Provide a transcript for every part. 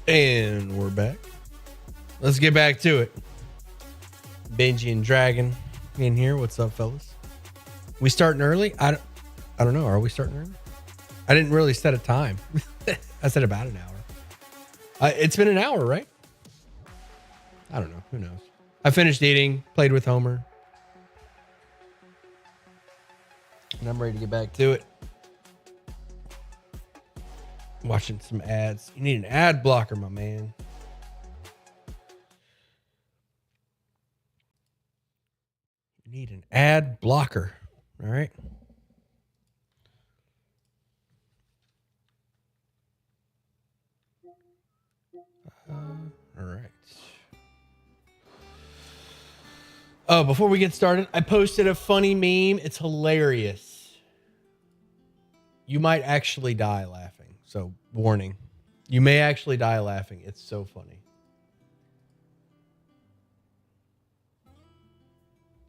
And we're back. Let's get back to it. Benji and Dragon in here. What's up, fellas? We starting early? I don't know. Are we starting early? I didn't really set a time. I said about an hour. It's been an hour, right? I don't know. Who knows? I finished eating, played with Homer. And I'm ready to get back to it. Watching some ads. You need an ad blocker, my man. You need an ad blocker. All right. All right. Oh, before we get started, I posted a funny meme. It's hilarious. You might actually die laughing. So, warning. You may actually die laughing. It's so funny.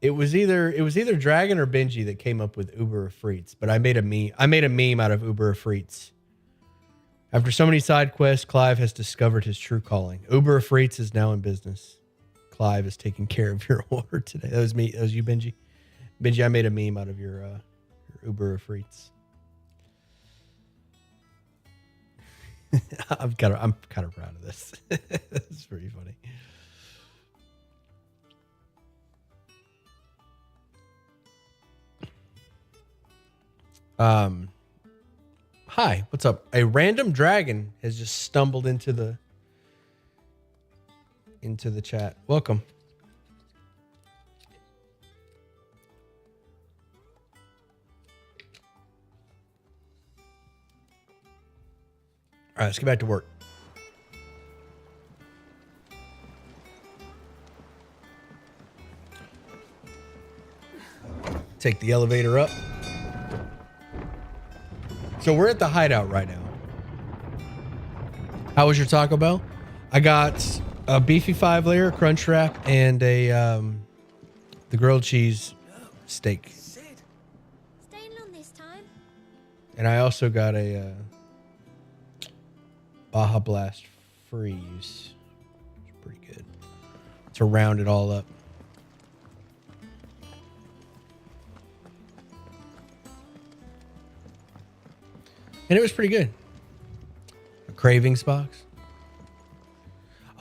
It was either Dragon or Benji that came up with Uber Freets, but I made a meme out of Uber Freets. After so many side quests, Clive has discovered his true calling. Uber Freets is now in business. Clive is taking care of your order today. That was me. That was you, Benji. Benji, I made a meme out of your Uber Freets. I'm kind of proud of this. It's pretty funny. Hi, what's up? A random dragon has just stumbled into the chat. Welcome. All right, let's get back to work. Take the elevator up. So we're at the hideout right now. How was your Taco Bell? I got a beefy 5-layer crunch wrap and a the grilled cheese steak. Staying long this time. And I also got a Baja Blast freeze. It's pretty good to round it all up. And it was pretty good. A Cravings box.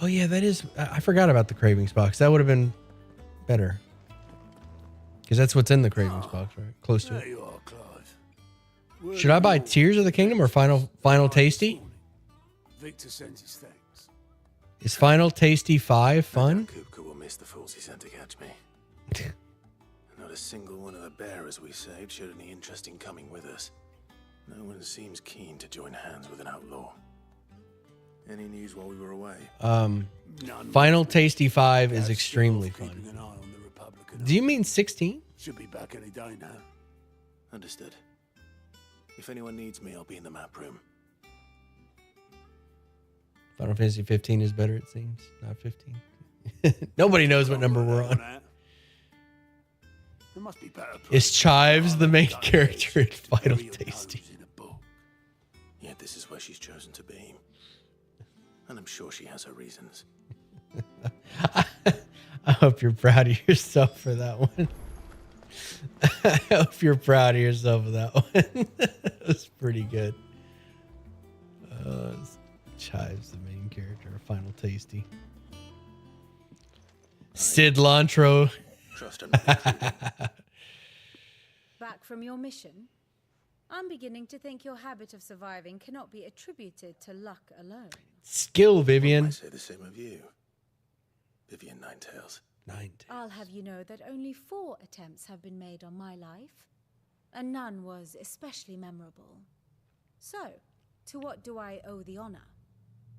Oh yeah, that is. I forgot about the Cravings box. That would have been better. Because that's what's in the Cravings box, right? Close to it. You are, Clive. Should I buy Tears of the Kingdom or Final Tasty? Victor sends his thanks. Is Final Tasty 5 fun? Kupka will miss the fools he sent to catch me. Not a single one of the bearers we saved showed any interest in coming with us. No one seems keen to join hands with an outlaw. Any news while we were away? Final Tasty 5 is extremely fun. An eye on the Republican. Do you mean 16? Should be back any day now. Understood. If anyone needs me, I'll be in the map room. Final Fantasy 15 is better, it seems. Not 15. Nobody knows what number we're on. There must be better. Is Chives the main character in Final Tasty? Yet this is where she's chosen to be. And I'm sure she has her reasons. I hope you're proud of yourself for that one. I hope you're proud of yourself for that one. That was pretty good. Chives the main character of Final Tasty. Sid Lantro. Trust him. Back from your mission? I'm beginning to think your habit of surviving cannot be attributed to luck alone. Skill, Vivian. I say the same of you. Vivian Ninetails. I'll have you know that only 4 attempts have been made on my life, and none was especially memorable. So, to what do I owe the honor?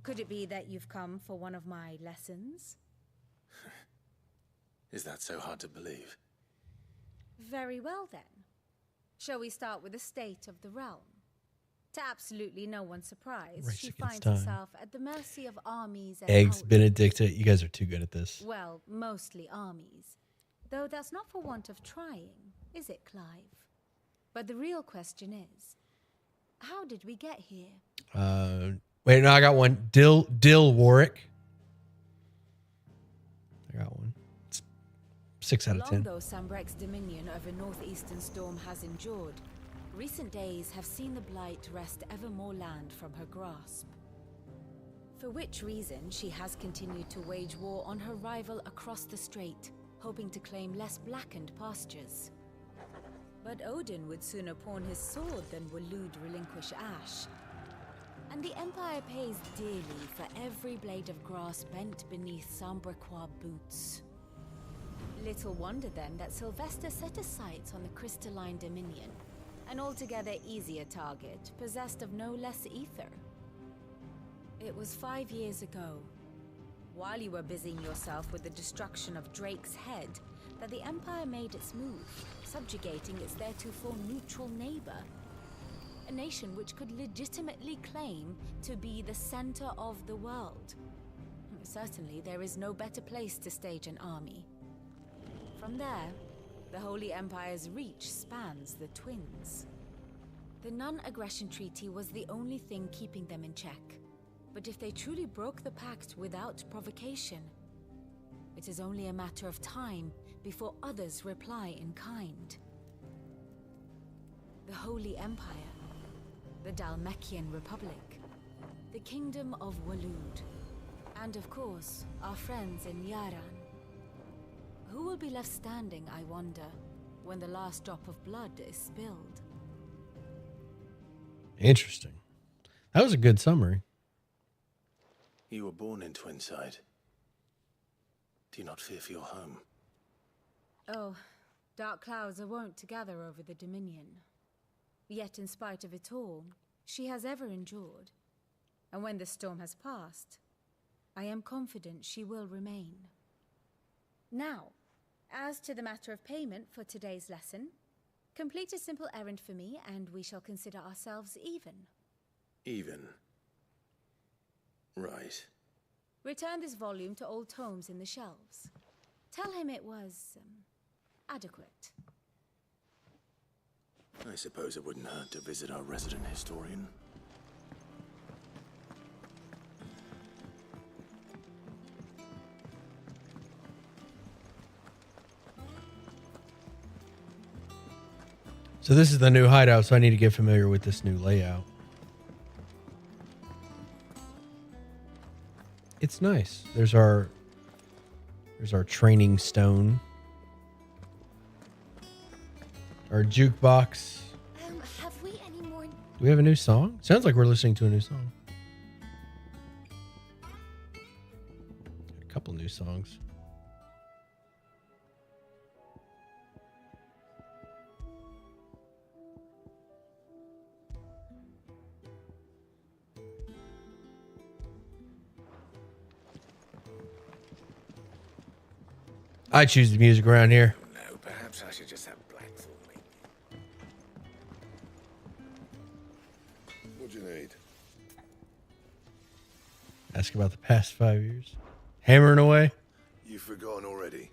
Could it be that you've come for one of my lessons? Is that so hard to believe? Very well then. Shall we start with the state of the realm? To absolutely no one's surprise, Race she against finds time. herself at the mercy of armies and Eggs outlaws. Benedicta. You guys are too good at this. Well, mostly armies. Though that's not for want of trying, is it, Clive? But the real question is, how did we get here? Wait, no, I got one. Dill Warwick. I got one. It's 6 out of 10. Long though Sambrek's dominion over northeastern Storm has endured, recent days have seen the Blight wrest ever more land from her grasp. For which reason she has continued to wage war on her rival across the strait, hoping to claim less blackened pastures. But Odin would sooner pawn his sword than Waloed relinquish Ash. And the Empire pays dearly for every blade of grass bent beneath Sambrequois boots. Little wonder then that Sylvester set his sights on the Crystalline Dominion, an altogether easier target, possessed of no less ether. It was 5 years ago, while you were busying yourself with the destruction of Drake's Head, that the Empire made its move, subjugating its theretofore neutral neighbor. A nation which could legitimately claim to be the center of the world. Certainly, there is no better place to stage an army. From there, the Holy Empire's reach spans the Twins. The non-aggression treaty was the only thing keeping them in check. But if they truly broke the pact without provocation, it is only a matter of time before others reply in kind. The Holy Empire, the Dhalmekian Republic, the Kingdom of Waloed, and of course, our friends in Yaran. Who will be left standing, I wonder, when the last drop of blood is spilled? Interesting. That was a good summary. You were born in Twinside. Do you not fear for your home? Oh, dark clouds are wont to gather over the Dominion. Yet in spite of it all, she has ever endured. And when the storm has passed, I am confident she will remain. Now, as to the matter of payment for today's lesson, complete a simple errand for me and we shall consider ourselves even. Even? Right. Return this volume to old tomes in the shelves. Tell him it was, adequate. I suppose it wouldn't hurt to visit our resident historian. So this is the new hideout, so I need to get familiar with this new layout. It's nice. There's our training stone. Our jukebox. Have we any more? Do we have a new song? Sounds like we're listening to a new song. A couple new songs. I choose the music around here. No, perhaps I should just have Black for me. What do you need? Ask about the past 5 years. Hammering away. You've forgotten already?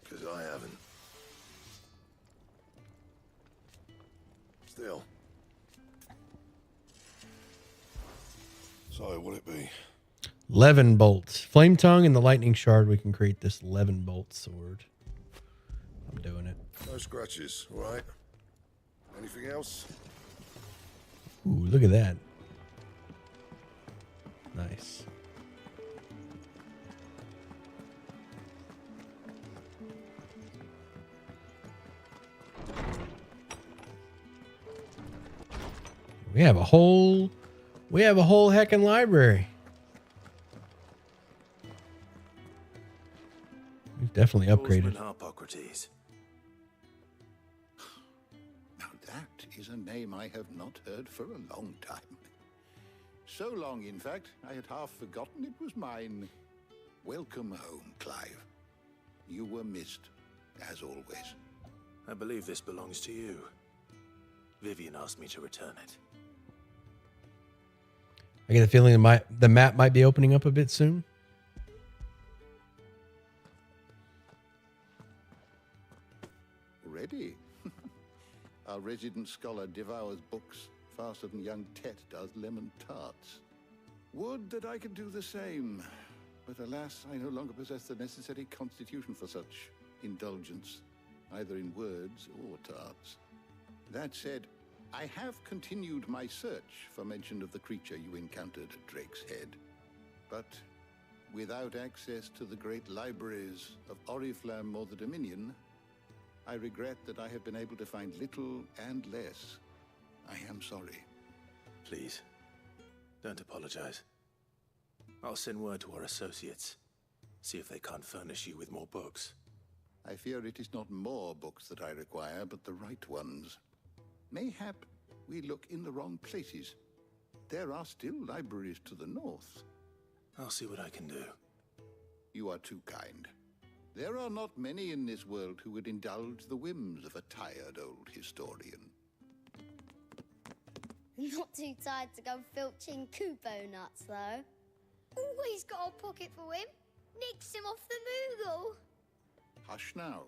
Because I haven't. Still. So, what'll it be? Levin bolts. Flame tongue and the lightning shard. We can create this Levin bolt sword. I'm doing it. No scratches, all right? Anything else? Ooh, look at that. Nice. We have a whole heckin' library. We've definitely upgraded. Horseman Harpocrates. Now that is a name I have not heard for a long time. So long, in fact, I had half forgotten it was mine. Welcome home, Clive. You were missed, as always. I believe this belongs to you. Vivian asked me to return it. I get a feeling the map might be opening up a bit soon. Ready? Our resident scholar devours books, faster than young Tet does lemon tarts. Would that I could do the same, but alas, I no longer possess the necessary constitution for such indulgence, either in words or tarts. That said, I have continued my search for mention of the creature you encountered at Drake's Head, but without access to the great libraries of Oriflamme or the Dominion, I regret that I have been able to find little and less. I am sorry. Please, don't apologize. I'll send word to our associates. See if they can't furnish you with more books. I fear it is not more books that I require, but the right ones. Mayhap we look in the wrong places. There are still libraries to the north. I'll see what I can do. You are too kind. There are not many in this world who would indulge the whims of a tired old historian. Not too tired to go filching Kupo nuts, though. Always got a pocket for him. Nicks him off the Moogle. Hush now.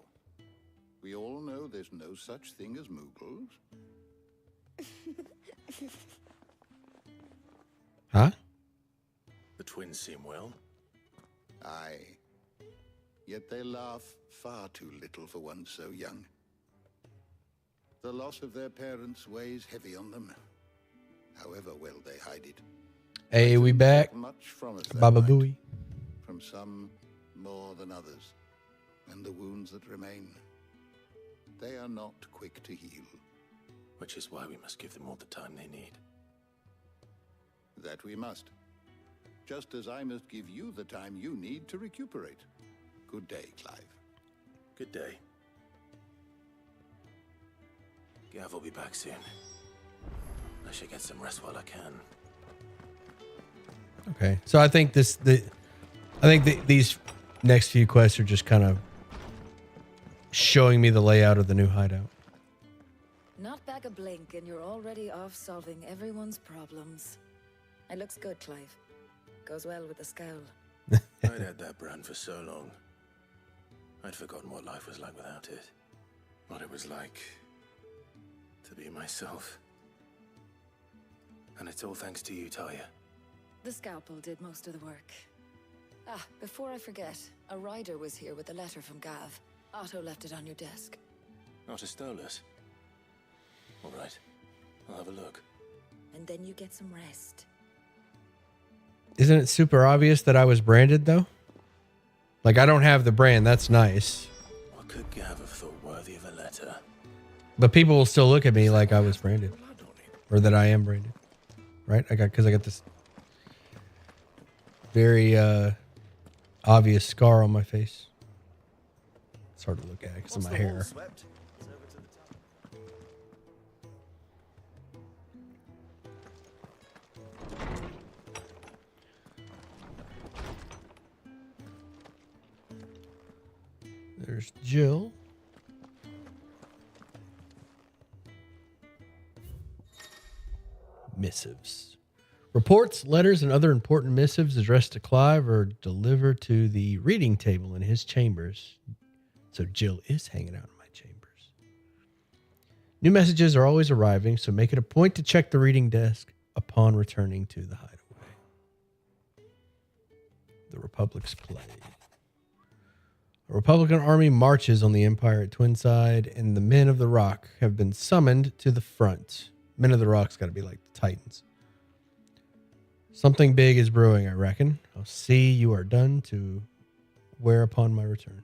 We all know there's no such thing as Moogles. Huh? The twins seem well. Aye. Yet they laugh far too little for one so young. The loss of their parents weighs heavy on them, however well they hide it. Hey, we back. Much from us that Baba night. Booey. From some more than others. And the wounds that remain, they are not quick to heal. Which is why we must give them all the time they need. That we must. Just as I must give you the time you need to recuperate. Good day, Clive. Good day. Gav will be back soon. I should get some rest while I can. Okay, so I think these next few quests are just kind of showing me the layout of the new hideout. Not back a blink and you're already off solving everyone's problems. It looks good, Clive. Goes well with the scowl. I'd had that brand for so long. I'd forgotten what life was like without it. What it was like to be myself. And it's all thanks to you, Talia. The scalpel did most of the work. Ah, before I forget, a rider was here with a letter from Gav. Otto left it on your desk. Not a Stolas. All right, I'll have a look. And then you get some rest. Isn't it super obvious that I was branded though? Like I don't have the brand. That's nice. What could Gav have thought worthy of a letter? But people will still look at me like I was branded, or that I am branded, right? I got this very obvious scar on my face. It's hard to look at because of my hair. There's Jill. Missives. Reports, letters, and other important missives addressed to Clive are delivered to the reading table in his chambers. So Jill is hanging out in my chambers. New messages are always arriving, so make it a point to check the reading desk upon returning to the hideaway. The Republic's play. A Republican army marches on the Empire at Twinside, and the Men of the Rock have been summoned to the front. Men of the Rock's got to be like the Titans. Something big is brewing, I reckon. I'll see you are done to wear upon my return.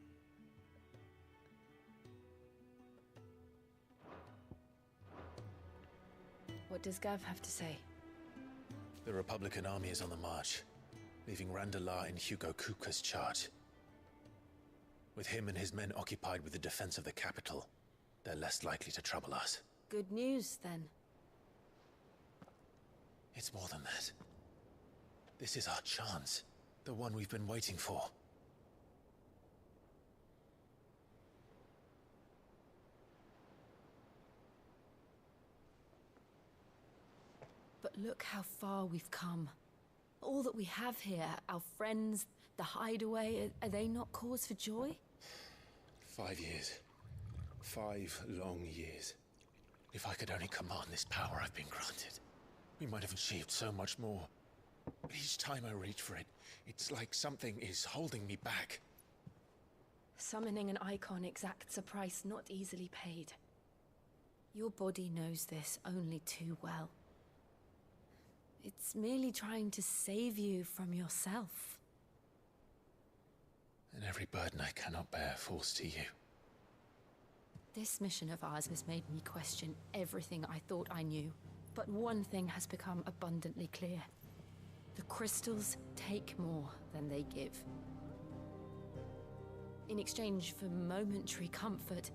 What does Gav have to say? The Republican army is on the march, leaving Randalar in Hugo Kupka's charge. With him and his men occupied with the defense of the capital, they're less likely to trouble us. Good news, then. It's more than that. This is our chance, the one we've been waiting for. But look how far we've come. All that we have here, our friends, the hideaway, are they not cause for joy? 5 years. 5 long years. If I could only command this power I've been granted, we might have achieved so much more. But each time I reach for it, it's like something is holding me back. Summoning an icon exacts a price not easily paid. Your body knows this only too well. It's merely trying to save you from yourself. And every burden I cannot bear falls to you. This mission of ours has made me question everything I thought I knew. But one thing has become abundantly clear. The crystals take more than they give. In exchange for momentary comfort,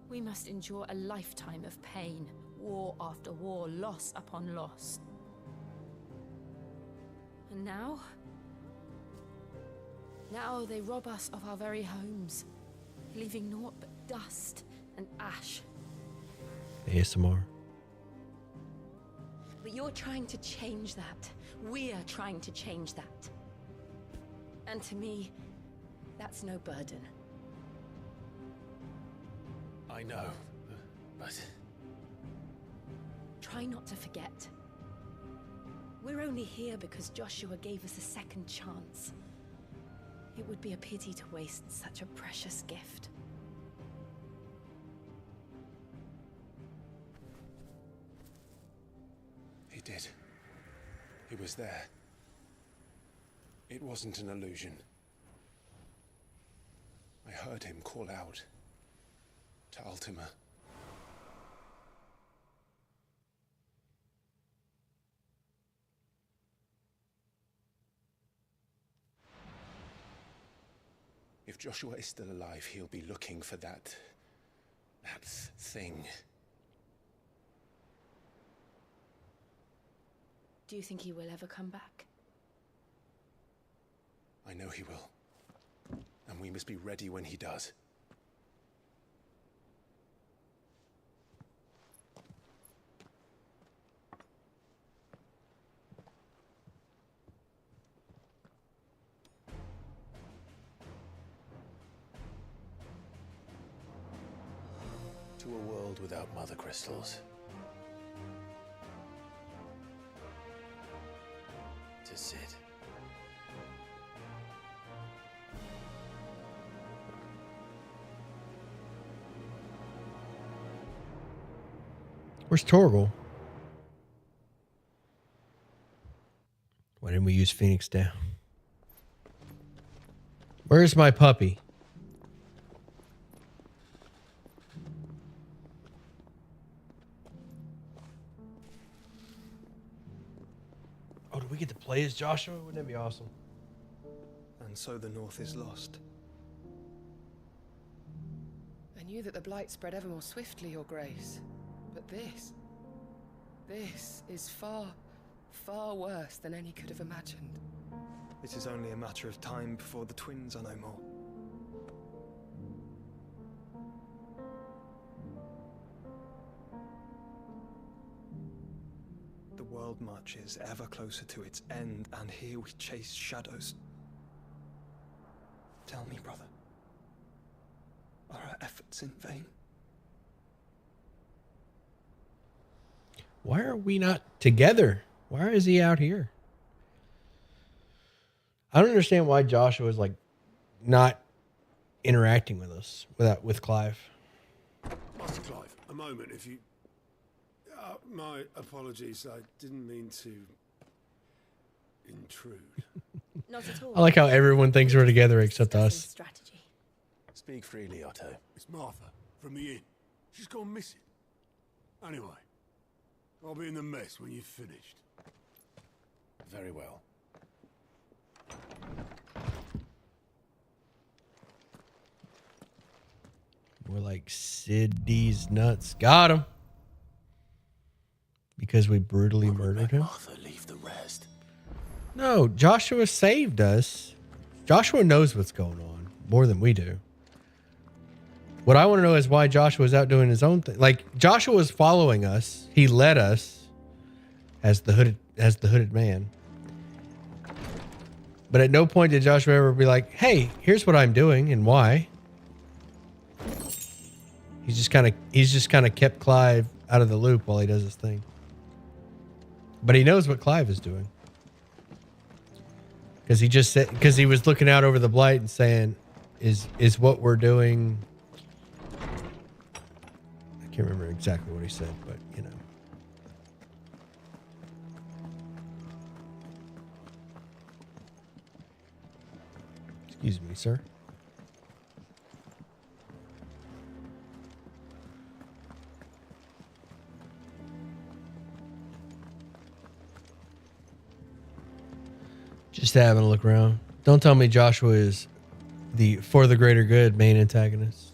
we must endure a lifetime of pain, war after war, loss upon loss. And now they rob us of our very homes, leaving naught but dust and ash. ASMR. But you're trying to change that. We're trying to change that. And to me, that's no burden. I know, but... Try not to forget. We're only here because Joshua gave us a second chance. It would be a pity to waste such a precious gift. He did. He was there. It wasn't an illusion. I heard him call out to Ultima. If Joshua is still alive, he'll be looking for that thing. Do you think he will ever come back? I know he will. And we must be ready when he does. To a world without mother crystals. To Cid. Where's Torgal? Why didn't we use Phoenix Down? Where's my puppy? Oh, do we get to play as Joshua? Wouldn't that be awesome? And so the North is lost. I knew that the Blight spread ever more swiftly, Your Grace. But this is far, far worse than any could have imagined. It is only a matter of time before the twins are no more. The world marches ever closer to its end, and here we chase shadows. Tell me, brother, are our efforts in vain? Why are we not together? Why is he out here? I don't understand why Joshua is like not interacting with us with Clive. Master Clive, a moment, if you... my apologies, I didn't mean to intrude. Not at all. I like how everyone thinks we're together except us. Strategy. Speak freely, Otto. It's Martha, from the inn. She's gone missing. Anyway, I'll be in the mess when you've finished. Very well. We're like Sidney's nuts. Got him. Because we brutally murdered him. Martha, leave the rest. No, Joshua saved us. Joshua knows what's going on more than we do. What I want to know is why Joshua's out doing his own thing. Like Joshua was following us. He led us as the hooded man. But at no point did Joshua ever be like, "Hey, here's what I'm doing and why." He's just kind of kept Clive out of the loop while he does his thing. But he knows what Clive is doing. Because he was looking out over the blight and saying, is what we're doing. I can't remember exactly what he said, but you know. Excuse me, sir. Just having a look around. Don't tell me Joshua is the for the greater good main antagonist.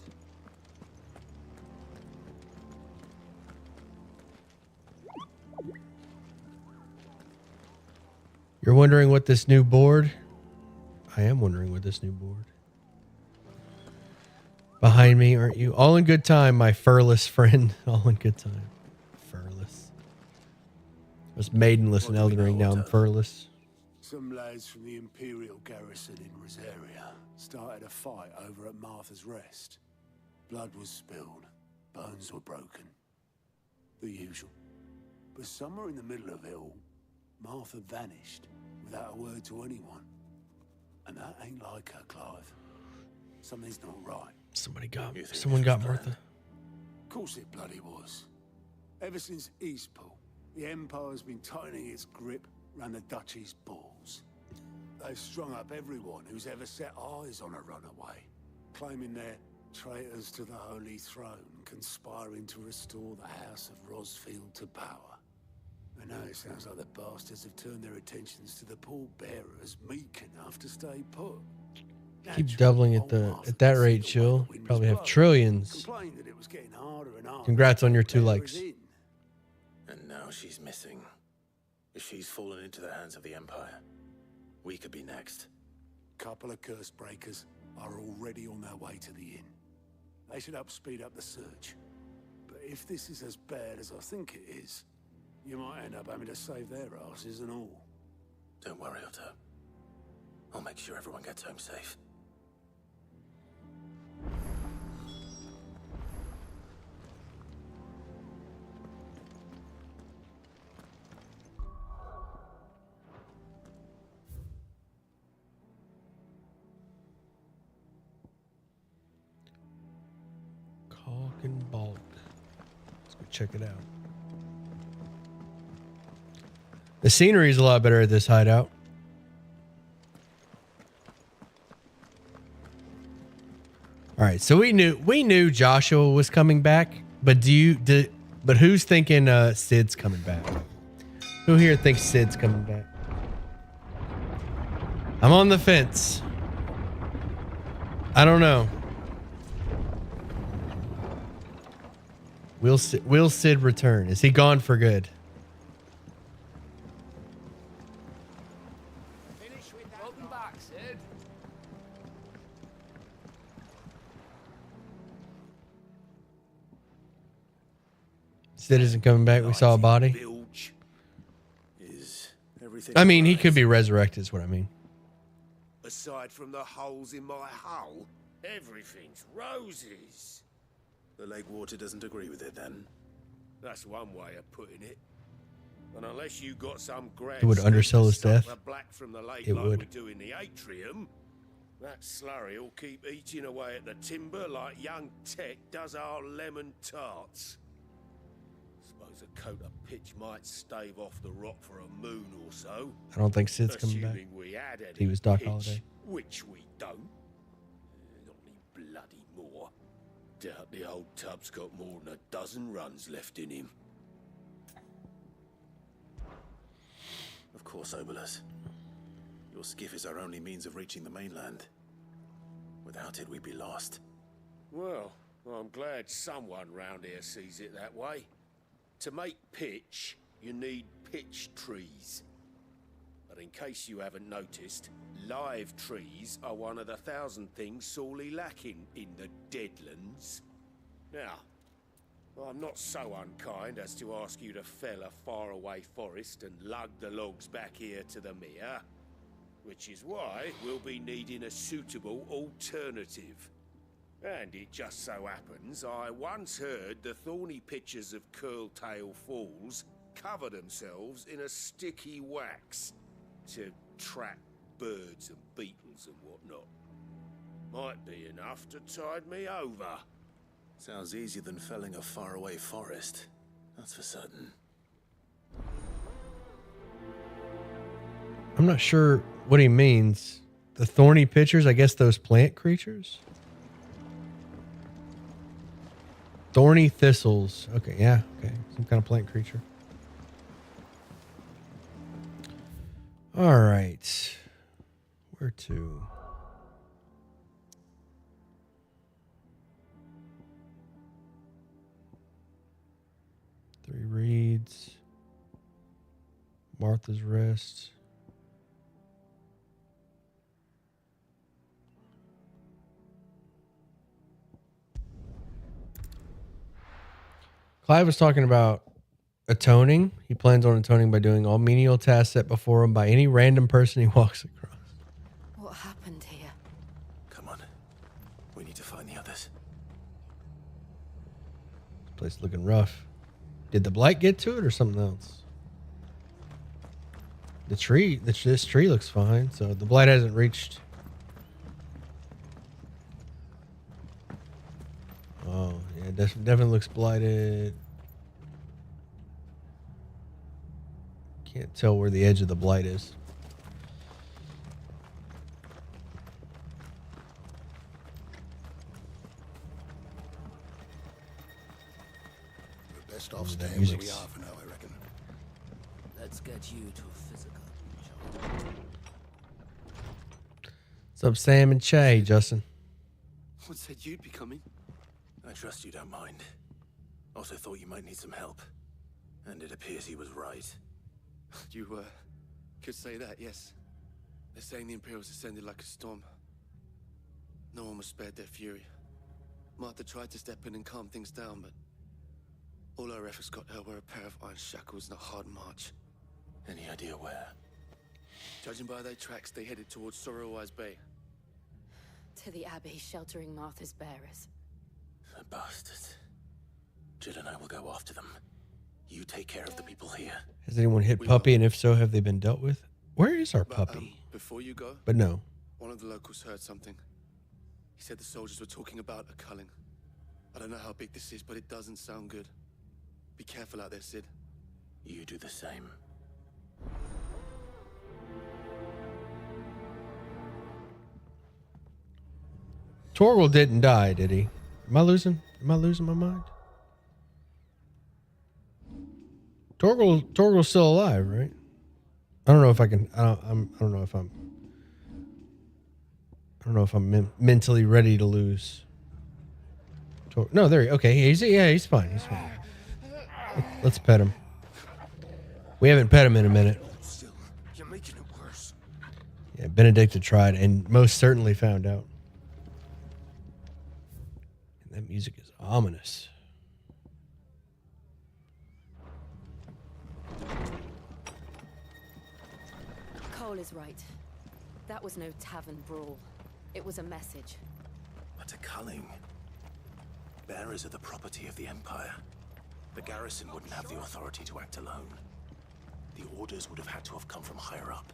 You're wondering what this new board? I am wondering what this new board. Behind me, aren't you? All in good time, my furless friend. All in good time. Furless. I was maidenless in Elden Ring, now I'm furless. Some lads from the Imperial garrison in Rosaria started a fight over at Martha's Rest. Blood was spilled, bones were broken. The usual. But somewhere in the middle of it all, Martha vanished without a word to anyone. And that ain't like her, Clive. Something's not right. Someone got Martha. Of course it bloody was. Ever since Eastpool, the Empire's been tightening its grip around the Duchy's balls. They've strung up everyone who's ever set eyes on a runaway, claiming they're traitors to the Holy Throne, conspiring to restore the House of Rosfield to power. And now it sounds like the bastards have turned their attentions to the pallbearers meek enough to stay put. Keep doubling at that rate, chill. You probably have trillions. Complained that it was getting harder and harder. Congrats on your 2 likes. And now she's missing. If she's fallen into the hands of the Empire, we could be next. Couple of curse breakers are already on their way to the inn. They should speed up the search. But if this is as bad as I think it is, you might end up having to save their asses and all. Don't worry, Otto. I'll make sure everyone gets home safe. Caulk and Bulk. Let's go check it out. The scenery is a lot better at this hideout. All right, so we knew Joshua was coming back, but but who's thinking Sid's coming back? Who here thinks Sid's coming back? I'm on the fence. I don't know. Will Sid return? Is he gone for good? Welcome back, Sid. Sid isn't coming back. We saw a body. I mean, he could be resurrected, is what I mean. Aside from the holes in my hull, everything's roses. The lake water doesn't agree with it, then? That's one way of putting it. And unless you got some grand It would undersell his death. the black from the lake It like would. we do in the atrium, that slurry will keep eating away at the timber like young Tech does our lemon tarts. Suppose a coat of pitch might stave off the rot for a moon or so. I don't think Sid's coming back. Assuming we had any He was Doc pitch, Holliday. which we don't. Not any bloody more. Doubt the old tub's got more than a dozen runs left in him. Of course, Obolus. Your skiff is our only means of reaching the mainland. Without it, we'd be lost. Well, I'm glad someone round here sees it that way. To make pitch, you need pitch trees. But in case you haven't noticed, live trees are one of the 1,000 things sorely lacking in the Deadlands. Now, I'm not so unkind as to ask you to fell a faraway forest and lug the logs back here to the mere, which is why we'll be needing a suitable alternative. And it just so happens I once heard the thorny pitchers of Curltail Falls cover themselves in a sticky wax to trap birds and beetles and whatnot. Might be enough to tide me over. Sounds easier than felling a faraway forest. That's for certain. I'm not sure what he means. The thorny pitchers, I guess those plant creatures? Thorny thistles. Okay, yeah, okay. Some kind of plant creature. All right. Where to? Three Reeds. Martha's Rest. Clive was talking about atoning. He plans on atoning by doing all menial tasks set before him by any random person he walks across. What happened here? Come on. We need to find the others. This place is looking rough. Did the blight get to it or something else? The tree, this tree looks fine. So the blight hasn't reached. Oh, yeah, definitely looks blighted. Can't tell where the edge of the blight is. We're best off staying where we are for now, I reckon. Let's get you to physical. What's up, Sam and Che, Justin? What said you'd be coming? I trust you don't mind. Also thought you might need some help. And it appears he was right. You, could say that, yes. They're saying the Imperials ascended like a storm. No one was spared their fury. Martha tried to step in and calm things down, but all our efforts got her were a pair of iron shackles and a hard march. Any idea where? Judging by their tracks, they headed towards Sorrowwise Bay. To the Abbey, sheltering Martha's bearers. The bastards. Jill and I will go after them. You take care of the people here. Has anyone hit Puppy? And if so, have they been dealt with? Where is our Puppy? Before you go, But no. one of the locals heard something. He said the soldiers were talking about a culling. I don't know how big this is, but it doesn't sound good. Be careful out there, Sid. You do the same. Torgal didn't die, did he? Am I losing my mind? Torgal's still alive, right? I don't know if I can. I don't know if I'm mentally ready to lose. No, there. Okay, he's fine. He's fine. Let's pet him. We haven't pet him in a minute. Still, you're making it worse. Yeah, Benedicta tried and most certainly found out. And that music is ominous. Cole is right. That was no tavern brawl. It was a message. But a culling. Bearers are the property of the Empire. The garrison wouldn't have the authority to act alone. The orders would have had to have come from higher up.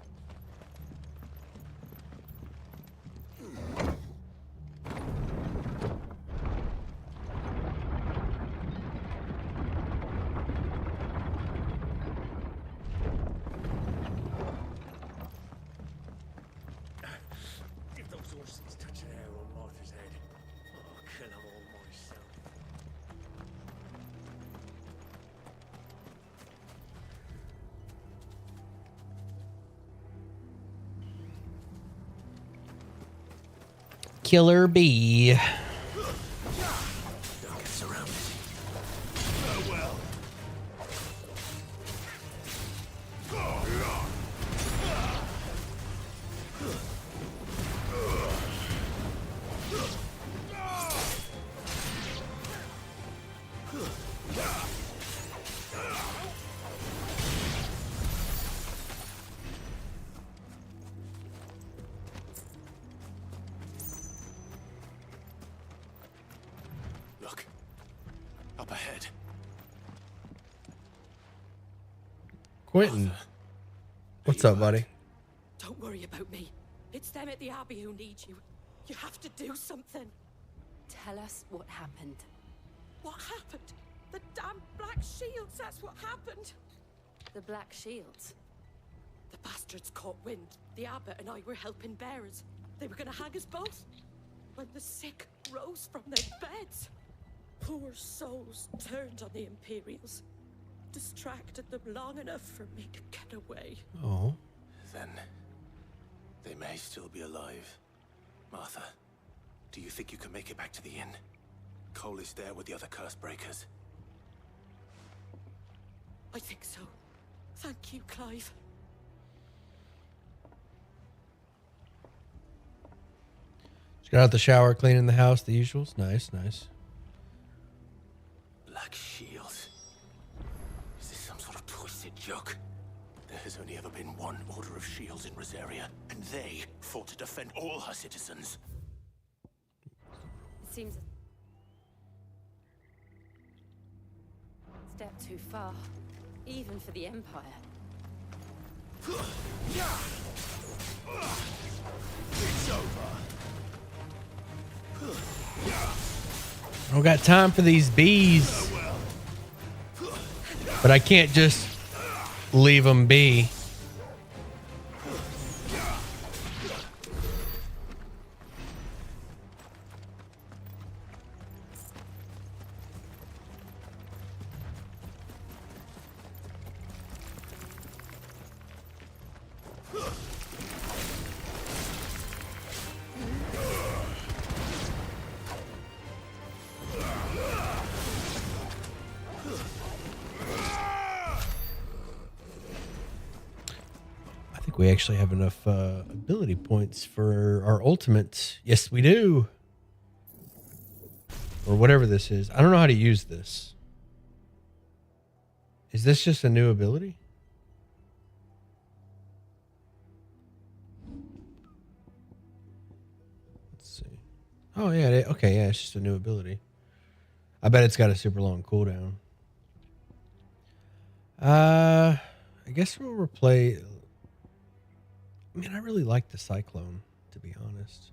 If those horses touch an arrow on Martha's head, I'll kill them all myself. Killer bee. Don't get surrounded. Farewell. Quentin. What's up, buddy? Don't worry about me. It's them at the Abbey who need you. You have to do something. Tell us what happened. What happened? The damn Black Shields, that's what happened. The Black Shields? The bastards caught wind. The abbot and I were helping bearers. They were gonna hang us both. When the sick rose from their beds, poor souls turned on the Imperials. Distracted them long enough for me to get away. Oh. Then they may still be alive. Martha, do you think you can make it back to the inn? Cole is there with the other curse breakers. I think so. Thank you, Clive. Just got out the shower, cleaning the house, the usuals. Nice, nice. Black Shields. Is this some sort of twisted joke? There has only ever been one Order of Shields in Rosaria, and they fought to defend all her citizens. It seems a step too far, even for the Empire. It's over. I don't got time for these bees. But I can't just leave them be. We actually have enough ability points for our ultimate. Yes, we do. Or whatever this is. I don't know how to use this. Is this just a new ability? Let's see. Oh, yeah. Okay, yeah, it's just a new ability. I bet it's got a super long cooldown. I guess we'll replay... I mean, I really like the Cyclone, to be honest.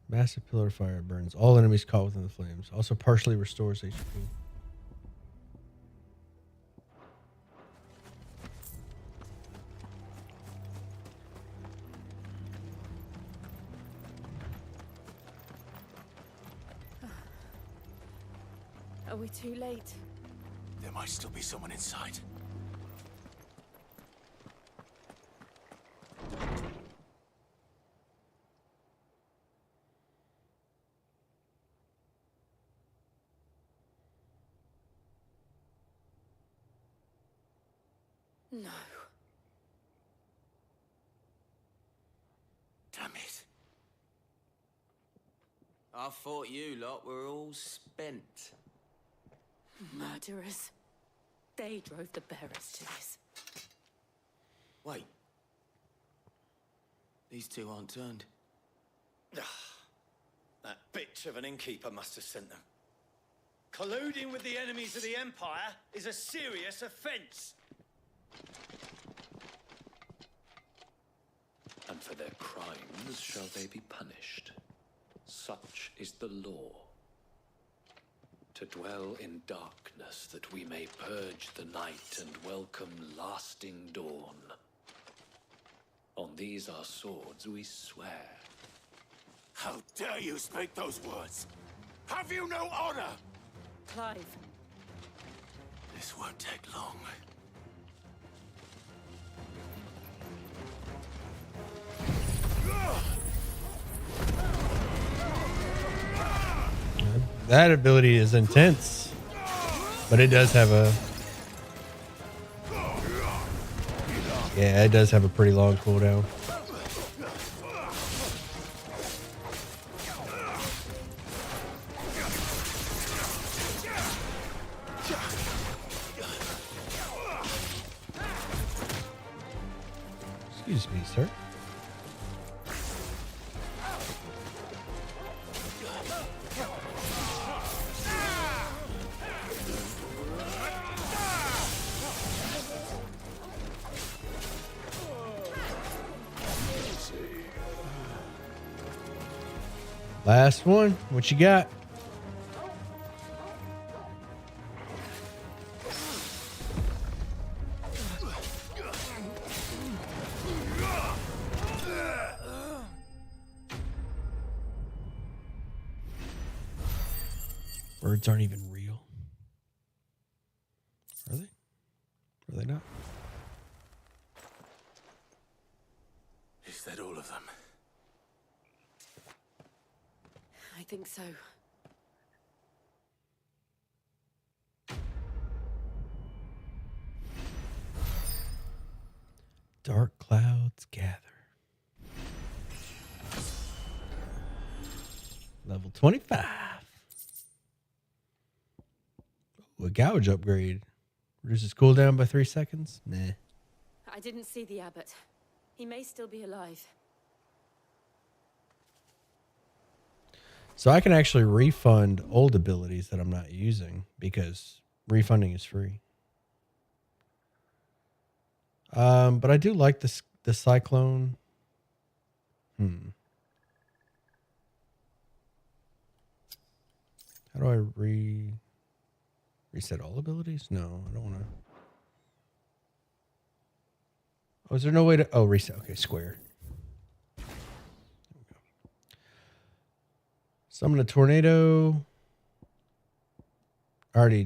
Massive pillar of fire burns all enemies caught within the flames. Also partially restores HP. Are we too late? There might still be someone inside. No. Damn it. I thought you lot were all spent. Murderers. They drove the bearers to this. Wait. These two aren't turned. That bitch of an innkeeper must have sent them. Colluding with the enemies of the Empire is a serious offense. And for their crimes shall they be punished. Such is the law. To dwell in darkness that we may purge the night and welcome lasting dawn. On these our swords we swear. How dare you speak those words? Have you no honor? Clive. This won't take long. That ability is intense, but it does have a... Yeah, it does have a pretty long cooldown. Excuse me, sir. Last one. What you got? Birds aren't even real. Are they? Are they not? Is that all of them? I think so. Dark clouds gather. Level 25. Ooh, a gouge upgrade. Reduces cooldown by 3 seconds? Nah. I didn't see the abbot. He may still be alive. So I can actually refund old abilities that I'm not using because refunding is free. But I do like the cyclone. How do I reset all abilities? No, I don't want to. Oh, is there no way to? Oh, reset. Okay, square. Summon a tornado. Already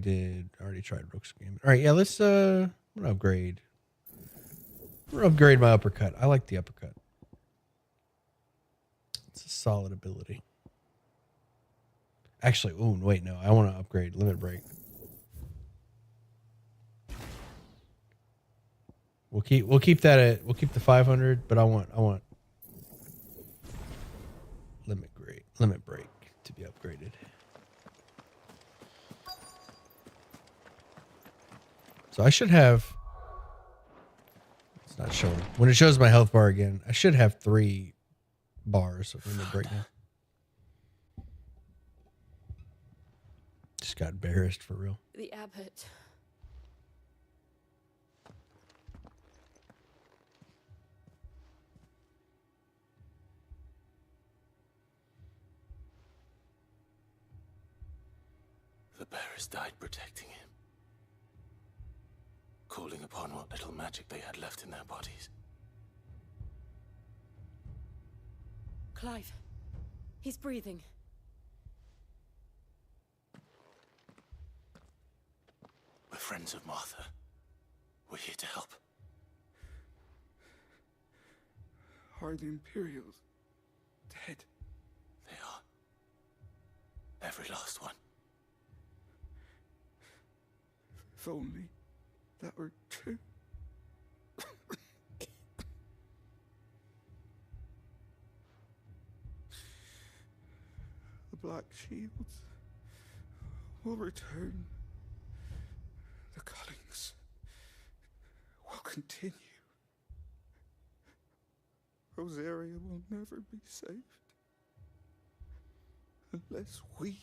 tried Rook's game. All right, yeah, let's I'm gonna upgrade. I'm gonna upgrade my uppercut. I like the uppercut. It's a solid ability. Actually, oh wait, no, I want to upgrade limit break. We'll keep that at the 500, but I want limit break to be upgraded. So I should have. It's not showing. When it shows my health bar again, I should have 3 bars of limit break now. Just got embarrassed for real. The abbot. The bearers died protecting him, calling upon what little magic they had left in their bodies. Clive. He's breathing. We're friends of Martha. We're here to help. Are the Imperials dead? They are. Every last one. If only that were true. The Black Shields will return. The Cullings will continue. Rosaria will never be saved unless we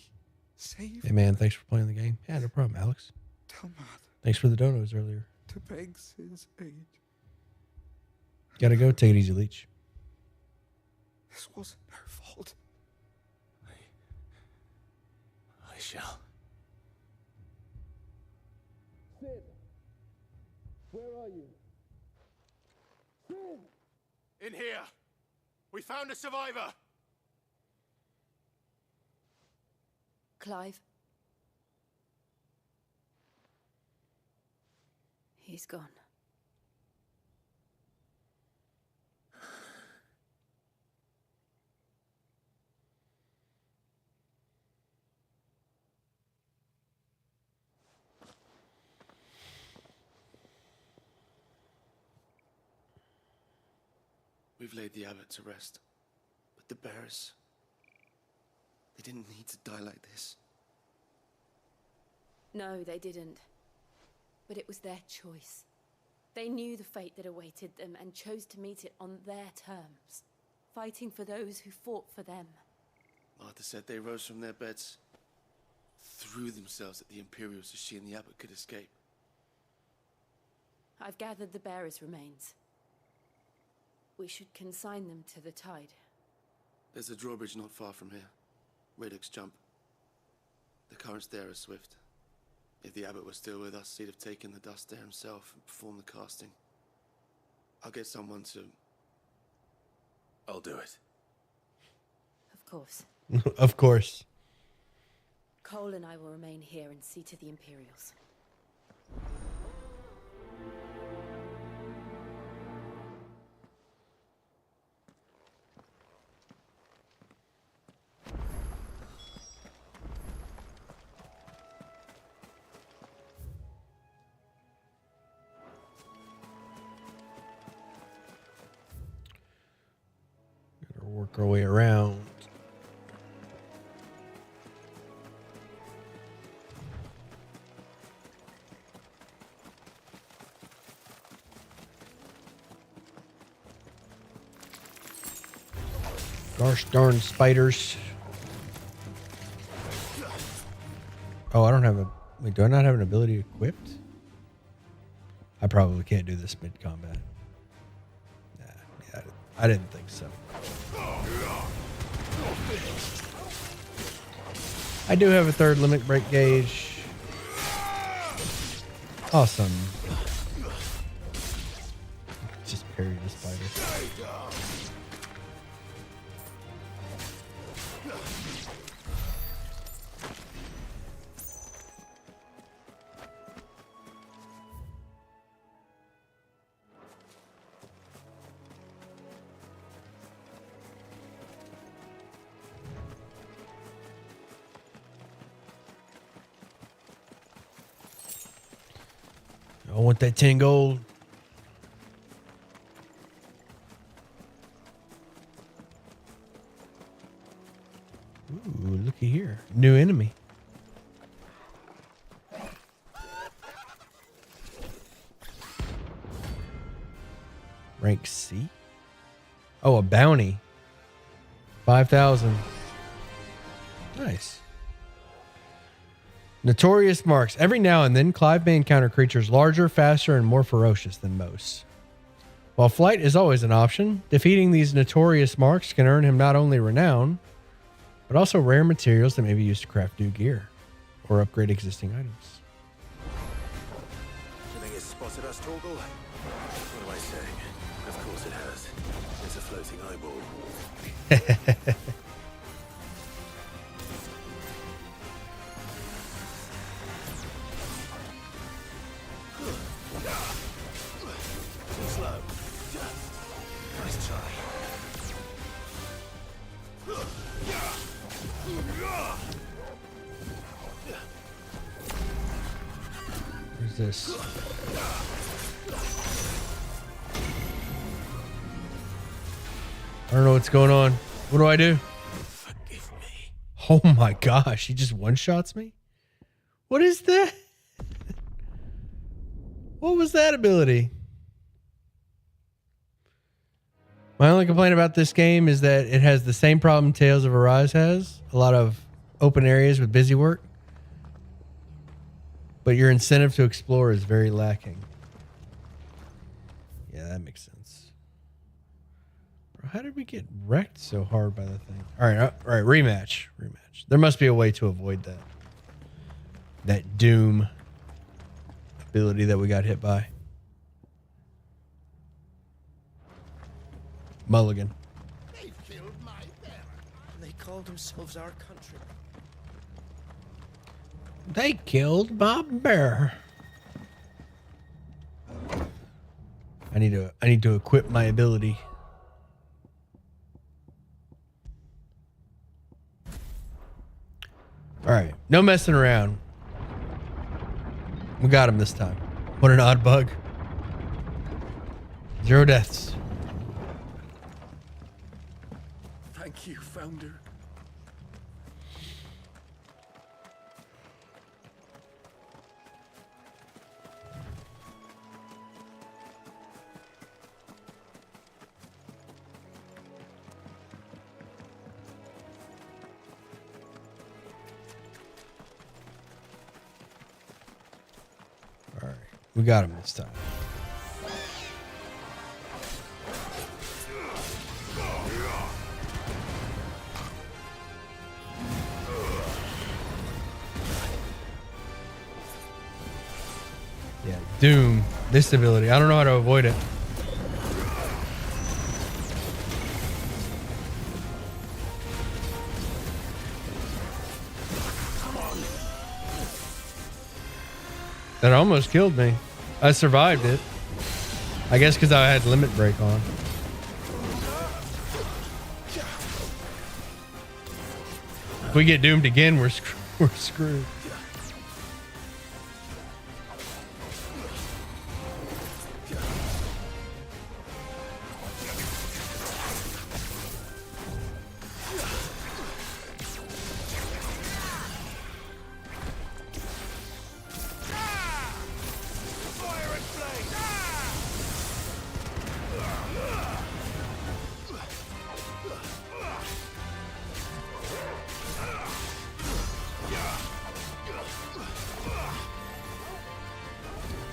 save Hey man, thanks for playing the game. Yeah, no problem, Alex. Tell Martha Thanks for the donos earlier. to beg his aid. Gotta go. Take it easy, Leech. This wasn't her fault. I shall. Sid, where are you? Sid! In here! We found a survivor! Clive. He's gone. We've laid the abbot to rest. But the bearers, they didn't need to die like this. No, they didn't. But it was their choice. They knew the fate that awaited them and chose to meet it on their terms, fighting for those who fought for them. Martha said they rose from their beds, threw themselves at the Imperials so she and the abbot could escape. I've gathered the bearers' remains. We should consign them to the tide. There's a drawbridge not far from here. Riddick's jump. The currents there are swift. If the abbot was still with us, he'd have taken the dust there himself and performed the casting. I'll get someone to... I'll do it. Of course. Of course. Cole and I will remain here and see to the Imperials. Gotta work our way around. Gosh darn spiders. Oh, I don't have a... Wait, do I not have an ability equipped? I probably can't do this mid-combat. Nah, yeah, I didn't think so. I do have a third limit break gauge. Awesome. Just parry the spider. I want that 10 gold. Ooh, looky here. New enemy. Rank C? Oh, a bounty. 5,000. Nice. Notorious marks. Every now and then, Clive may encounter creatures larger, faster, and more ferocious than most. While flight is always an option, defeating these notorious marks can earn him not only renown, but also rare materials that may be used to craft new gear or upgrade existing items. Do you think it's spotted us, Torgal? What am I saying? Of course it has. It's a floating eyeball. Slow. Nice try. Who's this? I don't know what's going on. What do I do? Forgive me. Oh my gosh, he just one-shots me? What is that? What was that ability? My only complaint about this game is that it has the same problem Tales of Arise has. A lot of open areas with busy work. But your incentive to explore is very lacking. Yeah, that makes sense. Bro, how did we get wrecked so hard by the thing? All right, rematch. Rematch. There must be a way to avoid that. That doom ability that we got hit by. Mulligan. They killed my bear. They called themselves our country. They killed my bear. I need to equip my ability. All right, no messing around. We got him this time. What an odd bug. 0 deaths. Thank you, Founder. All right, we got him this time. Doom, this ability. I don't know how to avoid it. That almost killed me. I survived it. I guess because I had limit break on. If we get doomed again, we're screwed.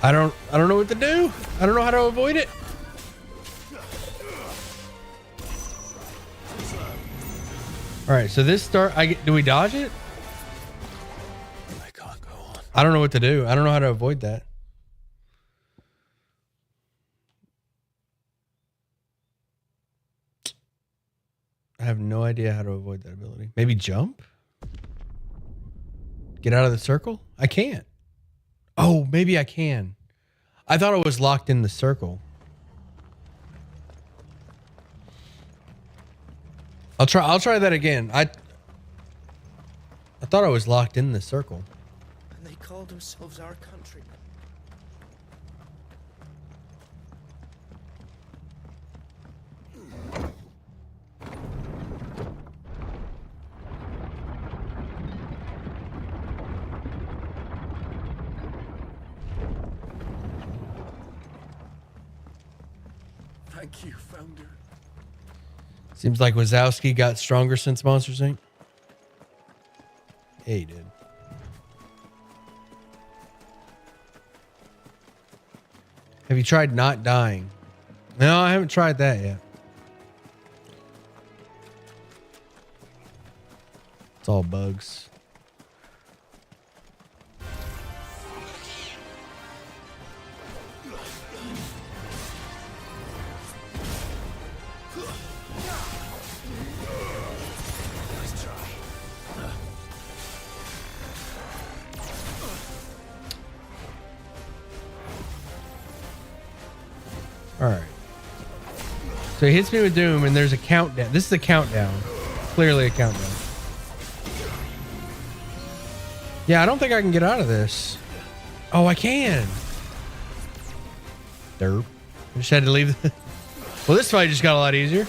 I don't know what to do. I don't know how to avoid it. All right, so this start. Do we dodge it? I can't go on. I don't know what to do. I don't know how to avoid that. I have no idea how to avoid that ability. Maybe jump? Get out of the circle? I can't. Oh, maybe I can. I thought it was locked in the circle. I'll try that again. I thought I was locked in the circle. And they call themselves our countrymen. Thank you, Founder. Seems like Wazowski got stronger since Monsters Inc. Yeah, he did. Have you tried not dying? No, I haven't tried that yet. It's all bugs. All right. So he hits me with Doom, and there's a countdown. This is a countdown. Clearly a countdown. Yeah, I don't think I can get out of this. Oh, I can. Derp. I just had to leave. Well, this fight just got a lot easier.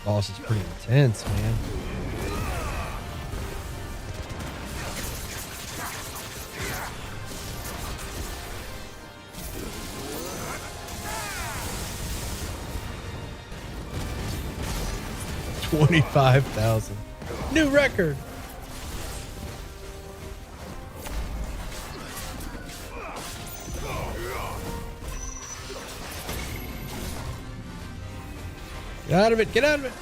Boss is pretty intense, man. 25,000. New record. Get out of it. Get out of it.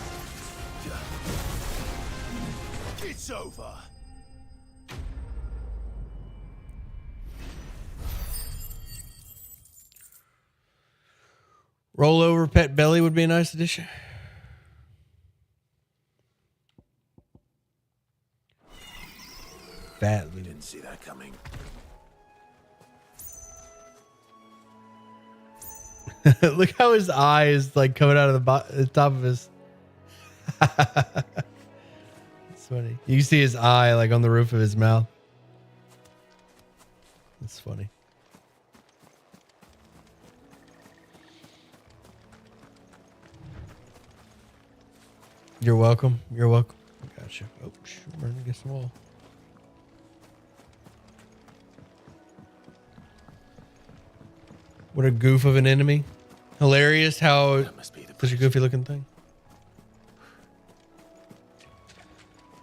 It's over. Roll over pet belly would be a nice addition. Fat. We didn't see that coming. Look how his eye is like coming out of the top of his. It's funny. You can see his eye like on the roof of his mouth. It's funny. You're welcome. You're welcome. Gotcha. Oh, we're running against the wall. What a goof of an enemy. Hilarious how such a goofy looking thing.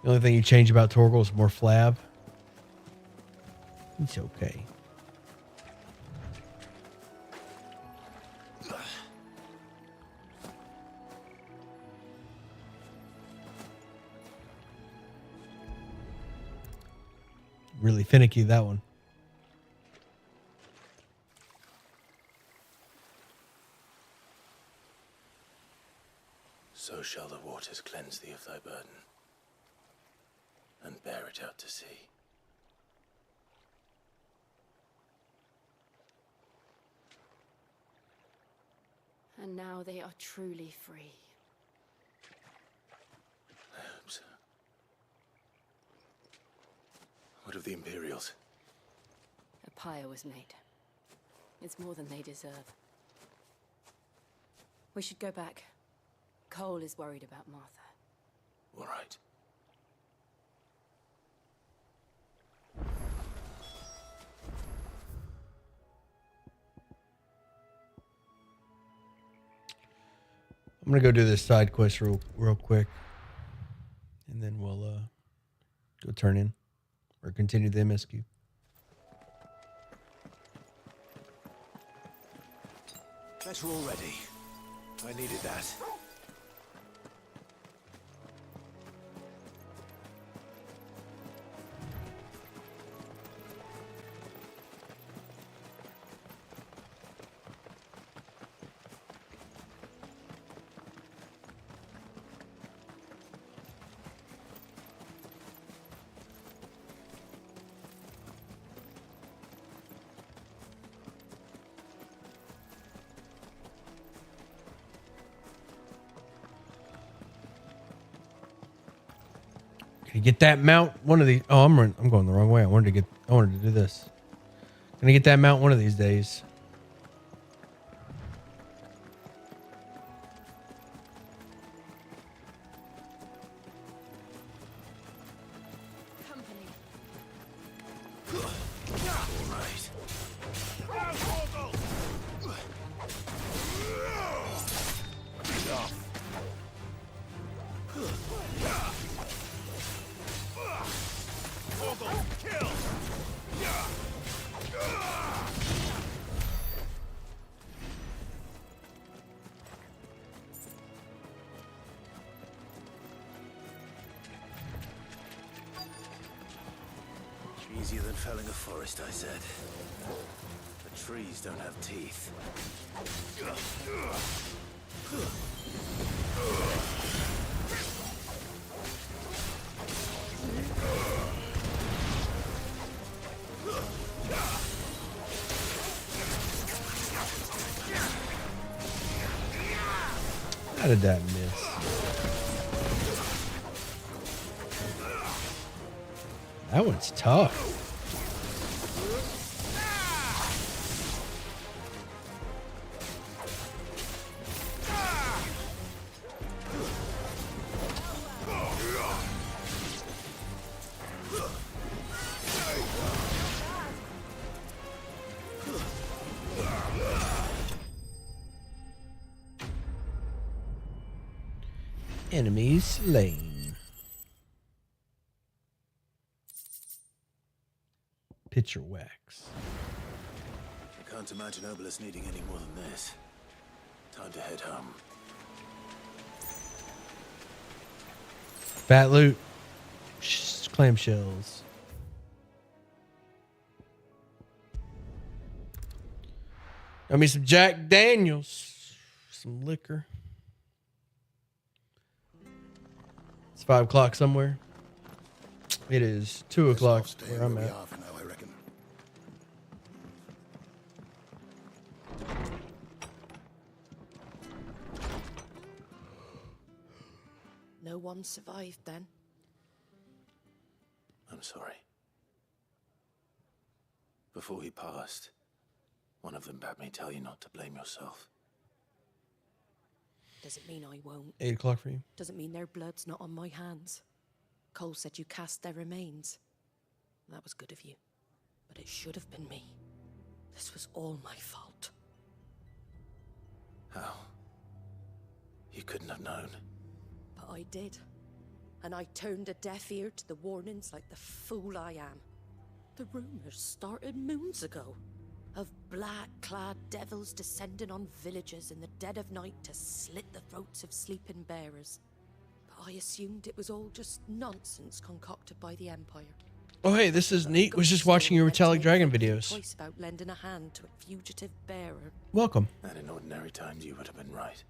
The only thing you change about Torgal is more flab. It's okay. Really finicky, that one. So shall the waters cleanse thee of thy burden, and bear it out to sea. And now they are truly free. I hope so. What of the Imperials? A pyre was made. It's more than they deserve. We should go back. Cole is worried about Martha. All right. I'm gonna go do this side quest real quick, and then we'll go turn in or continue the MSQ. Guess we're all ready. I needed that. Can you get that mount one of these? Oh, I'm going the wrong way. I wanted to do this. Gonna get that mount one of these days. Easier than felling a forest, I said. The trees don't have teeth. How did that miss? That one's tough. Enemies slain. Picture wax. I can't imagine Obelisk needing any more than this. Time to head home. Fat loot. Clamshells. I mean, some Jack Daniels. Some liquor. It's 5 o'clock somewhere. It is 2 o'clock where I'm at. No one survived then. I'm sorry. Before he passed, one of them bade me tell you not to blame yourself. Doesn't mean I won't. 8 o'clock for you. Doesn't mean their blood's not on my hands. Cole said you cast their remains. That was good of you. But it should have been me. This was all my fault. How? You couldn't have known. But I did. And I turned a deaf ear to the warnings like the fool I am. The rumors started moons ago. Of black-clad devils descending on villages in the dead of night to slit the throats of sleeping bearers. But I assumed it was all just nonsense concocted by the Empire. Oh, hey, this is neat. Was just watching your Metallic Dragon videos. Twice about lending a hand to a fugitive bearer. Welcome. And in ordinary times, you would have been right.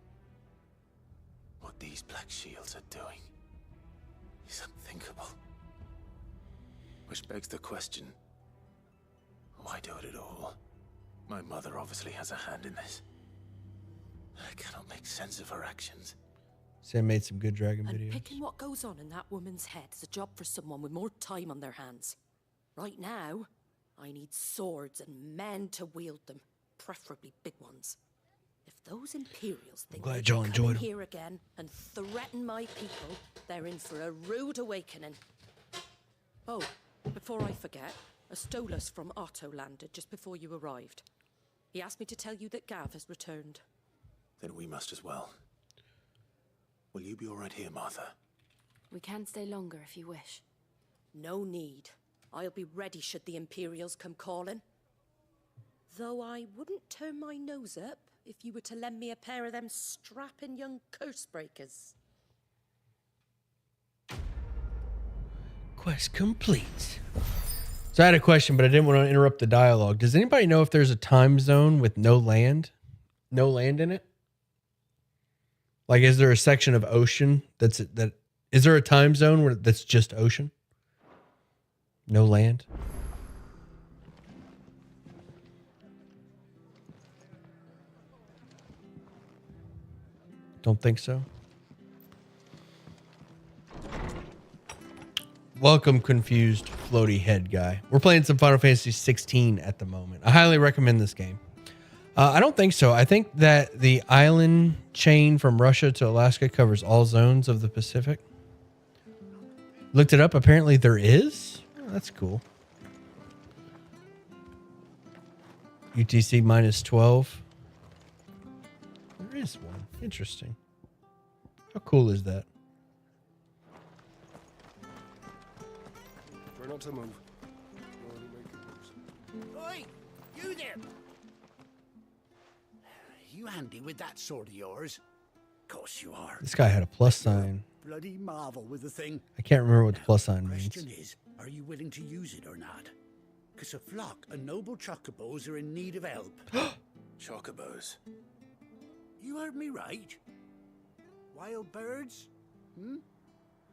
What these Black Shields are doing is unthinkable. Which begs the question, why do it at all? My mother obviously has a hand in this. I cannot make sense of her actions. Sam made some good dragon And videos. picking what goes on in that woman's head is a job for someone with more time on their hands. Right now, I need swords and men to wield them, preferably big ones. If those Imperials think glad they y'all can enjoyed come in 'em. here again and threaten my people, they're in for a rude awakening. Oh, before I forget, a Stolas from Otto landed just before you arrived. He asked me to tell you that Gav has returned. Then we must as well. Will you be all right here, Martha? We can stay longer if you wish. No need. I'll be ready should the Imperials come calling. Though I wouldn't turn my nose up if you were to lend me a pair of them strapping young curse breakers. Quest complete. So I had a question, but I didn't want to interrupt the dialogue. Does anybody know if there's a time zone with no land? No land in it? Like, is there a section of ocean is there a time zone where that's just ocean? No land? Don't think so. Welcome, confused floaty head guy. We're playing some Final Fantasy 16 at the moment. I highly recommend this game. I don't think so. I think that the island chain from Russia to Alaska covers all zones of the Pacific. Looked it up. Apparently there is. Oh, that's cool. UTC -12. There is one. Interesting. How cool is that? Try not to move. Oi, you there! You handy with that sword of yours? Course you are. This guy had a plus sign. Bloody marvel with the thing. I can't remember what the plus sign means. Question is, are you willing to use it or not? Because a flock of noble chocobos are in need of help. Chocobos? You heard me right. Wild birds? Hmm?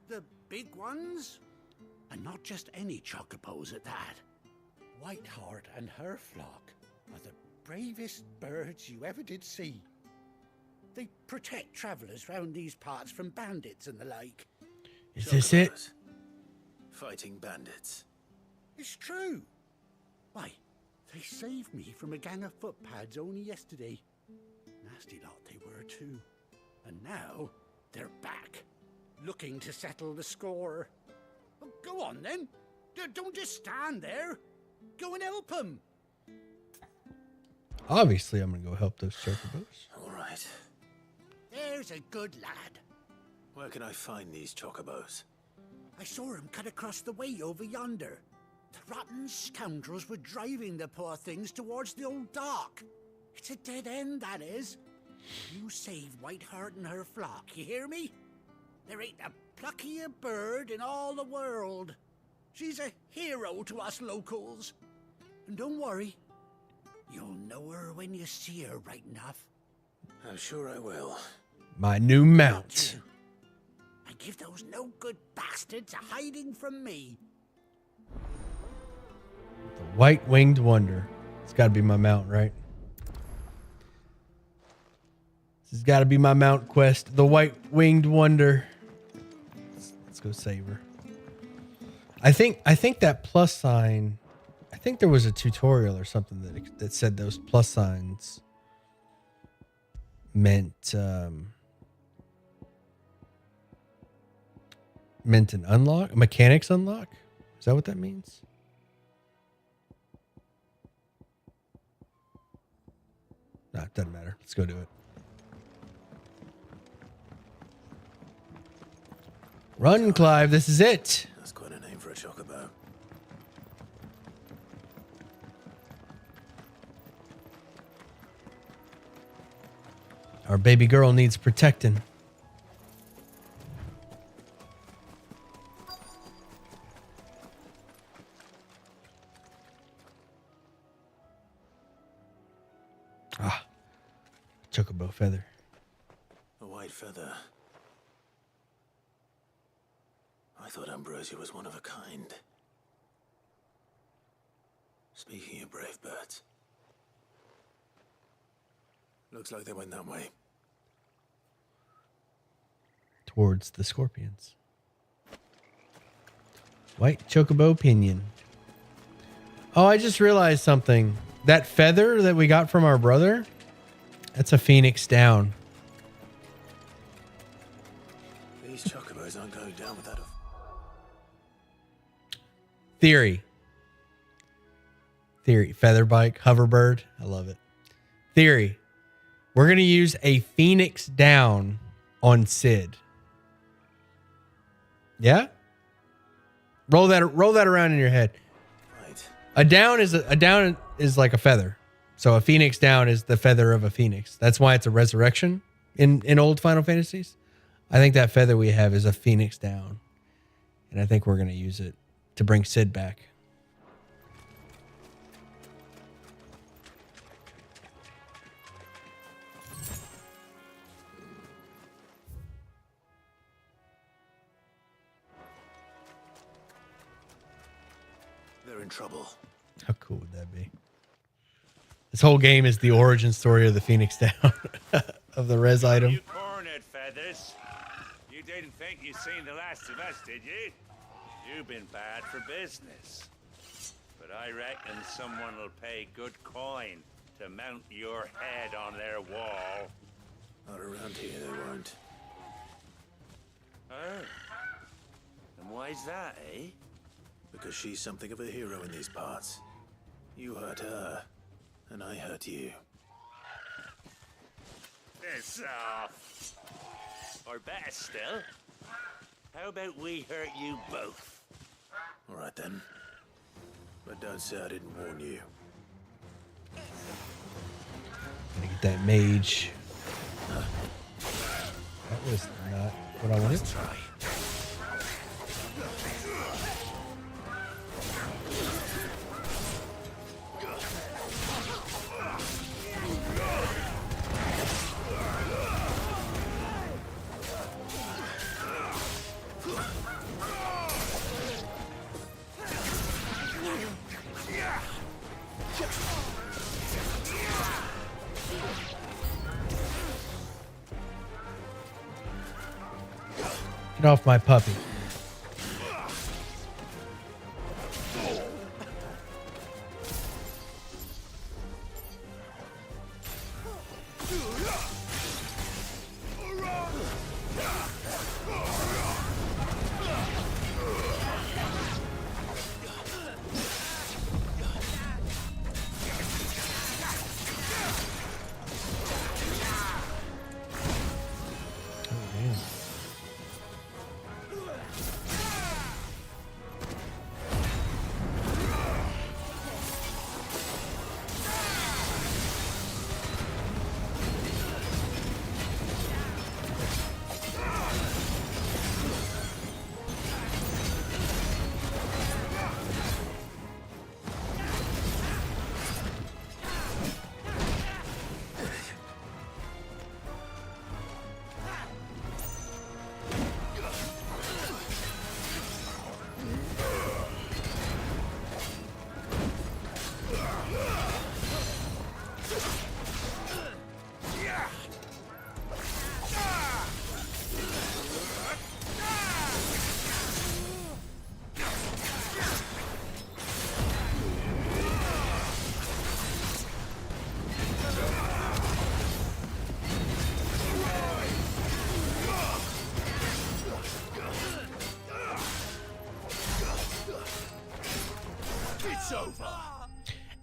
The big ones? And not just any chocobos at that. Whiteheart and her flock are the bravest birds you ever did see. They protect travellers round these parts from bandits and the like. Is this it? Fighting bandits. It's true. Why, they saved me from a gang of footpads only yesterday. Nasty lot they were too. And now they're back, looking to settle the score. Well, go on then. Don't just stand there. Go and help them. Obviously, I'm going to go help those chocobos. All right. There's a good lad. Where can I find these chocobos? I saw him cut across the way over yonder. The rotten scoundrels were driving the poor things towards the old dock. It's a dead end, that is. You save Whiteheart and her flock, you hear me? There ain't a pluckier bird in all the world. She's a hero to us locals. And don't worry, you'll know her when you see her right enough. I'm sure I will. My new mount. And give those no-good bastards a hiding from me. The White-Winged Wonder. It's got to be my mount, right? This has got to be my mount quest. The White-Winged Wonder. Let's go save her. I think that plus sign. I think there was a tutorial or something that said those plus signs meant meant an unlock, a mechanics unlock. Is that what that means? No, it doesn't matter. Let's go do it. Run, Clive. This is it. That's quite a name for a chocobo. Our baby girl needs protecting. Ah, chocobo feather. A white feather. I thought Ambrosia was one of a kind. Speaking of brave birds. Looks like they went that way. Towards the scorpions. White chocobo pinion. Oh, I just realized something. That feather that we got from our brother, that's a phoenix down. These chocobos aren't going down without a... Theory. Feather bike, hoverbird. I love it. Theory. We're going to use a phoenix down on Sid. Yeah? Roll that around in your head. Right. A down is like a feather. So a phoenix down is the feather of a phoenix. That's why it's a resurrection in old Final Fantasies. I think that feather we have is a phoenix down. And I think we're going to use it to bring Sid back. They're in trouble. How cool would that be? This whole game is the origin story of the Phoenix Down of the res item. You cornered, Feathers. You didn't think you'd seen the last of us, did you? You've been bad for business. But I reckon someone will pay good coin to mount your head on their wall. Not around here, they won't. Oh. And why's that, eh? Because she's something of a hero in these parts. You hurt her, and I hurt you. Piss off. Or better still, how about we hurt you both? All right then. But don't say I didn't warn you. Gotta get that mage. That was not what I wanted. Let's try. Get off my puppy.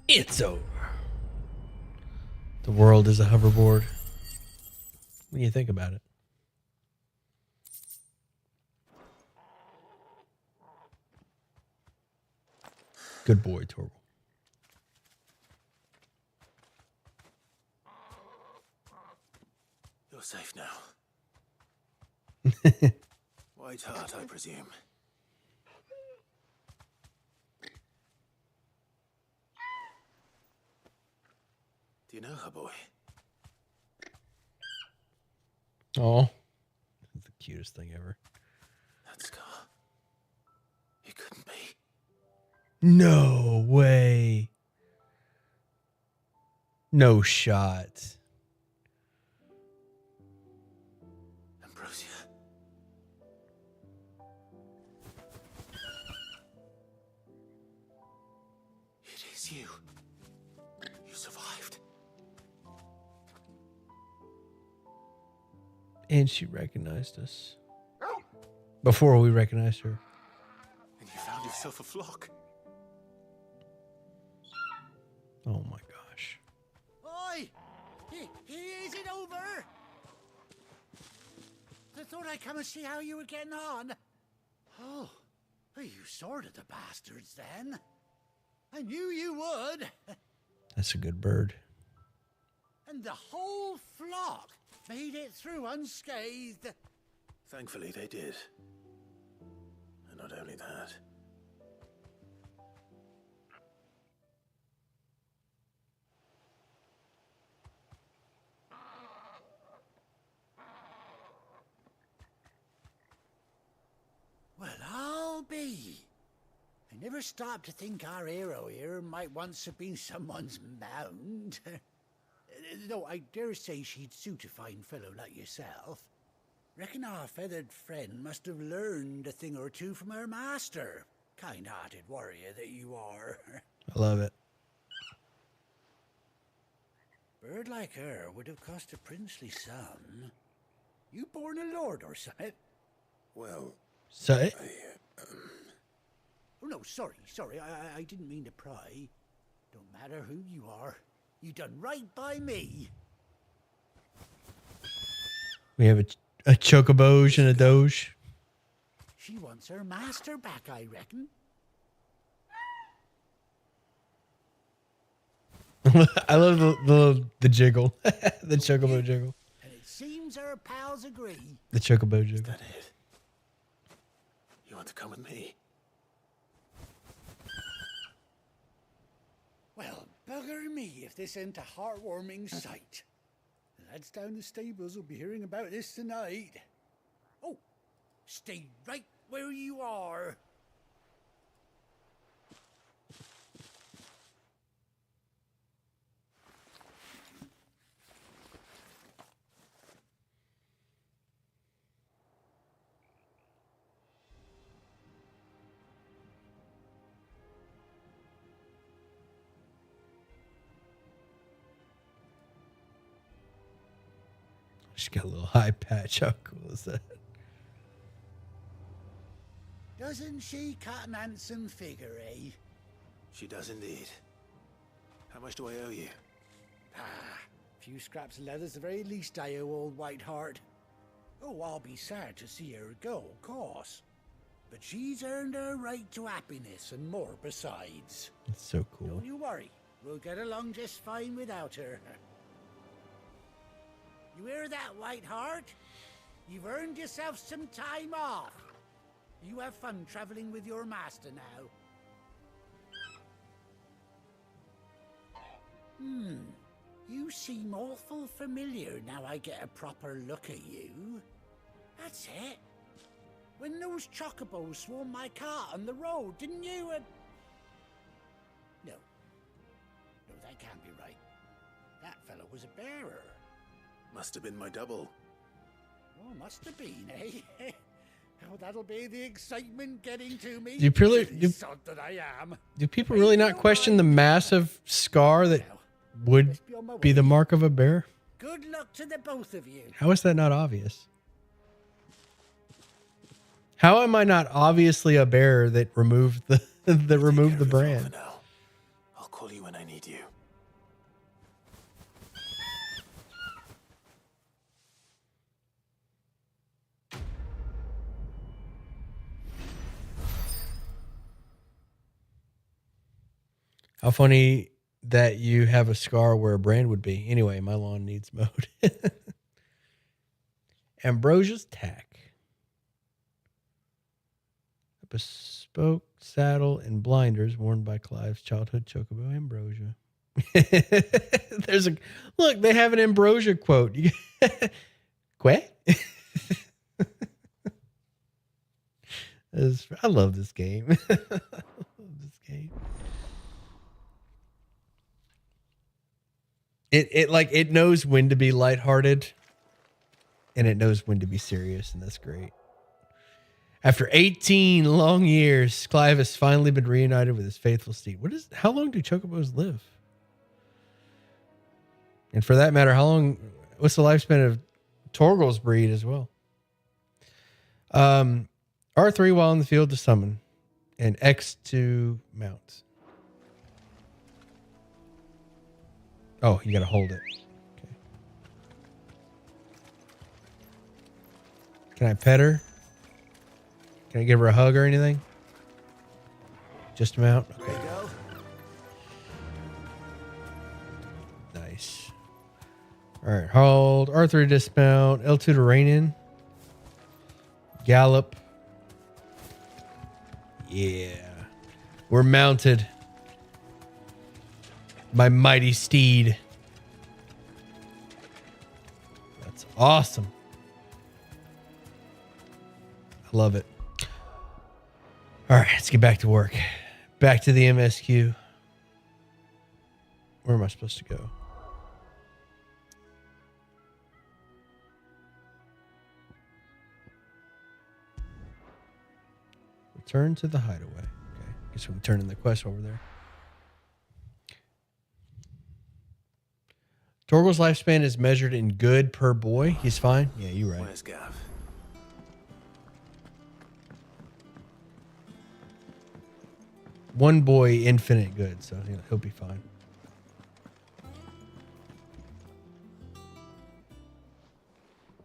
It's over. The world is a hoverboard. What do you think about it? Good boy, Torval. You're safe now. White Hart, I presume. Do you know her, boy? Oh, that's the cutest thing ever. That scar. It couldn't be. No way. No shot. Ambrosia. It is you. You survived. And she recognized us. Before we recognized her. And you found yourself a flock. Oh my gosh. Oi! Is it over? I thought I'd come and see how you were getting on. Oh, you sorted the bastards then. I knew you would. That's a good bird. And the whole flock made it through unscathed. Thankfully, they did. And not only that. Well, I'll be. I never stopped to think our hero here might once have been someone's mount. Though I dare say she'd suit a fine fellow like yourself. Reckon our feathered friend must have learned a thing or two from her master. Kind-hearted warrior that you are. I love it. Bird like her would have cost a princely sum. You born a lord or something? Well... So, Oh, no, sorry. I didn't mean to pry. Don't matter who you are. You done right by me. we have a chocoboge and a doge. She wants her master back, I reckon. I love the jiggle. The chocobo jiggle. And it seems her pals agree. The chocobo jiggle. Is that it? You want to come with me? Well, bugger me if this ain't a heartwarming sight. The lads down the stables will be hearing about this tonight. Oh, stay right where you are. She's got a little high patch. How cool is that? Doesn't she cut an handsome figure, eh? She does indeed. How much do I owe you? A few scraps of leather's the very least I owe old White Hart. Oh, I'll be sad to see her go, of course. But she's earned her right to happiness and more besides. It's so cool. Don't you worry. We'll get along just fine without her. You hear that, White Hart? You've earned yourself some time off. You have fun traveling with your master now. You seem awful familiar now I get a proper look at you. That's it. When those chocobos swarmed my cart on the road, didn't you? No, that can't be right. That fellow was a bearer. Must have been my double. Oh, must have been, eh? Oh, that'll be the excitement getting to me. Sod that I am. Do people really not question the massive scar that would be the mark of a bear? Good luck to the both of you. How is that not obvious? How am I not obviously a bear that removed the the brand? I'll call you when I need you. How funny that you have a scar where a brand would be. Anyway, my lawn needs mowed. Ambrosia's tack. A bespoke saddle and blinders worn by Clive's childhood chocobo, Ambrosia. There's a look, they have an Ambrosia quote. Que? I love this game. It knows when to be lighthearted and it knows when to be serious, and that's great. After 18 long years, Clive has finally been reunited with his faithful steed. How long do chocobos live? And for that matter, what's the lifespan of Torgal's breed as well? R3 while in the field to summon, and X to mount. Oh, you got to hold it. Okay. Can I pet her? Can I give her a hug or anything? Just a mount? Okay. Nice. All right, hold. R3 to dismount. L2 to rein in. Gallop. Yeah. We're mounted. My mighty steed. That's awesome. I love it. All right, let's get back to work. Back to the MSQ. Where am I supposed to go? Return to the hideaway. Okay, guess we can turn in the quest over there. Torgal's lifespan is measured in good per boy. He's fine. Yeah, you're right. Where's Gav? One boy, infinite good, so he'll be fine.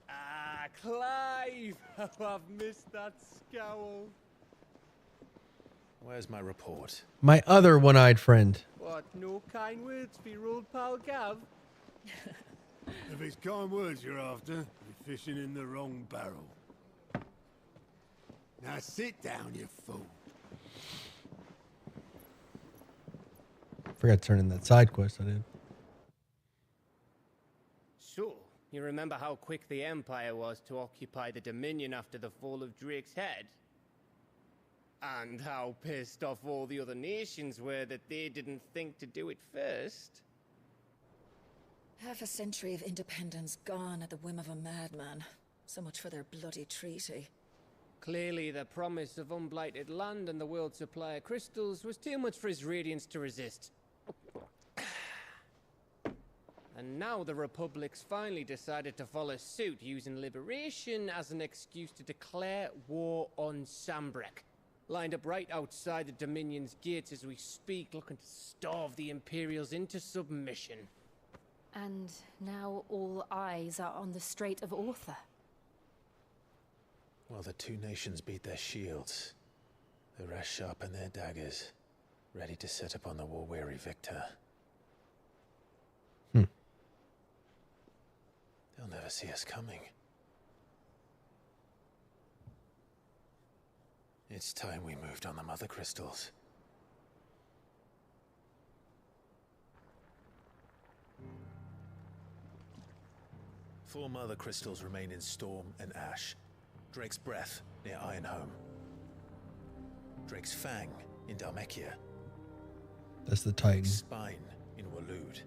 Ah, Clive! How I've missed that scowl. Where's my report? My other one-eyed friend. What, no kind words for your old pal Gav? If it's kind words you're after, you're fishing in the wrong barrel. Now sit down, you fool. Forgot to turn in that side quest I did. So, you remember how quick the Empire was to occupy the Dominion after the fall of Drake's Head? And how pissed off all the other nations were that they didn't think to do it first? Half a century of independence gone at the whim of a madman. So much for their bloody treaty. Clearly, the promise of unblighted land and the world's supply of crystals was too much for his radiance to resist. And now the Republic's finally decided to follow suit, using liberation as an excuse to declare war on Sambrek. Lined up right outside the Dominion's gates as we speak, looking to starve the Imperials into submission. And now all eyes are on the Strait of Author. While the two nations beat their shields, the rest sharpen their daggers, ready to set upon the war-weary victor. They'll never see us coming. It's time we moved on the Mother Crystals. Four Mother Crystals remain in Storm and Ash. Drake's Breath near Ironhome. Drake's Fang in Dhalmekia. That's the Titan. Drake's Spine in Waloed.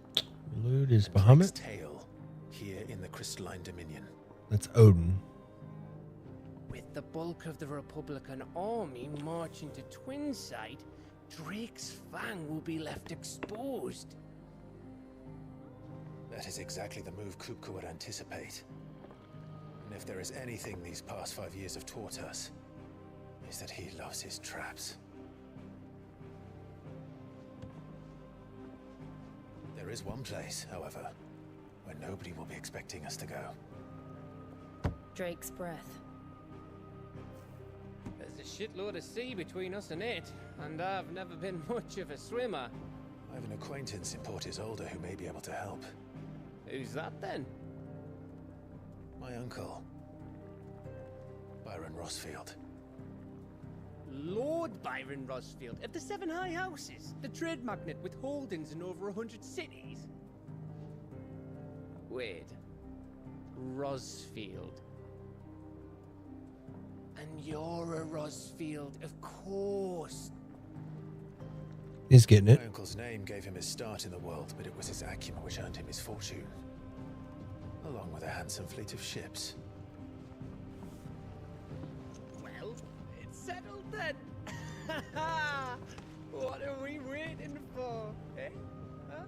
Waloed is and Bahamut. Drake's Tail here in the Crystalline Dominion. That's Odin. With the bulk of the Republican army marching to Twinside, Drake's Fang will be left exposed. That is exactly the move Kupka would anticipate. And if there is anything these past 5 years have taught us, is that he loves his traps. There is one place, however, where nobody will be expecting us to go. Drake's Breath. There's a shitload of sea between us and it, and I've never been much of a swimmer. I have an acquaintance in Port Isolde who may be able to help. Who's that then? My uncle, Byron Rosfield. Lord Byron Rosfield of the Seven High Houses, the trade magnate with holdings in over 100 cities. Wait, Rosfield. And you're a Rosfield, of course. He's getting it. My uncle's name gave him his start in the world, but it was his acumen which earned him his fortune, along with a handsome fleet of ships. Well, it's settled then. What are we waiting for, eh? Huh?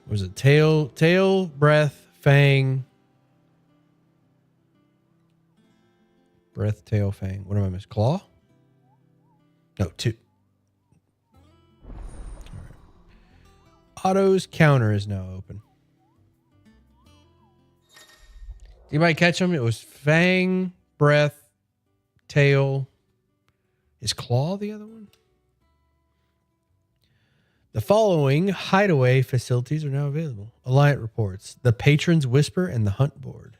Was it tail, breath, fang? Breath, tail, fang. What am I missing? Claw? No, 2. All right. Otto's counter is now open. Did anybody catch them? It was fang, breath, tail. Is claw the other one? The following hideaway facilities are now available. Alliant reports the Patron's Whisper and the Hunt Board.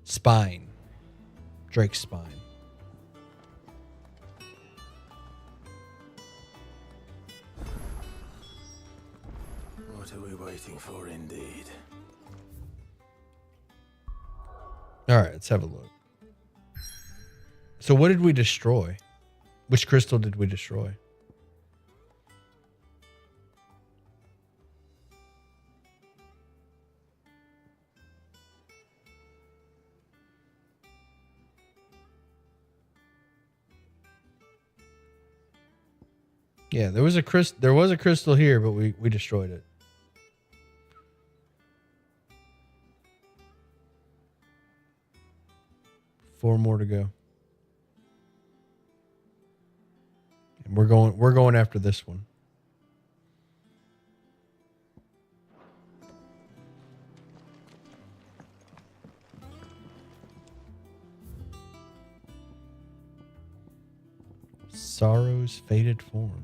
Spine. Drake's spine. What are we waiting for, indeed? All right, let's have a look. So what did we destroy? Which crystal did we destroy? Yeah, there was a crystal here, but we destroyed it. Four more to go. And we're going after this one. Sorrow's faded form.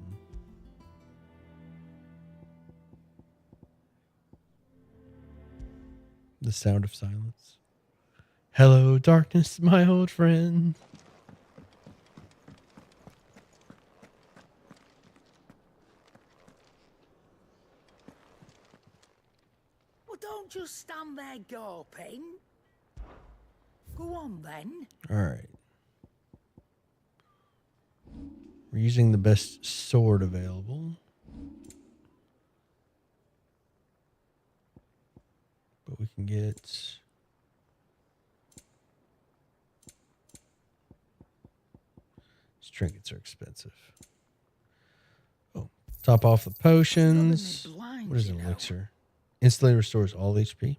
The sound of silence. Hello, darkness, my old friend. Well, don't just stand there gawping. Go on then. All right. We're using the best sword available. But we can get... These trinkets are expensive. Oh, top off the potions. What is an elixir? Instantly restores all HP. Pretty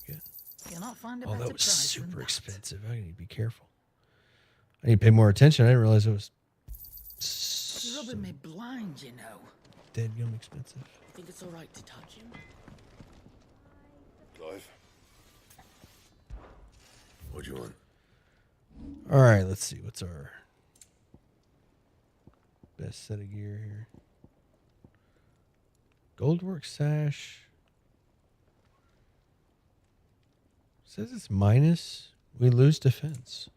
good. You'll not find a Oh, better that was price than super that. expensive. I need to be careful. I need to pay more attention. I didn't realize it was You're rubbing me blind, you know. dead gum expensive. I think it's all right to touch him. Clive? What do you want? All right, let's see. What's our best set of gear here? Goldwork sash. Says it's minus. We lose defense.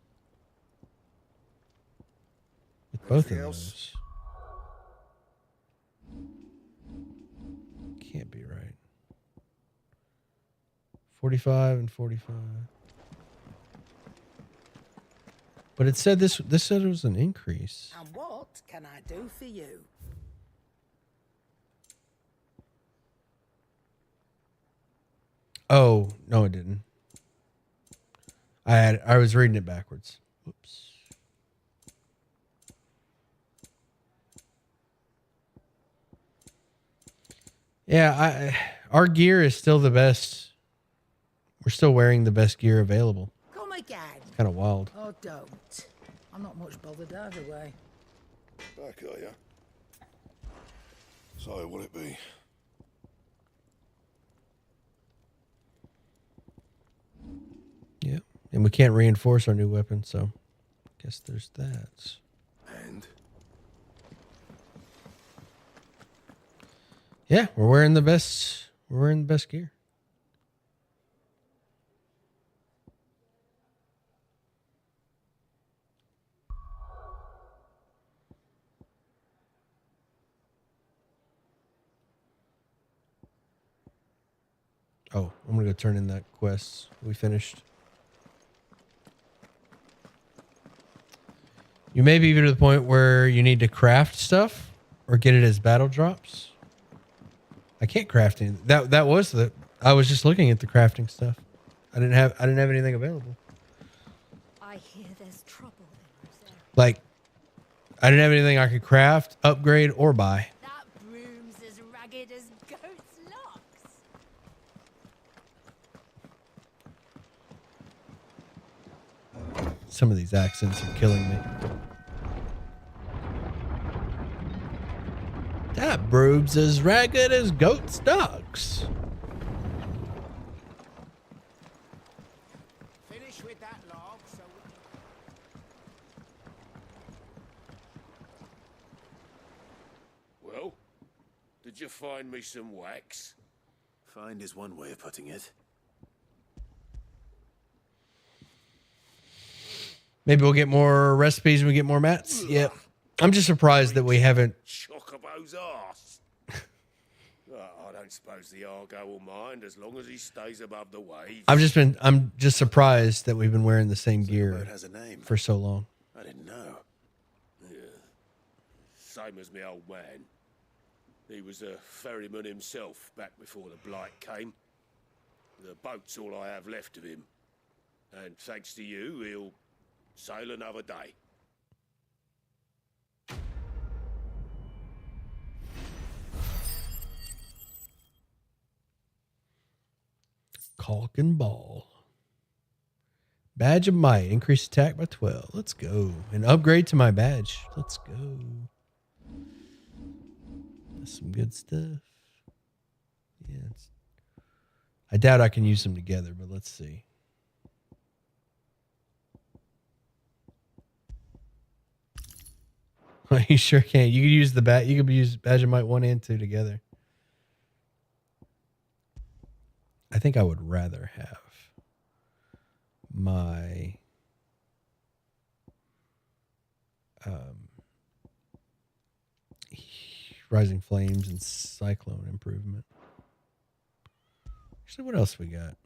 With both of Anything else? those. Can't be right. 45 and 45. But it said this said it was an increase. And what can I do for you? Oh, no it didn't. I was reading it backwards. Whoops. Yeah, our gear is still the best. We're still wearing the best gear available. Of Come again. Kind of wild. Oh, don't. I'm not much bothered either way. Back, are ya? So, will it be? Yeah. And we can't reinforce our new weapon, so guess there's that. And? Yeah, we're wearing the best. We're wearing the best gear. Oh, I'm gonna go turn in that quest we finished. You may be even to the point where you need to craft stuff or get it as battle drops. I can't craft any. That was the. I was just looking at the crafting stuff. I didn't have anything available. I hear there's trouble in Rosaria. Like, I didn't have anything I could craft, upgrade, or buy. That broom's as ragged as goat's locks. Some of these accents are killing me. That broom's as ragged as goat's ducks. Finish with that log, so Well, did you find me some wax? Find is one way of putting it. Maybe we'll get more recipes and we get more mats. Yep. I'm just surprised that we haven't. Chocobo's arse. I don't suppose the Argo will mind as long as he stays above the waves. I'm just surprised that we've been wearing the same gear Bird has a name. for so long. I didn't know. Yeah. Same as my old man. He was a ferryman himself back before the Blight came. The boat's all I have left of him. And thanks to you, he'll sail another day. Caulk and ball. Badge of might. Increase attack by 12. Let's go. And upgrade to my badge. Let's go. That's some good stuff. Yeah. I doubt I can use them together, but let's see. You sure can. You could use the bat. You could use badge of might 1 and 2 together. I think I would rather have my Rising Flames and Cyclone improvement. Actually, what else we got?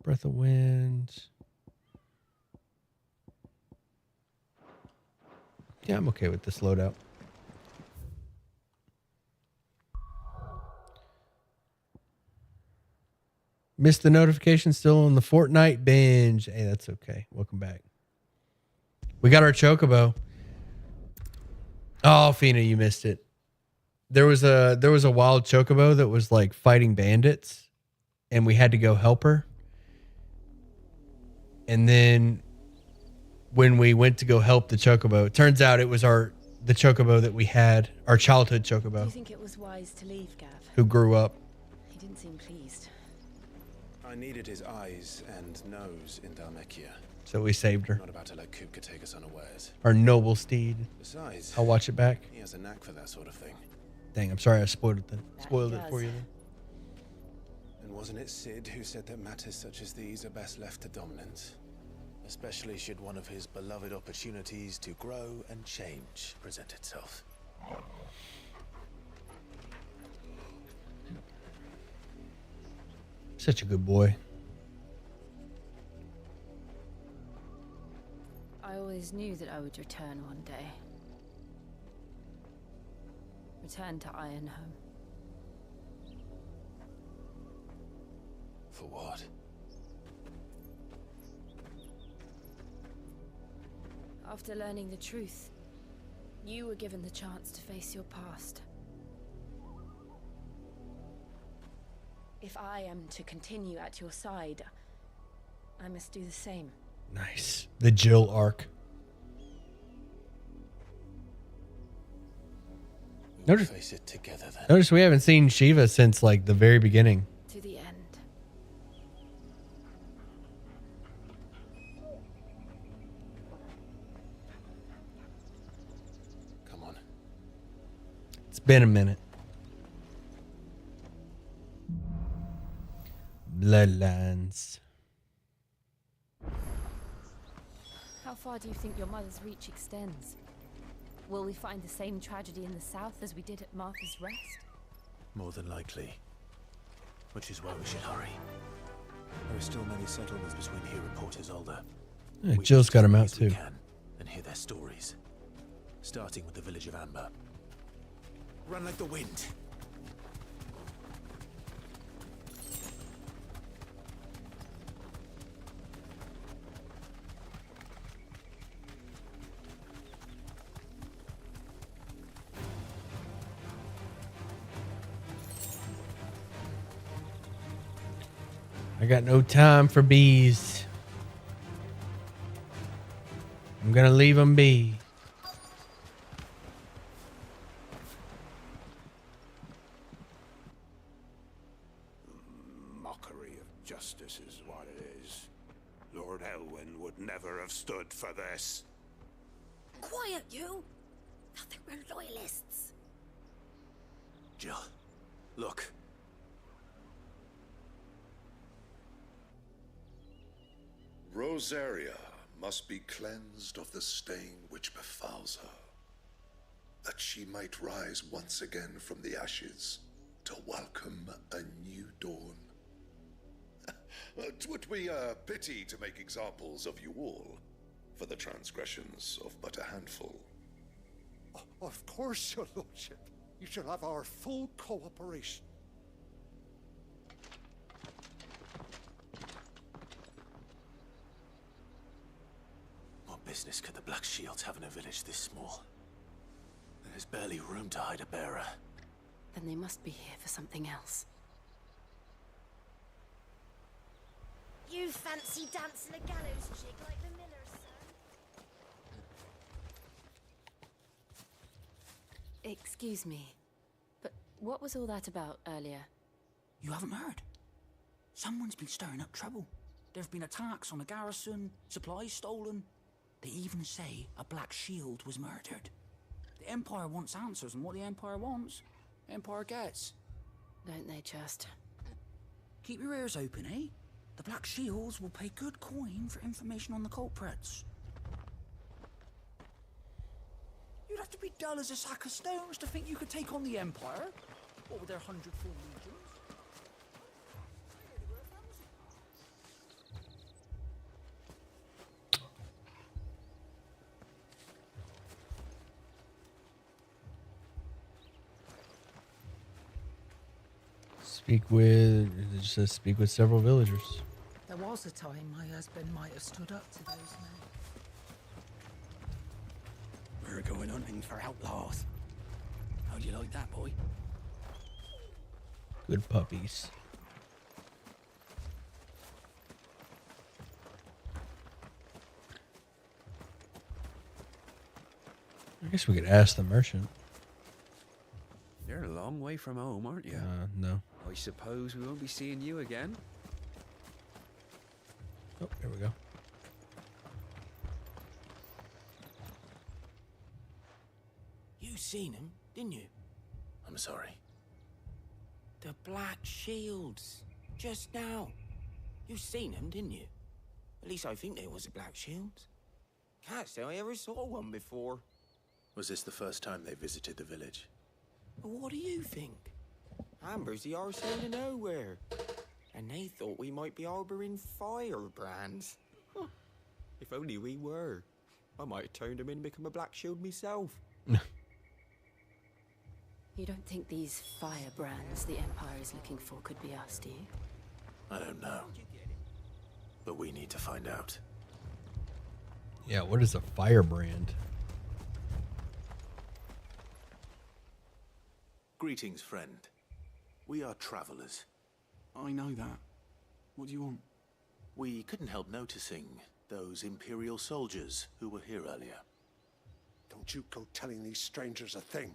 Breath of Wind. Yeah, I'm okay with this loadout. Missed the notification, still on the Fortnite binge. Hey, that's okay. Welcome back. We got our Chocobo. Oh, Fina, you missed it. There was a wild Chocobo that was like fighting bandits, and we had to go help her. And then when we went to go help the Chocobo, it turns out it was the Chocobo that we had, our childhood Chocobo. Do you think it was wise to leave, Gav? Who grew up. He didn't seem pleased. I needed his eyes and nose in Dhalmekia. So we saved her. Not about to let Kupka take us unawares. Our noble steed. Besides, I'll watch it back. He has a knack for that sort of thing. Dang, I'm sorry I spoiled it then. Spoiled it for you then. And wasn't it Sid who said that matters such as these are best left to dominance? Especially should one of his beloved opportunities to grow and change present itself. Such a good boy. I always knew that I would return one day. Return to Ironhome. For what? After learning the truth, you were given the chance to face your past. If I am to continue at your side, I must do the same. Nice. The Jill arc. Notice, face it together then. notice we haven't seen Shiva since like the very beginning. To the end. Come on. It's been a minute. Bloodlines. How far do you think your mother's reach extends? Will we find the same tragedy in the south as we did at Martha's Rest? More than likely. Which is why we should hurry. There are still many settlements between here and Port Isolde. Yeah, Jill's got him out We too. can and hear their stories. Starting with the village of Amber. Run like the wind. I got no time for bees. I'm gonna leave them be. Mockery of justice is what it is. Lord Elwyn would never have stood for this. Quiet, you! Nothing, we're loyalists. Jill, look. Rosaria must be cleansed of the stain which befouls her, that she might rise once again from the ashes to welcome a new dawn. 'Twould be a pity to make examples of you all for the transgressions of but a handful. Of course, your lordship. You shall have our full cooperation. What business could the Black Shields have in a village this small? There's barely room to hide a bearer. Then they must be here for something else. You fancy dancing a gallows jig like the miller's son? Excuse me, but what was all that about earlier? You haven't heard? Someone's been stirring up trouble. There have been attacks on the garrison, supplies stolen. They even say a Black Shield was murdered. The Empire wants answers, and what the Empire wants, Empire gets. Don't they just? Keep your ears open, eh? The Black Shields will pay good coin for information on the culprits. You'd have to be dull as a sack of stones to think you could take on the Empire. What with their 100 full legions? It says speak with several villagers. There was a time my husband might have stood up to those men. We're going hunting for outlaws. How do you like that, boy? Good puppies. I guess we could ask the merchant. You're a long way from home, aren't you? No. I suppose we won't be seeing you again. Oh, there we go. You seen him, didn't you? I'm sorry. The Black Shields. Just now. You seen them, didn't you? At least I think there was a Black Shields. Can't say I ever saw one before. Was this the first time they visited the village? But what do you think? Amber's the arsehole of nowhere. And they thought we might be harboring firebrands. Huh. If only we were. I might have turned them in and become a Black Shield myself. You don't think these firebrands the Empire is looking for could be us, do you? I don't know. But we need to find out. Yeah, what is a firebrand? Greetings, friend. We are travelers. I know that. What do you want? We couldn't help noticing those Imperial soldiers who were here earlier. Don't you go telling these strangers a thing.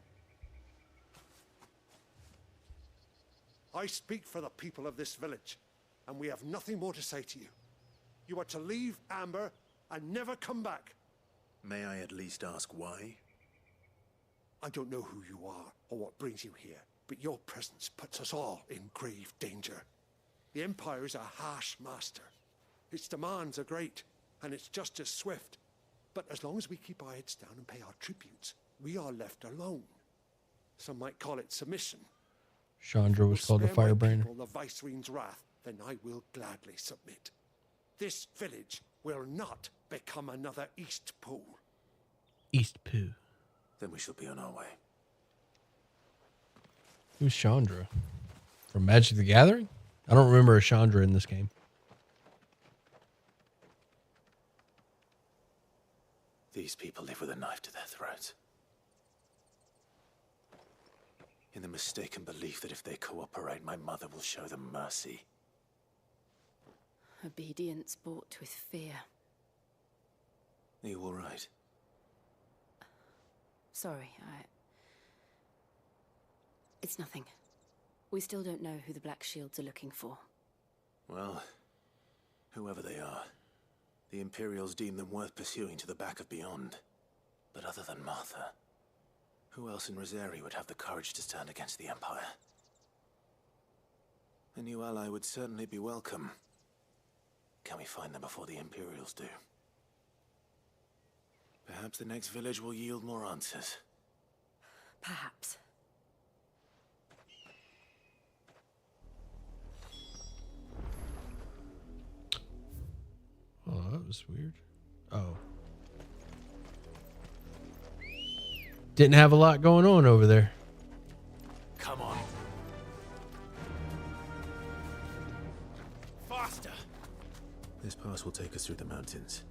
I speak for the people of this village, and we have nothing more to say to you. You are to leave Amber and never come back. May I at least ask why? I don't know who you are or what brings you here, but your presence puts us all in grave danger. The Empire is a harsh master. Its demands are great, and its justice swift. But as long as we keep our heads down and pay our tributes, we are left alone. Some might call it submission. Chandra was called the Spare my Firebrander. people the Viceroy's wrath, then I will gladly submit. This village will not become another East Pool. East Poo. Then we shall be on our way. Who's Chandra? From Magic the Gathering? I don't remember a Chandra in this game. These people live with a knife to their throats. In the mistaken belief that if they cooperate, my mother will show them mercy. Obedience bought with fear. Are you all right? Sorry, It's nothing. We still don't know who the Black Shields are looking for. Well, whoever they are, the Imperials deem them worth pursuing to the back of beyond. But other than Martha, who else in Rosari would have the courage to stand against the Empire? A new ally would certainly be welcome. Can we find them before the Imperials do? Perhaps the next village will yield more answers. Perhaps. Oh, that was weird. Oh. Didn't have a lot going on over there. Come on. Faster! This pass will take us through the mountains.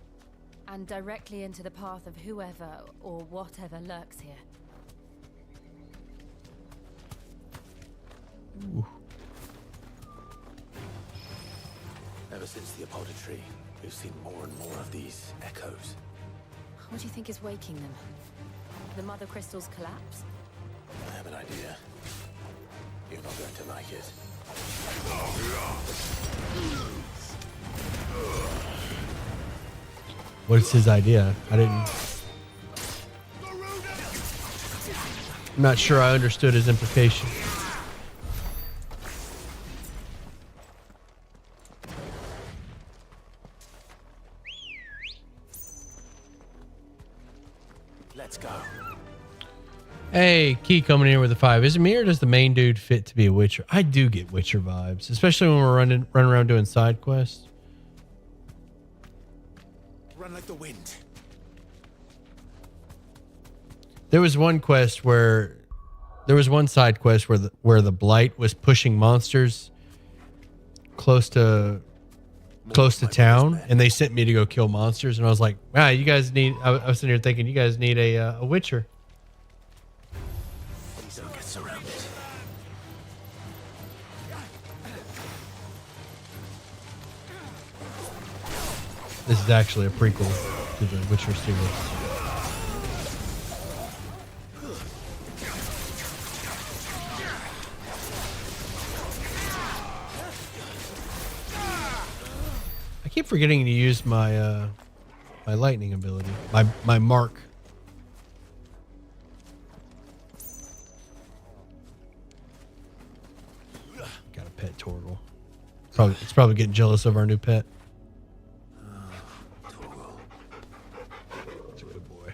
And directly into the path of whoever or whatever lurks here. Ooh. Ever since the Apollo tree, we've seen more and more of these echoes. What do you think is waking them? The Mother Crystal's collapse? I have an idea. You're not going to like it. What is his idea? I'm not sure I understood his implication. Let's go. Hey, Key coming in with a 5. Is it me or does the main dude fit to be a Witcher? I do get Witcher vibes, especially when we're running around doing side quests. Run like the wind. There was one quest where there was one side quest where the Blight was pushing monsters close to town, and they sent me to go kill monsters, and I was like, wow, you guys need. I was sitting here thinking, you guys need a Witcher. Please don't get surrounded. This is actually a prequel to the Witcher series. I keep forgetting to use my my lightning ability, my mark. Got a pet turtle. It's probably getting jealous of our new pet. It's a good boy.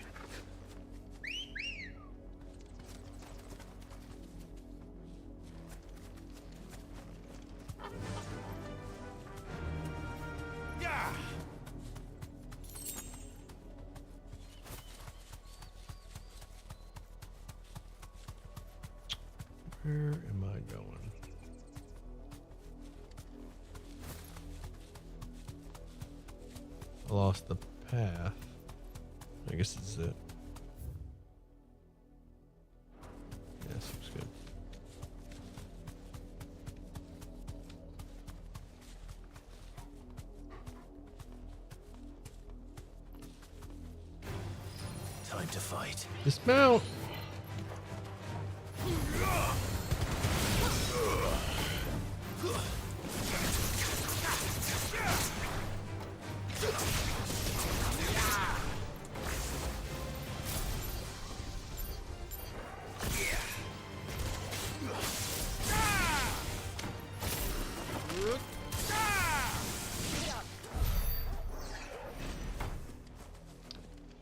Where am I going? I lost the path. I guess this is it. Yeah, seems good. to fight. Dismount.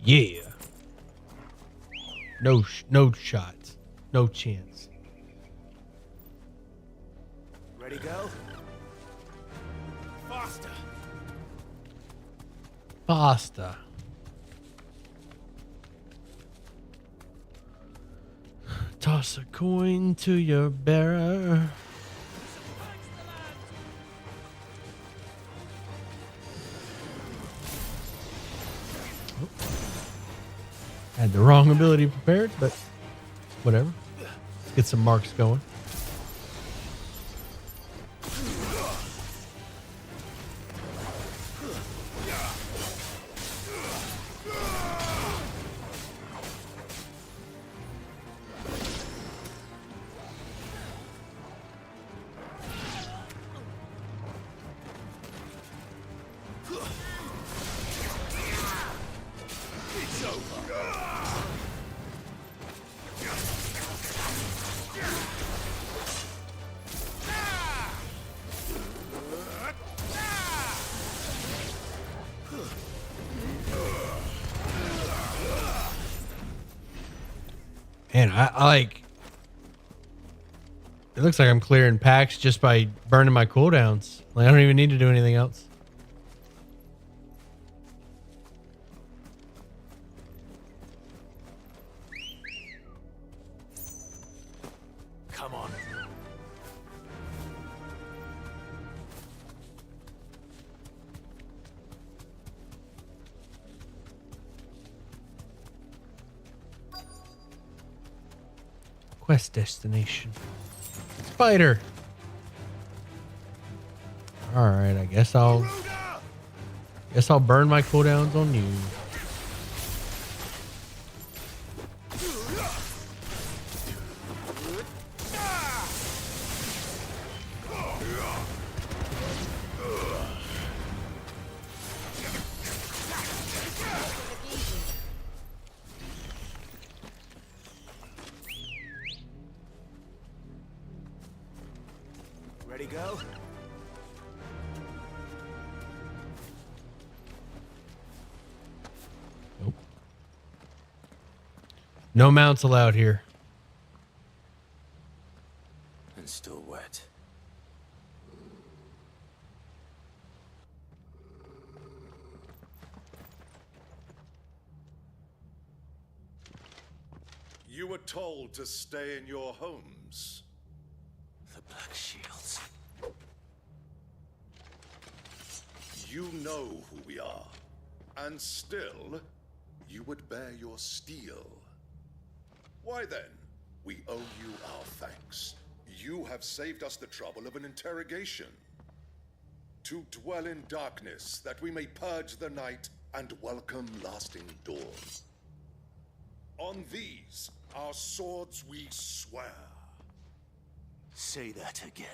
Yeah. No shots. No chance. Ready, go? Faster. Pasta. Toss a coin to your bearer. Had the wrong ability prepared, but whatever. Let's get some marks going. It's over. Man, I like. It looks like I'm clearing packs just by burning my cooldowns. Like I don't even need to do anything else. Come on. Quest destination. Spider. All right, I guess I'll burn my cooldowns on you. Ready, go? Nope. No mounts allowed here. And still wet. You were told to stay in your homes. The Black Shields. You know who we are, and still, you would bear your steel. Why then, we owe you our thanks. You have saved us the trouble of an interrogation. To dwell in darkness, that we may purge the night and welcome lasting dawn. On these, our swords we swear. Say that again.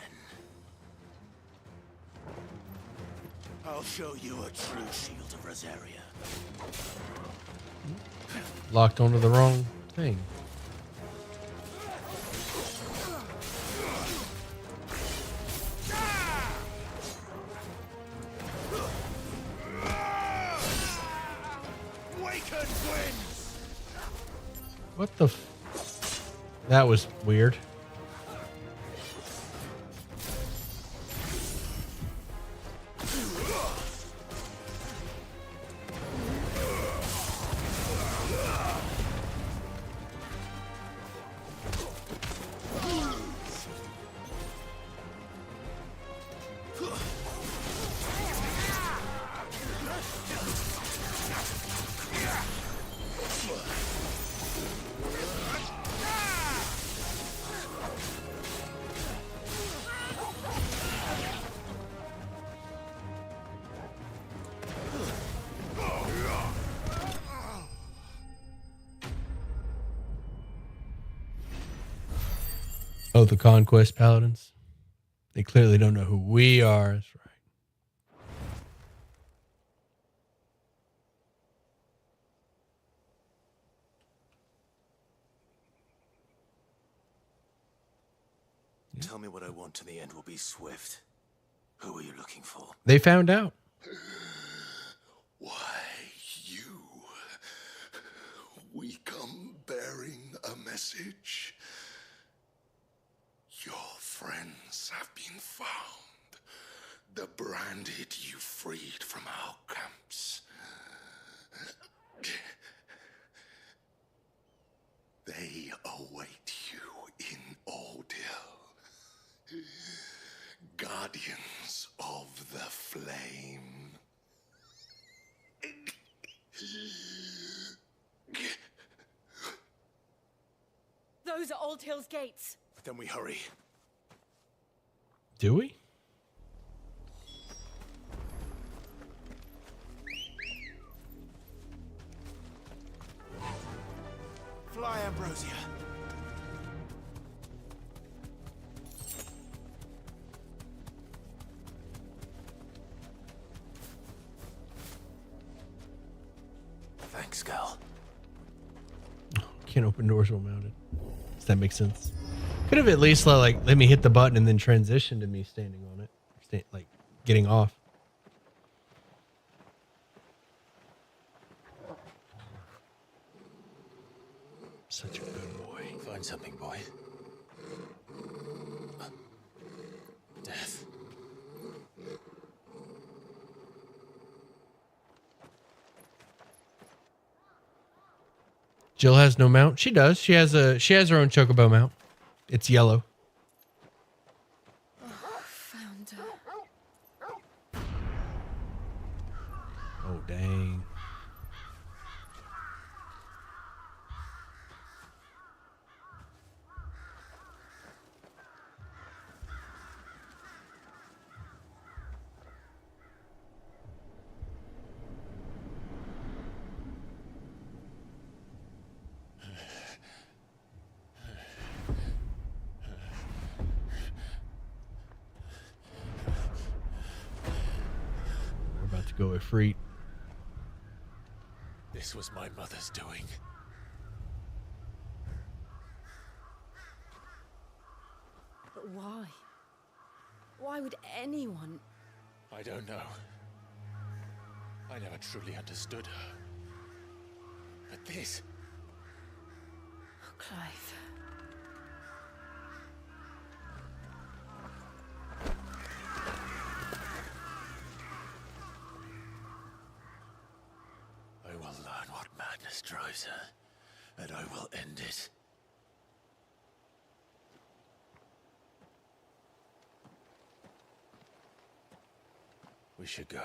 I'll show you a true shield of Rosaria. Locked onto the wrong thing. Waken winds! What the that was weird. Oh, the Conquest Paladins. They clearly don't know who we are. That's right. Tell me what I want, and the end will be swift. Who are you looking for? They found out. Why, you? We come bearing a message. Your friends have been found. The branded you freed from our camps. They await you in Ordeal. Guardians of the Flame. Those are Old Hill's gates. Then we hurry. Do we? Fly, Ambrosia. Thanks, Gal. Can't open doors while mounted. Does that make sense? Could have at least let me hit the button and then transition to me standing on it, like getting off. Such a good boy. Find something, boy. Death. Jill has no mount. She does. She has her own chocobo mount. It's yellow. Found her. Oh dang. Go with Freet. This was my mother's doing. But why? Why would anyone? I don't know. I never truly understood her. But this... Oh, Clive. I will learn what madness drives her, and I will end it. We should go.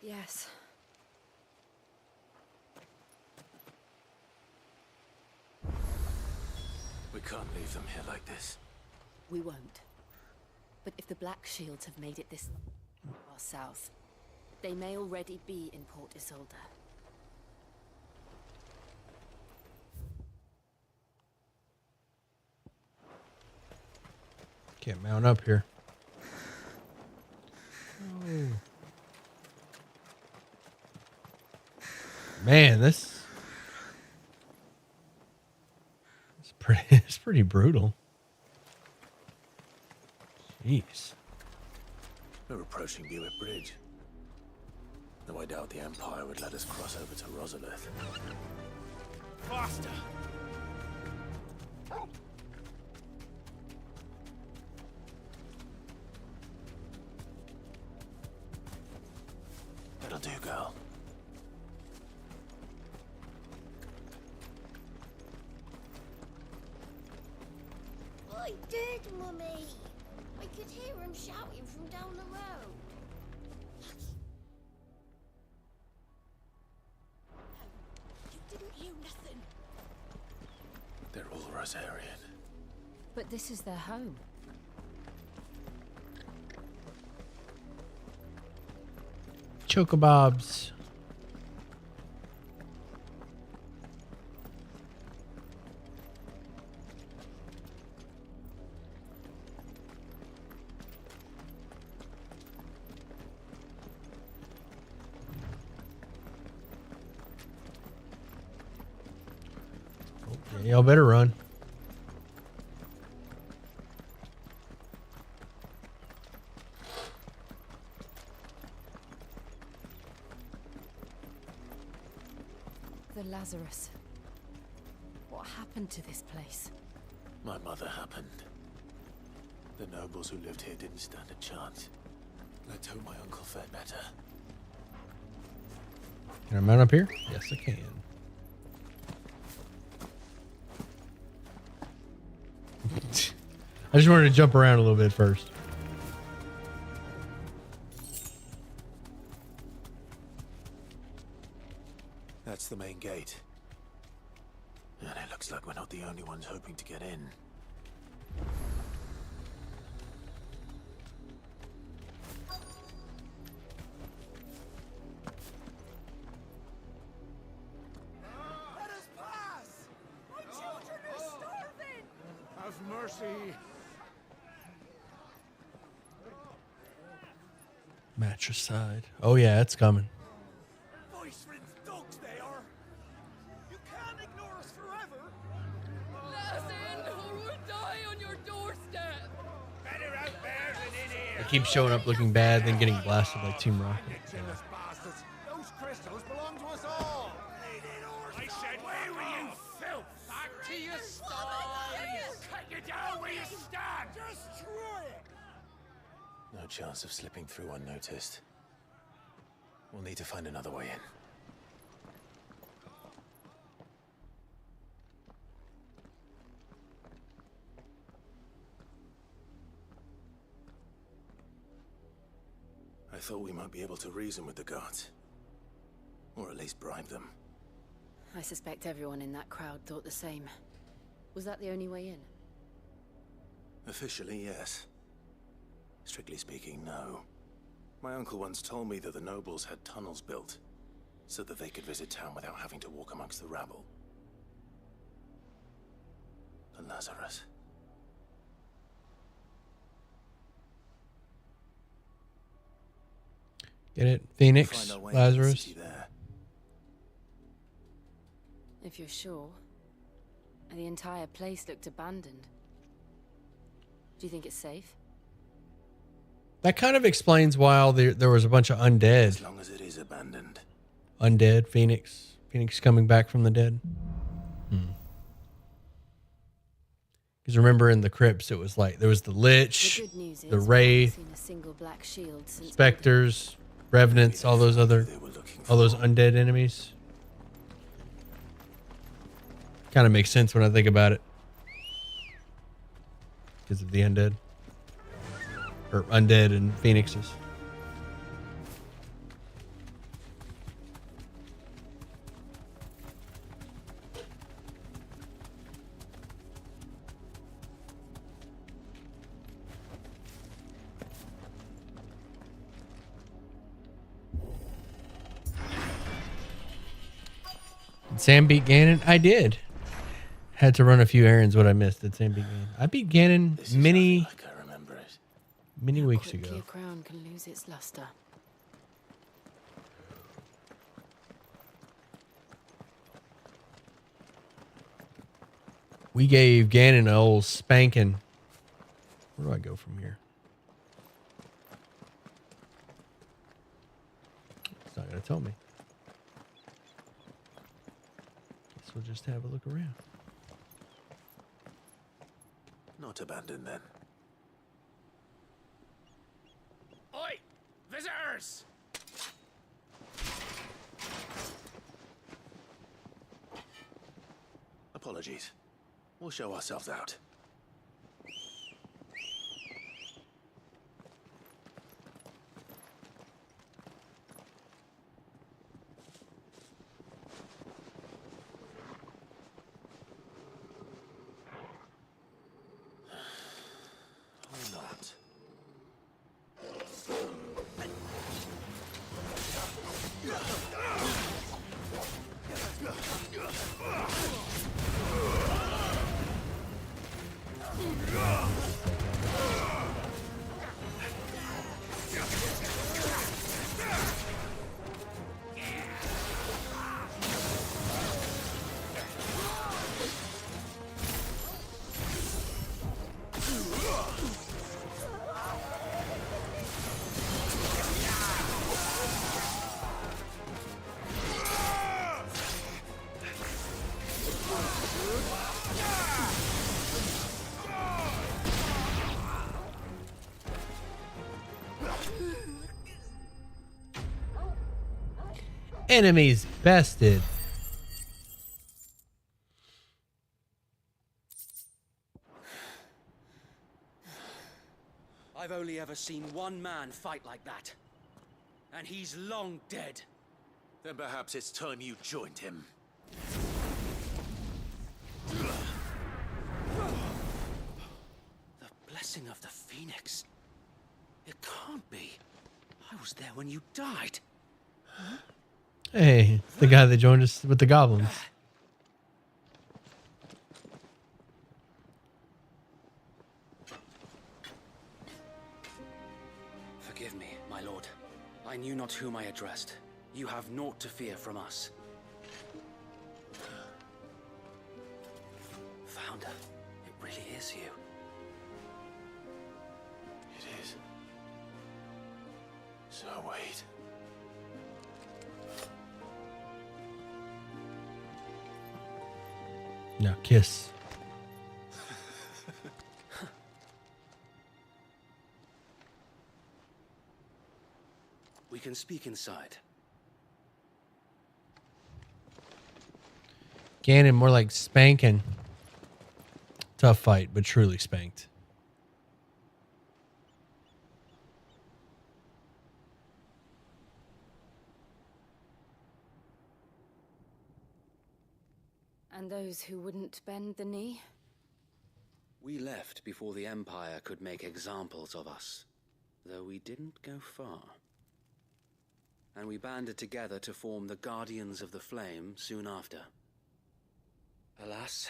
Yes. We can't leave them here like this. We won't. But if the Black Shields have made it this far south, they may already be in Port Isolde. Can't mount up here. Oh. Man, this it's pretty brutal. Jeez. We're approaching Buick Bridge. Though I doubt the Empire would let us cross over to Rosalith. Faster! That'll do, girl. I did, Mummy. I could hear him shouting from down the road. You didn't hear nothing. They're all Rosarian. But this is their home. Chocobobs. Y'all better run. The Lazarus. What happened to this place? My mother happened. The nobles who lived here didn't stand a chance. Let's hope my uncle fared better. Can I mount up here? Yes, I can. I just wanted to jump around a little bit first. That's the main gate. And it looks like we're not the only ones hoping to get in. Let us pass! My children are starving! Have mercy! Mattress side. Oh yeah, it's coming. Voice-rinsed dogs they are! You can't ignore us forever! Let us in, or we'll die on your doorstep! Better out there than in here! It keeps showing up looking bad, then getting blasted like Team Rocket. Jealous bastards! Those crystals belong to us all! I said, away with you, filth! Back to your stalls! Cut you down where you stand! Destroy it! No chance of slipping through unnoticed. We'll need to find another way in. I thought we might be able to reason with the guards. Or at least bribe them. I suspect everyone in that crowd thought the same. Was that the only way in? Officially, yes. Strictly speaking, no. My uncle once told me that the nobles had tunnels built, so that they could visit town without having to walk amongst the rabble. The Lazarus. Get it? Phoenix, Find our way into the Lazarus. city there. If you're sure. The entire place looked abandoned. Do you think it's safe? That kind of explains why there was a bunch of undead. As long as it is abandoned. Undead, Phoenix. Phoenix coming back from the dead. Because remember in the crypts, it was like, there was the Lich, The good news is the we Wraith, haven't seen a single black shield since Specters, Revenants, all those undead enemies. Kind of makes sense when I think about it. Because of the undead. Or undead and phoenixes. Did Sam beat Ganon? I did. Had to run a few errands. What I missed. Did Sam beat Ganon? I beat Ganon many weeks quickly ago. a crown can lose its luster. We gave Ganon an old spanking. Where do I go from here? It's not going to tell me. Guess we'll just have a look around. Not abandoned then. Oi! Visitors! Apologies. We'll show ourselves out. Or not. Enemies bested. I've only ever seen one man fight like that. And he's long dead. Then perhaps it's time you joined him. The blessing of the Phoenix. It can't be. I was there when you died. Hey, the guy that joined us with the goblins. Forgive me, my lord. I knew not whom I addressed. You have naught to fear from us. Founder, it really is you. It is. So wait. Now kiss. We can speak inside. Ganon more like spanking. Tough fight, but truly spanked. And those who wouldn't bend the knee? We left before the Empire could make examples of us, though we didn't go far. And we banded together to form the Guardians of the Flame soon after. Alas,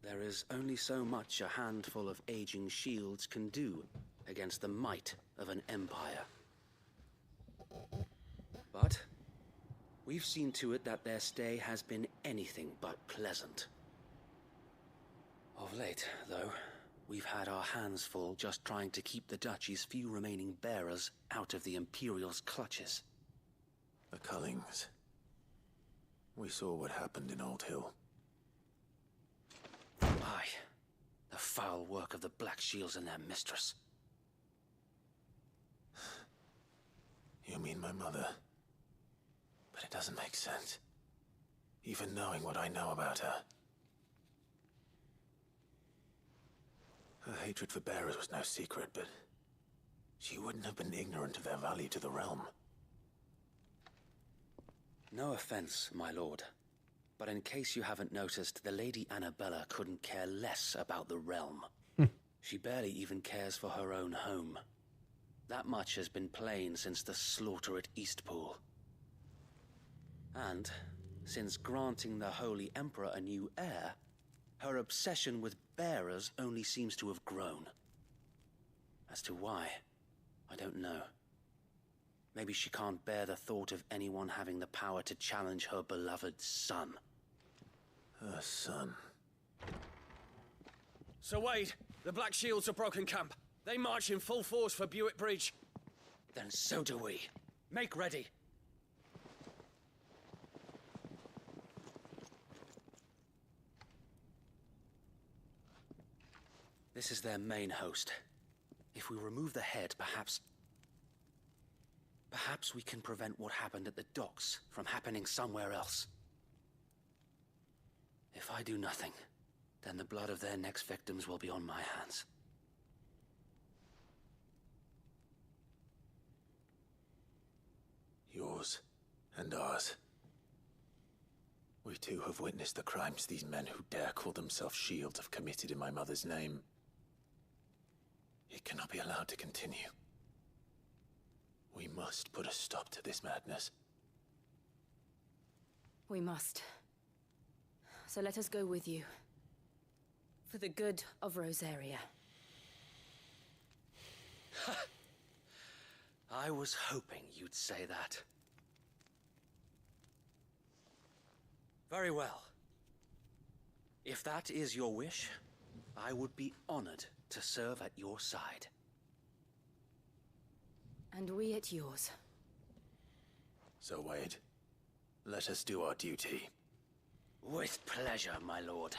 there is only so much a handful of aging shields can do against the might of an empire. But we've seen to it that their stay has been anything but pleasant. Of late, though, we've had our hands full just trying to keep the Duchy's few remaining bearers out of the Imperial's clutches. The Cullings. We saw what happened in Old Hill. Aye, the foul work of the Black Shields and their mistress. You mean my mother? But it doesn't make sense. Even knowing what I know about her. Her hatred for bearers was no secret, but she wouldn't have been ignorant of their value to the realm. No offense, my lord, but in case you haven't noticed, the Lady Annabella couldn't care less about the realm. She barely even cares for her own home. That much has been plain since the slaughter at Eastpool. And since granting the Holy Emperor a new heir, her obsession with bearers only seems to have grown. As to why, I don't know. Maybe she can't bear the thought of anyone having the power to challenge her beloved son. Her son. Sir Wade, the Black Shields have broken camp. They march in full force for Buick Bridge. Then so do we. Make ready. This is their main host. If we remove the head, perhaps we can prevent what happened at the docks from happening somewhere else. If I do nothing, then the blood of their next victims will be on my hands. Yours and ours. We too have witnessed the crimes these men who dare call themselves shields have committed in my mother's name. It cannot be allowed to continue. We must put a stop to this madness. We must. So let us go with you. For the good of Rosaria. I was hoping you'd say that. Very well. If that is your wish, I would be honored to serve at your side. And we at yours. So, Wade, let us do our duty. With pleasure, my lord.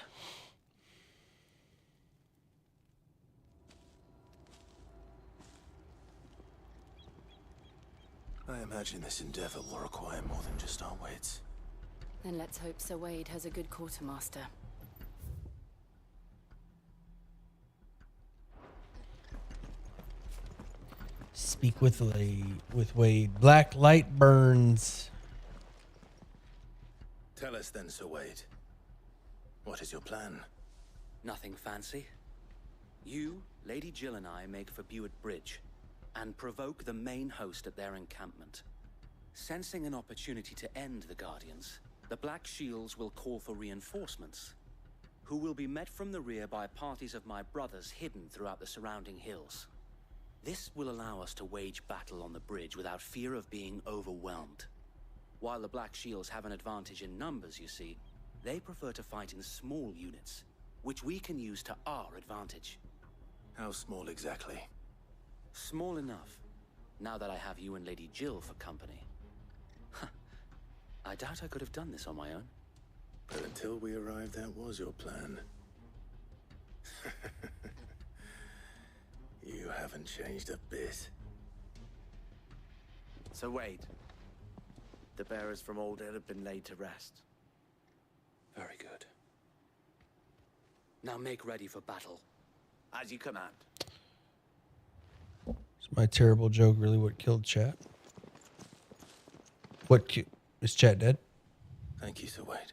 I imagine this endeavor will require more than just our wits. Then let's hope Sir Wade has a good quartermaster. Speak with Wade. Black light burns. Tell us then, Sir Wade. What is your plan? Nothing fancy. You, Lady Jill and I make for Buett Bridge and provoke the main host at their encampment. Sensing an opportunity to end the Guardians, the Black Shields will call for reinforcements, who will be met from the rear by parties of my brothers hidden throughout the surrounding hills. This will allow us to wage battle on the bridge without fear of being overwhelmed. While the Black Shields have an advantage in numbers, you see, they prefer to fight in small units, which we can use to our advantage. How small exactly? Small enough, now that I have you and Lady Jill for company. I doubt I could have done this on my own. But until we arrived, that was your plan. You haven't changed a bit. So Wade, the bearers from Old Ed have been laid to rest. Very good. Now make ready for battle. As you command. Is my terrible joke really what killed Chat? Is Chat dead? Thank you, Sir Wade.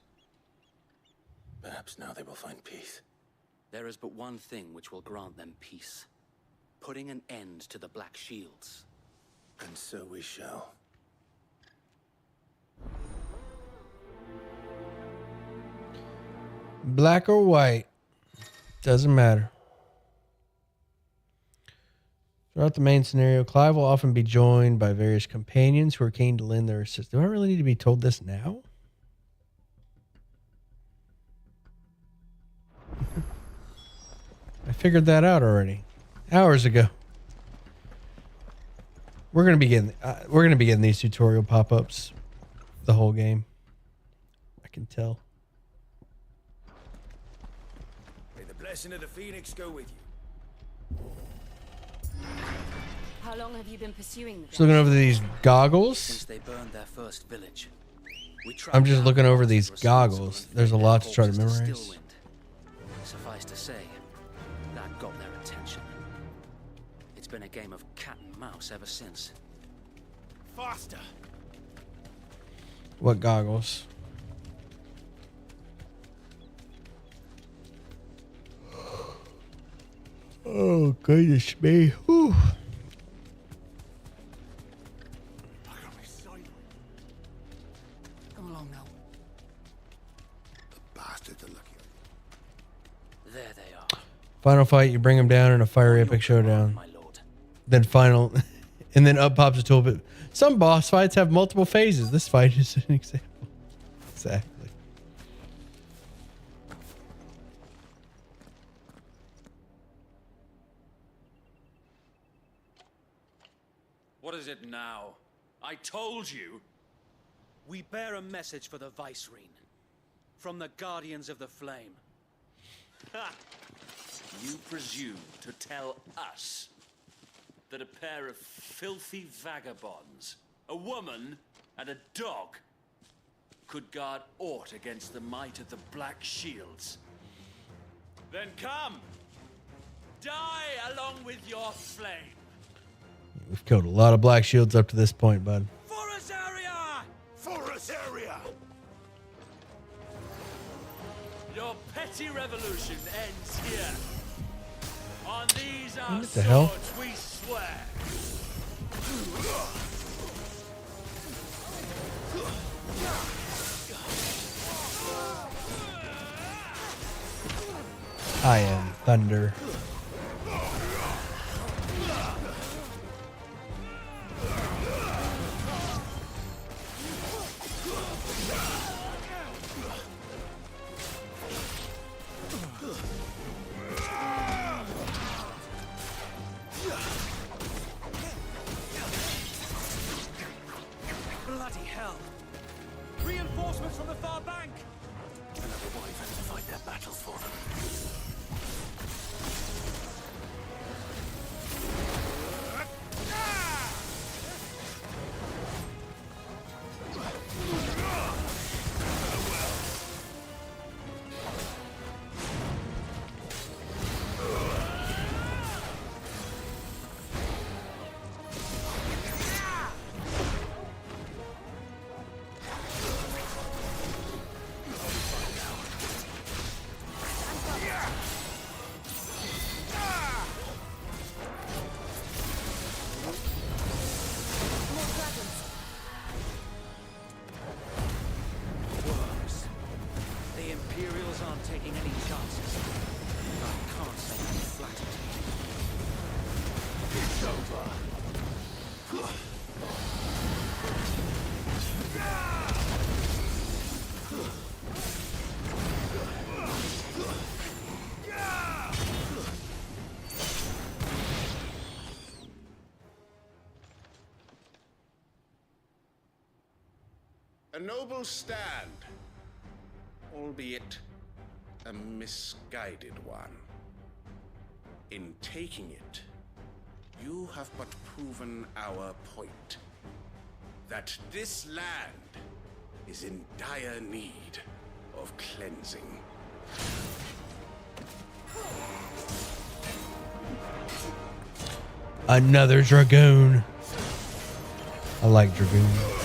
Perhaps now they will find peace. There is but one thing which will grant them peace. Putting an end to the Black Shields. And so we shall. Black or white. Doesn't matter. Throughout the main scenario, Clive will often be joined by various companions who are keen to lend their assistance. Do I really need to be told this now? I figured that out already. Hours ago. We're gonna be getting these tutorial pop-ups the whole game. I can tell. May the blessing of the Phoenix go with you. How long have you been pursuing them? Just looking over these goggles. Since they burned their first village. I'm just looking over these goggles. There's a lot to try to memorize. Suffice to say, that got their attention. It's been a game of cat and mouse ever since. Faster! What goggles? Oh, goodness me. Whew. Come along now. The bastards are looking. There they are. Final fight, you bring them down in a fiery epic showdown. Then final, and then up pops a toolbit. Some boss fights have multiple phases. This fight is an example. Exactly. What is it now? I told you. We bear a message for the Vicereine. From the Guardians of the Flame. Ha! You presume to tell us that a pair of filthy vagabonds, a woman and a dog, could guard aught against the might of the Black Shields? Then come! Die along with your flame! We've killed a lot of Black Shields up to this point, bud. Forest area! Forest area! Your petty revolution ends here. On these our What the hell? swords we swear. I am thunder. Bloody hell! Reinforcements from the far bank! Another wyvern to fight their battle for them. A noble stand, albeit a misguided one. In taking it, you have but proven our point. That this land is in dire need of cleansing. Another dragoon. I like dragoons.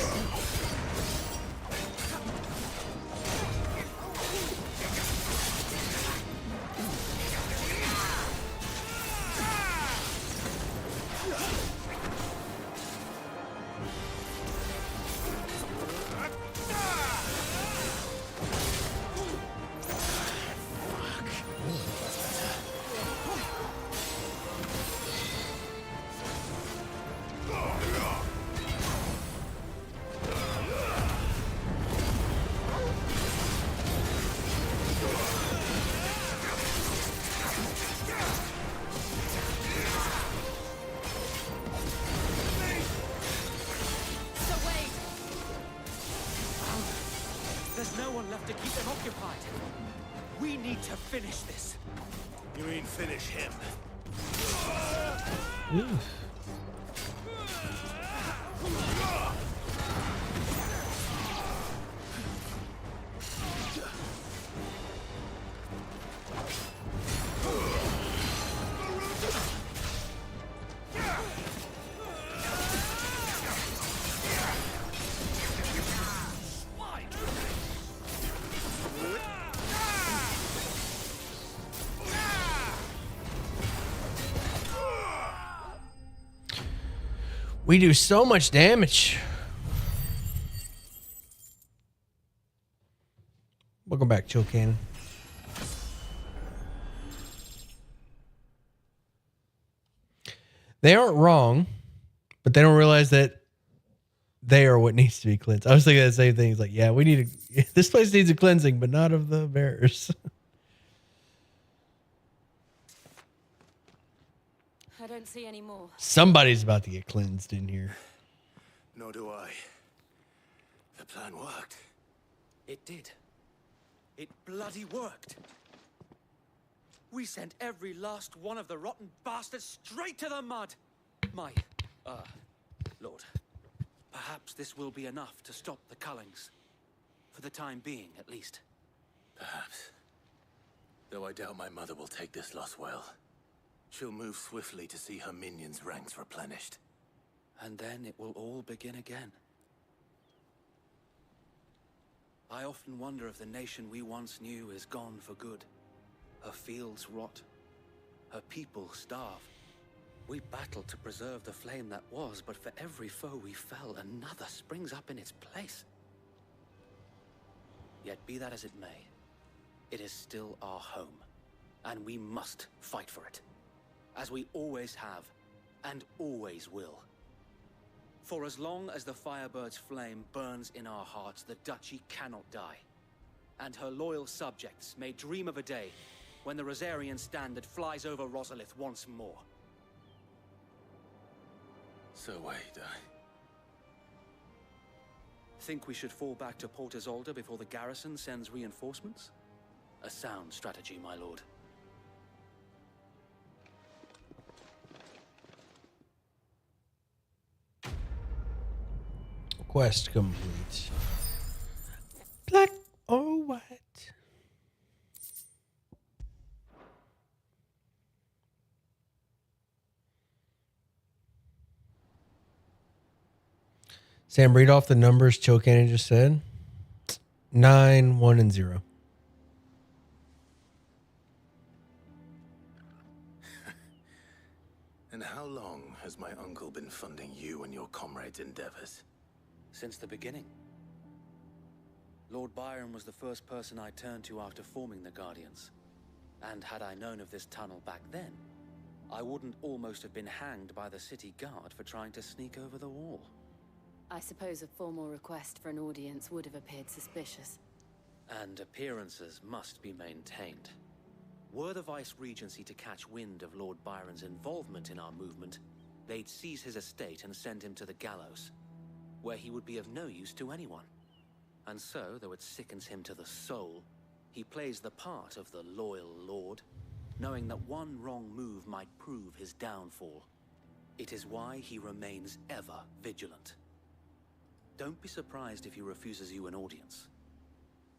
There's no one left to keep them occupied. We need to finish this. You mean finish him? We do so much damage. Welcome back, Chill Cannon. They aren't wrong, but they don't realize that they are what needs to be cleansed. I was thinking the same thing. It's like, yeah, we need this place needs a cleansing, but not of the bearers. I don't see any more. Somebody's about to get cleansed in here. Nor do I. The plan worked. It did. It bloody worked. We sent every last one of the rotten bastards straight to the mud. Lord, perhaps this will be enough to stop the Cullings. For the time being, at least. Perhaps. Though I doubt my mother will take this loss well. She'll move swiftly to see her minions' ranks replenished. And then it will all begin again. I often wonder if the nation we once knew is gone for good. Her fields rot. Her people starve. We battled to preserve the flame that was, but for every foe we fell, another springs up in its place. Yet be that as it may, it is still our home, and we must fight for it. As we always have, and always will. For as long as the Firebird's flame burns in our hearts, the Duchy cannot die. And her loyal subjects may dream of a day when the Rosarian standard flies over Rosalith once more. So wait, Think we should fall back to Port Isolde before the garrison sends reinforcements? A sound strategy, my lord. Quest complete. Black or white? Sam, read off the numbers Chill Cannon just said. 9, 1, and 0. And how long has my uncle been funding you and your comrades' endeavors? Since the beginning. Lord Byron was the first person I turned to after forming the Guardians. And had I known of this tunnel back then, I wouldn't almost have been hanged by the city guard for trying to sneak over the wall. I suppose a formal request for an audience would have appeared suspicious. And appearances must be maintained. Were the Vice-Regency to catch wind of Lord Byron's involvement in our movement, they'd seize his estate and send him to the gallows, where he would be of no use to anyone. And so, though it sickens him to the soul, he plays the part of the loyal lord, knowing that one wrong move might prove his downfall. It is why he remains ever vigilant. Don't be surprised if he refuses you an audience,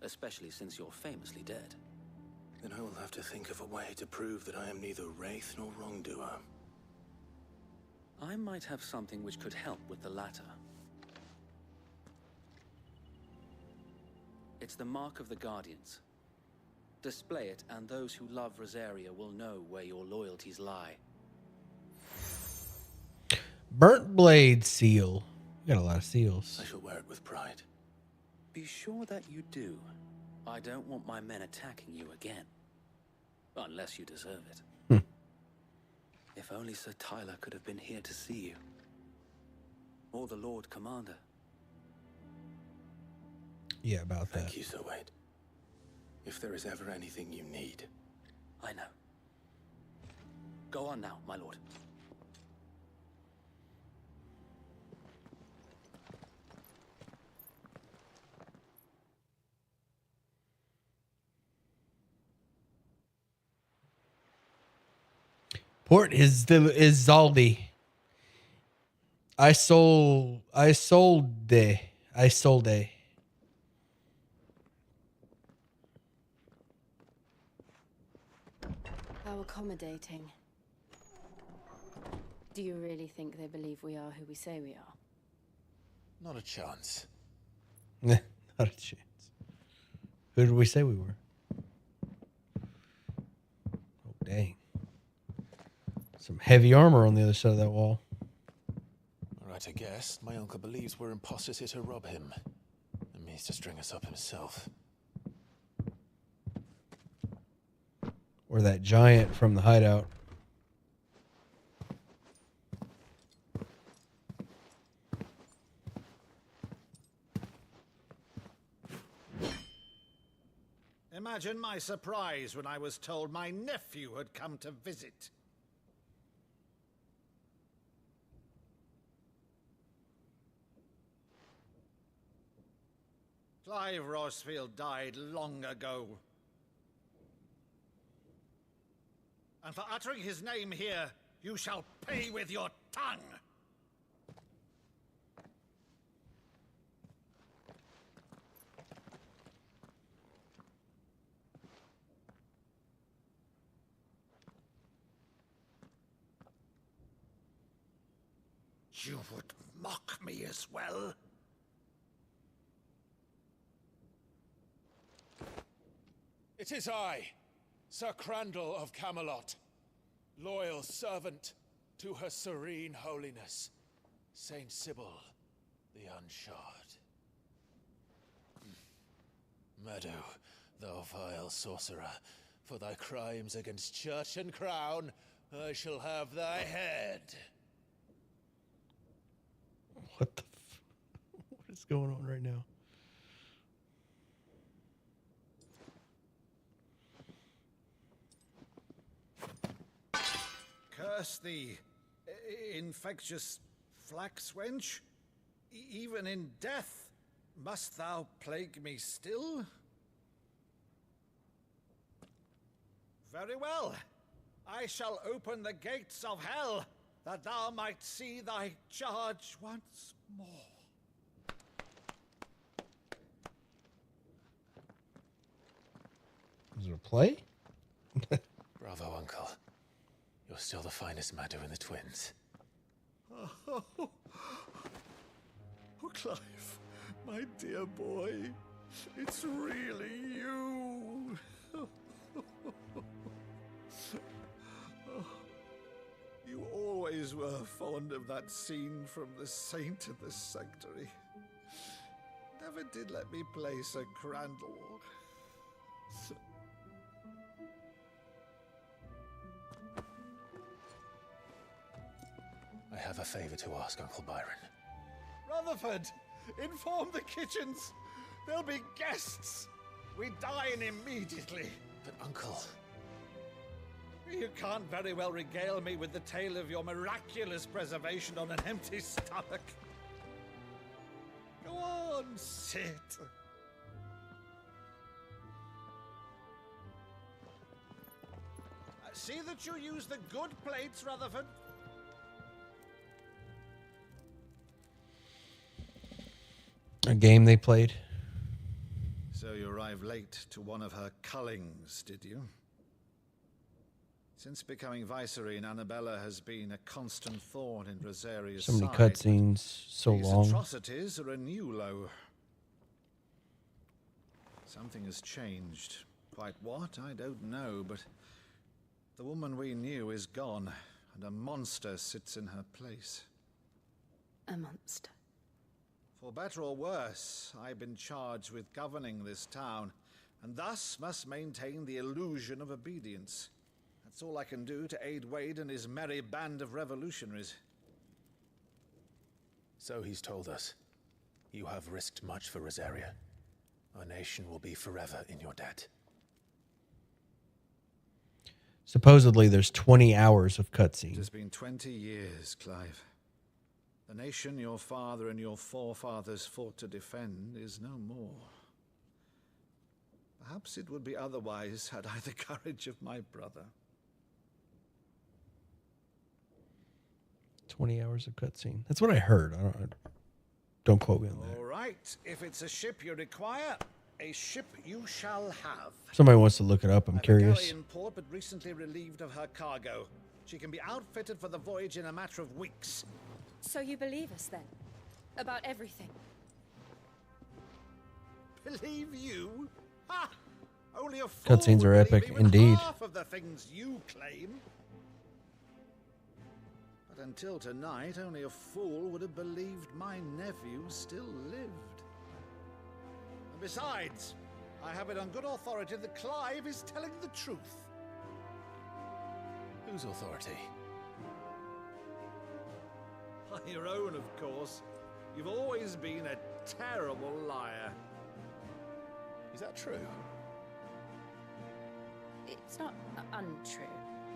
especially since you're famously dead. Then I will have to think of a way to prove that I am neither wraith nor wrongdoer. I might have something which could help with the latter. It's the Mark of the Guardians. Display it, and those who love Rosaria will know where your loyalties lie. Burnt blade seal. We got a lot of seals. I shall wear it with pride. Be sure that you do. I don't want my men attacking you again. Unless you deserve it. If only Sir Tyler could have been here to see you. Or the Lord Commander. Yeah, about that. Thank you, Sir Wade. If there is ever anything you need. I know. Go on now, my lord. Port is Zaldi. I sold. How accommodating. Do you really think they believe we are who we say we are? Not a chance. Not a chance. Who did we say we were? Oh, dang. Some heavy armor on the other side of that wall. Right, I guess. My uncle believes we're imposters here to rob him. And means to string us up himself. Or that giant from the hideout. Imagine my surprise when I was told my nephew had come to visit. Clive Rosfield died long ago. And for uttering his name here, you shall pay with your tongue! You would mock me as well? It is I, Sir Crandall of Camelot, loyal servant to Her Serene Holiness, Saint Sybil the Unshod. Meadow, thou vile sorcerer, for thy crimes against church and crown, I shall have thy head. What is going on right now? Curse thee, infectious flax wench. Even in death, must thou plague me still? Very well. I shall open the gates of hell, that thou might see thy charge once more. Is it a play? Bravo, Uncle. You're still the finest Meadow in the twins. Oh, Clive, my dear boy, it's really you. You always were fond of that scene from The Saint of the Sanctuary. Never did let me play Sir Crandall. I have a favor to ask, Uncle Byron. Rutherford, inform the kitchens. There'll be guests. We dine immediately. But, Uncle... You can't very well regale me with the tale of your miraculous preservation on an empty stomach. Go on, sit. See that you use the good plates, Rutherford. A game they played. So you arrived late to one of her cullings, did you? Since becoming Vicereine, Annabella has been a constant thorn in Rosaria's So many side. cutscenes, so These long. atrocities are a new low. Something has changed. Quite what, I don't know, but the woman we knew is gone, and a monster sits in her place. A monster. For better or worse, I've been charged with governing this town, and thus must maintain the illusion of obedience. That's all I can do to aid Wade and his merry band of revolutionaries. So he's told us. You have risked much for Rosaria. Our nation will be forever in your debt. Supposedly, there's 20 hours of It has cutscene. been 20 years, Clive. The nation your father and your forefathers fought to defend is no more. Perhaps it would be otherwise had I the courage of my brother. 20 hours of cutscene. That's what I heard. Don't quote me on that. All right, if it's a ship you require, a ship you shall have. Somebody wants to look it up. I'm curious. Galley in port, but recently relieved of her cargo. She can be outfitted for the voyage in a matter of weeks. So you believe us then? About everything? Believe you? Ha! Only a fool Cutscenes would are believe epic, even indeed. half of the things you claim. But until tonight, only a fool would have believed my nephew still lived. And besides, I have it on good authority that Clive is telling the truth. Whose authority? Your own, of course. You've always been a terrible liar. Is that true? It's not untrue.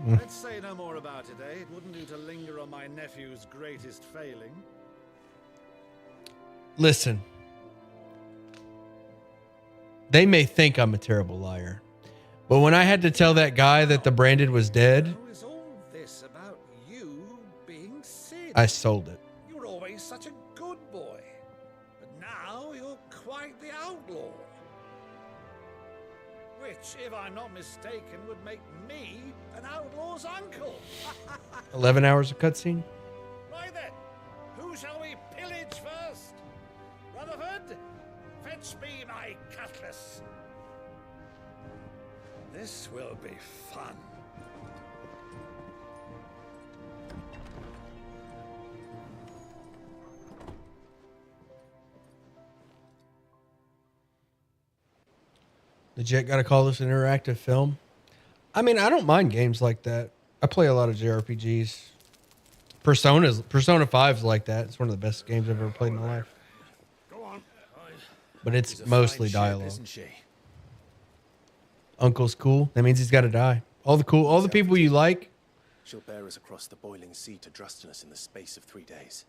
Let's say no more about it, eh? It wouldn't do to linger on my nephew's greatest failing. Listen. They may think I'm a terrible liar. But when I had to tell that guy that the Branded was dead, How is all this about you being Sid? I sold it. You were always such a good boy. But now you're quite the outlaw. Which, if I'm not mistaken, would make me an outlaw's uncle. 11 hours of cutscene? Right then, who shall we pillage first? Rutherford, fetch me my cutlass. This will be fun. Legit got to call this an interactive film. I mean, I don't mind games like that. I play a lot of JRPGs. Persona 5 is like that. It's one of the best games I've ever played in my life. Go on. But it's She's a mostly fine ship, dialogue. isn't she? Uncle's cool. That means he's got to die. All the people you like. She'll bear us across the boiling sea to Drustinus in the space of 3 days.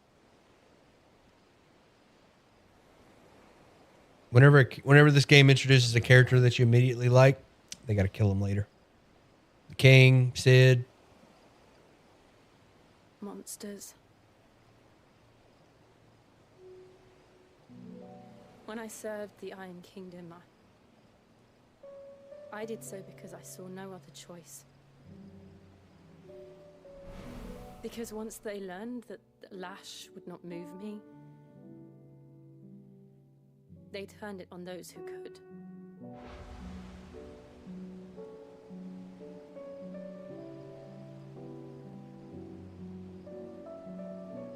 Whenever this game introduces a character that you immediately like, they got to kill him later. The King, Sid. Monsters. When I served the Iron Kingdom, I did so because I saw no other choice. Because once they learned that the lash would not move me, they turned it on those who could.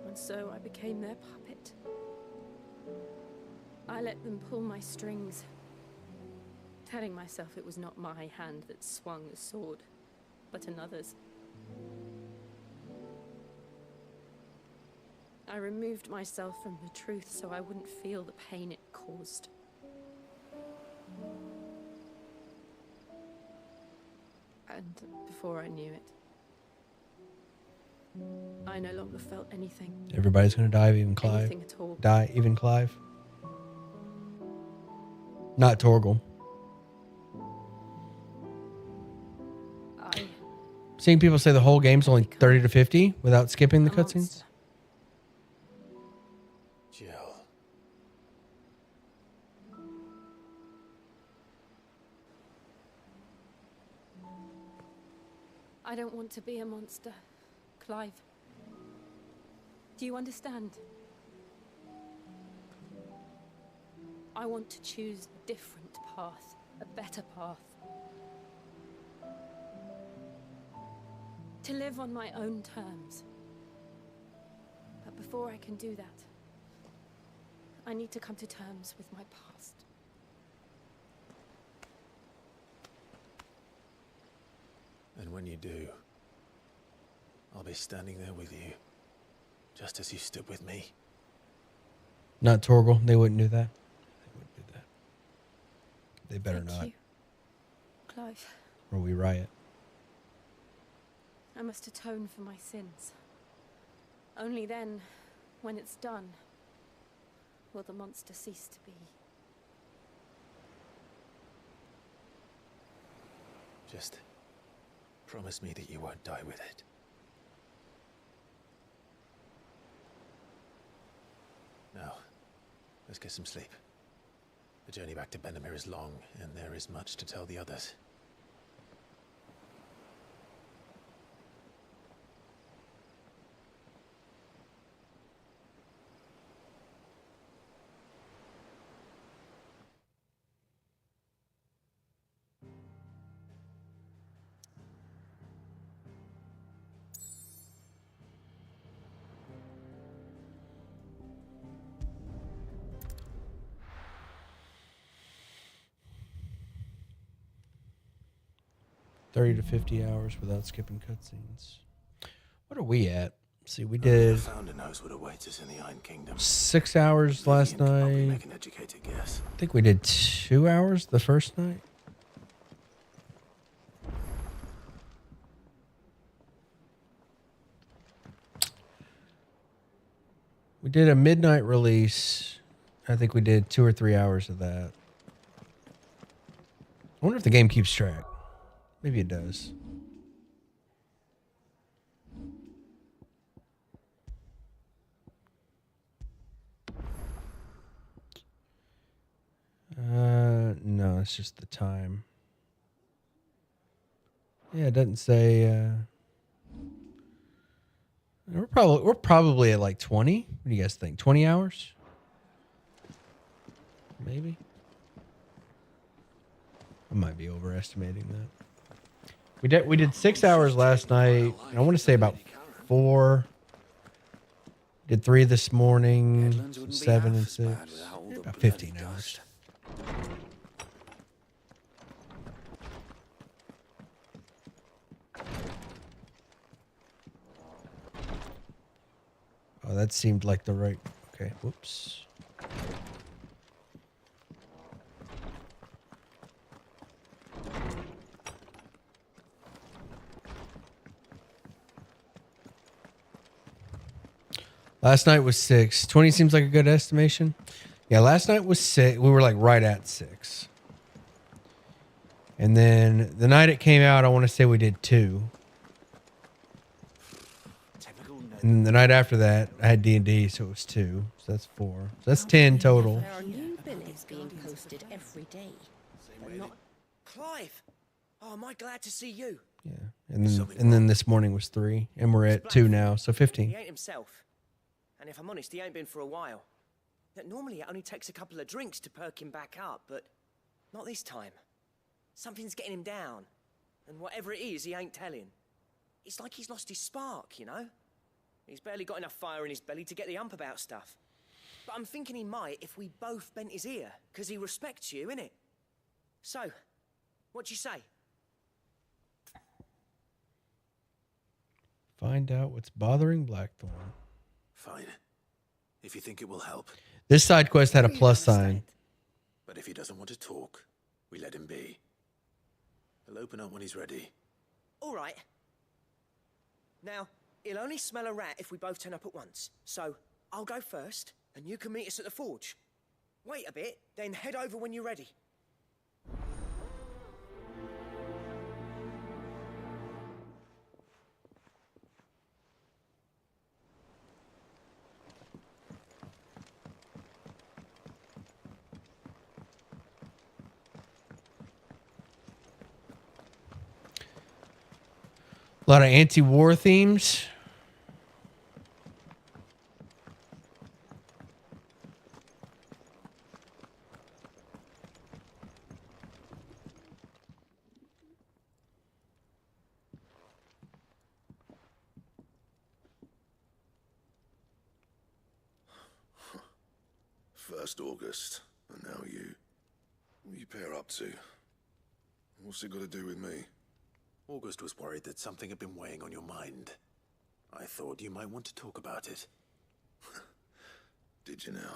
And so I became their puppet. I let them pull my strings, telling myself it was not my hand that swung the sword, but another's. I removed myself from the truth so I wouldn't feel the pain it caused. And before I knew it, I no longer felt anything. Everybody's going to die, even Clive. Anything at all. Die, even Clive. Not Torgal. Seeing people say the whole game's only 30 to 50 without skipping the cutscenes. Jill. I don't want to be a monster, Clive. Do you understand? I want to choose a different path, a better path. To live on my own terms. But before I can do that, I need to come to terms with my past. And when you do, I'll be standing there with you, just as you stood with me. Not Torgal. They wouldn't do that. They wouldn't do that. They better Thank not. you, Clive. Or we riot. I must atone for my sins. Only then, when it's done, will the monster cease to be. Just promise me that you won't die with it. Now, let's get some sleep. The journey back to Benamir is long, and there is much to tell the others. $30 to 50 hours without skipping cutscenes. What are we at? See, we did The founder knows what awaits us in the Iron Kingdom. 6 hours last night. Make an educated guess. I think we did 2 hours the first night. We did a midnight release. I think we did 2 or 3 hours of that. I wonder if the game keeps track. Maybe it does. No, it's just the time. Yeah, it doesn't say. We're probably at like 20. What do you guys think? 20 hours? Maybe. I might be overestimating that. We did 6 hours last night. And I want to say about 4. Did 3 this morning. 7 and 6. About 15 hours. Oh, that seemed like the right. Okay, whoops. Last night was 6. 20 seems like a good estimation. Yeah, last night was 6. We were like right at 6. And then the night it came out, I want to say we did 2. And then the night after that, I had D&D, so it was 2. So that's 4. So that's 10 total. There are new billets being posted every day. But not Clive! Oh, am I glad to see you? And then this morning was 3. And we're at 2 now, so 15. He ain't himself. And if I'm honest, he ain't been for a while. Normally it only takes a couple of drinks to perk him back up, but not this time. Something's getting him down. And whatever it is, he ain't telling. It's like he's lost his spark, you know? He's barely got enough fire in his belly to get the ump about stuff. But I'm thinking he might if we both bent his ear, because he respects you, innit? So, what you say? Find out what's bothering Blackthorn. Fine. If you think it will help. This side quest had a plus sign. But if he doesn't want to talk, we let him be. He'll open up when he's ready. All right. Now, he'll only smell a rat if we both turn up at once. So, I'll go first, and you can meet us at the forge. Wait a bit, then head over when you're ready. A lot of anti-war themes. First August, and now you. What are you pair up to? What's it got to do with me? August was worried that something had been weighing on your mind. I thought you might want to talk about it. Did you now?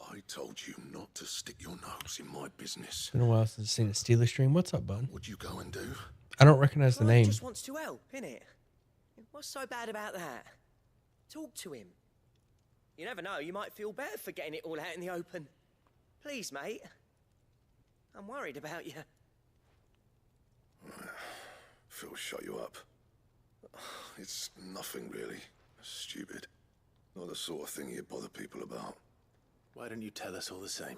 I told you not to stick your nose in my business. Been a while since I've seen a Steeler stream. What's up, bud? What'd you go and do? I don't recognize the Clive name. just wants to help, innit? What's so bad about that? Talk to him. You never know, you might feel better for getting it all out in the open. Please, mate. I'm worried about you. Phil shut you up. It's nothing really. Stupid. Not the sort of thing you bother people about. Why don't you tell us all the same?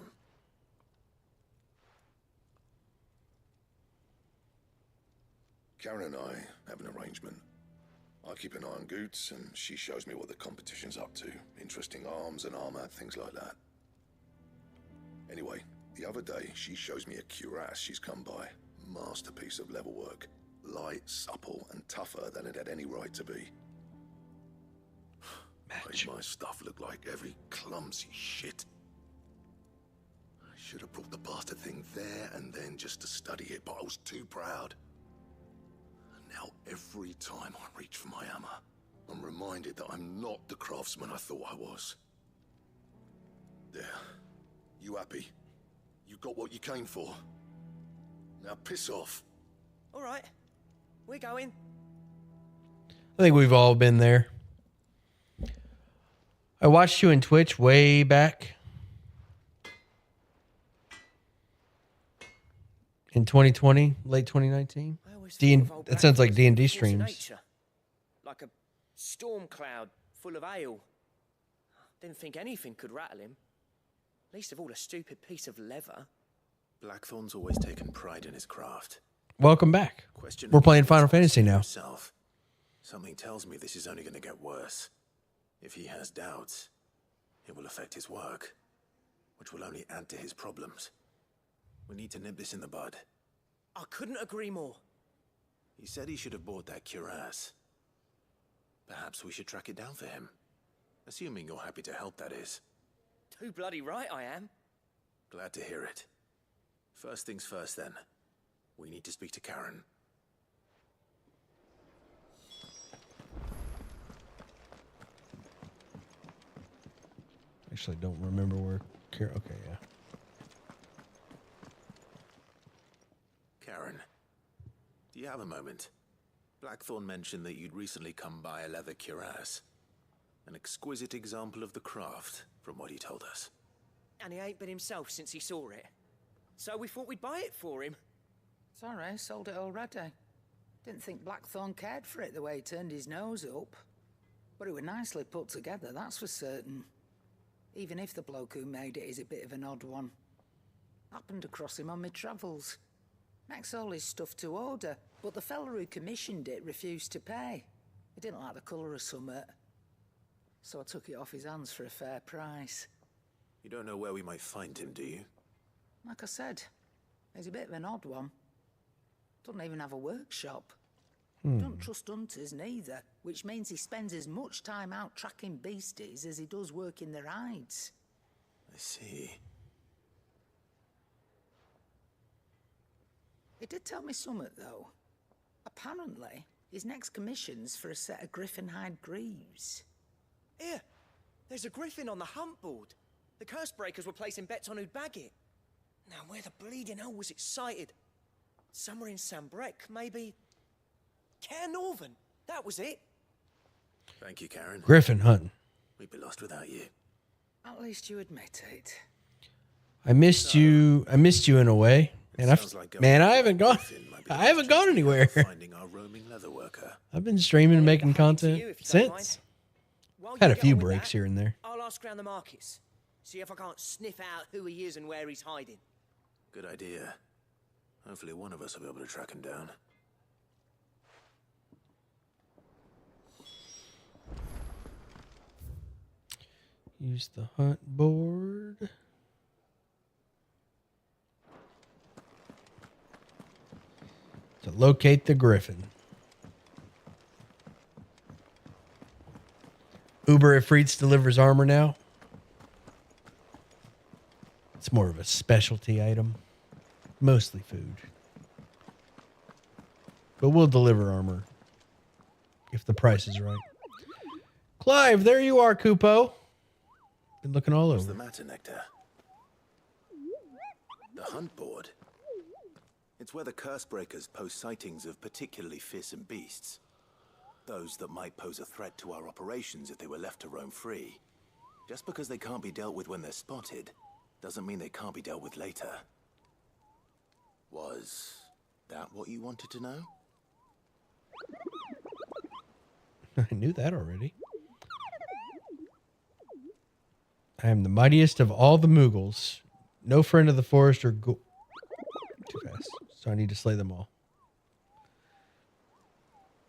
Karen and I have an arrangement. I keep an eye on Goots, and she shows me what the competition's up to. Interesting arms and armor, things like that. Anyway, the other day, she shows me a cuirass she's come by. Masterpiece of level work. Light, supple, and tougher than it had any right to be. Made my stuff look like every clumsy shit. I should have brought the bastard thing there and then just to study it, but I was too proud. Now, every time I reach for my hammer, I'm reminded that I'm not the craftsman I thought I was. There. You happy? You got what you came for? Now piss off. All right. We're going. I think we've all been there. I watched you in Twitch way back in 2020, late 2019. That sounds like D&D streams. Like a storm cloud full of ale. Didn't think anything could rattle him. Least of all a stupid piece of leather. Blackthorn's always taken pride in his craft. Welcome back. We're playing Final Fantasy now. Himself. Something tells me this is only going to get worse. If he has doubts, it will affect his work, which will only add to his problems. We need to nip this in the bud. I couldn't agree more. He said he should have bought that cuirass. Perhaps we should track it down for him. Assuming you're happy to help, that is. Too bloody right I am. Glad to hear it. First things first, then. We need to speak to Karen. Actually, don't remember where. Okay, yeah. Karen, do you have a moment? Blackthorn mentioned that you'd recently come by a leather cuirass. An exquisite example of the craft, from what he told us. And he ain't been himself since he saw it. So we thought we'd buy it for him. Sorry, sold it already. Didn't think Blackthorn cared for it the way he turned his nose up. But it was nicely put together, that's for certain. Even if the bloke who made it is a bit of an odd one. Happened across him on my travels. Makes all his stuff to order, but the fella who commissioned it refused to pay. He didn't like the colour of summit. So I took it off his hands for a fair price. You don't know where we might find him, do you? Like I said, he's a bit of an odd one. Doesn't even have a workshop. Don't trust hunters neither, which means he spends as much time out tracking beasties as he does working their hides. I see. He did tell me something, though. Apparently, his next commission's for a set of griffin hide greaves. Here, there's a griffin on the hunt board. The curse breakers were placing bets on who'd bag it. Now, where the bleeding hell was it sighted? Somewhere in Sambrec, maybe... Cairnorvin, that was it. Thank you, Karen. Griffin hunting. We'd be lost without you. At least you admit it. I missed you. I missed you in a way. And I haven't gone. I haven't gone anywhere. Finding our roaming leather worker. I've been streaming and making content since. Had a few breaks here and there. I'll ask around the markets. See if I can't sniff out who he is and where he's hiding. Good idea. Hopefully one of us will be able to track him down. Use the hunt board. To locate the griffin. Uber Freights delivers armor now. It's more of a specialty item. Mostly food. But we'll deliver armor. If the price is right. Clive, there you are, Kupo. Been looking all What's over. the matter, Nectar? The hunt board? It's where the Cursebreakers post sightings of particularly fearsome beasts. Those that might pose a threat to our operations if they were left to roam free. Just because they can't be dealt with when they're spotted, doesn't mean they can't be dealt with later. Was that what you wanted to know? I knew that already. I am the mightiest of all the Moogles. No friend of the forest or too fast. So I need to slay them all.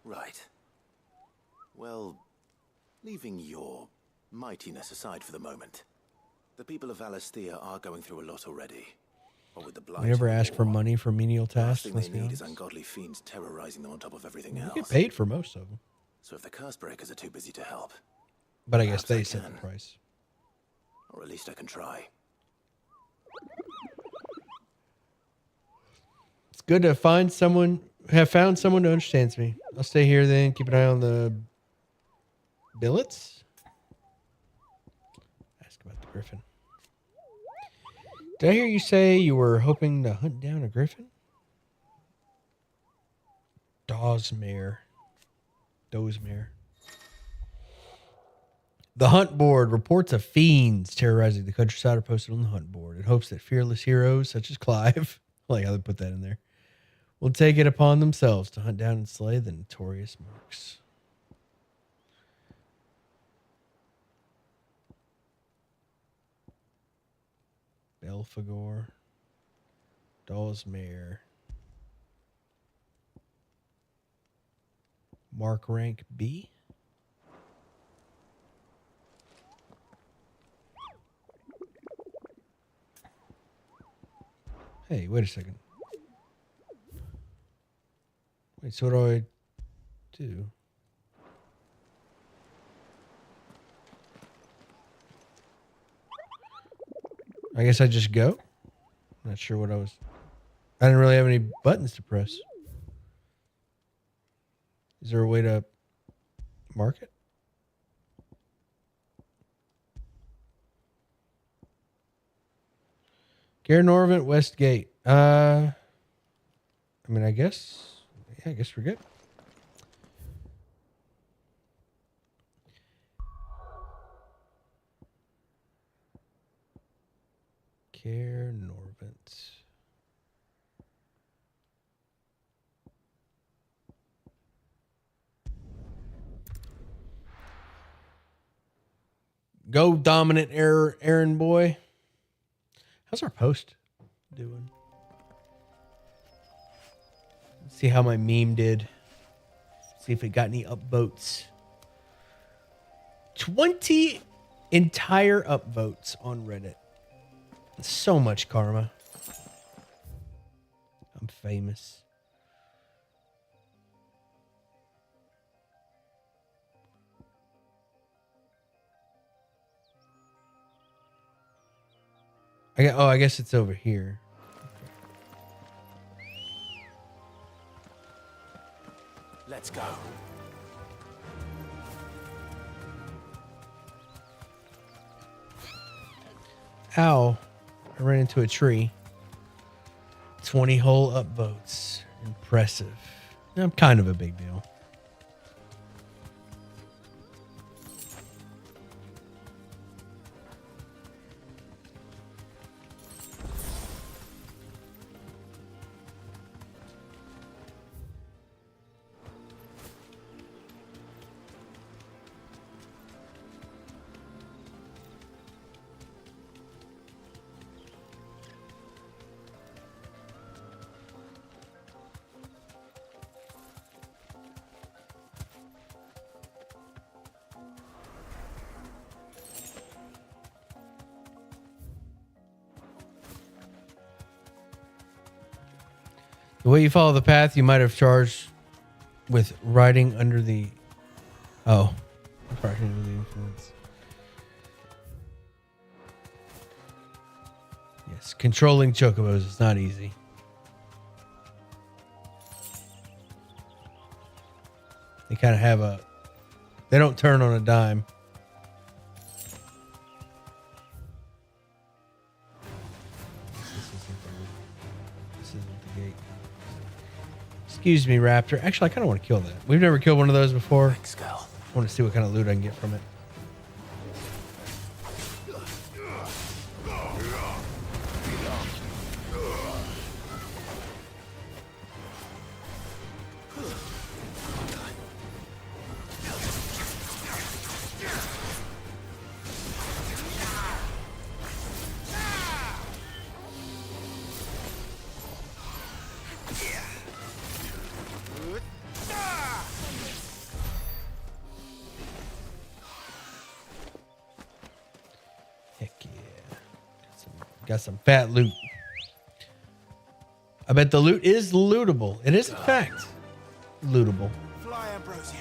Right. Well, leaving your mightiness aside for the moment, the people of Valisthea are going through a lot already. What with the blight. We never and ask for war, money for menial the last tasks. thing Let's they be need is honest. ungodly fiends terrorizing them on top of everything We else. get paid for most of them. So if the Cursebreakers are too busy to help, But I guess perhaps they I set the can. price. Or at least I can try. It's good to find someone, have found someone who understands me. I'll stay here then. Keep an eye on the billets. Ask about the griffin. Did I hear you say you were hoping to hunt down a griffin? Dozmere. The hunt board reports of fiends terrorizing the countryside are posted on the hunt board in hopes that fearless heroes such as Clive, I like how they put that in there, will take it upon themselves to hunt down and slay the notorious marks. Belphegor. Dozmere. Mark rank B. Hey, wait a second. Wait, so what do I do? I guess I just go? Not sure what I didn't really have any buttons to press. Is there a way to mark it? Gare Norvent, Westgate. I mean, I guess we're good. Gare Norvent. Go dominant Aaron boy. How's our post doing? Let's see how my meme did. See if it got any upvotes. 20 entire upvotes on Reddit. So much karma. I'm famous. I guess it's over here. Let's go. Ow. I ran into a tree. 20 whole upvotes. Impressive. I'm kind of a big deal. The way you follow the path, you might have charged with riding under the... Oh. Riding under the influence. Yes, controlling chocobos is not easy. They kind of have a... They don't turn on a dime. This isn't the gate. Excuse me, Raptor. Actually, I kind of want to kill that. We've never killed one of those before. Thanks, Gal. I want to see what kind of loot I can get from it. Got some fat loot. I bet the loot is lootable. It is, in fact, lootable. Fly, Ambrosia.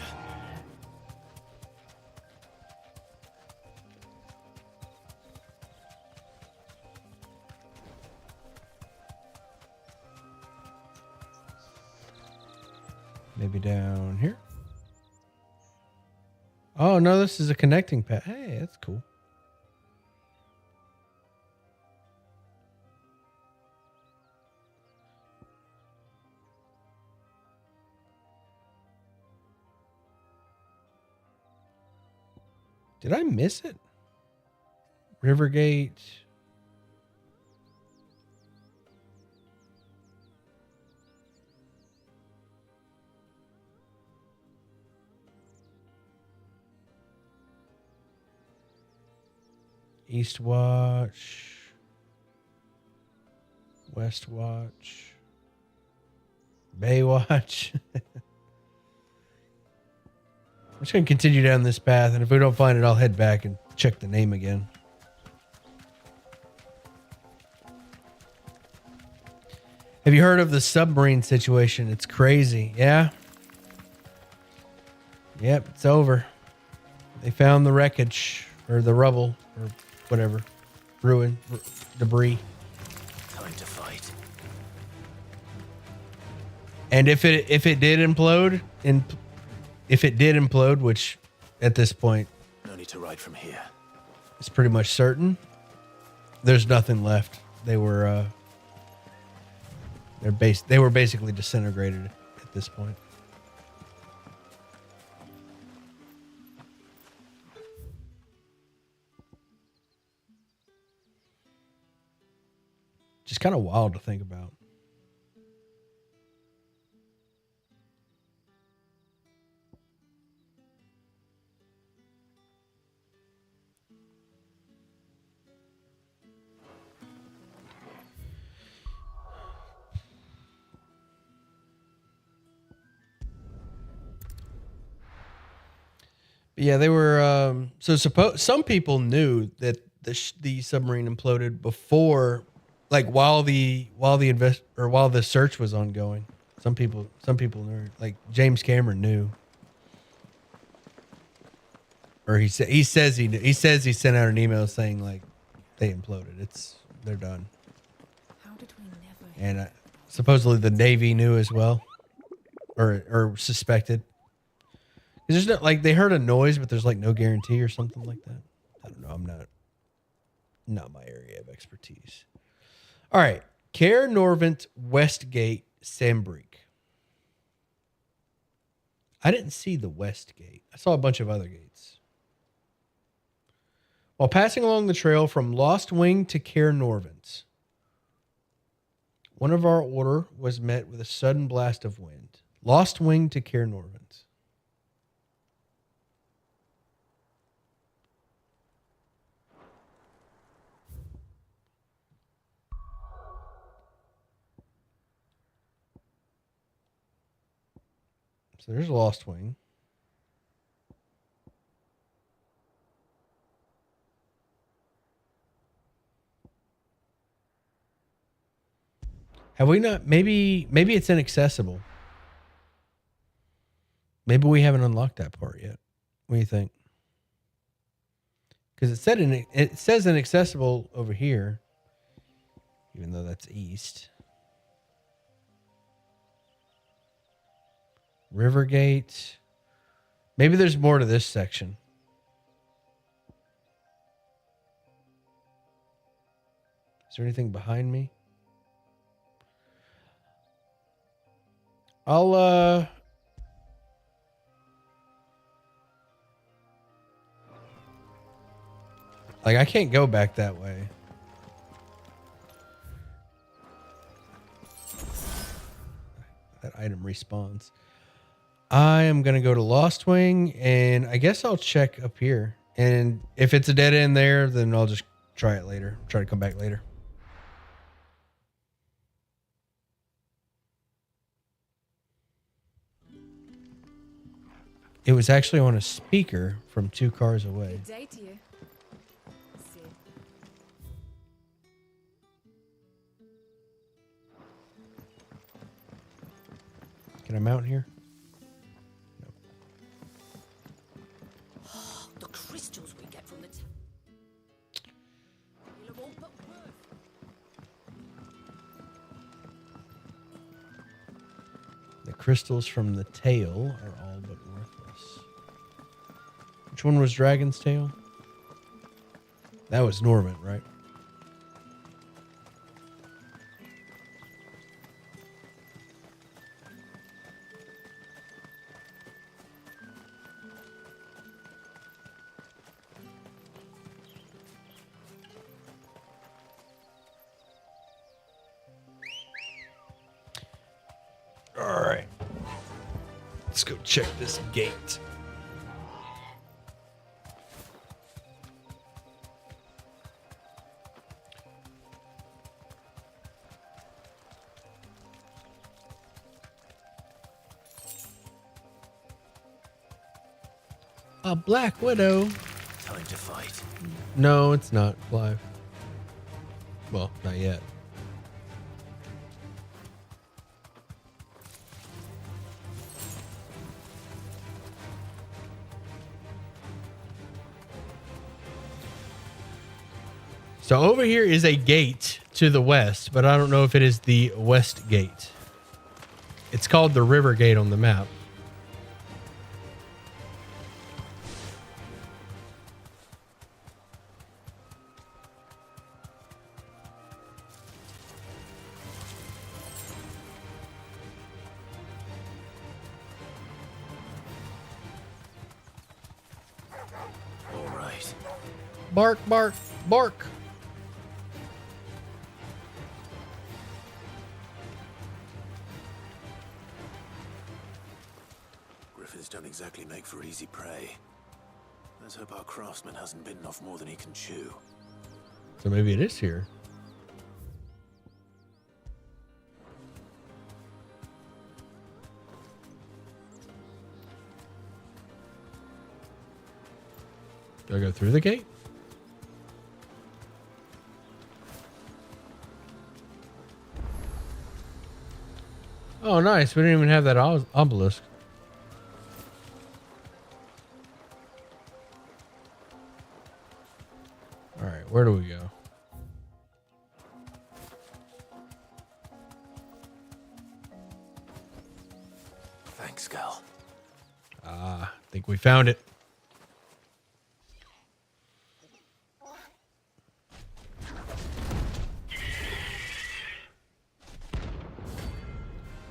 Maybe down here. Oh, no, this is a connecting path. Hey, that's cool. Did I miss it? Rivergate. East Watch. West Watch. Bay Watch. I'm just going to continue down this path, and if we don't find it, I'll head back and check the name again. Have you heard of the submarine situation? It's crazy. Yeah? Yep, it's over. They found the wreckage, or the rubble, or whatever. Ruin, debris. Time to fight. And if it did implode, if it did implode, which at this point, No need to ride from here. it's pretty much certain, there's nothing left. They were they were basically disintegrated at this point. Just kind of wild to think about. Yeah, they were. Some people knew that the submarine imploded before, like while the search was ongoing. Some people knew. Like James Cameron knew, or he says he knew. He says he sent out an email saying like they imploded. They're done. How did we never? And supposedly the Navy knew as well, or suspected. There's no, like, they heard a noise, but there's like no guarantee or something like that. I don't know. I'm not my area of expertise. All right. Caer Norvent, Westgate, Sambreek. I didn't see the West Gate. I saw a bunch of other gates. While passing along the trail from Lost Wing to Caer Norvent, one of our order was met with a sudden blast of wind. Lost Wing to Caer Norvent. So there's Lost Wing. Have we not? Maybe it's inaccessible. Maybe we haven't unlocked that part yet. What do you think? Because it says inaccessible over here, even though that's east. Rivergate. Maybe there's more to this section. Is there anything behind me? I'll like I can't go back that way. That item respawns. I am going to go to Lost Wing, and I guess I'll check up here. And if it's a dead end there, then I'll just try it later. Try to come back later. It was actually on a speaker from 2 cars away. Good day to you. See. Can I mount here? The crystals we get from the The crystals from the tail are all but worthless. Which one was Dragon's Tail? That was Norman, right? All right. Let's go check this gate. A Black Widow. Time to fight. No, it's not, Clive. Well, not yet. So over here is a gate to the west, but I don't know if it is the west gate. It's called the River Gate on the map. All right. Bark, bark, bark. Griffins don't exactly make for easy prey. Let's hope our craftsman hasn't bitten off more than he can chew. So maybe it is here. Do I go through the gate? Oh, nice. We didn't even have that obelisk. All right, where do we go? Thanks, Gal. Ah, I think we found it.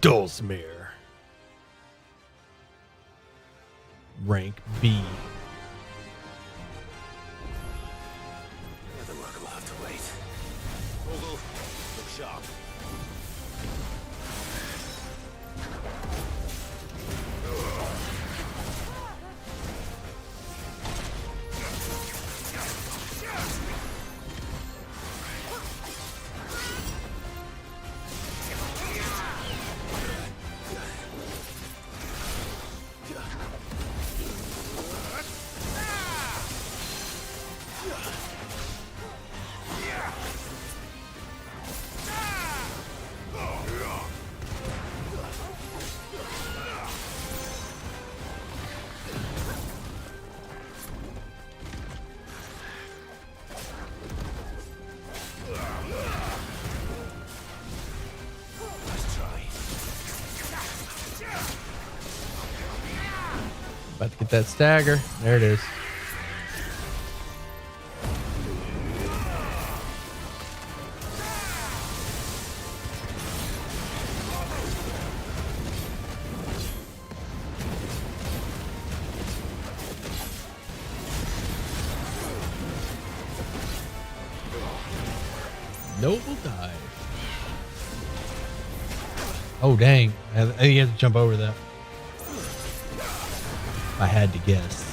Dulsmere. Rank B. The work will have to wait. Vogel, look sharp. About to get that stagger. There it is. Noble dive. Oh, dang. I think you have to jump over that. I had to guess.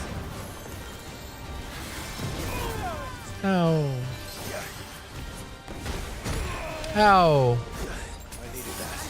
Ow. Ow. I needed that.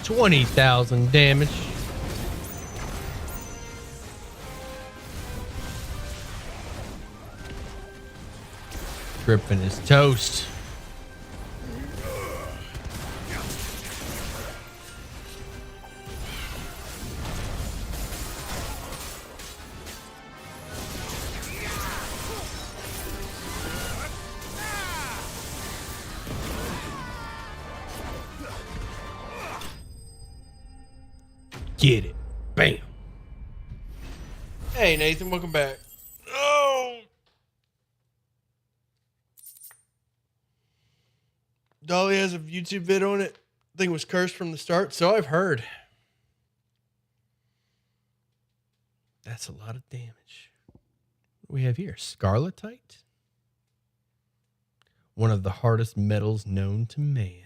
$20,000 damage. Tripping his toast. Get it. Bam. Hey, Nathan, welcome back. Oh. Dolly has a YouTube vid on it. I think it was cursed from the start, so I've heard. That's a lot of damage. What do we have here? Scarletite? One of the hardest metals known to man.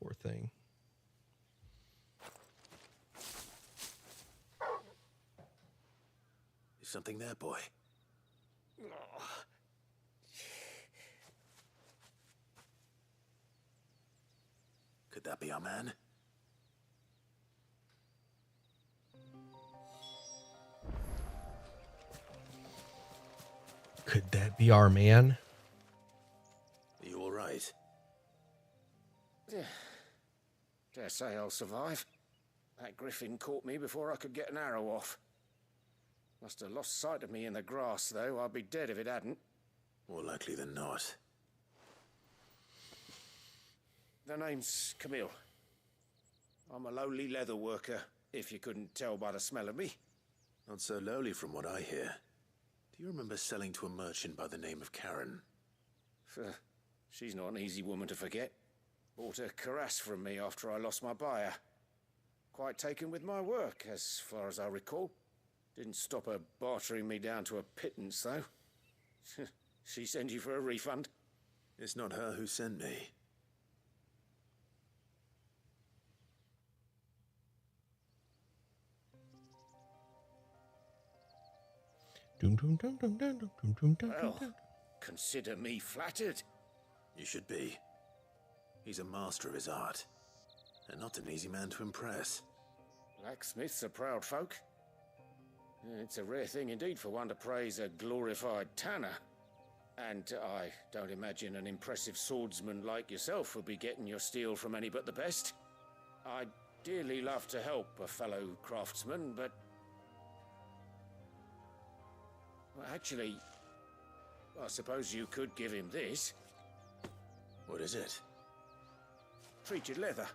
Poor thing. Is something there, boy? Could that be our man? Could that be our man? Are you all right? Dare say I'll survive. That griffin caught me before I could get an arrow off. Must have lost sight of me in the grass, though. I'd be dead if it hadn't. More likely than not. The name's Camille. I'm a lowly leather worker, if you couldn't tell by the smell of me. Not so lowly from what I hear. Do you remember selling to a merchant by the name of Karen? She's not an easy woman to forget. Bought a cuirass from me after I lost my buyer. Quite taken with my work, as far as I recall. Didn't stop her bartering me down to a pittance, though. She sent you for a refund? It's not her who sent me. Well, consider me flattered. You should be. He's a master of his art, and not an easy man to impress. Blacksmiths are proud folk. It's a rare thing indeed for one to praise a glorified tanner. And I don't imagine an impressive swordsman like yourself will be getting your steel from any but the best. I'd dearly love to help a fellow craftsman, but... Well, actually, I suppose you could give him this. What is it? Treated leather.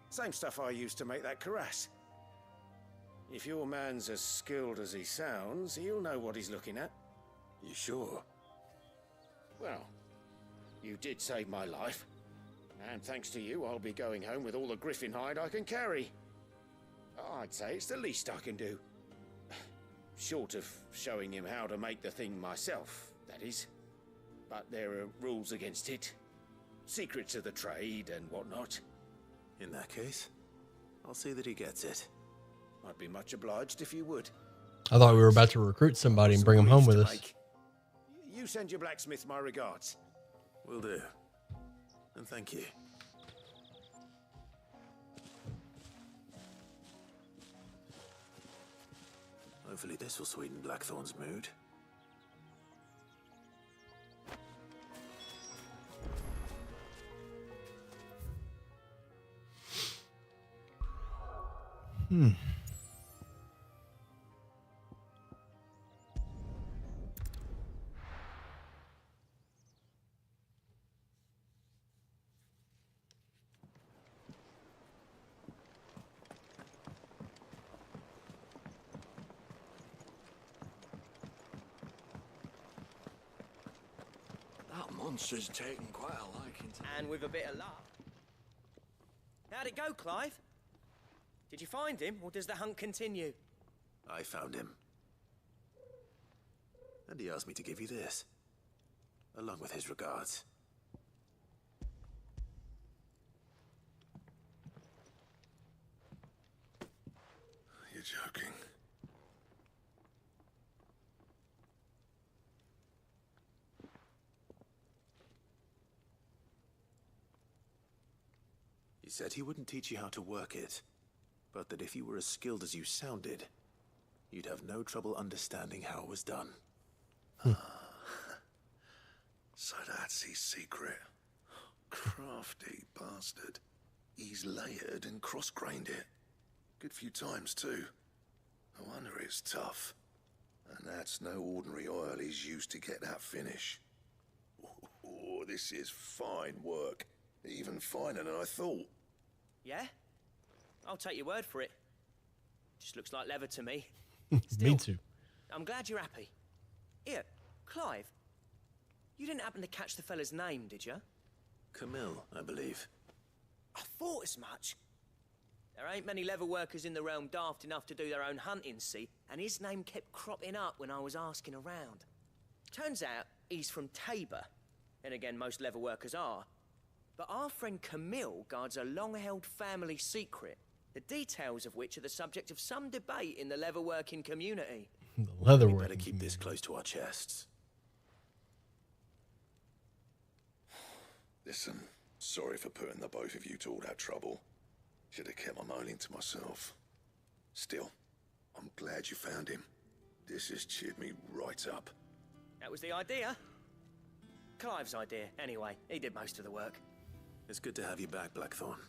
Same stuff I used to make that cuirass. If your man's as skilled as he sounds, he'll know what he's looking at. You sure? Well, you did save my life. And thanks to you, I'll be going home with all the griffin hide I can carry. I'd say it's the least I can do. Short of showing him how to make the thing myself, that is. But there are rules against it. Secrets of the trade and whatnot. In that case, I'll see that he gets it. I'd be much obliged if you would. I thought we were about to recruit somebody and bring him home with us. You send your blacksmith my regards. Will do. And thank you. Hopefully this will sweeten Blackthorn's mood. That monster's taken quite a liking to... And with a bit of luck. How'd it go, Clive? Did you find him, or does the hunt continue? I found him. And he asked me to give you this, along with his regards. You're joking. He said he wouldn't teach you how to work it, but that if you were as skilled as you sounded, you'd have no trouble understanding how it was done. So that's his secret. Crafty bastard. He's layered and cross-grained it. Good few times, too. No wonder it's tough. And that's no ordinary oil he's used to get that finish. Oh, this is fine work. Even finer than I thought. Yeah? I'll take your word for it. Just looks like leather to me. Me too. I'm glad you're happy. Here, Clive. You didn't happen to catch the fella's name, did you? Camille, I believe. I thought as much. There ain't many leather workers in the realm daft enough to do their own hunting, see? And his name kept cropping up when I was asking around. Turns out he's from Tabor. And again, most leather workers are. But our friend Camille guards a long-held family secret, the details of which are the subject of some debate in the leatherworking community. The leatherworking. We better keep this close to our chests. Listen, sorry for putting the both of you to all that trouble. Should have kept my moaning to myself. Still, I'm glad you found him. This has cheered me right up. That was the idea. Clive's idea, anyway. He did most of the work. It's good to have you back, Blackthorn.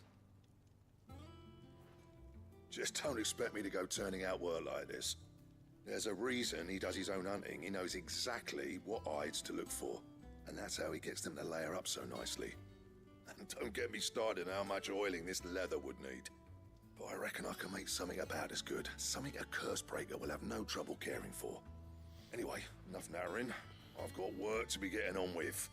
Just don't expect me to go turning out work like this. There's a reason he does his own hunting. He knows exactly what hides to look for. And that's how he gets them to layer up so nicely. And don't get me started on how much oiling this leather would need. But I reckon I can make something about as good. Something a Cursebreaker will have no trouble caring for. Anyway, enough narrowing. I've got work to be getting on with.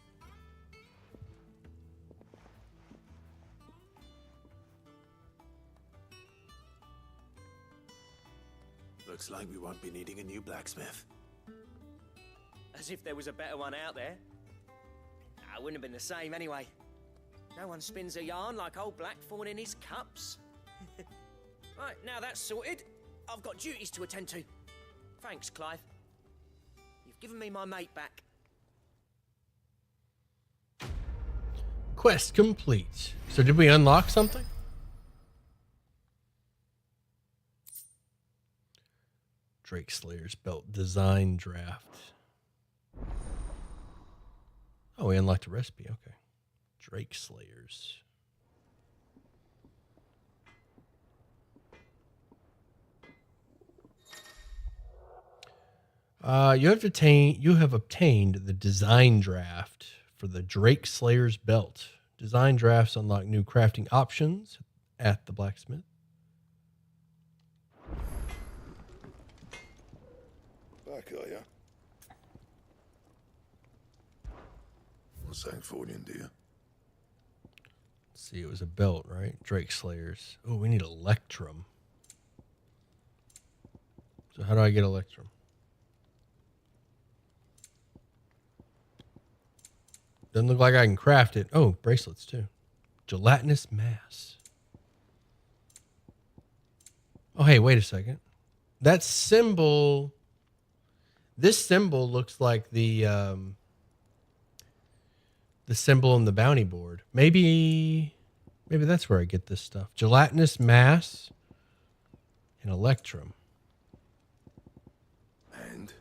Looks like we won't be needing a new blacksmith. As if there was a better one out there. It wouldn't have been the same anyway. No one spins a yarn like old Blackthorn in his cups. Right, now that's sorted. I've got duties to attend to. Thanks, Clive. You've given me my mate back. Quest complete. So did we unlock something? Drake Slayer's belt design draft. Oh, we unlocked a recipe. Okay. Drake Slayers. You have obtained the design draft for the Drake Slayer's belt. Design drafts unlock new crafting options at the blacksmith. Back, are ya? What's that for you, dear? Let's see, it was a belt, right? Drake Slayers. Oh, we need Electrum. So how do I get Electrum? Doesn't look like I can craft it. Oh, bracelets too. Gelatinous mass. Oh, hey, wait a second. That symbol... This symbol looks like the symbol on the bounty board. Maybe that's where I get this stuff. Gelatinous mass and Electrum. And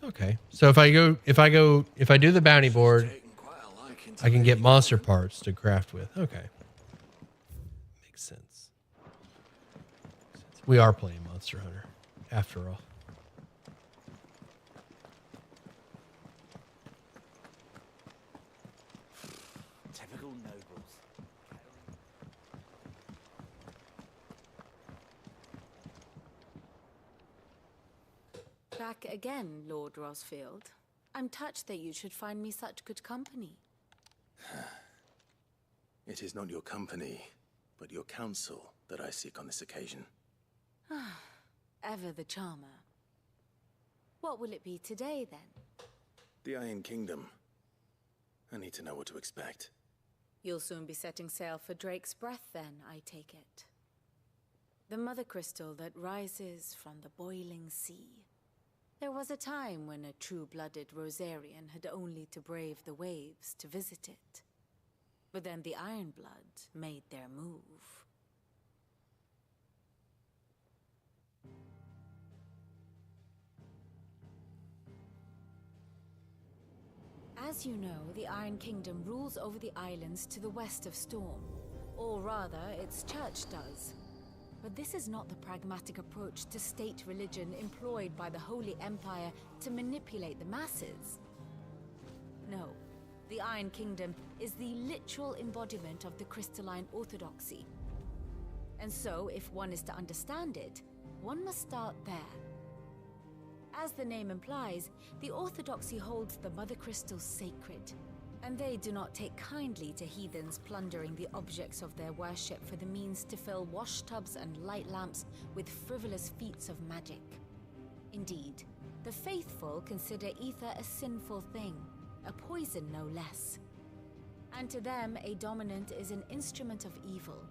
okay, so if I do the bounty board, I can get monster parts to craft with. Okay, makes sense. We are playing Monster Hunter, after all. Typical nobles. Back again, Lord Rosfield. I'm touched that you should find me such good company. It is not your company, but your counsel that I seek on this occasion. Ever the charmer. What will it be today, then? The Iron Kingdom. I need to know what to expect. You'll soon be setting sail for Drake's Breath, then, I take it. The mother crystal that rises from the boiling sea. There was a time when a true-blooded Rosarian had only to brave the waves to visit it. But then the Ironblood made their move. As you know, the Iron Kingdom rules over the islands to the west of Storm. Or rather, its church does. But this is not the pragmatic approach to state religion employed by the Holy Empire to manipulate the masses. No, the Iron Kingdom is the literal embodiment of the crystalline orthodoxy. And so, if one is to understand it, one must start there. As the name implies, the orthodoxy holds the Mother Crystal sacred, and they do not take kindly to heathens plundering the objects of their worship for the means to fill washtubs and light lamps with frivolous feats of magic. Indeed, the faithful consider ether a sinful thing, a poison no less. And to them, a dominant is an instrument of evil,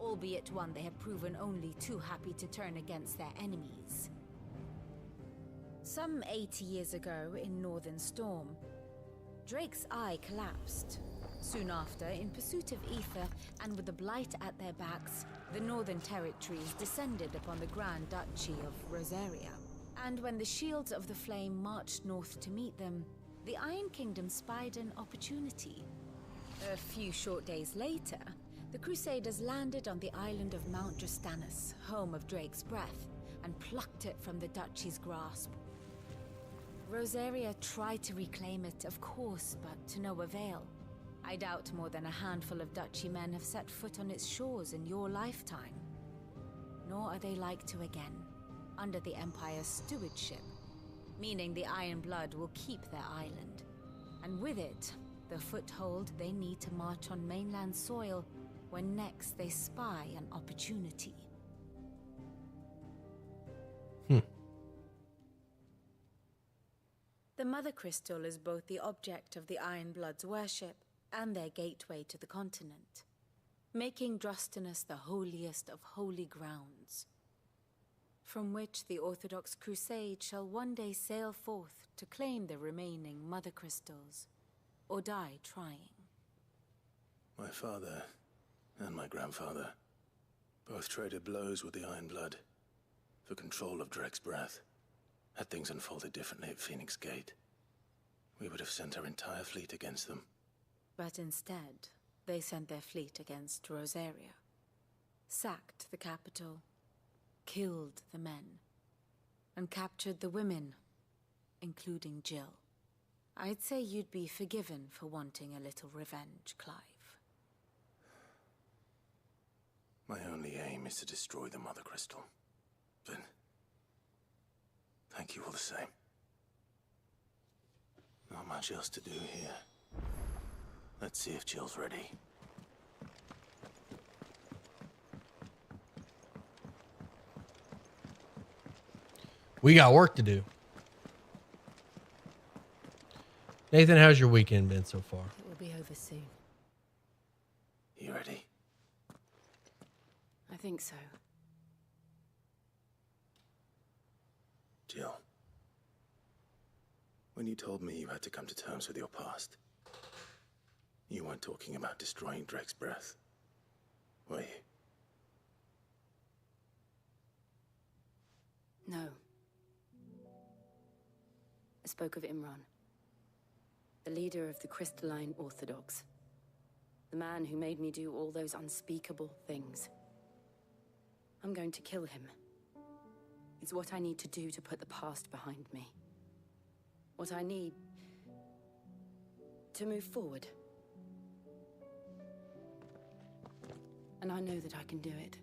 albeit one they have proven only too happy to turn against their enemies. Some 80 years ago in Northern Storm, Drake's Eye collapsed. Soon after, in pursuit of ether and with the Blight at their backs, the Northern Territories descended upon the Grand Duchy of Rosaria. And when the Shields of the Flame marched north to meet them, the Iron Kingdom spied an opportunity. A few short days later, the Crusaders landed on the island of Mount Drastanus, home of Drake's Breath, and plucked it from the Duchy's grasp. Rosaria tried to reclaim it, of course, but to no avail. I doubt more than a handful of Duchy men have set foot on its shores in your lifetime. Nor are they like to again, under the Empire's stewardship, meaning the Iron Blood will keep their island, and with it, the foothold they need to march on mainland soil when next they spy an opportunity. The Mother Crystal is both the object of the Iron Blood's worship and their gateway to the continent, making Drastanus the holiest of holy grounds, from which the Orthodox Crusade shall one day sail forth to claim the remaining Mother Crystals, or die trying. My father and my grandfather both traded blows with the Iron Blood for control of Drake's Breath. Had things unfolded differently at Phoenix Gate, we would have sent our entire fleet against them. But instead, they sent their fleet against Rosaria, sacked the capital, killed the men, and captured the women, including Jill. I'd say you'd be forgiven for wanting a little revenge, Clive. My only aim is to destroy the Mother Crystal. But thank you all the same. Not much else to do here. Let's see if Jill's ready. We got work to do. Nathan, how's your weekend been so far? It will be over soon. You ready? I think so. Jill, when you told me you had to come to terms with your past, you weren't talking about destroying Drake's breath, were you? No. I spoke of Imran, the leader of the Crystalline Orthodox. The man who made me do all those unspeakable things. I'm going to kill him. It's what I need to do to put the past behind me. What I need to move forward. And I know that I can do it.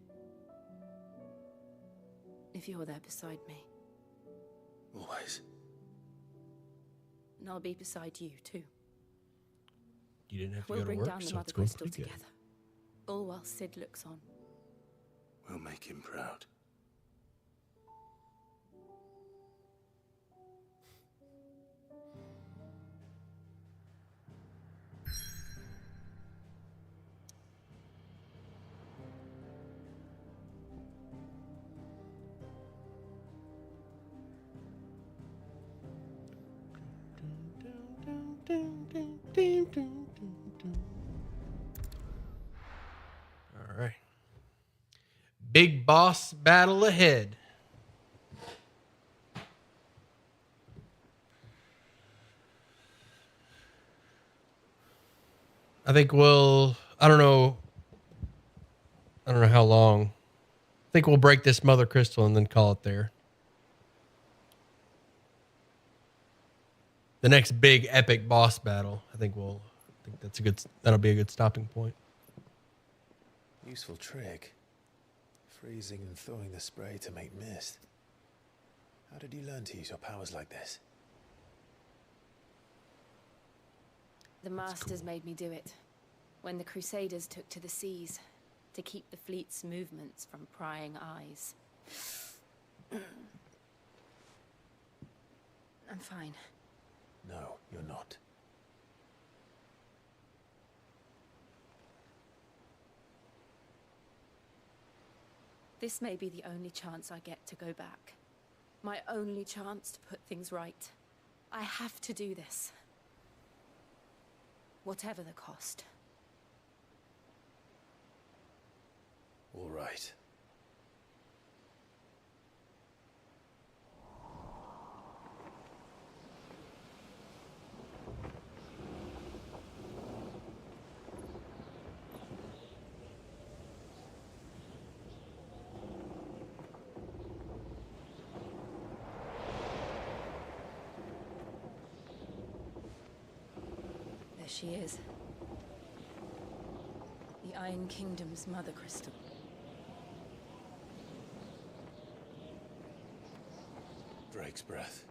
If you're there beside me. Always. And I'll be beside you, too. You didn't have to We'll go to bring work, down the so Mother it's going Crystal pretty good. together. All while Sid looks on. We'll make him proud. All right. Big boss battle ahead. I think I don't know how long. I think we'll break this Mother Crystal and then call it there. The next big epic boss battle, I think that'll be a good stopping point. Useful trick. Freezing and thawing the spray to make mist. How did you learn to use your powers like this? The Masters made me do it. When the Crusaders took to the seas, to keep the fleet's movements from prying eyes. I'm fine. No, you're not. This may be the only chance I get to go back. My only chance to put things right. I have to do this. Whatever the cost. All right. There she is. The Iron Kingdom's Mother Crystal. Drake's breath.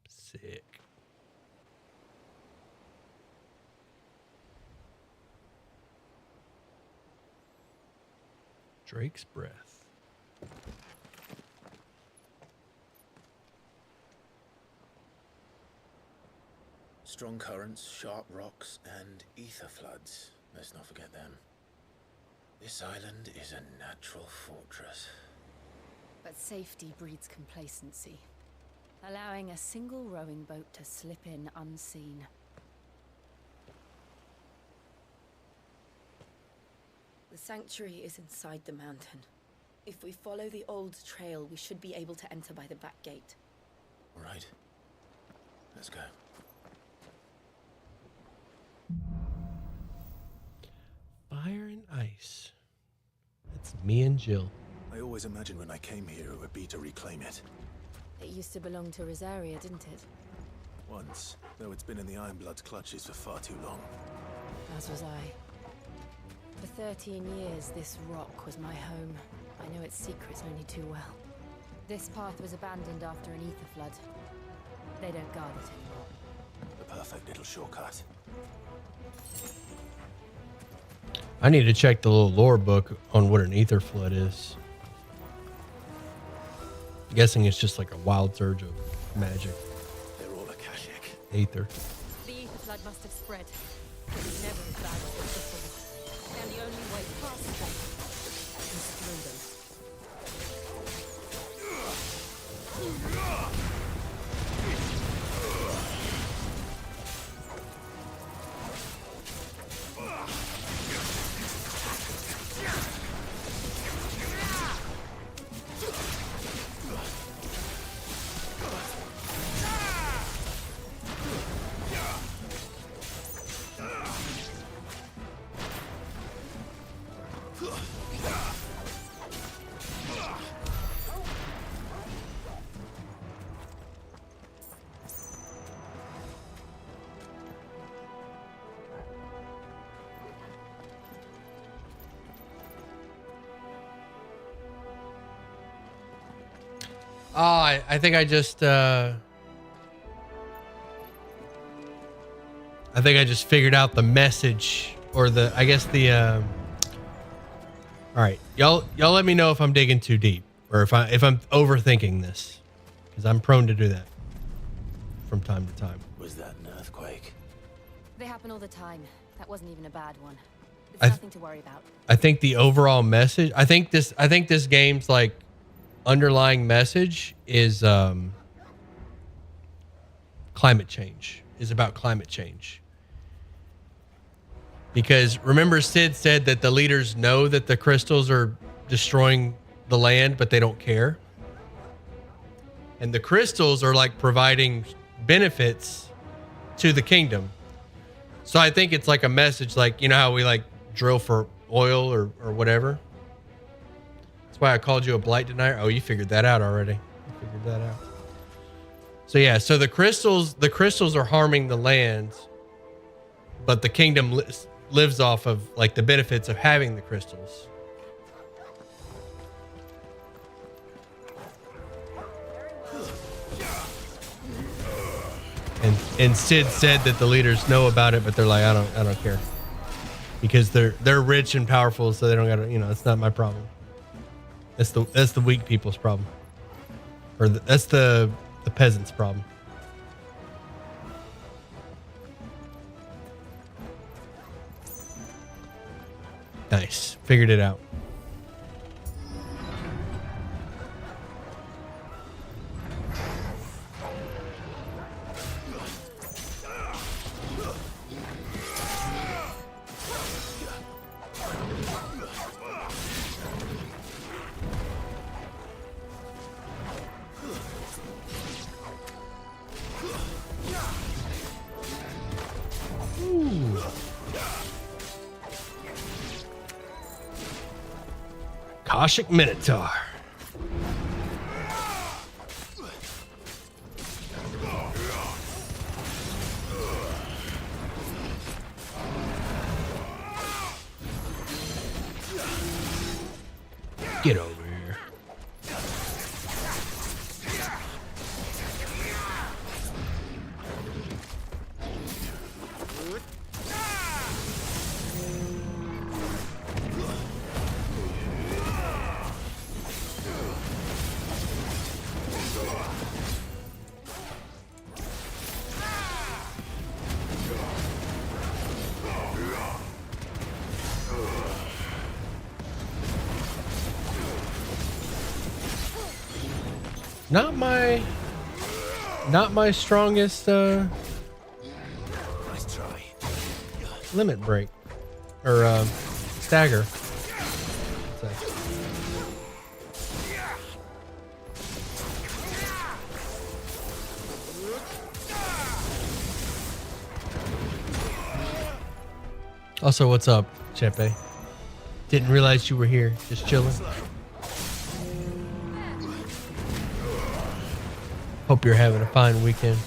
Sick. Drake's breath. Strong currents, sharp rocks, and ether floods. Let's not forget them. This island is a natural fortress. But safety breeds complacency, allowing a single rowing boat to slip in unseen. The sanctuary is inside the mountain. If we follow the old trail, we should be able to enter by the back gate. All right. Let's go. Fire and ice. That's me and Jill. I always imagined when I came here it would be to reclaim it. It used to belong to Rosaria, didn't it? Once, though it's been in the Ironblood's clutches for far too long. As was I. For 13 years, this rock was my home. I know its secrets only too well. This path was abandoned after an ether flood. They don't guard it anymore. The perfect little shortcut. I need to check the little lore book on what an ether flood is. I'm guessing it's just like a wild surge of magic. They're all Akashic. Ether. The ether flood must have spread. It was never as bad as it was before. And the only way past them is through them. Oh, I think I just figured out the message, or the, I guess the all right, y'all let me know if I'm digging too deep, or if I'm overthinking this, because I'm prone to do that from time to time. Was that an earthquake? They happen all the time. That wasn't even a bad one. It's nothing to worry about. I think the overall message, I think this game's like underlying message is climate change, is about climate change. Because remember, Sid said that the leaders know that the crystals are destroying the land, but they don't care. And the crystals are like providing benefits to the kingdom. So I think it's like a message, like, you know how we like drill for oil or whatever. That's why I called you a blight denier. Oh, you figured that out already. You figured that out. So yeah, so the crystals are harming the land, but the kingdom lives off of like the benefits of having the crystals. And Sid said that the leaders know about it, but they're like, I don't care, because they're rich and powerful, so they don't gotta, you know, it's not my problem. That's the weak people's problem, or that's the peasants' problem. Nice, figured it out. Akashic Minotaur. Get over here. Not my strongest Nice try. limit break or stagger. Also, what's up, Chepe? Didn't realize you were here, just chilling. Hope you're having a fine weekend.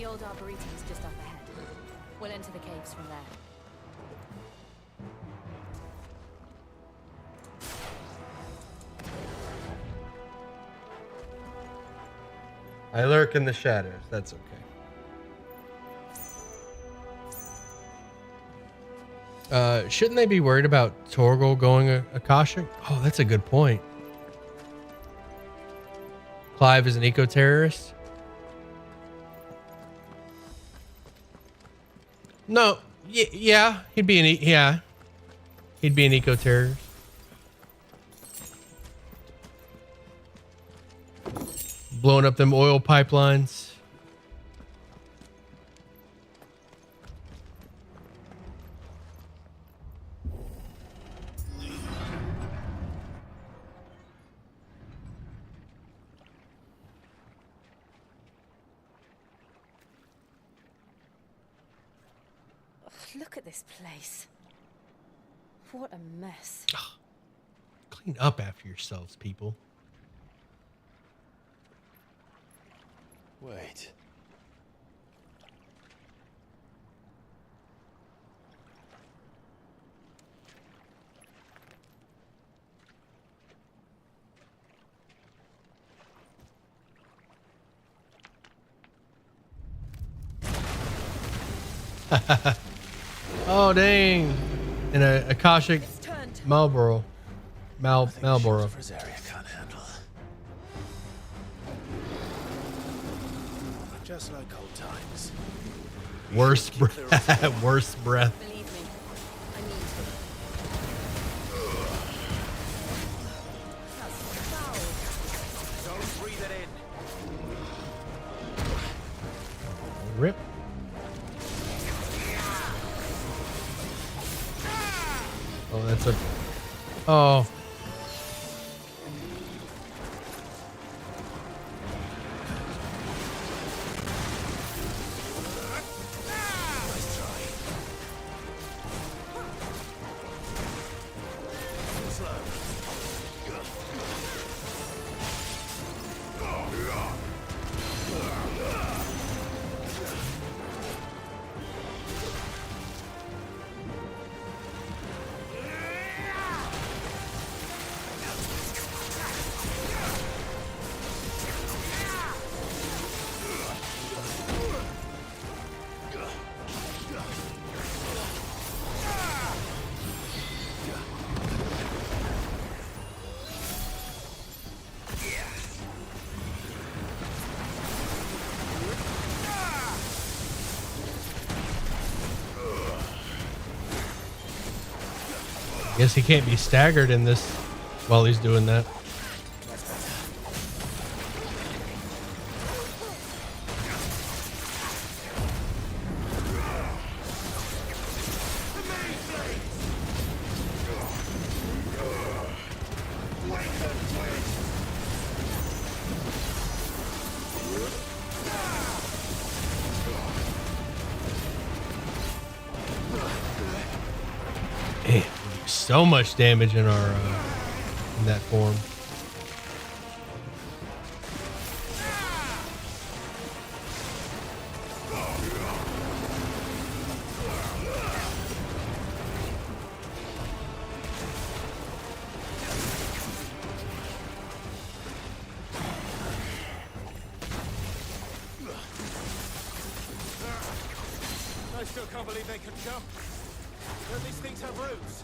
old arboretum's just up ahead. We'll enter the caves from there. I lurk in the shadows. That's okay. Shouldn't they be worried about Torgal going Akashic? Oh, that's a good point. Clive is an eco-terrorist? No. Yeah, he'd be an he'd be an eco-terrorist. Blowing up them oil pipelines. Look at this place. What a mess. Clean up after yourselves, people. Wait. Oh dang! In a Akashic Marlboro. Marlboro. Rosaria can't handle. Just like old times. Worst breath. Worst breath. Believe me, I mean to. That's foul. Don't breathe it in. Rip. Oh, that's a. Oh. Guess he can't be staggered in this while he's doing that. Man, so much damage in our in that form. I still can't believe they could jump. Don't these things have roots?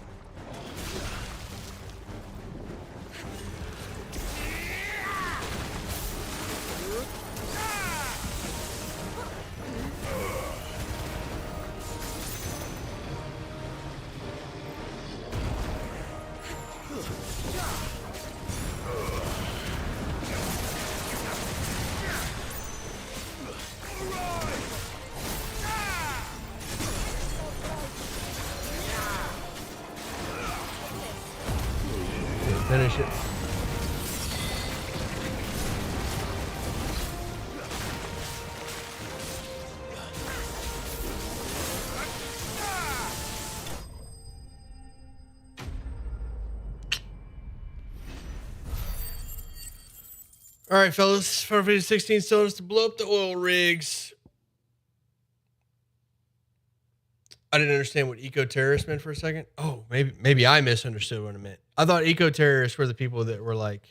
Finish it. All right, fellas. 416 stones to blow up the oil rigs. I didn't understand what eco-terrorist meant for a second. Oh, maybe I misunderstood what it meant. I thought eco-terrorists were the people that were like,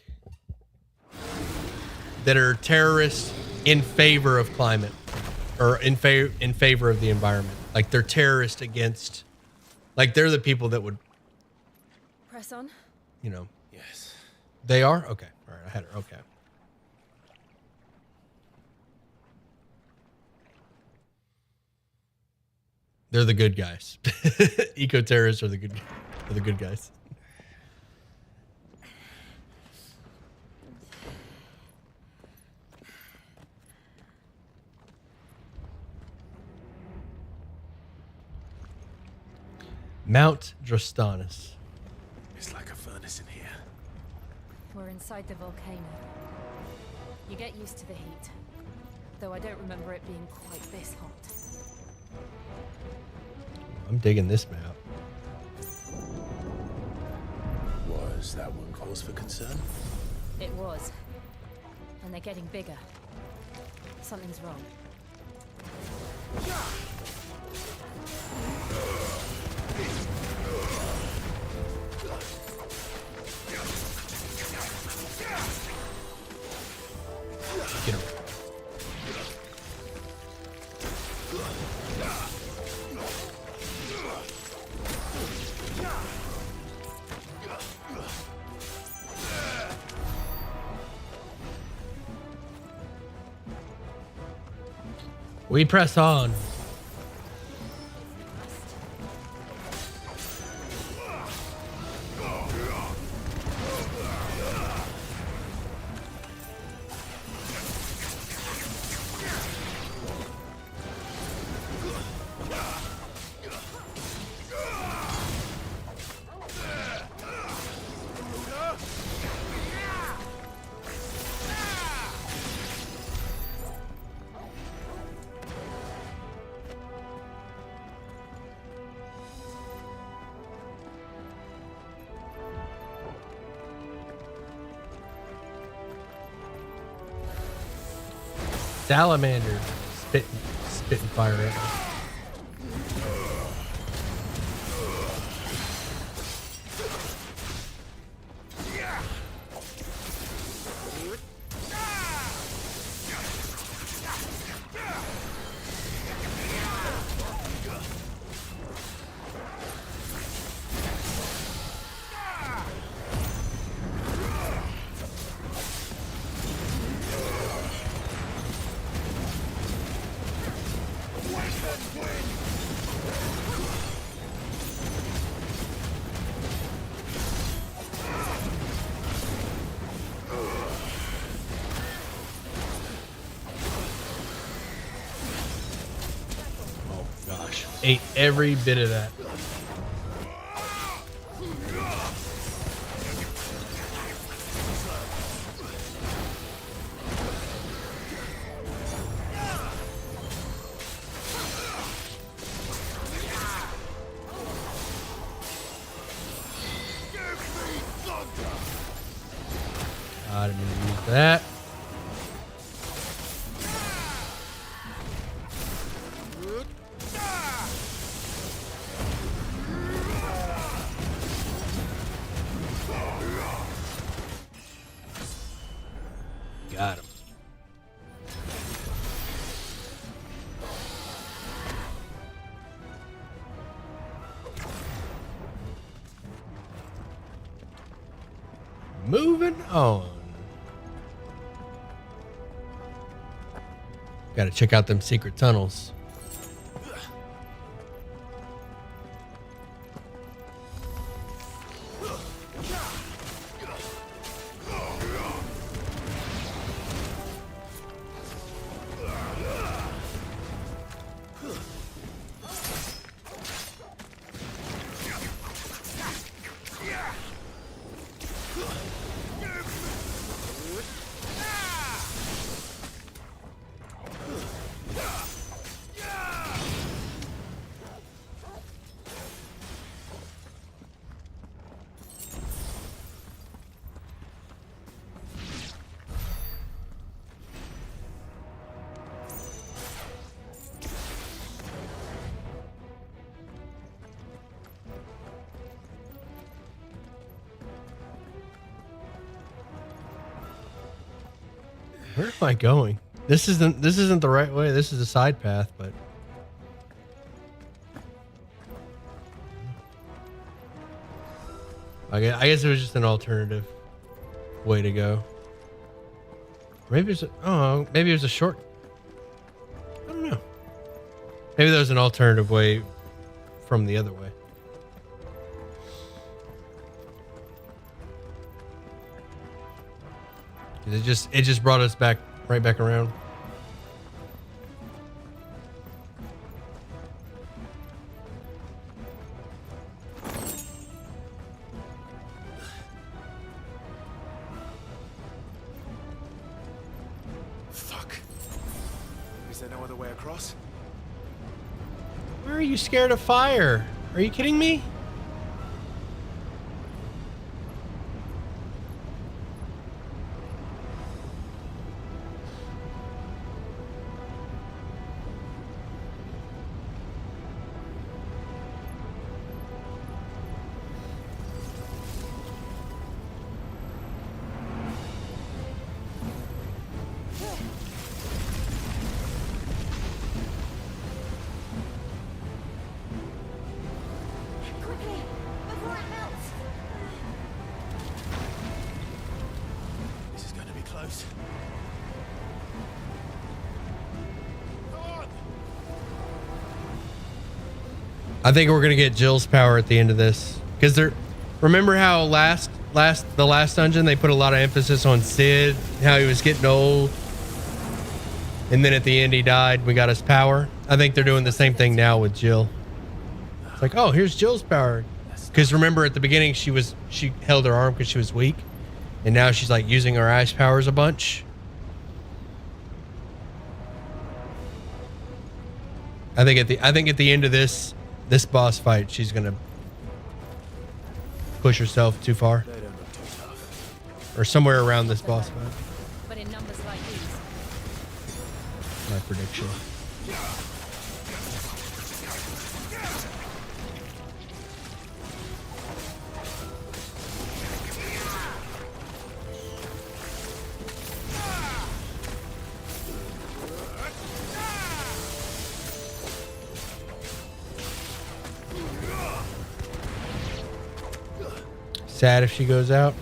that are terrorists in favor of climate, or in favor of the environment. Like they're terrorists against, like they're the people that would, Press on. you know. Yes. They are? Okay. All right. I had her. Okay. They're the good guys. Eco-terrorists are the good guys. Mount Drostanus. It's like a furnace in here. We're inside the volcano. You get used to the heat, though I don't remember it being quite this hot. I'm digging this map. Was that one cause for concern? It was. And they're getting bigger. Something's wrong. Get him. We press on. Salamander spitting fire at me. Ate every bit of that. I didn't even use that. Got him. Moving on. Got to check out them secret tunnels. Where am I going? This isn't the right way. This is a side path, but I guess it was just an alternative way to go. Maybe it was a short. I don't know. Maybe there was an alternative way from the other way. It just brought us back right back around. Fuck. Is there no other way across? Why are you scared of fire? Are you kidding me? Quickly, before it melts. This is going to be close. I think we're gonna get Jill's power at the end of this because remember how the last dungeon they put a lot of emphasis on Sid, how he was getting old, and then at the end he died. We got his power. I think they're doing the same thing now with Jill. It's like, oh, here's Jill's power. Because remember at the beginning she held her arm because she was weak, and now she's like using her ice powers a bunch. I think at the end of this boss fight, she's gonna push herself too far, or somewhere around this boss fight. But in numbers like these. My prediction. Sad if she goes out.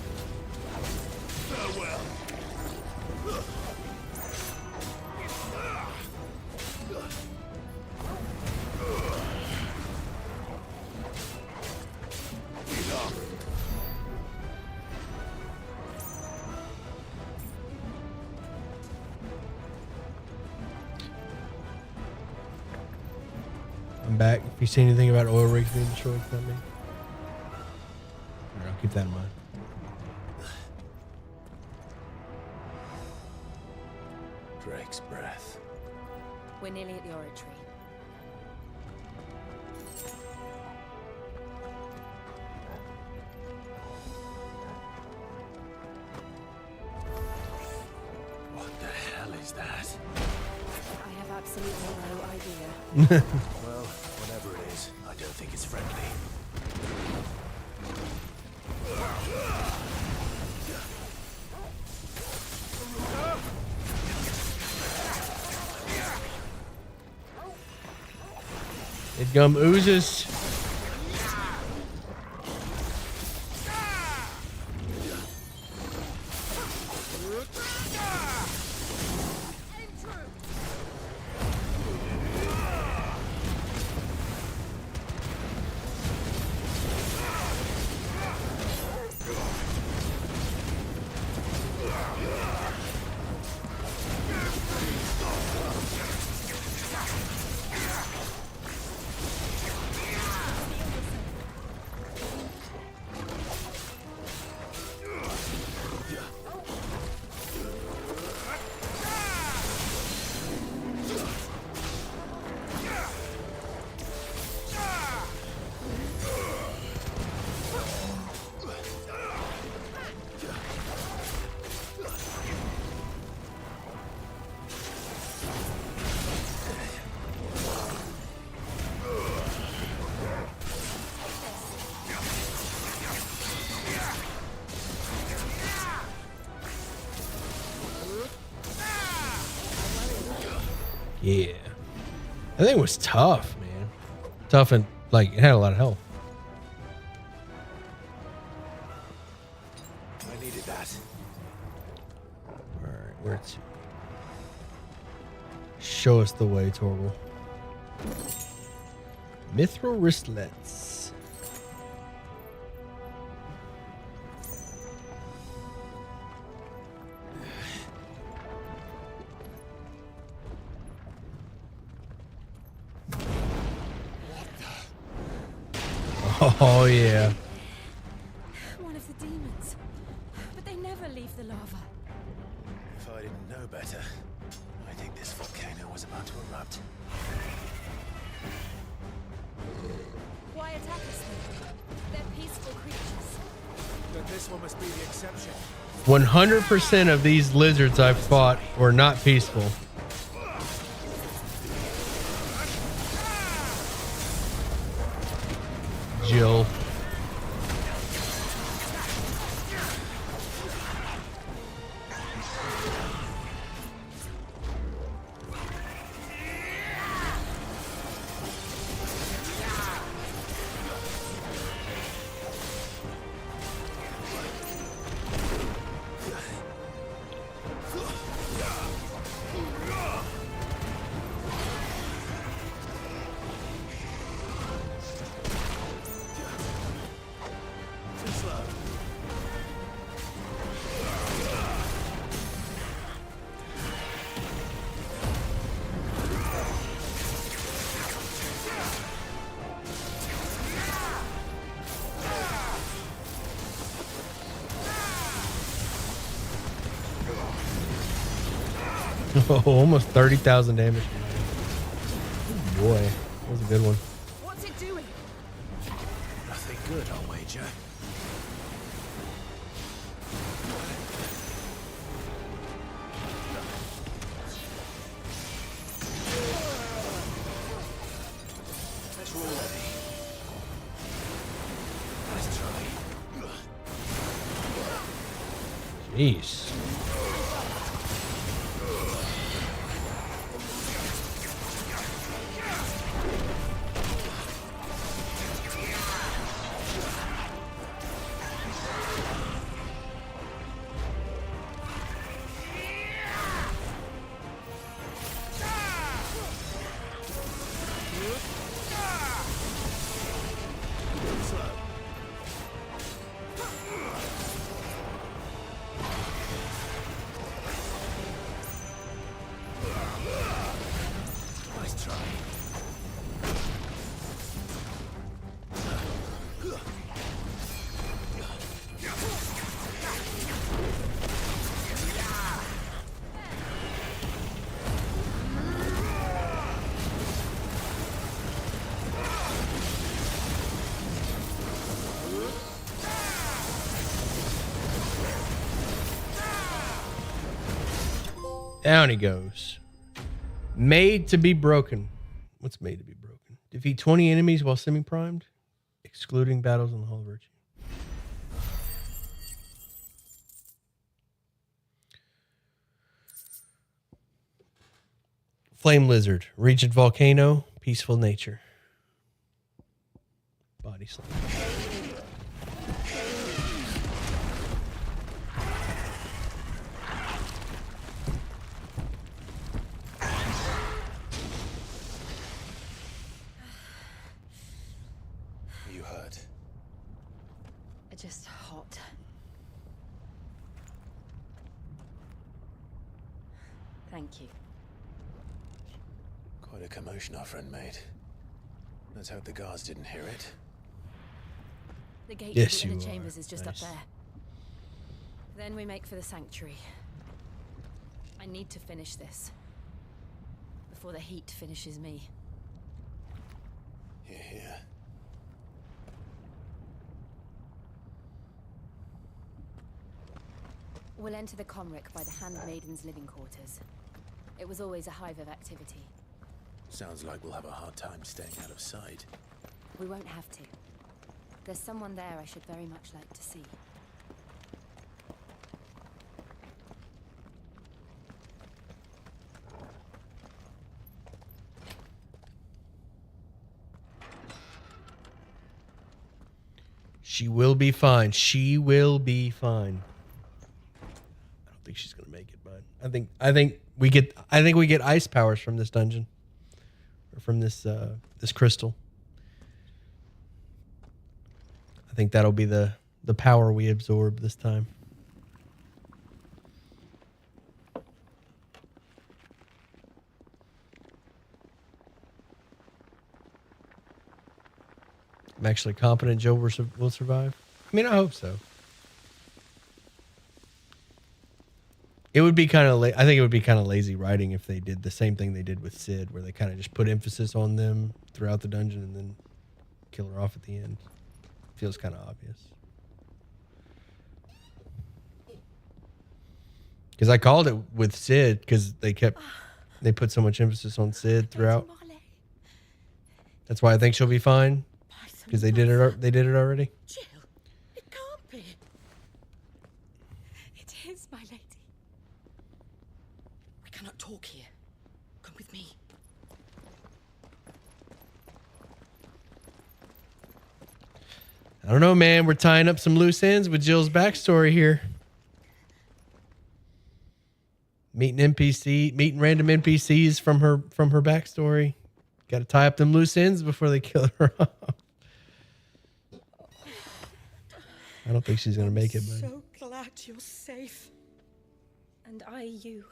I'm back. If you see anything about oil rigs being destroyed, let me. I'll keep that in mind. Drake's breath. We're nearly at the oratory. What the hell is that? I have absolutely no idea. Well, whatever it is, I don't think it's friendly. It gum oozes. Yeah. That thing was tough, man. Tough and, like, it had a lot of health. I needed that. Alright, where to? Show us the way, Torgal. Mithril wristlets. Oh, yeah. One of the demons. But they never leave the lava. If I didn't know better, I think this volcano was about to erupt. Why attack us then? They're peaceful creatures. But this one must be the exception. 100% of these lizards I've fought were not peaceful. Jill. Oh, almost 30,000 damage. Oh boy, that was a good one. What's it doing? Nothing good, I'll wager. Let's roll ready. Nice try. Jeez. Nice try. Down he goes. Made to be broken. What's made to be broken? Defeat 20 enemies while semi-primed, excluding battles in the Hall of Virtue. Flame Lizard, Regent Volcano, Peaceful Nature. Body Slam. You hurt. Just hot. Thank you. Quite a commotion our friend made. Let's hope the guards didn't hear it. The gate Yes, to the you inner are. chambers is just Nice. up there. Then we make for the sanctuary. I need to finish this before the heat finishes me. Hear, hear. We'll enter the Comric by the Handmaiden's living quarters. It was always a hive of activity. Sounds like we'll have a hard time staying out of sight. We won't have to. There's someone there I should very much like to see. She will be fine. She will be fine. I don't think she's gonna make it, but I think we get ice powers from this dungeon. Or from this this crystal. I think that'll be the power we absorb this time. I'm actually confident Joe will survive. I mean, I hope so. It would be kind of I think it would be kind of lazy writing if they did the same thing they did with Sid, where they kind of just put emphasis on them throughout the dungeon and then kill her off at the end. Feels kind of obvious. Because I called it with Sid because they put so much emphasis on Sid throughout. That's why I think she'll be fine. Because they did it. They did it already. Jill, it can't be. It is, my lady. We cannot talk here. Come with me. I don't know, man. We're tying up some loose ends with Jill's backstory here. Meeting random NPCs from her backstory. Got to tie up them loose ends before they kill her off. I don't think she's gonna make it, but So glad you're safe. And I you.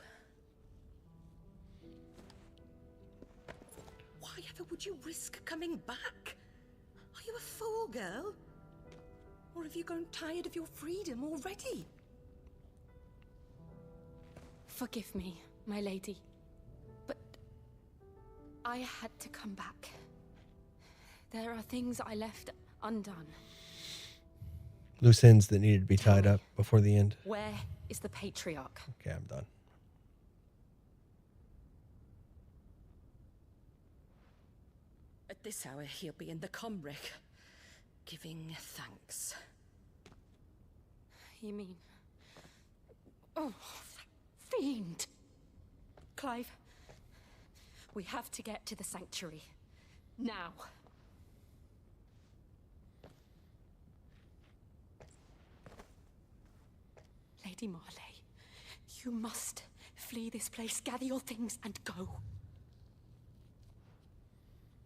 Why ever would you risk coming back? Are you a fool, girl? Or have you grown tired of your freedom already? Forgive me, my lady. But I had to come back. There are things I left undone. loose ends that needed to be tied up before the end. Where is the patriarch? Okay, I'm done. At this hour, he'll be in the Comric, giving thanks. You mean... Oh, fiend! Clive, we have to get to the sanctuary. Now. Lady Marley, you must flee this place, gather your things, and go.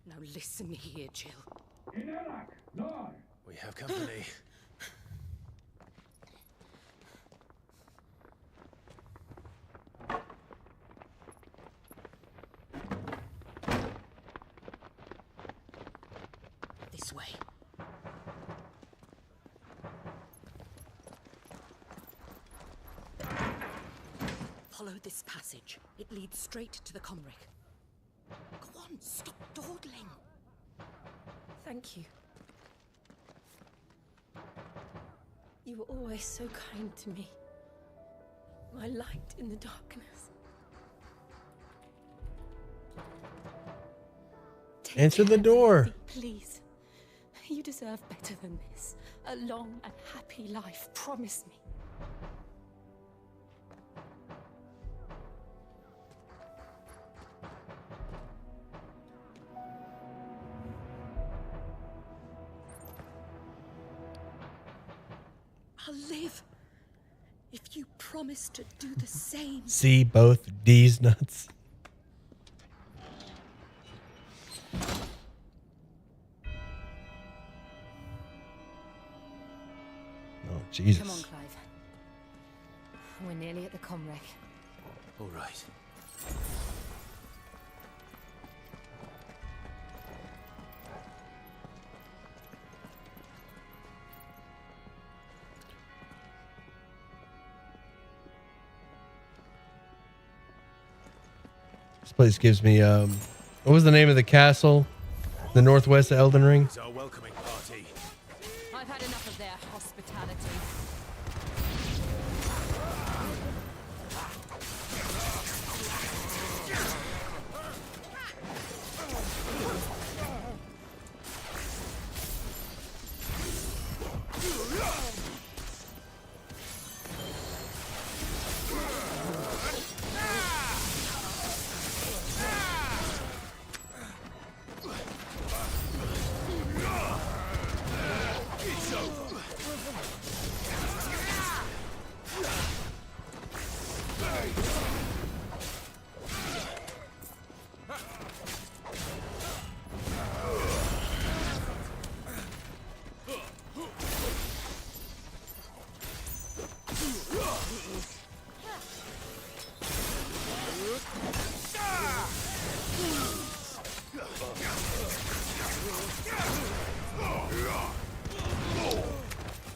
Now listen here, Jill. We have company. This way. Follow this passage. It leads straight to the Comric. Go on, stop dawdling. Thank you. You were always so kind to me. My light in the darkness. Answer the door. Please. You deserve better than this. A long and happy life. Promise me. I'll live if you promise to do the same. See both D's nuts. Oh, Jesus. Come on, Clive. We're nearly at the Comric. All right. This place gives me what was the name of the castle? The northwest of Elden Ring? It's our welcoming party. I've had enough of their hospitality.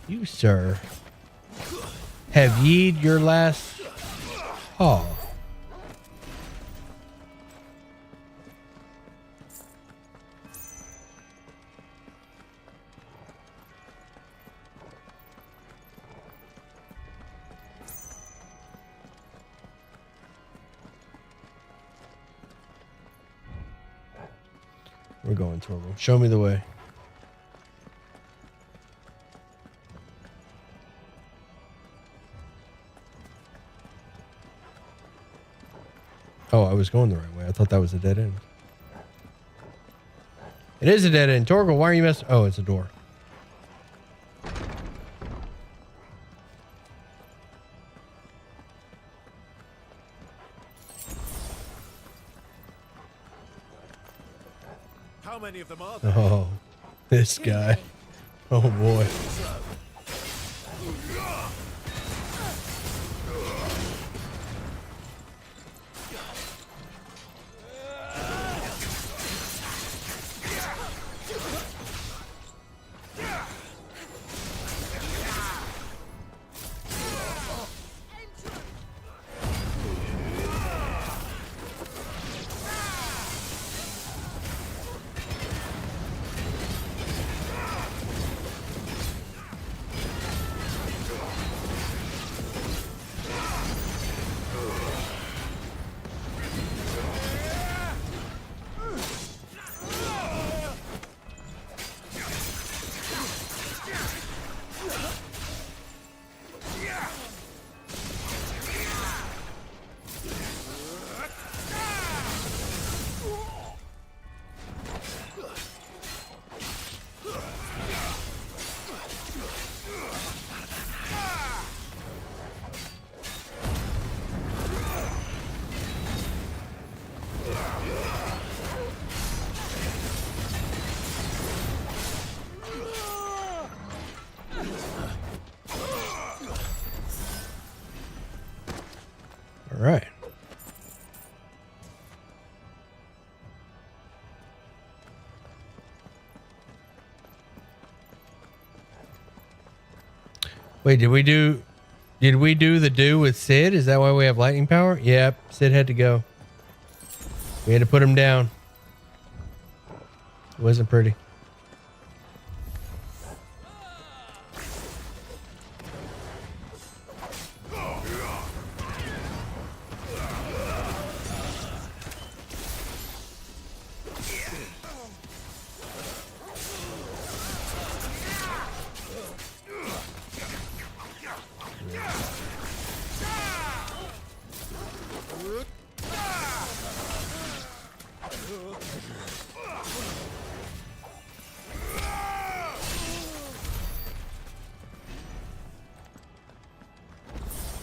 You, sir, have yeed your last haw. We're going, Torval. Show me the way. Oh, I was going the right way. I thought that was a dead end. It is a dead end. Torgal, why are you messing? Oh, it's a door. How many of them are there? Oh, this guy. Oh, boy. All right. Wait, did we do the do with Sid? Is that why we have lightning power? Yep, Sid had to go. We had to put him down. It wasn't pretty.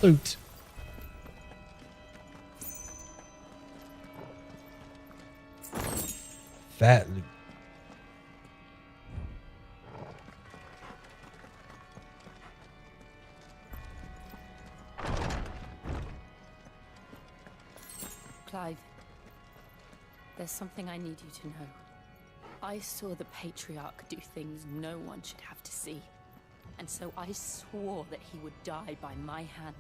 Loot. Fat loot. Clive, there's something I need you to know. I saw the Patriarch do things no one should have to see. And so I swore that he would die by my hand.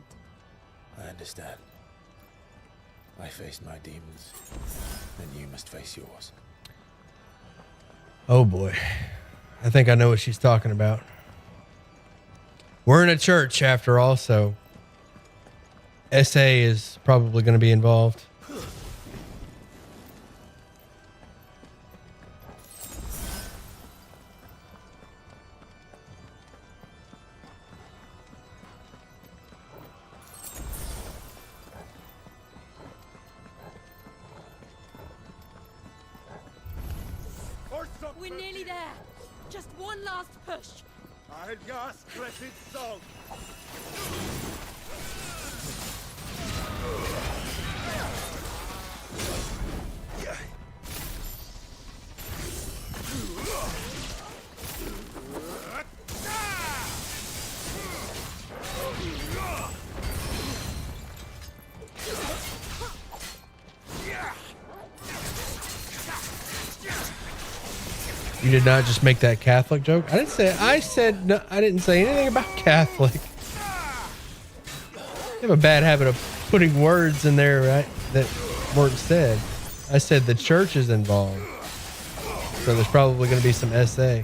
I understand. I faced my demons, and you must face yours. Oh boy. I think I know what she's talking about. We're in a church after all, so SA is probably going to be involved. We're nearly there. Just one last push. Algar's blessed song. You did not just make that Catholic joke. I said no. I didn't say anything about Catholic. You have a bad habit of putting words in there, right? That weren't said. I said the church is involved, so there's probably going to be some SA.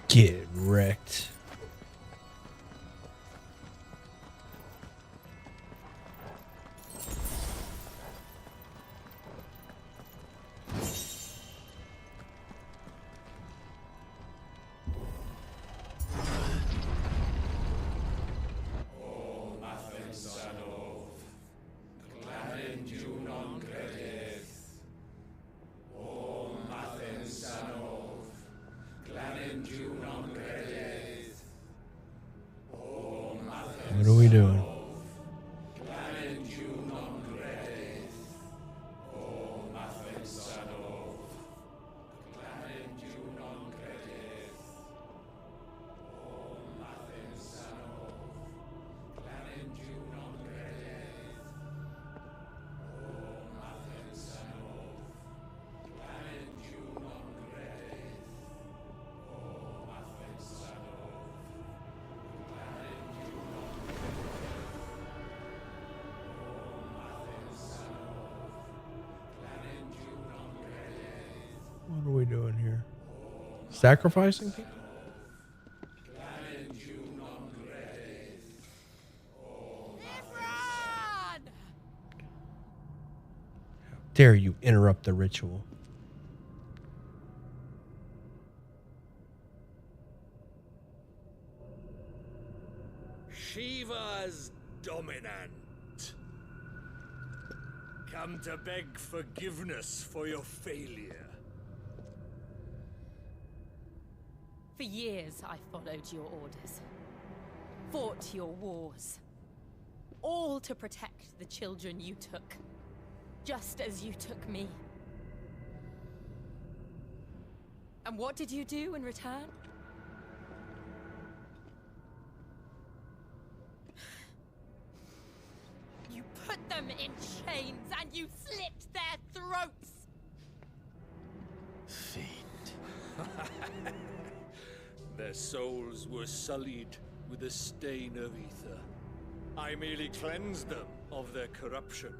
Get wrecked. What are we doing? What are we doing here? Sacrificing people? How dare you interrupt the ritual? Shiva's dominant. Come to beg forgiveness for your failure. For years, I followed your orders, fought your wars, all to protect the children you took, just as you took me. And what did you do in return? You put them in chains and you slit their throats! Their souls were sullied with the stain of ether. I merely cleansed them of their corruption.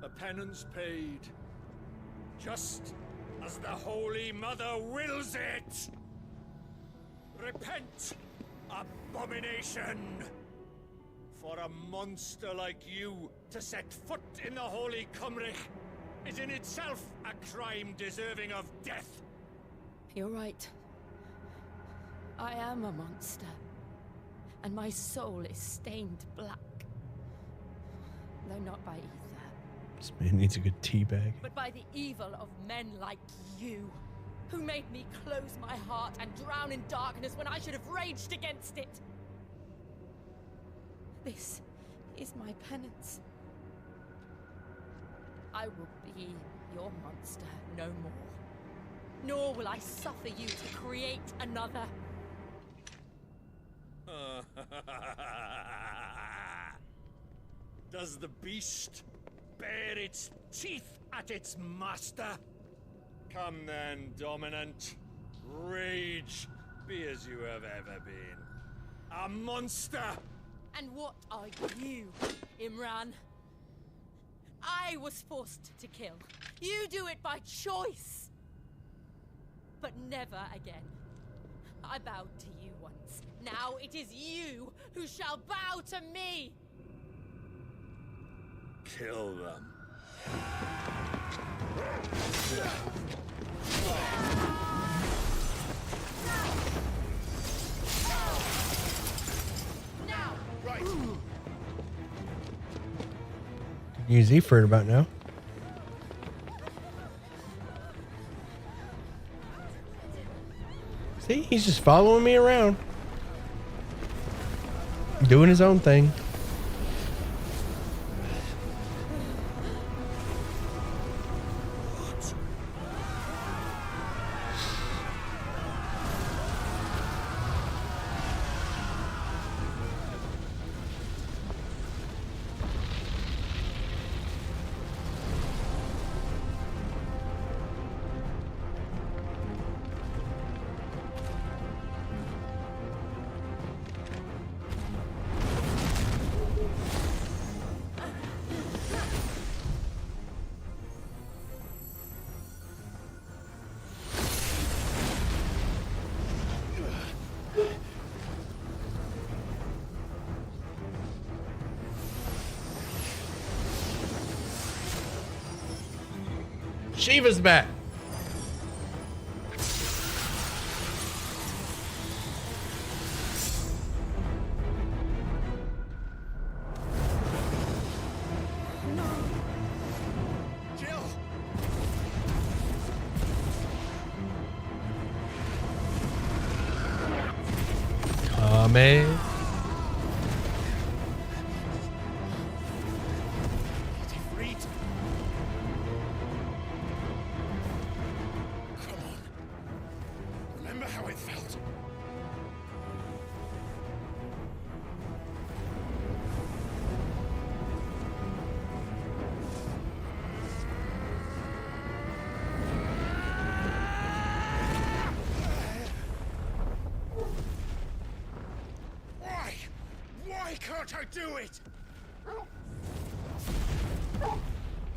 A penance paid, just as the Holy Mother wills it! Repent, abomination! For a monster like you to set foot in the Holy Cymric is in itself a crime deserving of death. You're right. I am a monster, and my soul is stained black. Though not by ether, This man needs a good tea bag. but by the evil of men like you, who made me close my heart and drown in darkness when I should have raged against it. This is my penance. I will be your monster no more. Nor will I suffer you to create another. Does the beast bare its teeth at its master? Come then, dominant. Rage, be as you have ever been. A monster! And what are you, Imran? I was forced to kill. You do it by choice. But never again. I bowed to you once. Now it is you who shall bow to me. Kill them. Use Eford about now. See, he's just following me around. Doing his own thing. Shiva's back. Man.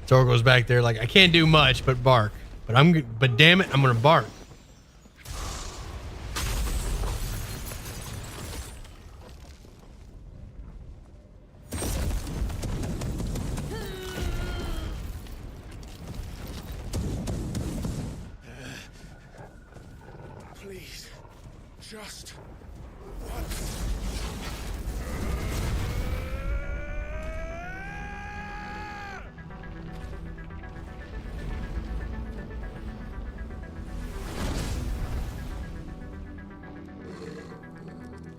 Torgo's back there like, I can't do much but bark. But damn it, I'm gonna bark. Please, just once.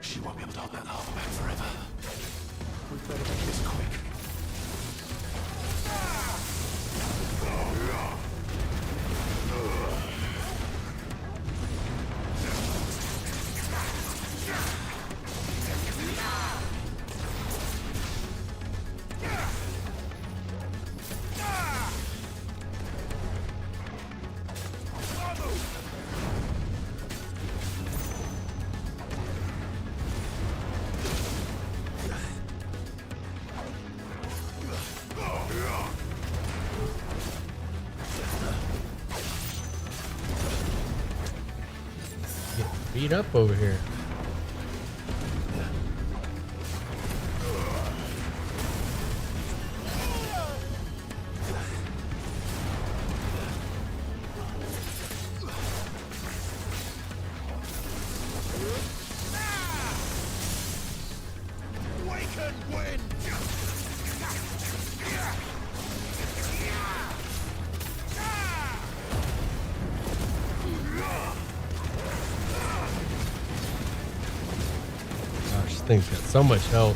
She won't be able to hold that lava back forever. We better make this quick. Beat up over here. This thing's got so much health.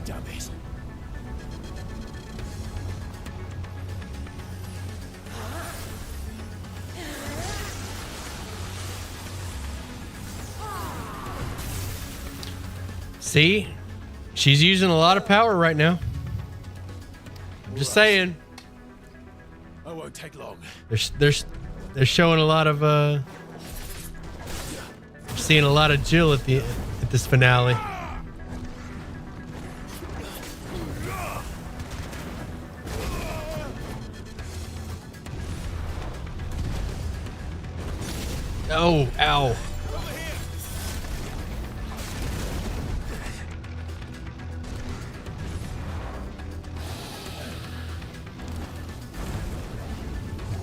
Damn it. See? She's using a lot of power right now. I'm just saying. I won't take long. They're showing a lot of seeing a lot of Jill at this finale. Oh, ow.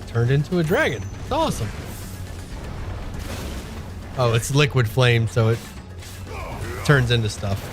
Turned into a dragon. It's awesome. Oh, it's liquid flame, so it turns into stuff.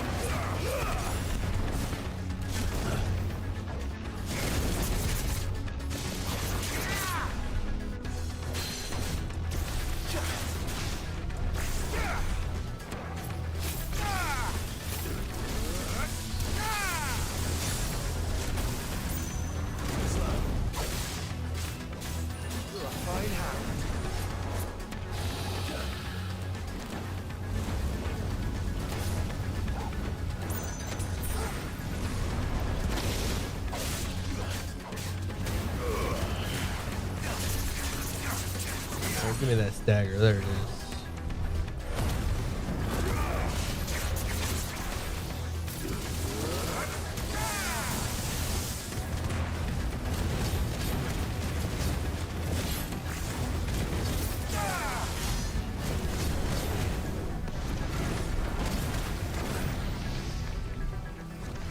Give me that stagger. There it is.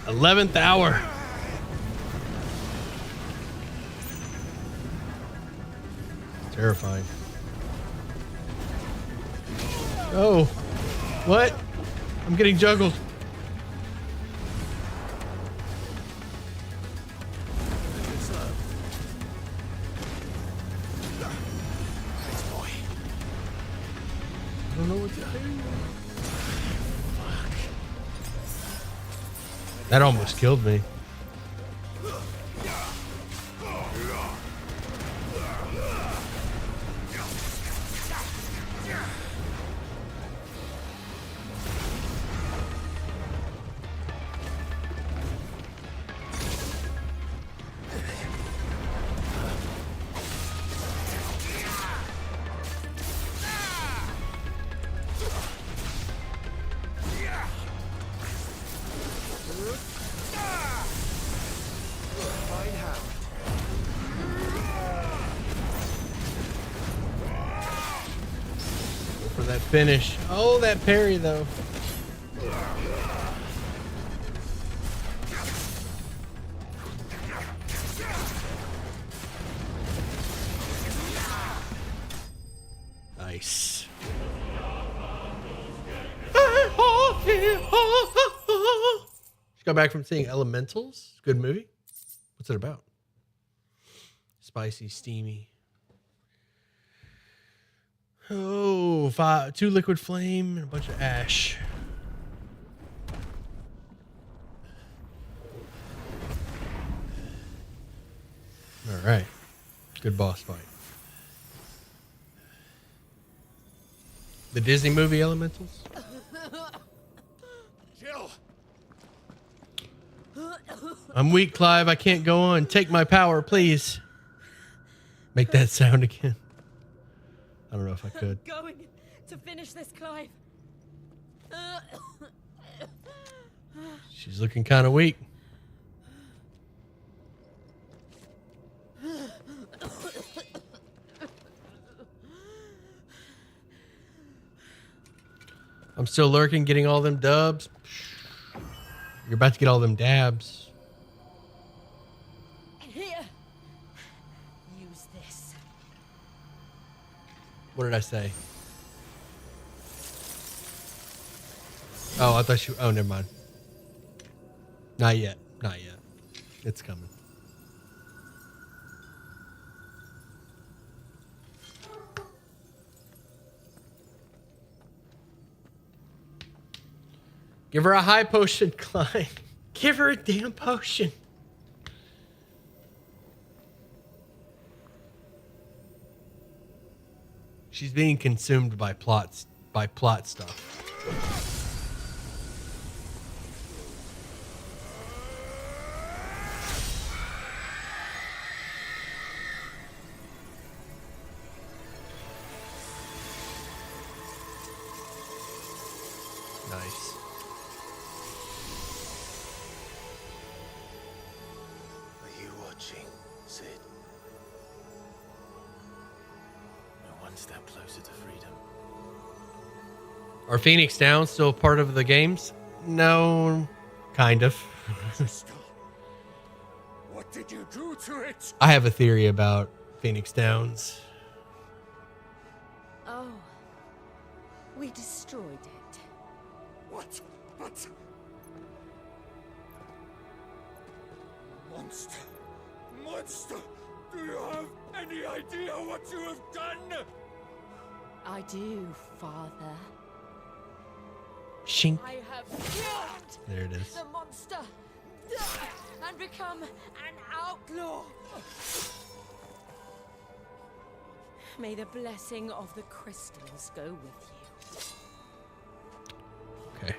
'11th hour. Terrifying. Oh, what? I'm getting juggled. I don't know what to do. That almost killed me. For that finish. Oh, that parry though. Nice. Just got back from seeing Elementals. Good movie. What's it about? Spicy, steamy. Oh, 2 liquid flame and a bunch of ash. All right. Good boss fight. The Disney movie Elementals? Jill! I'm weak, Clive. I can't go on. Take my power, please. Make that sound again. I don't know if I could. Going to finish this, Clive. She's looking kind of weak. I'm still lurking, getting all them dubs. You're about to get all them dabs. Here. Use this. What did I say? Oh, I thought you... Oh, never mind. Not yet. Not yet. It's coming. Give her a high potion, Klein. Give her a damn potion. She's being consumed by plot stuff. Nice. Are you watching, Sid? We're one step closer to freedom. Are Phoenix Downs still part of the games? No, kind of. What did you do to it? I have a theory about Phoenix Downs. Oh. We destroyed it. What? But... Monster! Monster! Do you have any idea what you have done? I do, Father. Shink. I have killed There it is. the monster and become an outlaw. May the blessing of the crystals go with you. Okay.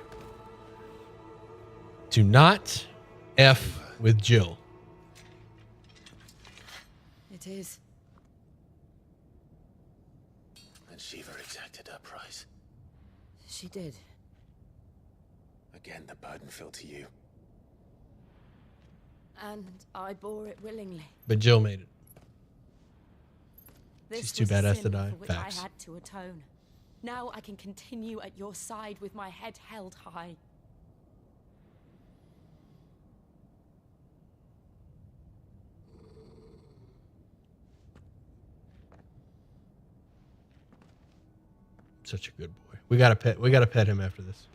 Do not F with Jill. It is. And Shiva exacted her price. She did. Again, the burden fell to you. And I bore it willingly. But Jill made it. This She's too was a badass sin to die. for which Facts. I had to atone. Now I can continue at your side with my head held high. Such a good boy. We gotta pet him after this.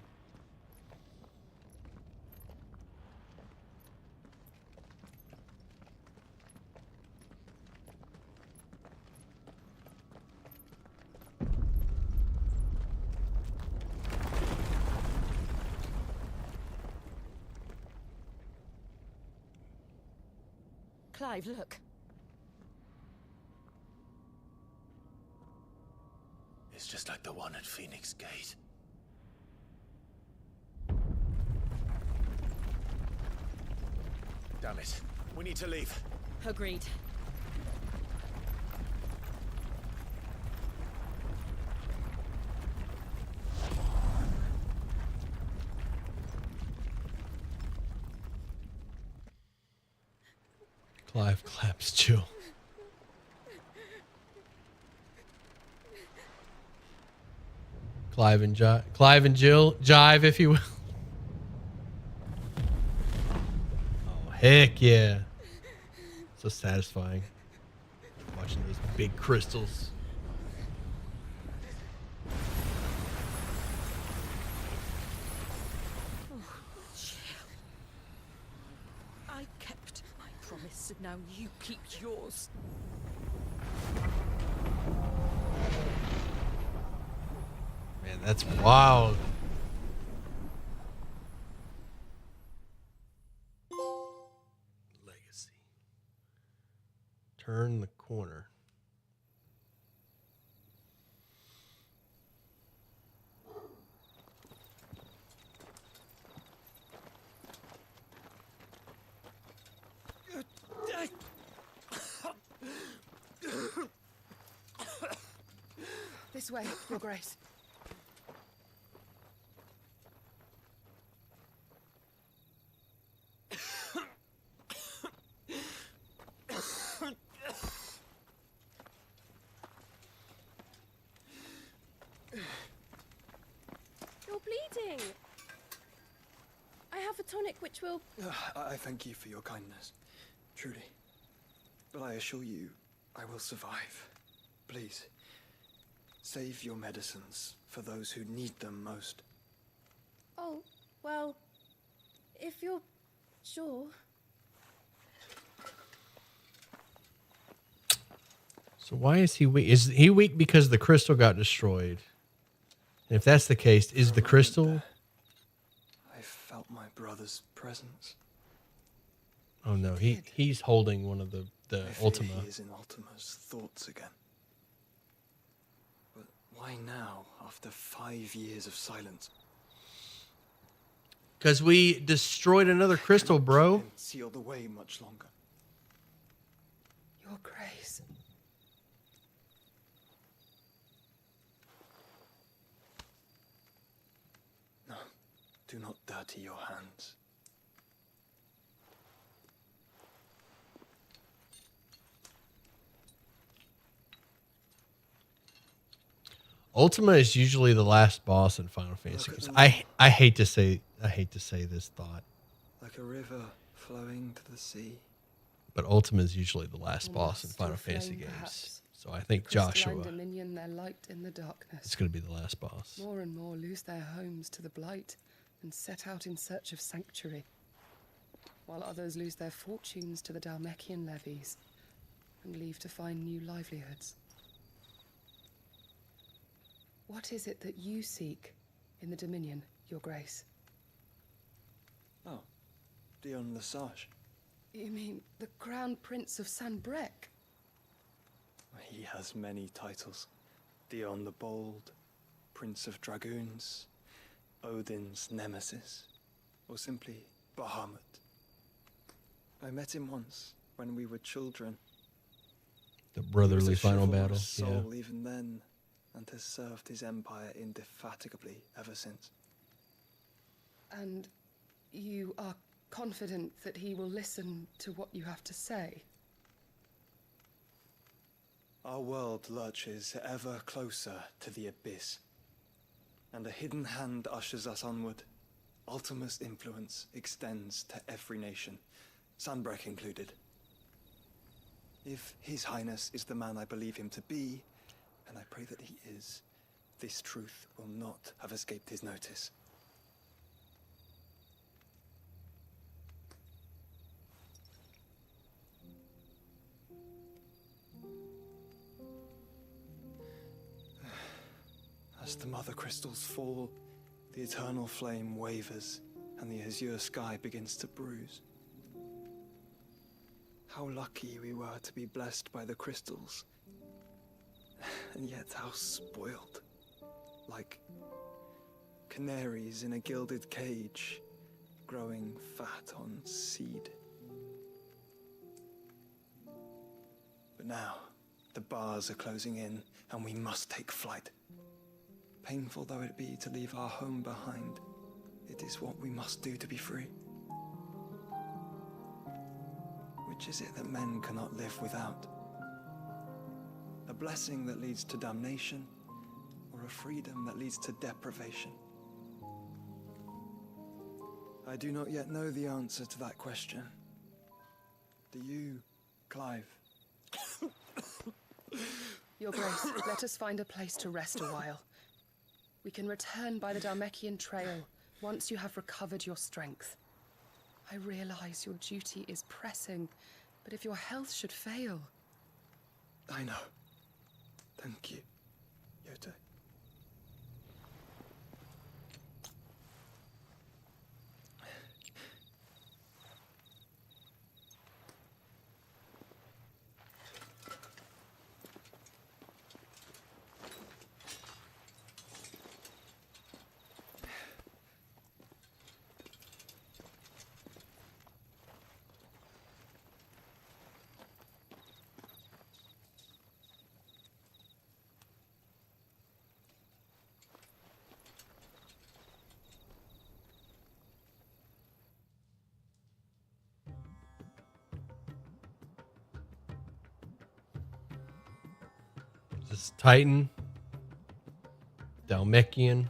Clive, look. It's just like the one at Phoenix Gate. Damn it. We need to leave. Agreed. Clive claps Jill. Clive and Jill jive, if you will. Oh heck yeah! So satisfying watching those big crystals. I kept my promise, and now you keep yours. Man, that's wild. Legacy. Turn the corner. This way, Your Grace. You're bleeding. I have a tonic which will... I thank you for your kindness, truly. But I assure you, I will survive. Please, save your medicines for those who need them most. Oh, well, if you're sure. So why is he weak? Is he weak because the crystal got destroyed? And if that's the case, is the crystal... I felt my brother's presence. Oh no, he's holding one of the I fear Ultima. He is in Ultima's thoughts again. But why now, after 5 years of silence? Because we destroyed another crystal, bro. Seal the way much longer. Your Grace. No, do not dirty your hands. Ultima is usually the last boss in Final Fantasy games. I hate to say this thought, Like a river flowing to the sea. but Ultima is usually the last boss in Final Fantasy games. Perhaps. So I think Crystalline Joshua Dominion, their light in the darkness. is going to be the last boss. More and more lose their homes to the blight and set out in search of sanctuary, while others lose their fortunes to the Dhalmekian levies and leave to find new livelihoods. What is it that you seek in the Dominion, Your Grace? Oh, Dion Lesage. You mean the Crown Prince of Sanbreque? He has many titles. Dion the Bold, Prince of Dragoons, Odin's Nemesis, or simply Bahamut. I met him once when we were children. The brotherly final battle. Soul even then, and has served his empire indefatigably ever since. And you are confident that he will listen to what you have to say? Our world lurches ever closer to the abyss, and a hidden hand ushers us onward. Ultima's influence extends to every nation, Sanbreque included. If His Highness is the man I believe him to be, and I pray that he is, this truth will not have escaped his notice. As the mother crystals fall, the eternal flame wavers, and the azure sky begins to bruise. How lucky we were to be blessed by the crystals, and yet how spoiled. Like canaries in a gilded cage, growing fat on seed. But now, the bars are closing in, and we must take flight. Painful though it be to leave our home behind, it is what we must do to be free. Which is it that men cannot live without? A blessing that leads to damnation, or a freedom that leads to deprivation? I do not yet know the answer to that question. Do you, Clive? Your Grace, let us find a place to rest a while. We can return by the Dhalmekian trail once you have recovered your strength. I realize your duty is pressing, but if your health should fail... I know. Thank you, Yote. This Titan, Dhalmekian.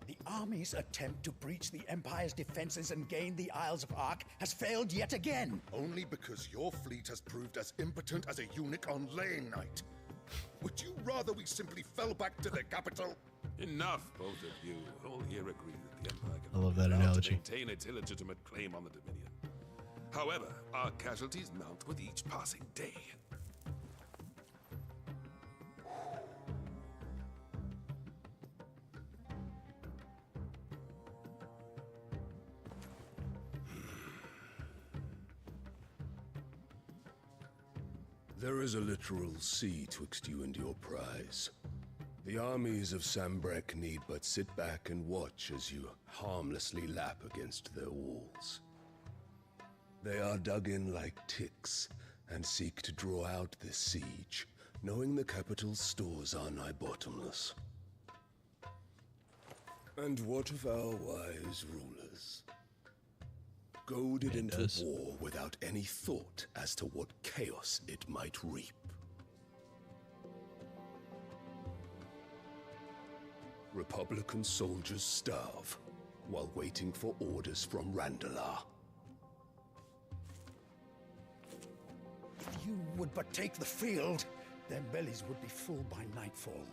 The army's attempt to breach the Empire's defenses and gain the Isles of Ark has failed yet again. Only because your fleet has proved as impotent as a eunuch on laying night. Would you rather we simply fell back to the capital? Enough, both of you. All here agree that the Empire I love that cannot be allowed analogy. to maintain its illegitimate claim on the Dominion. However, our casualties mount with each passing day. There is a literal sea twixt you and your prize. The armies of Sanbreque need but sit back and watch as you harmlessly lap against their walls. They are dug in like ticks and seek to draw out this siege, knowing the capital's stores are nigh bottomless. And what of our wise rulers? Goaded into war without any thought as to what chaos it might reap. Republican soldiers starve while waiting for orders from Randalar. If you would but take the field, their bellies would be full by nightfall.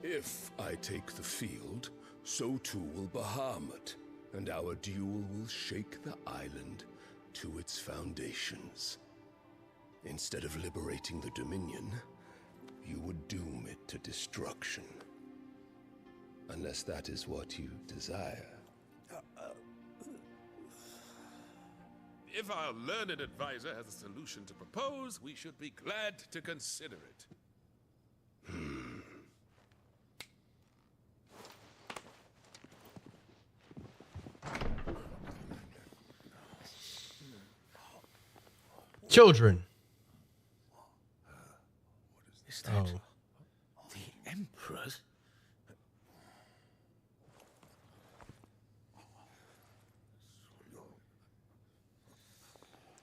If I take the field, so too will Bahamut, and our duel will shake the island to its foundations. Instead of liberating the Dominion, you would doom it to destruction. Unless that is what you desire. If our learned advisor has a solution to propose, we should be glad to consider it. Children. Is that the Emperor's?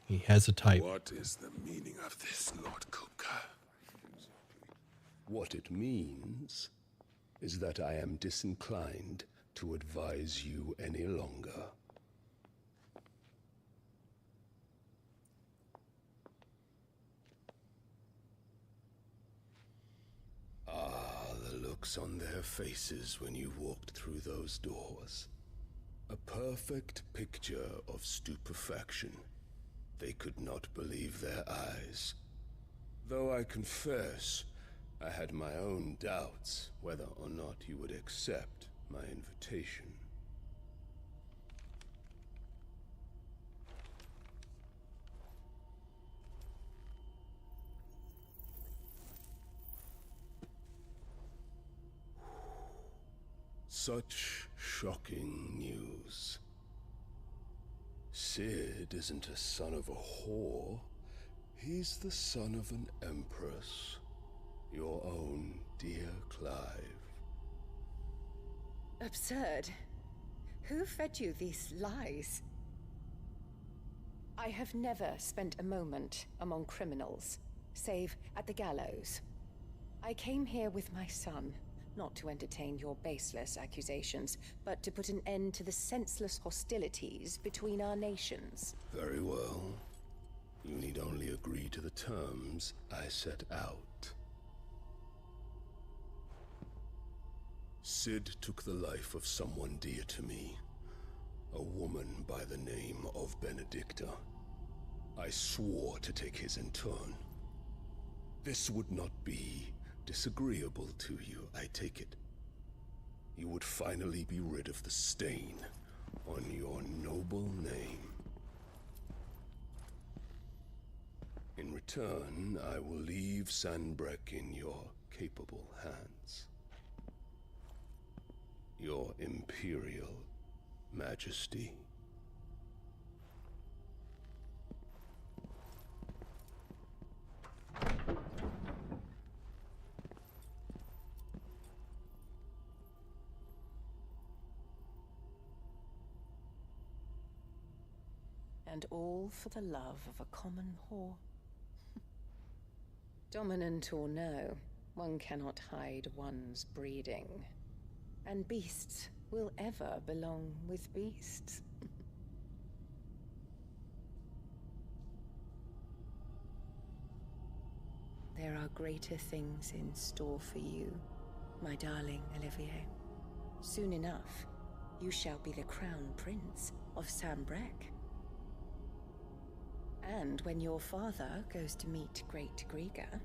He has a type. What is the meaning of this, Lord Kupka? What it means is that I am disinclined to advise you any longer. The looks on their faces when you walked through those doors. A perfect picture of stupefaction. They could not believe their eyes. Though I confess, I had my own doubts whether or not you would accept my invitation. Such shocking news. Sid isn't a son of a whore. He's the son of an empress. Your own dear Clive. Absurd. Who fed you these lies? I have never spent a moment among criminals, save at the gallows. I came here with my son, not to entertain your baseless accusations, but to put an end to the senseless hostilities between our nations. Very well. You need only agree to the terms I set out. Sid took the life of someone dear to me, a woman by the name of Benedicta. I swore to take his in turn. This would not be disagreeable to you, I take it. You would finally be rid of the stain on your noble name. In return, I will leave Sanbreque in your capable hands. Your Imperial Majesty. And all for the love of a common whore. Dominant or no, one cannot hide one's breeding. And beasts will ever belong with beasts. There are greater things in store for you, my darling Olivier. Soon enough, you shall be the crown prince of Sanbreque. And when your father goes to meet Great Griga,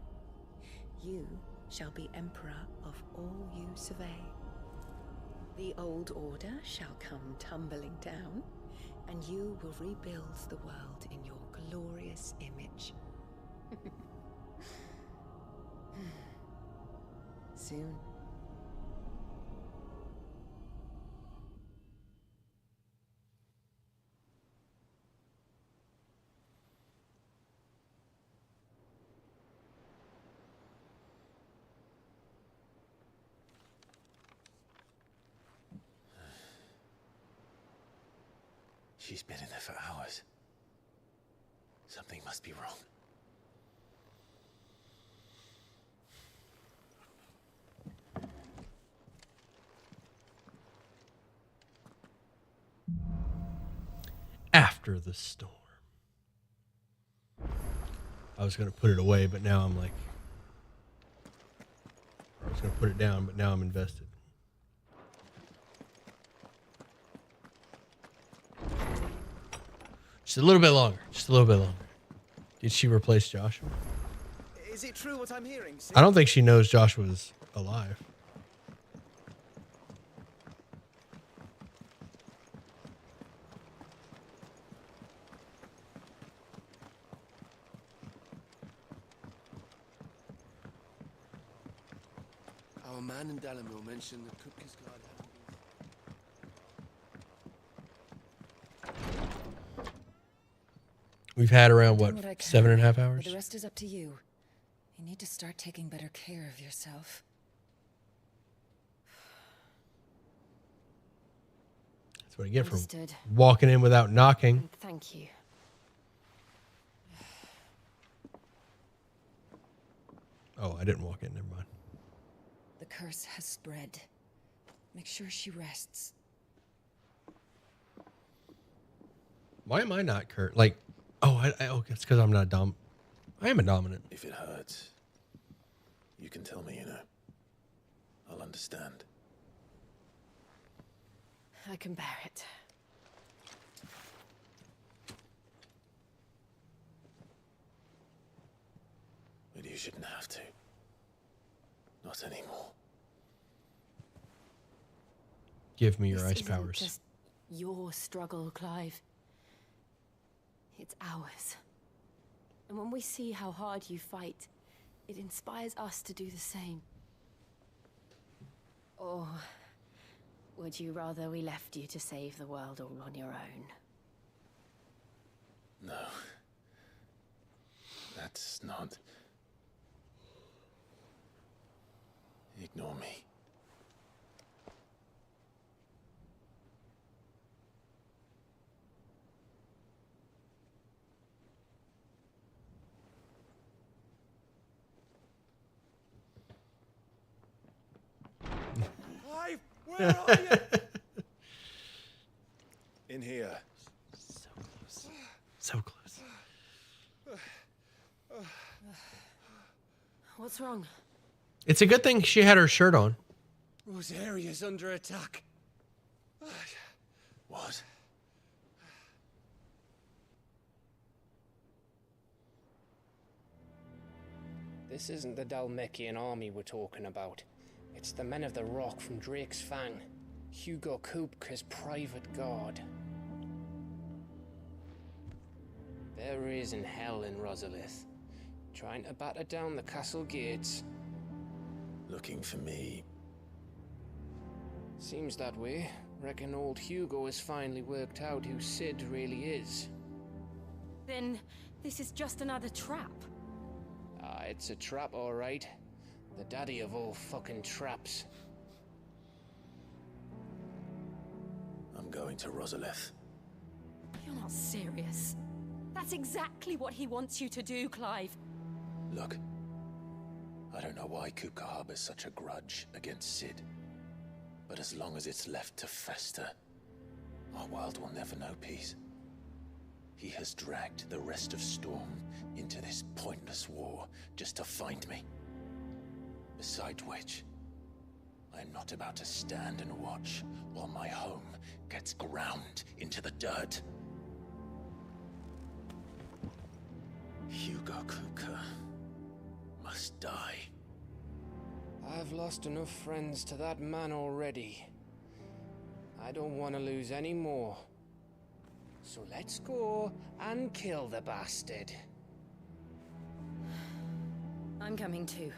you shall be emperor of all you survey. The old order shall come tumbling down, and you will rebuild the world in your glorious image. Soon. She's been in there for hours. Something must be wrong. after the storm. I was going to put it away, but now I'm like, I was going to put it down, but now I'm invested. Just a little bit longer. Just a little bit longer. Did she replace Joshua? Is it true what I'm hearing? I don't think she knows Joshua's alive. Our man in Dalamil mentioned that Kupka's guard hadn't. We've had around, I've done what, I can, 7.5 but hours? the rest is up to you. You need to start taking better care of yourself. That's what I get Understood. from walking in without knocking. Thank you. Oh, I didn't walk in. Never mind. The curse has spread. Make sure she rests. Why am I not Kurt? Like, oh, it's because I'm not dom. I am a dominant. If it hurts, you can tell me, you know. I'll understand. I can bear it. But you shouldn't have to. Not anymore. Give me your This ice isn't powers. just your struggle, Clive. It's ours. And when we see how hard you fight, it inspires us to do the same. Or would you rather we left you to save the world all on your own? No. That's not... Ignore me. Clive, where are you? In here. So close. So close. What's wrong? It's a good thing she had her shirt on. Rosaria's under attack. What? This isn't the Dhalmekian army we're talking about. It's the men of the Rock from Drake's Fang. Hugo Kupka's private guard. There is in hell in Rosalith, trying to batter down the castle gates. Looking for me. Seems that way. Reckon old Hugo has finally worked out who Sid really is. Then this is just another trap. Ah, it's a trap, all right. The daddy of all fucking traps. I'm going to Rosalith. You're not serious. That's exactly what he wants you to do, Clive. Look. I don't know why Kupka harbors such a grudge against Sid. But as long as it's left to fester, our world will never know peace. He has dragged the rest of Storm into this pointless war just to find me. Besides which, I am not about to stand and watch while my home gets ground into the dirt. Hugo Kupka must die. I've lost enough friends to that man already. I don't want to lose any more. So let's go and kill the bastard. I'm coming too.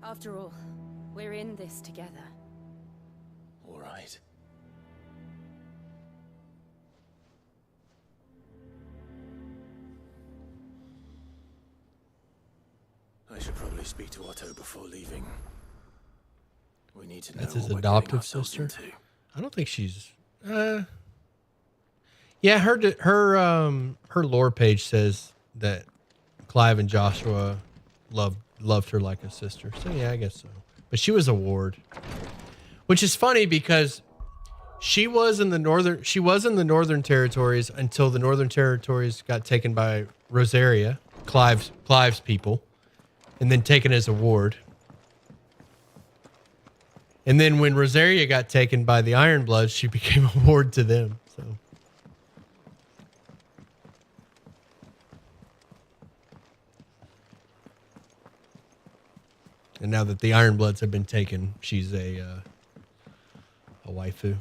After all, we're in this together. All right. I should probably speak to Otto before leaving. We need to know That's his what we're adoptive getting ourselves sister. into. I don't think she's. Yeah, her lore page says that Clive and Joshua loved her like a sister. So yeah, I guess so. But she was a ward, which is funny because She was in the Northern Territories until the Northern Territories got taken by Rosaria, Clive's people, and then taken as a ward. And then when Rosaria got taken by the Ironbloods, she became a ward to them. So. And now that the Ironbloods have been taken, she's a waifu.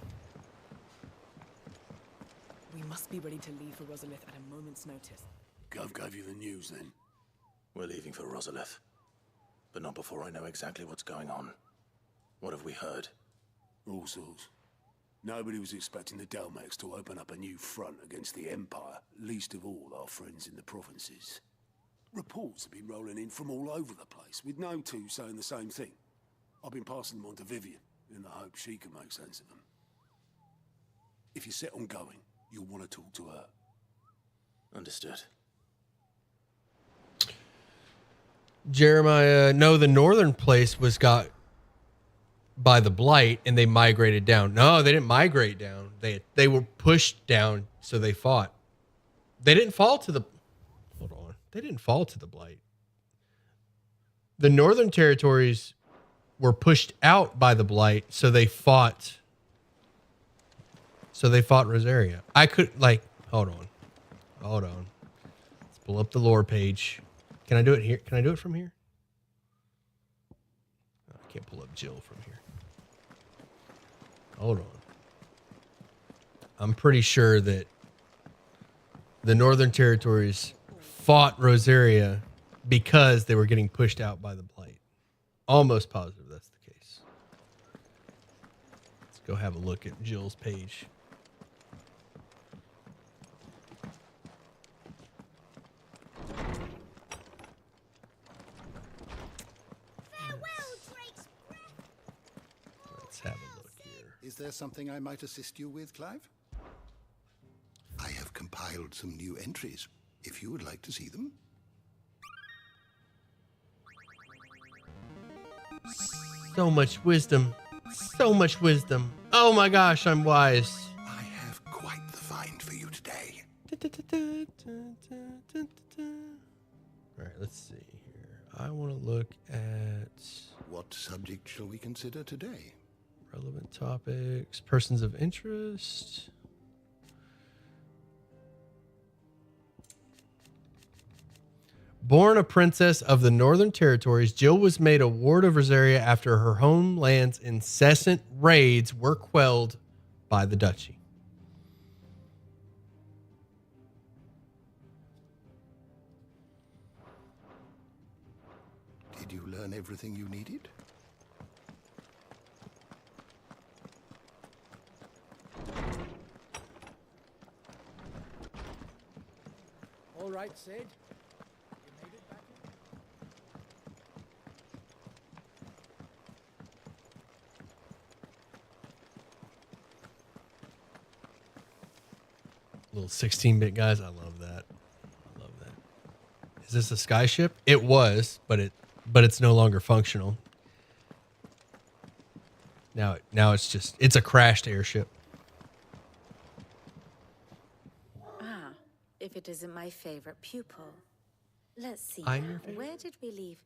We must be ready to leave for Rosalith at a moment's notice. Gov gave you the news then? We're leaving for Rosalith. But not before I know exactly what's going on. What have we heard? All sorts. Nobody was expecting the Dalmex to open up a new front against the Empire, least of all our friends in the provinces. Reports have been rolling in from all over the place, with no two saying the same thing. I've been passing them on to Vivian, in the hope she can make sense of them. If you're set on going, you'll want to talk to her. Understood. Jeremiah, no, the northern place was got by the Blight and they migrated down. No, they didn't migrate down. They were pushed down, so they fought. They didn't fall to the... Hold on. They didn't fall to the Blight. The Northern Territories were pushed out by the Blight, so they fought... Rosaria. I could, like... Hold on. Let's pull up the lore page. Can I do it here? Can I do it from here? I can't pull up Jill from here. Hold on. I'm pretty sure that the Northern Territories fought Rosaria because they were getting pushed out by the Blight. Almost positive that's the case. Let's go have a look at Jill's page. Let's have a look here. Is there something I might assist you with, Clive? I have compiled some new entries, if you would like to see them. So much wisdom. So much wisdom. Oh my gosh, I'm wise. I have quite the find for you today. All right, let's see here. I want to look at... What subject shall we consider today? Relevant topics, persons of interest. Born a princess of the Northern Territories, Jill was made a ward of Rosaria after her homeland's incessant raids were quelled by the duchy. Did you learn everything you needed? All right, Sid. Little 16-bit guys, I love that. Is this a skyship? It was, but it's no longer functional. Now it's a crashed airship. Ah, if it isn't my favorite pupil. Let's see. I'm your favorite. Where did we leave?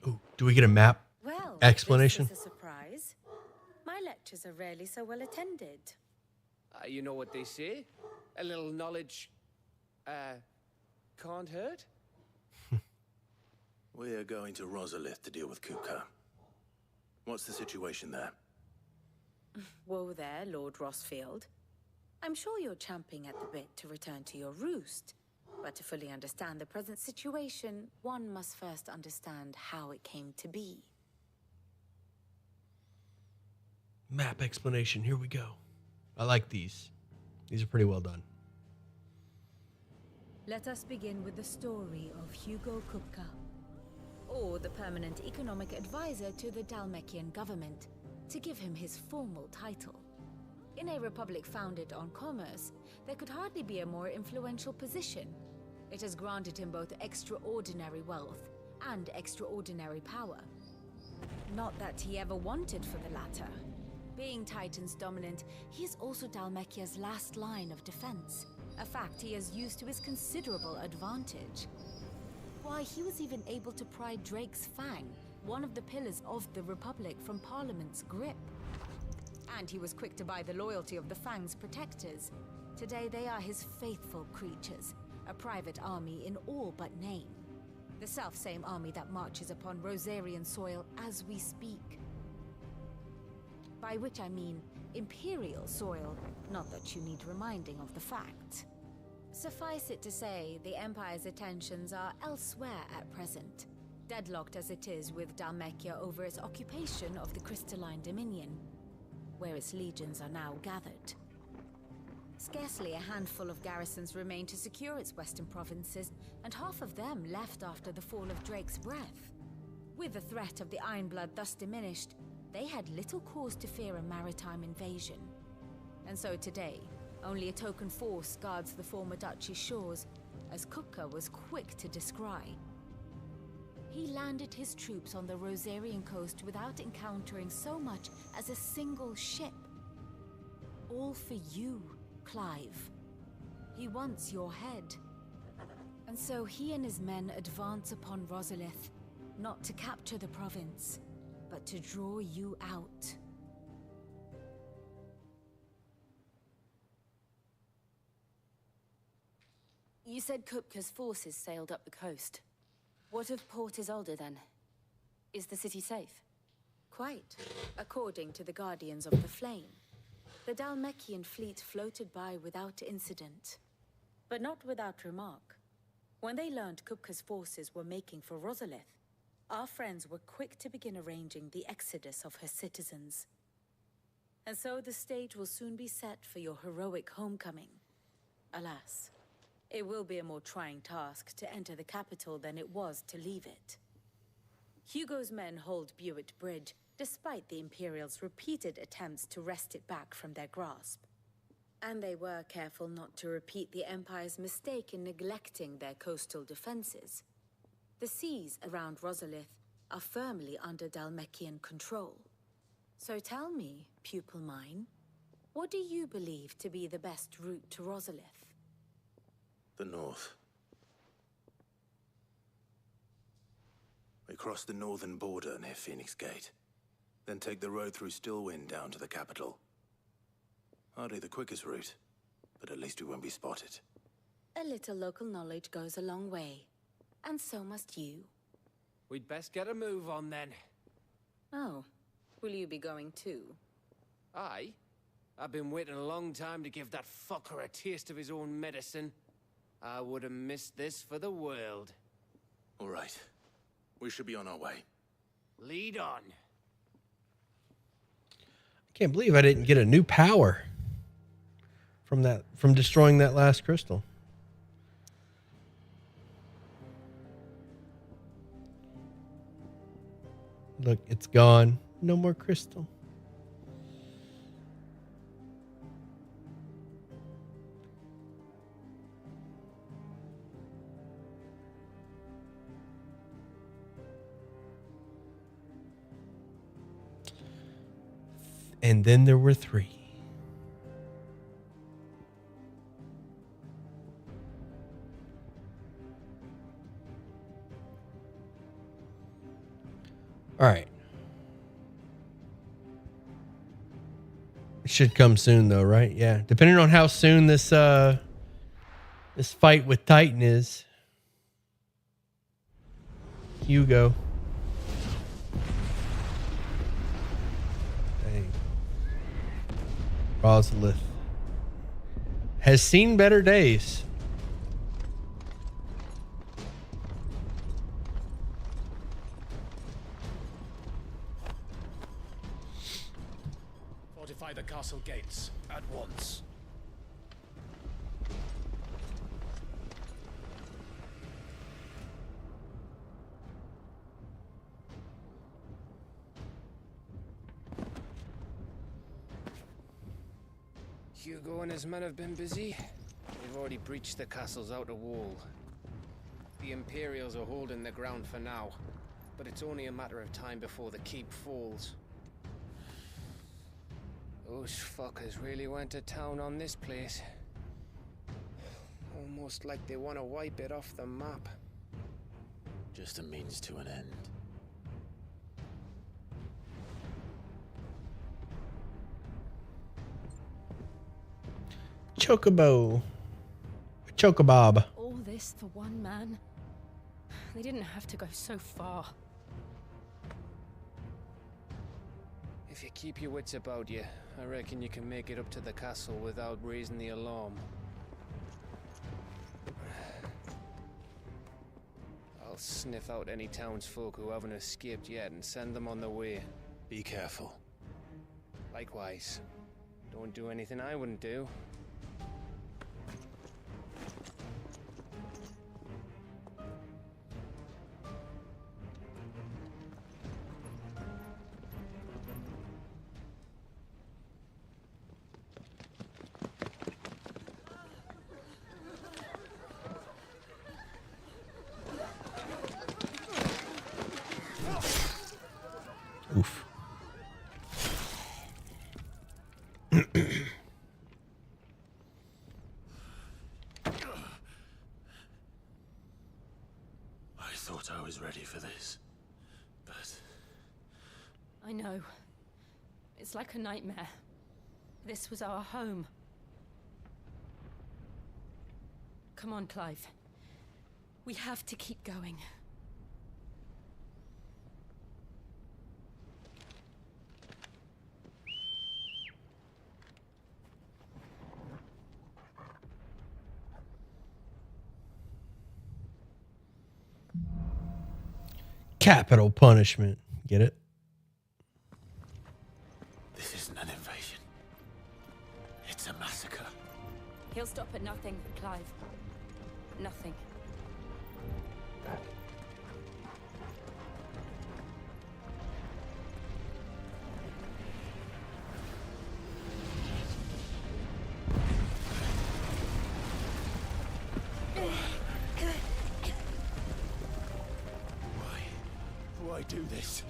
Ooh, do we get a map Well, explanation? this is a surprise. My lectures are rarely so well attended. You know what they say? A little knowledge, can't hurt? We're going to Rosalith to deal with Kupka. What's the situation there? Whoa there, Lord Rossfield. I'm sure you're champing at the bit to return to your roost. But to fully understand the present situation, one must first understand how it came to be. Map explanation. Here we go. I like these. These are pretty well done. Let us begin with the story of Hugo Kupka, or the permanent economic advisor to the Dalmekian government, to give him his formal title. In a republic founded on commerce, there could hardly be a more influential position. It has granted him both extraordinary wealth and extraordinary power. Not that he ever wanted for the latter. Being Titan's dominant, he is also Dhalmekia's last line of defense, a fact he has used to his considerable advantage. Why, he was even able to pry Drake's Fang, one of the pillars of the Republic, from Parliament's grip. And he was quick to buy the loyalty of the Fang's protectors. Today they are his faithful creatures, a private army in all but name. The self-same army that marches upon Rosarian soil as we speak. By which I mean Imperial soil, not that you need reminding of the fact. Suffice it to say, the Empire's attentions are elsewhere at present, deadlocked as it is with Dhalmekia over its occupation of the Crystalline Dominion, where its legions are now gathered. Scarcely a handful of garrisons remain to secure its western provinces, and half of them left after the fall of Drake's Breath. With the threat of the Ironblood thus diminished, they had little cause to fear a maritime invasion. And so today, only a token force guards the former duchy's shores, as Kupka was quick to descry. He landed his troops on the Rosarian coast without encountering so much as a single ship. All for you, Clive. He wants your head. And so he and his men advance upon Rosalith, not to capture the province, but to draw you out. You said Kupka's forces sailed up the coast. What of Port Isolde then? Is the city safe? Quite, according to the Guardians of the Flame. The Dhalmekian fleet floated by without incident. But not without remark. When they learned Kupka's forces were making for Rosalith, our friends were quick to begin arranging the exodus of her citizens. And so the stage will soon be set for your heroic homecoming. Alas, it will be a more trying task to enter the capital than it was to leave it. Hugo's men hold Buett Bridge, despite the Imperials' repeated attempts to wrest it back from their grasp. And they were careful not to repeat the Empire's mistake in neglecting their coastal defenses. The seas around Rosalith are firmly under Dhalmekian control. So tell me, pupil mine, what do you believe to be the best route to Rosalith? The north. We cross the northern border near Phoenix Gate, then take the road through Stillwind down to the capital. Hardly the quickest route, but at least we won't be spotted. A little local knowledge goes a long way, and so must you. We'd best get a move on then. Oh, will you be going too? Aye. I've been waiting a long time to give that fucker a taste of his own medicine. I would have missed this for the world. All right. We should be on our way. Lead on. I can't believe I didn't get a new power from destroying that last crystal. Look, it's gone. No more crystal. And then there were 3. All right. It should come soon though, right? Yeah. Depending on how soon this this fight with Titan is. Hugo. Rosalith has seen better days. Fortify the castle gates at once. Hugo and his men have been busy. They've already breached the castle's outer wall. The Imperials are holding the ground for now, but it's only a matter of time before the keep falls. Those fuckers really went to town on this place. Almost like they want to wipe it off the map. Just a means to an end. Chocobo. Chocobob. All this for one man? They didn't have to go so far. If you keep your wits about you, I reckon you can make it up to the castle without raising the alarm. I'll sniff out any townsfolk who haven't escaped yet and send them on their way. Be careful. Likewise. Don't do anything I wouldn't do. Oof. I thought I was ready for this, but I know. It's like a nightmare. This was our home. Come on, Clive. We have to keep going. Capital punishment. Get it? this isn't an invasion. It's a massacre. He'll stop at nothing, Clive. Nothing. Why do this?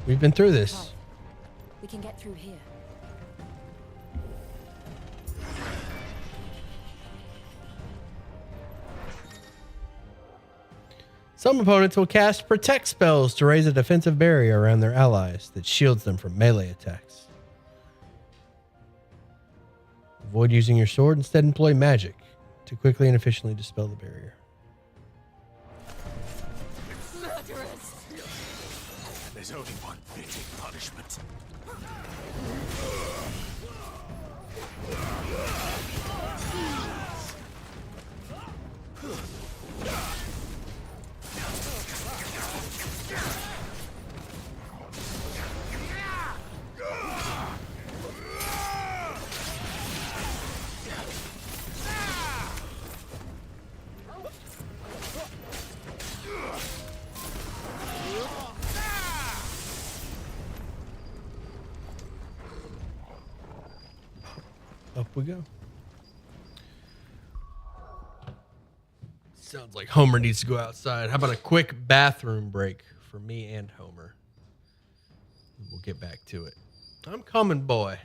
We've been through this. We can get through here. Some opponents will cast protect spells to raise a defensive barrier around their allies that shields them from melee attacks. Avoid using your sword, instead employ magic to quickly and efficiently dispel the barrier. Murderers! There's only one fitting punishment. Up we go. Sounds like Homer needs to go outside. How about a quick bathroom break for me and Homer? We'll get back to it. I'm coming, boy.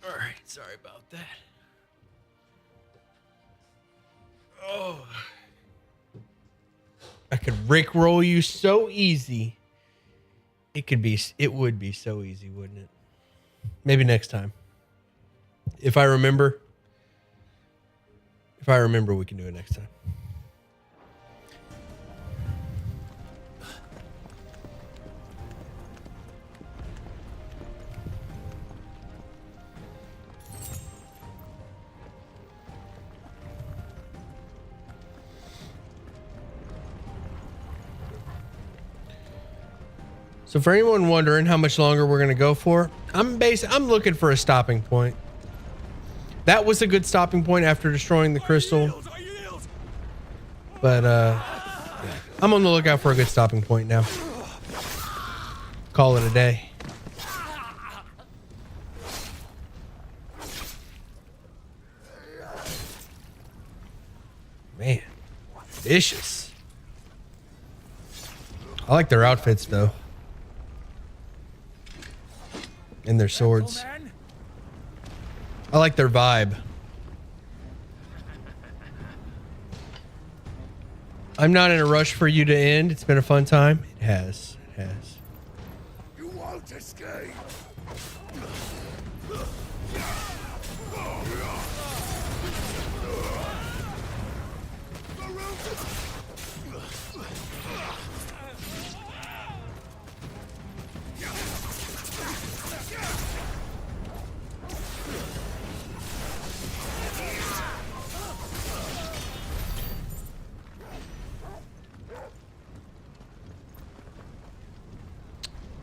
All right, sorry about that. Oh. I could rickroll you so easy. It would be so easy, wouldn't it? Maybe next time. If I remember, we can do it next time. So for anyone wondering how much longer we're going to go for, I'm looking for a stopping point. That was a good stopping point after destroying the crystal. But I'm on the lookout for a good stopping point now. Call it a day. Man, vicious. I like their outfits though. And their swords. I like their vibe. I'm not in a rush for you to end. It's been a fun time. It has. It has. You won't escape.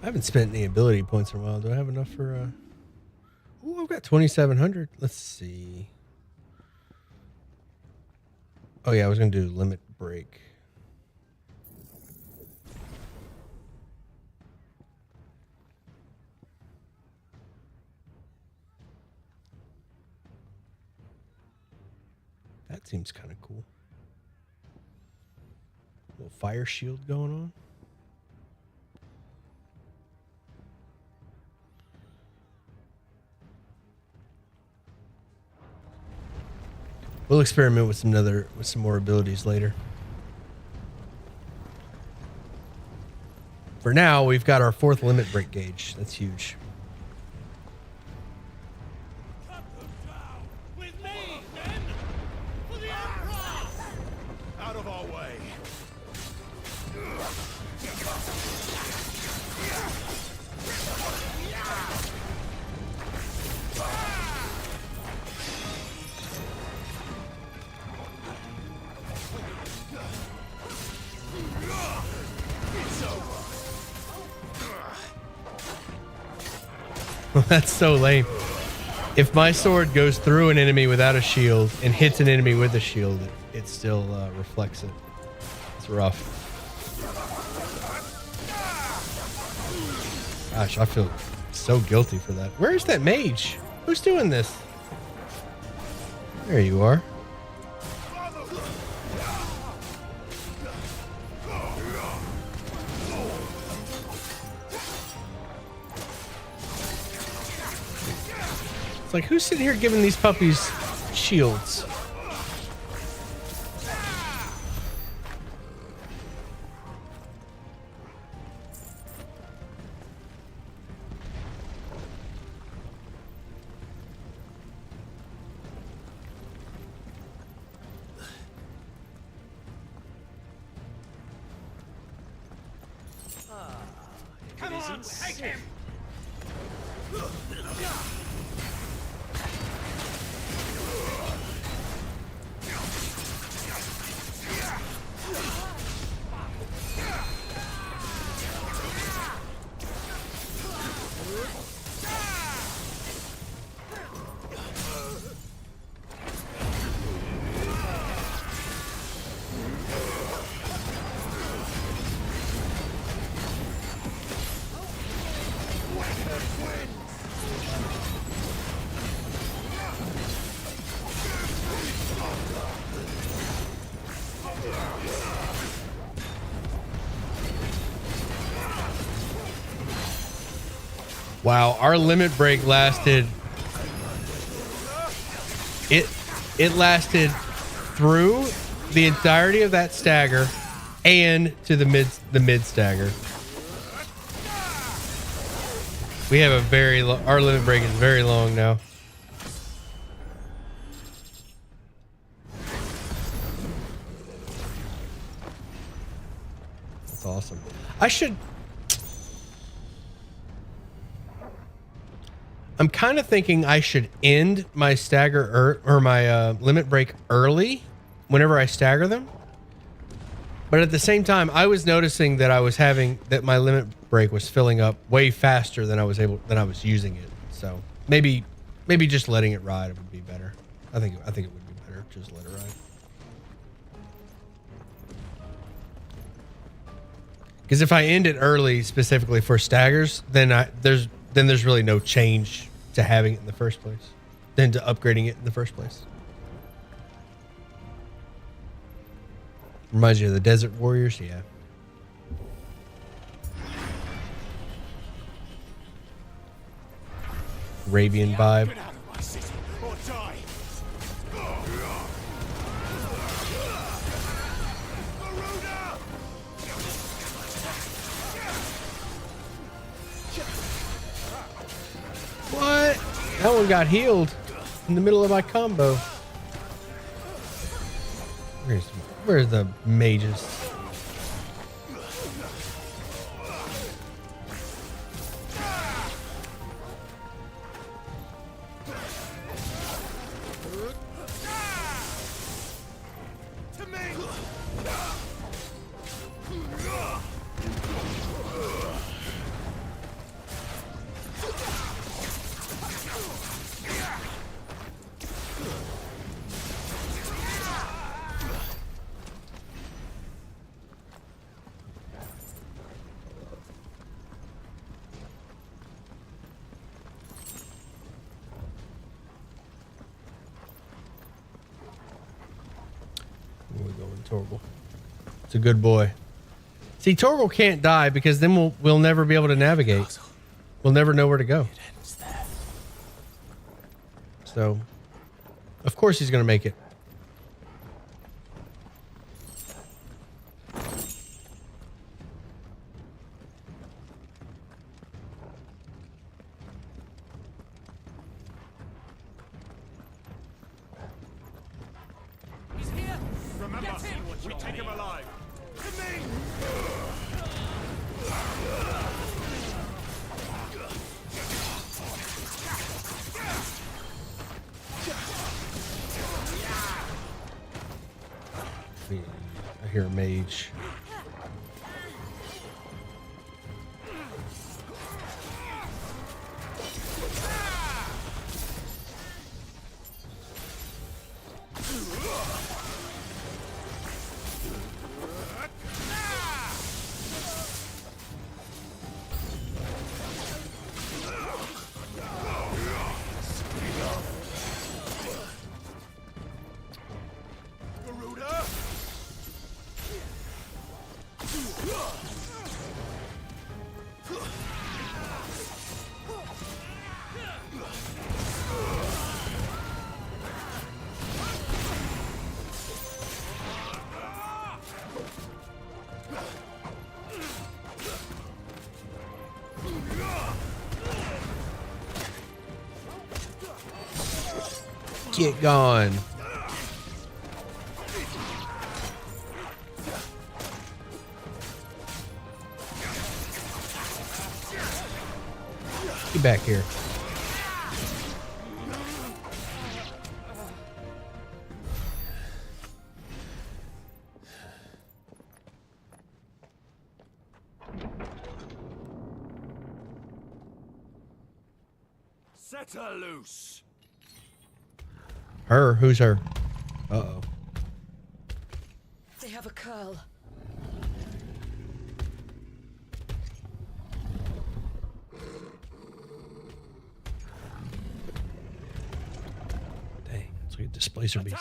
I haven't spent any ability points in a while. Do I have enough for Ooh, I've got 2,700. Let's see. Oh yeah, I was gonna do limit break. That seems kind of cool. Little fire shield going on. We'll experiment with some more abilities later. For now, we've got our 4th limit break gauge. That's huge. Out of our way. That's so lame. If my sword goes through an enemy without a shield and hits an enemy with a shield, it still reflects it. It's rough. Gosh, I feel so guilty for that. Where's that mage? Who's doing this? There you are. Like, who's sitting here giving these puppies shields? Come on, take him! Wow, our limit break lasted it lasted through the entirety of that stagger and to the mid stagger. We have a very our limit break is very long now. That's awesome. I'm kind of thinking I should end my stagger or my limit break early whenever I stagger them. But at the same time, I was noticing that my limit break was filling up way faster than I was using it. So maybe just letting it ride would be better. I think it would be better just let it ride. Because if I end it early specifically for staggers, then there's really no change to having it in the first place, than to upgrading it in the first place. Reminds you of the Desert Warriors, yeah. Arabian vibe. What? That one got healed in the middle of my combo. Where's the mages? Torgal. It's a good boy. See, Torgal can't die because then we'll never be able to navigate. We'll never know where to go. So, of course he's going to make it. I hear a mage. Get gone. Get back here. Set her loose. Her? Who's her? Uh-oh. They have a curl. Dang, it's like a displacer beast.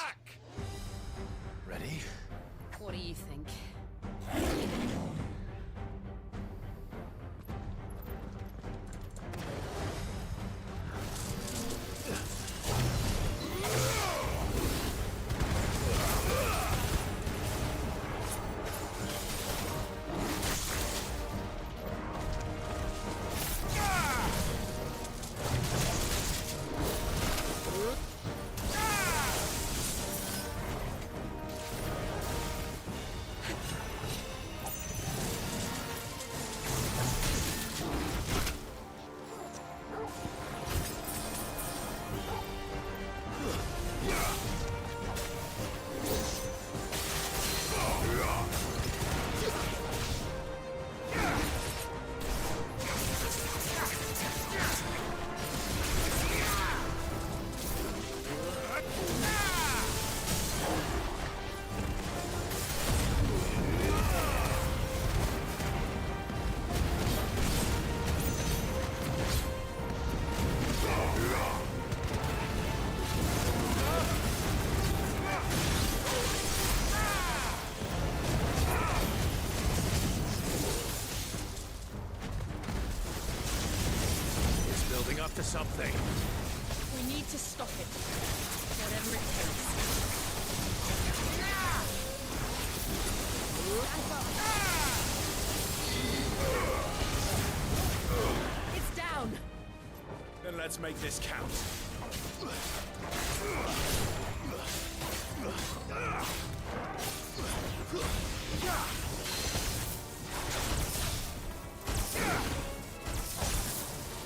Ready? What do you think? after something. We need to stop it. Whatever it takes. It's down. Then let's make this count.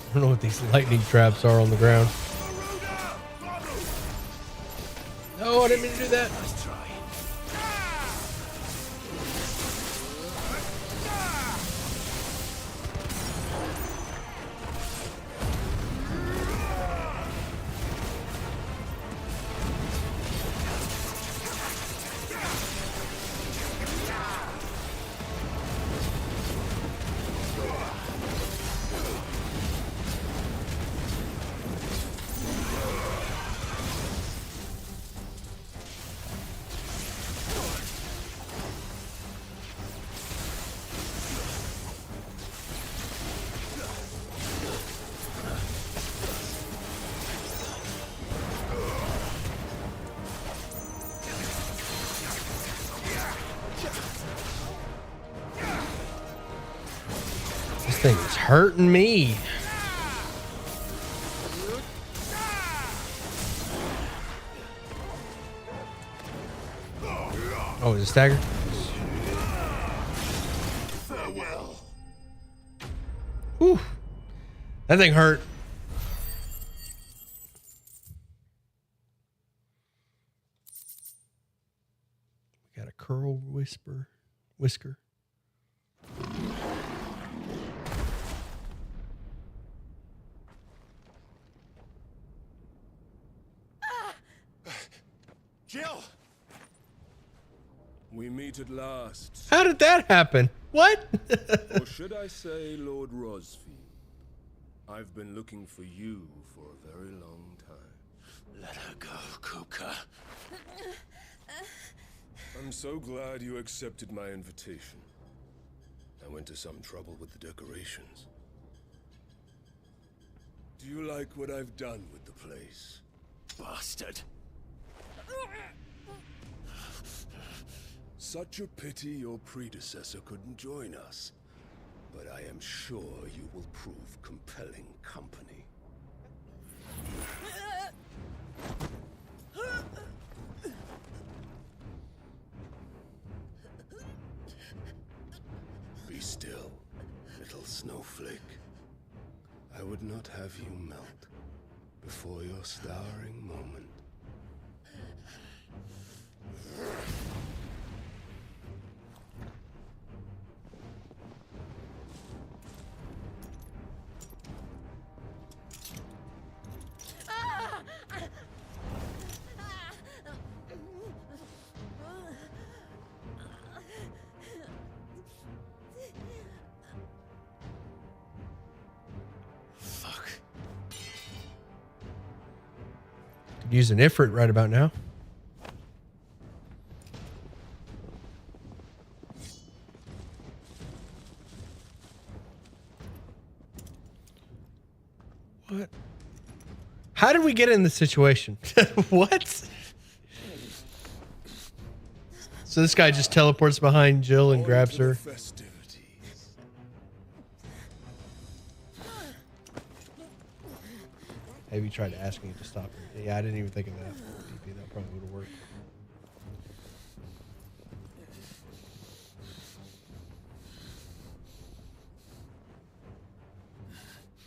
I don't know what these lightning traps are on the ground. No, I didn't mean to do that. Nice try. This thing is hurting me. Oh, is it stagger? Farewell. Whew. That thing hurt. We got a curl whisker. Jill! We meet at last. How did that happen? What? Or should I say, Lord Rosfield? I've been looking for you for a very long time. Let her go, Kupka. I'm so glad you accepted my invitation. I went to some trouble with the decorations. Do you like what I've done with the place? Bastard. Such a pity your predecessor couldn't join us. But I am sure you will prove compelling company. Be still, little snowflake. I would not have you melt before your starring moment. Could use an Ifrit right about now. What? How did we get in this situation? What? So this guy just teleports behind Jill and grabs her. Have you tried asking to stop her? Yeah, I didn't even think of that. That probably would have worked.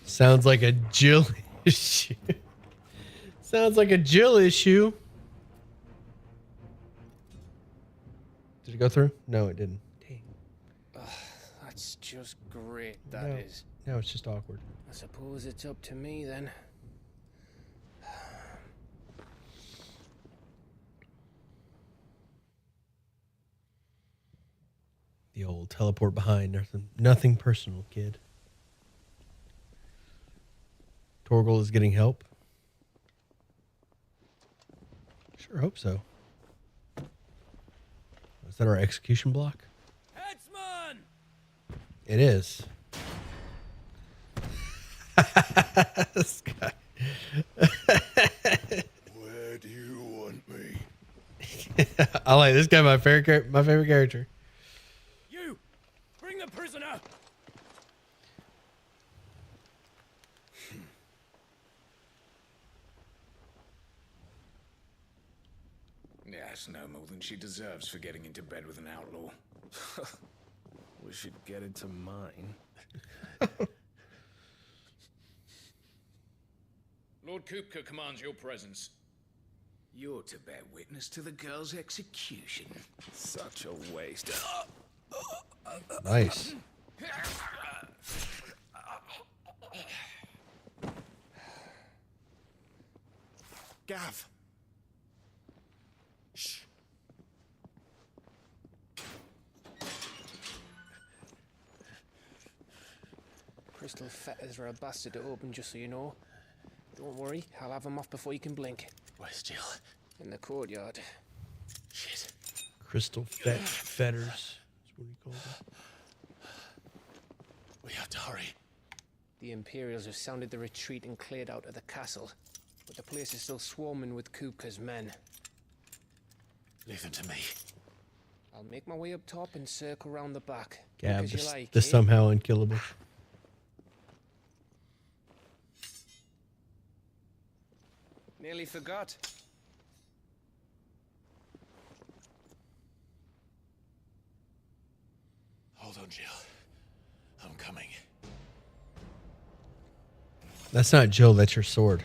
Sounds like a Jill issue. Sounds like a Jill issue. Did it go through? No, it didn't. Dang. That's just great, No. that is. No, it's just awkward. I suppose it's up to me then. The old teleport behind. Nothing personal, kid. Torgal is getting help. Sure hope so. Is that our execution block? Headsman! It is. This guy. Where do you want me? I like this guy. My favorite character. You! Bring the prisoner! Yes, no more than she deserves for getting into bed with an outlaw. We should get into mine. Lord Kupka commands your presence. You're to bear witness to the girl's execution. Such a waste. Nice. Gav. Shh. Crystal fetters are a bastard to open, just so you know. Don't worry, I'll have them off before you can blink. Where's Jill? In the courtyard. Shit. Crystal fetters. That's what he called it. We have to hurry. The Imperials have sounded the retreat and cleared out of the castle, but the place is still swarming with Kupka's men. Leave them to me. I'll make my way up top and circle round the back. Gav, Because you like, the somehow unkillable. Nearly forgot. Hold on, Jill. I'm coming. That's not Jill. That's your sword.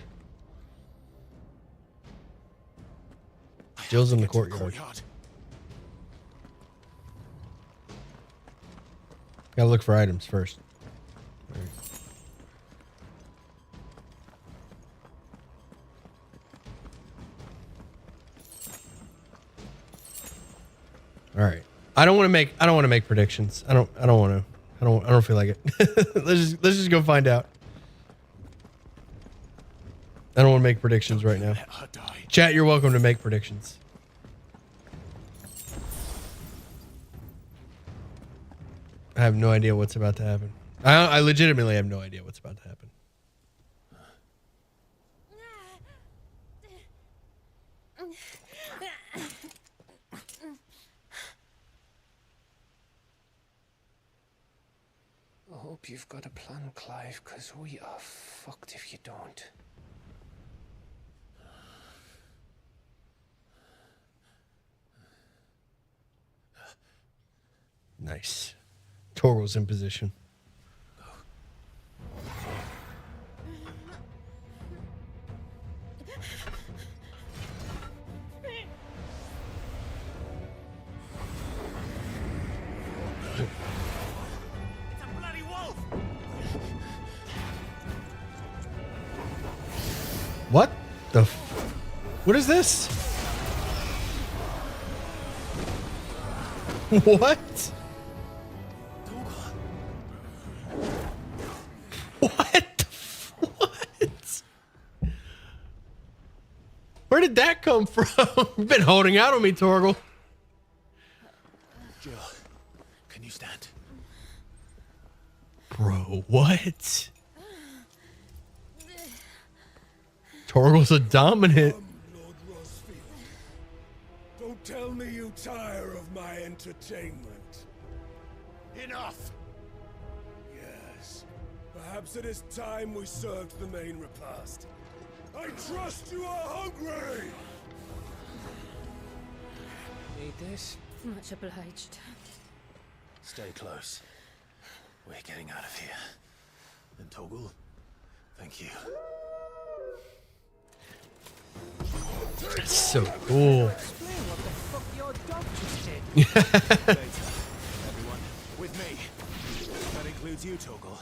Jill's in the courtyard. Gotta look for items first. All right. I don't want to make predictions. I don't feel like it. let's just go find out. I don't want to make predictions right now. Chat, you're welcome to make predictions. I have no idea what's about to happen. I legitimately have no idea what's about to happen. I hope you've got a plan, Clive, because we are fucked if you don't. Nice. Torgo's in position. What the what is this? What? What? Where did that come from? You've been holding out on me, Torgal. Jill, can you stand? Bro, what? Torgal's a dominant. Lord Rosfield. Don't tell me you tire of my entertainment. Enough! Yes. Perhaps it is time we served the main repast. I trust you are hungry! Need this? Much obliged. Stay close. We're getting out of here. And Torgal, thank you. That's so cool. Explain what the fuck your dog just did. Later, everyone, with me. That includes you, Torgal.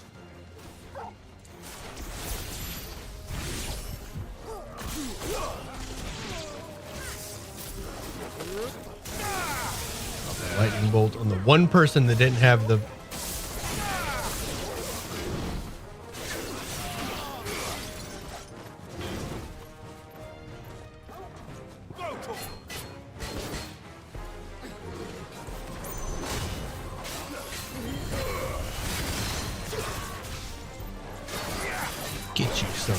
Lightning bolt on the one person that didn't have the. stone.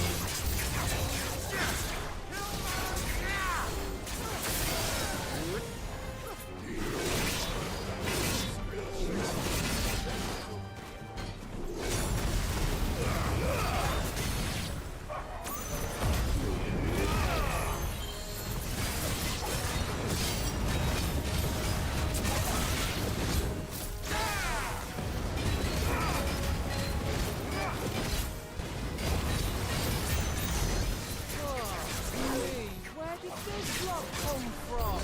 Where did this lot come from?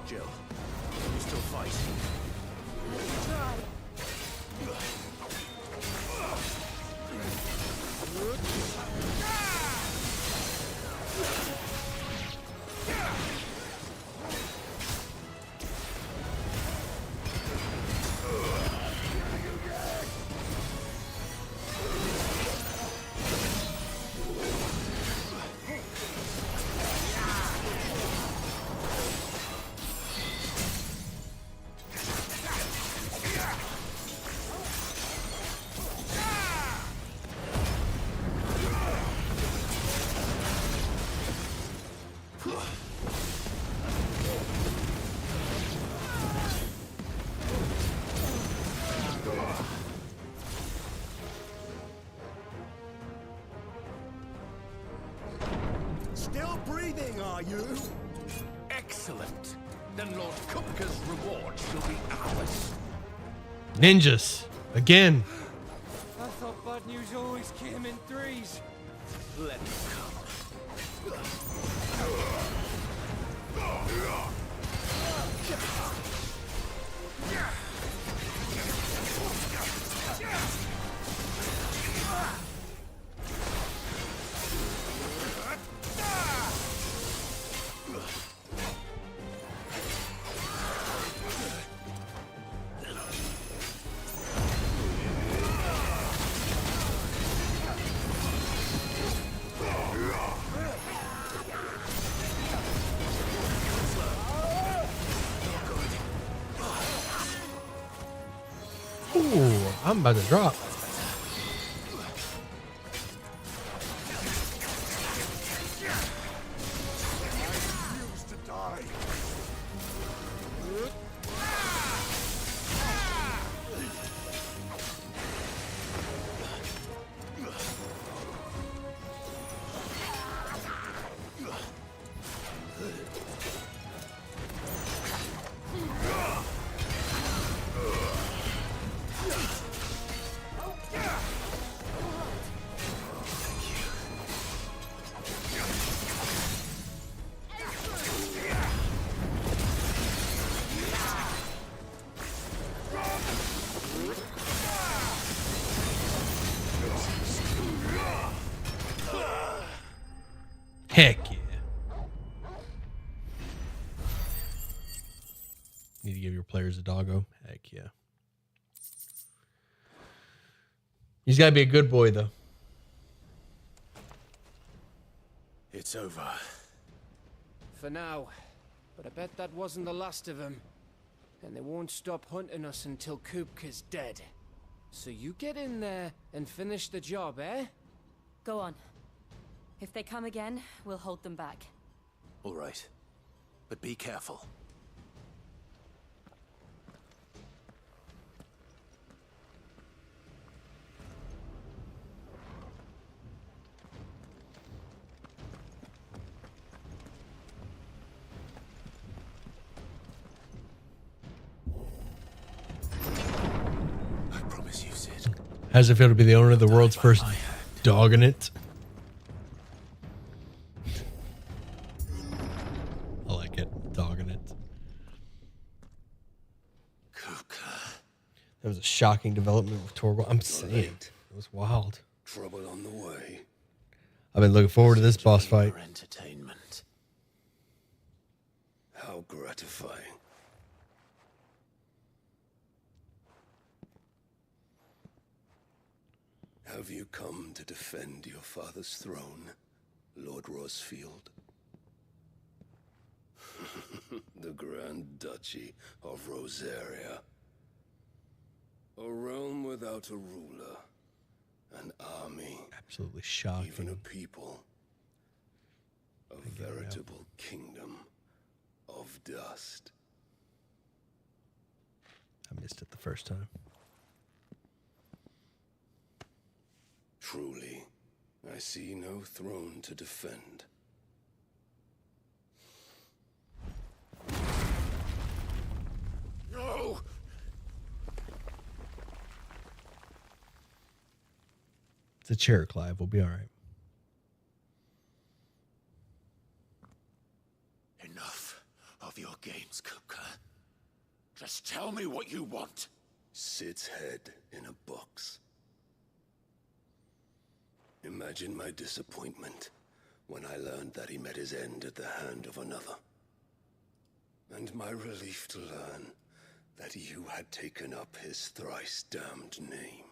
Jill, you still fight? Still breathing, are you? Excellent. Then Lord Kupka's reward shall be ours. Ninjas. Again. I thought bad news always came in threes. Let them come. Ooh, I'm about to drop. Heck yeah. Need to give your players a doggo. Heck yeah. He's got to be a good boy, though. It's over. For now. But I bet that wasn't the last of them. And they won't stop hunting us until Kupka's dead. So you get in there and finish the job, eh? Go on. If they come again, we'll hold them back. All right. But be careful. I promise you, Sid. How does it feel to be the owner of the world's first dog in it? I like it. Dog in it. That was a shocking development with Torgal. I'm saying. It was wild. Trouble on the way. I've been looking forward to this boss fight. Entertainment. How gratifying. Have you come to defend your father's throne, Lord Rosfield? The Grand Duchy of Rosaria. A realm without a ruler, An army. Absolutely shocking. Even a people. A veritable kingdom of dust. I missed it the first time. Truly, I see no throne to defend. No! It's a chair, Clive. We'll be all right. Enough of your games, Kupka. Just tell me what you want. Sid's head in a box. Imagine my disappointment when I learned that he met his end at the hand of another. And my relief to learn that you had taken up his thrice-damned name.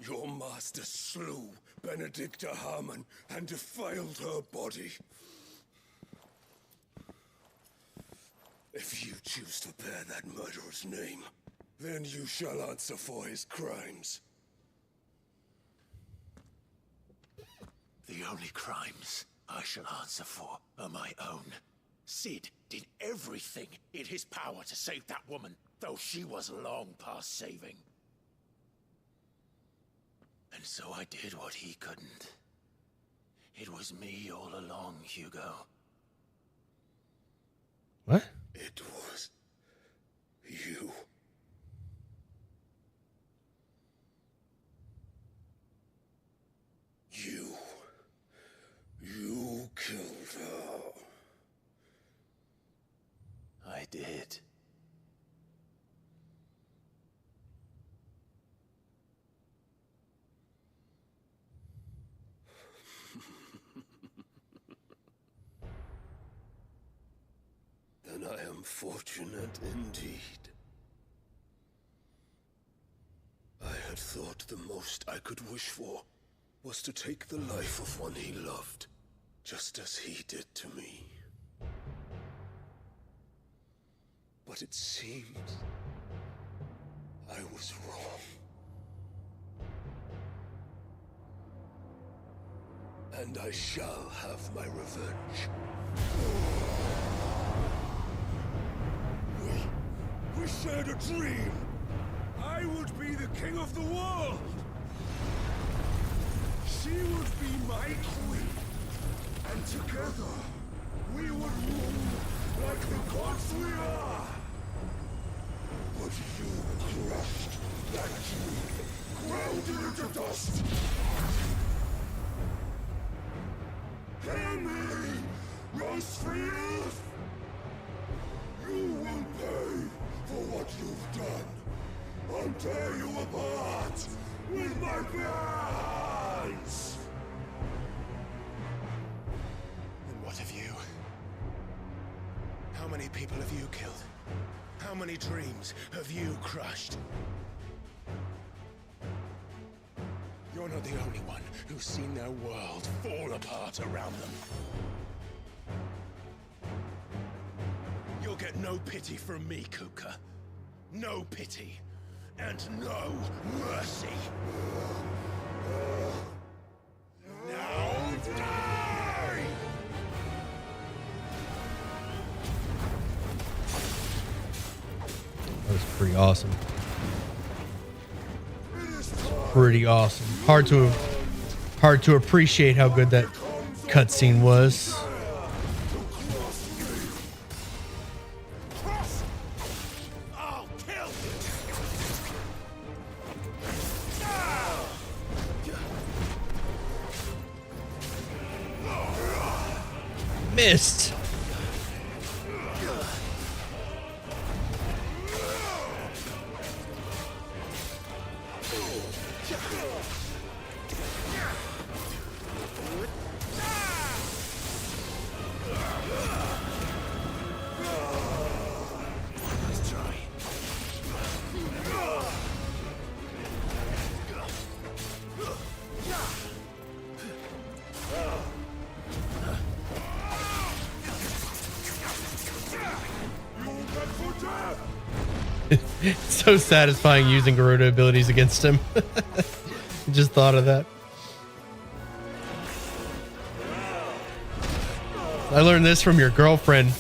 Your master slew Benedicta Harmon and defiled her body. If you choose to bear that murderer's name, then you shall answer for his crimes. The only crimes I shall answer for are my own. Sid did everything in his power to save that woman, though she was long past saving. And so I did what he couldn't. It was me all along, Hugo. What? It was you. You killed her. I did. Then I am fortunate indeed. I had thought the most I could wish for was to take the life of one he loved, just as he did to me. But it seems I was wrong. And I shall have my revenge. We shared a dream. I would be the king of the world. She would be my queen. And together, we would rule like the gods we are. But you crushed that dream, ground it into dust. Hear me, Rosefield! You will pay for what you've done. I'll tear you apart with my bare hands! And what of you? How many people have you killed? How many dreams have you crushed? You're not the only one who's seen their world fall apart around them. You'll get no pity from me, Kupka. No pity. And no mercy. Now die! That was pretty awesome. Pretty awesome. Hard to appreciate how good that cutscene was. Missed. It's so satisfying using Garuda abilities against him. Just thought of that. I learned this from your girlfriend.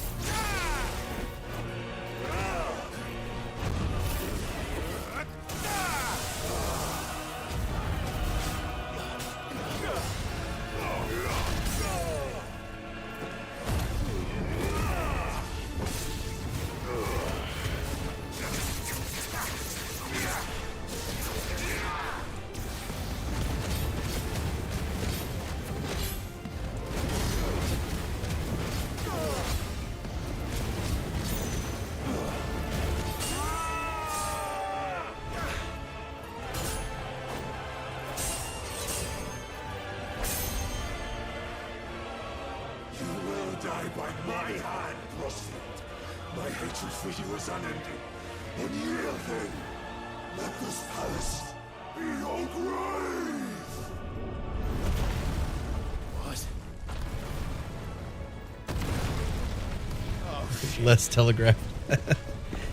Less telegraphed.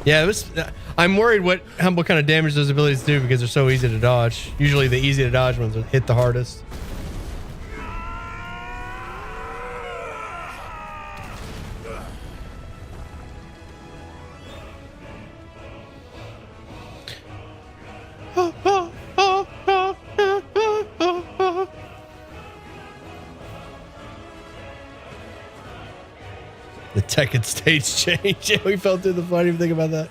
Yeah, it was. I'm worried what kind of damage those abilities do because they're so easy to dodge. Usually, the easy to dodge ones hit the hardest. The Tekken stage change. Yeah, we fell through the floor. I didn't even think about that.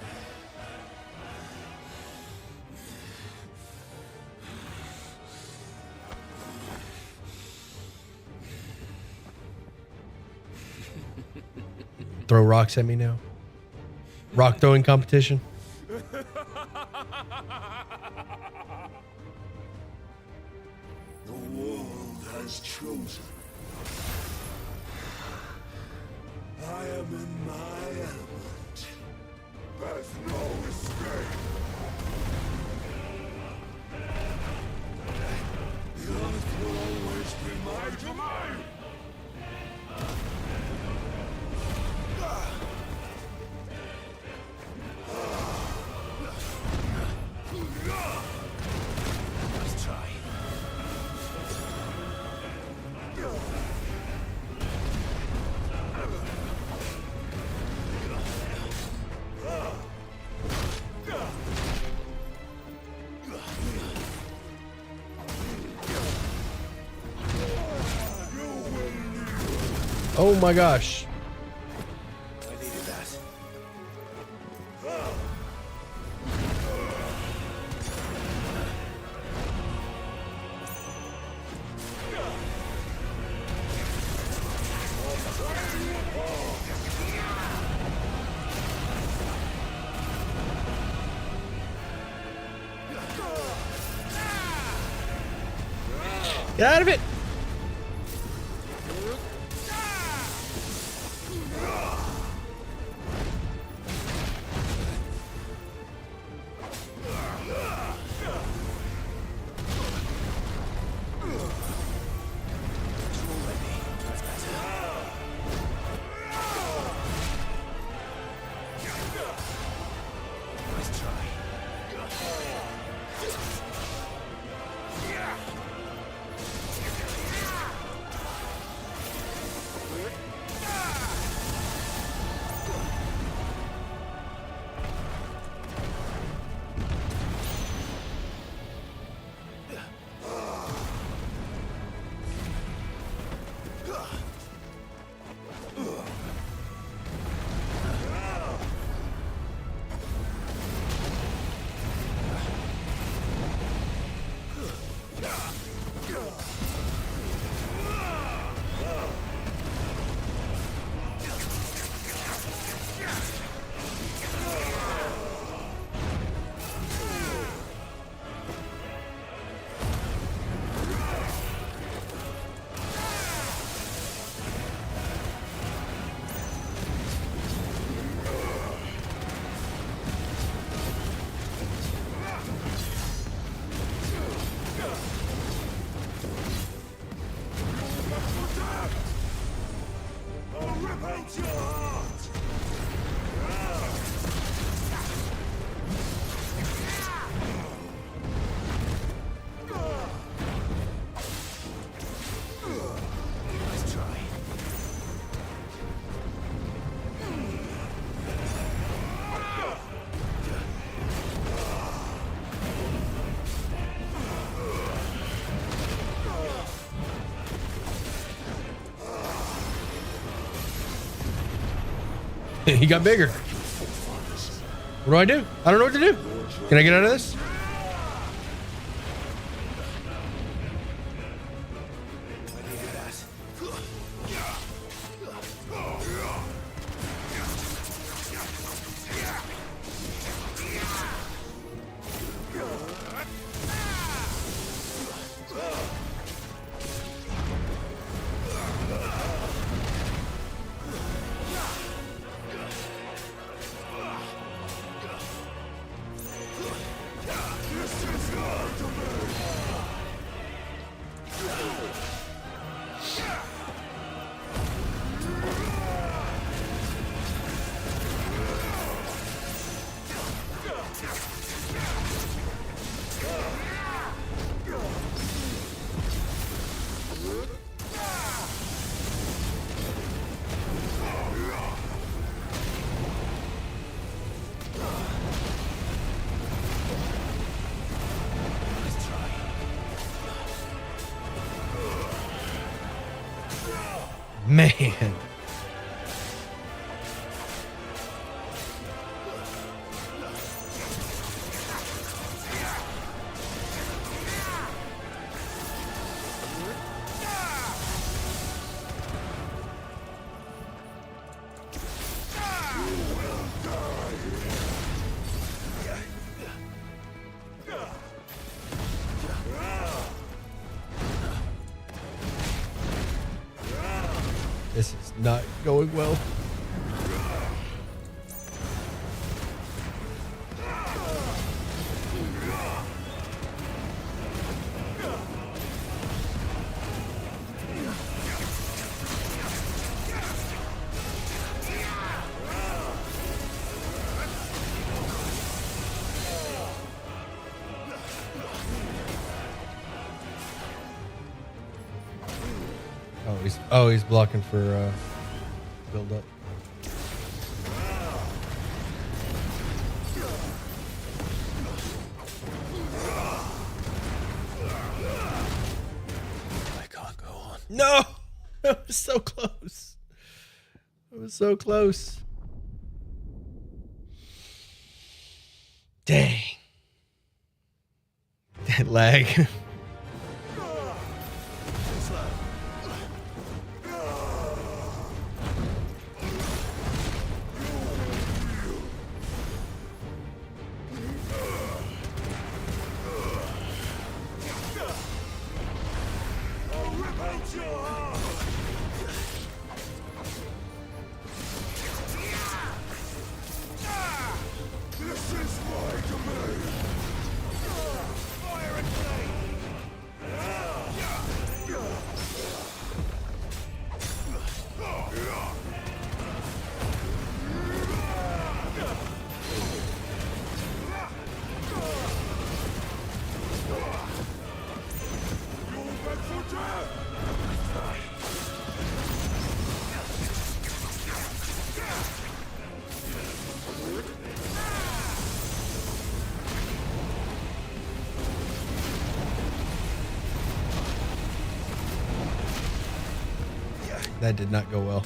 Throw rocks at me now. Rock throwing competition. The world has chosen. I am in my element. There's no escape. The earth will always be my domain. Let's try. Oh my gosh. I needed that. Get out of it. He got bigger. What do? I don't know what to do. Can I get out of this? Man. This is not going well. He's blocking for build up. I can't go on. No, it was so close. It was so close. Dang. That lag. That did not go well.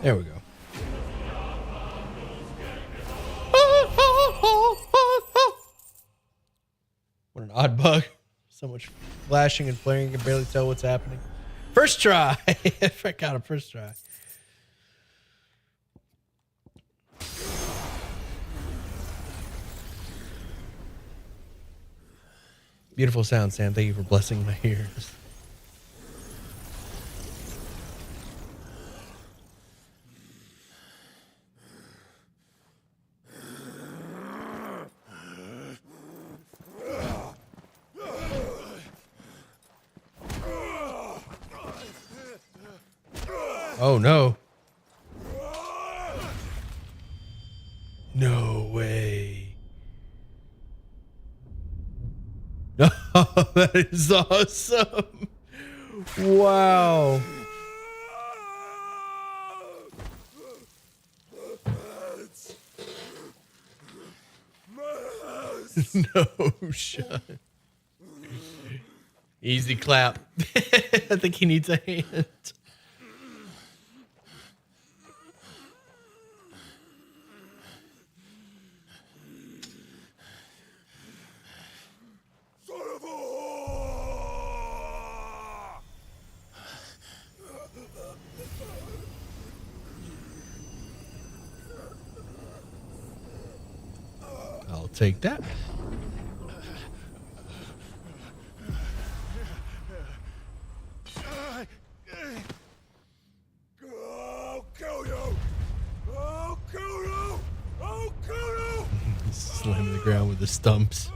There we go. What an odd bug. So much flashing and flaring, you can barely tell what's happening. First try. I got a first try. Beautiful sound, Sam. Thank you for blessing my ears. Oh no. No way. Oh, that is awesome. Wow. No shot. Easy clap. I think he needs a hand. I'll take that. I'll kill you! I'll kill you! I'll kill you! Slamming the ground with the stumps.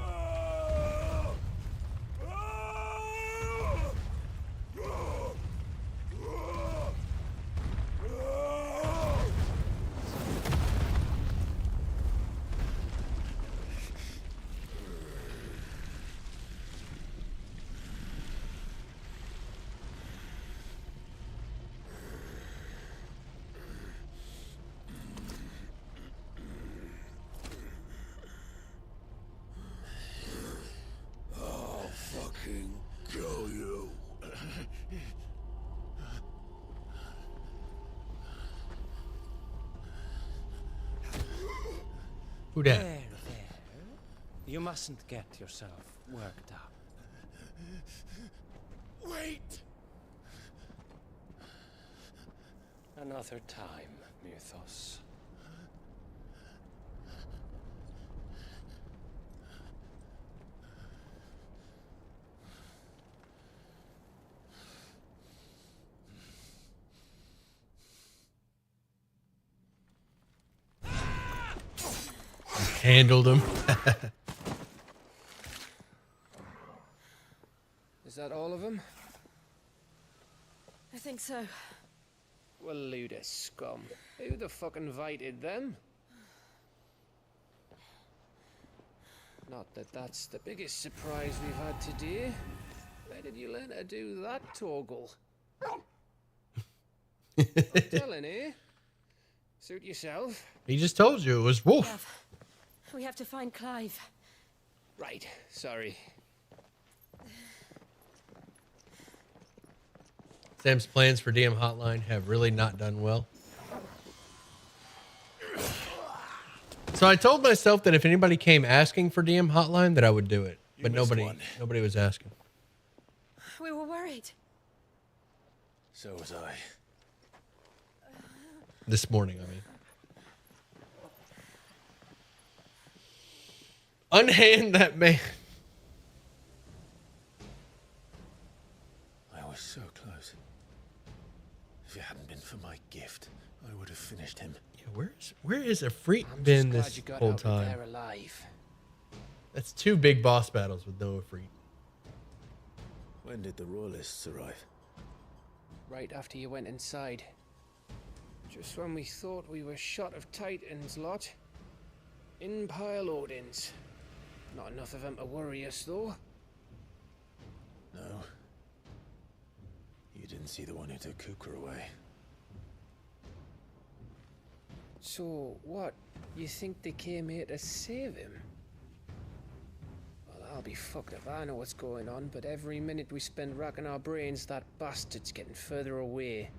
I'll fucking kill you. Who dat? There. You mustn't get yourself worked up. Wait! Another time, Mythos. Handled him. Is that all of them? I think so. Well, load of scum. Who the fuck invited them? Not that that's the biggest surprise we've had today. Where did you learn to do that, Torgal? I'm telling, eh? Suit yourself. He just told you it was Wolf. We have to find Clive. Right, sorry. Sam's plans for DM Hotline have really not done well. So I told myself that if anybody came asking for DM Hotline, that I would do it. But nobody was asking. We were worried. So was I. This morning, I mean. Unhand that man. I was so close. If it hadn't been for my gift, I would have finished him. Yeah, where is Ifrit been this whole time? There alive. That's 2 big boss battles with no Ifrit. When did the Royalists arrive? Right after you went inside. Just when we thought we were shot of Titans lot. Empire Loadings. Not enough of them to worry us, though. No. You didn't see the one who took Kukra away. So, what? You think they came here to save him? Well, I'll be fucked if I know what's going on, but every minute we spend racking our brains, that bastard's getting further away.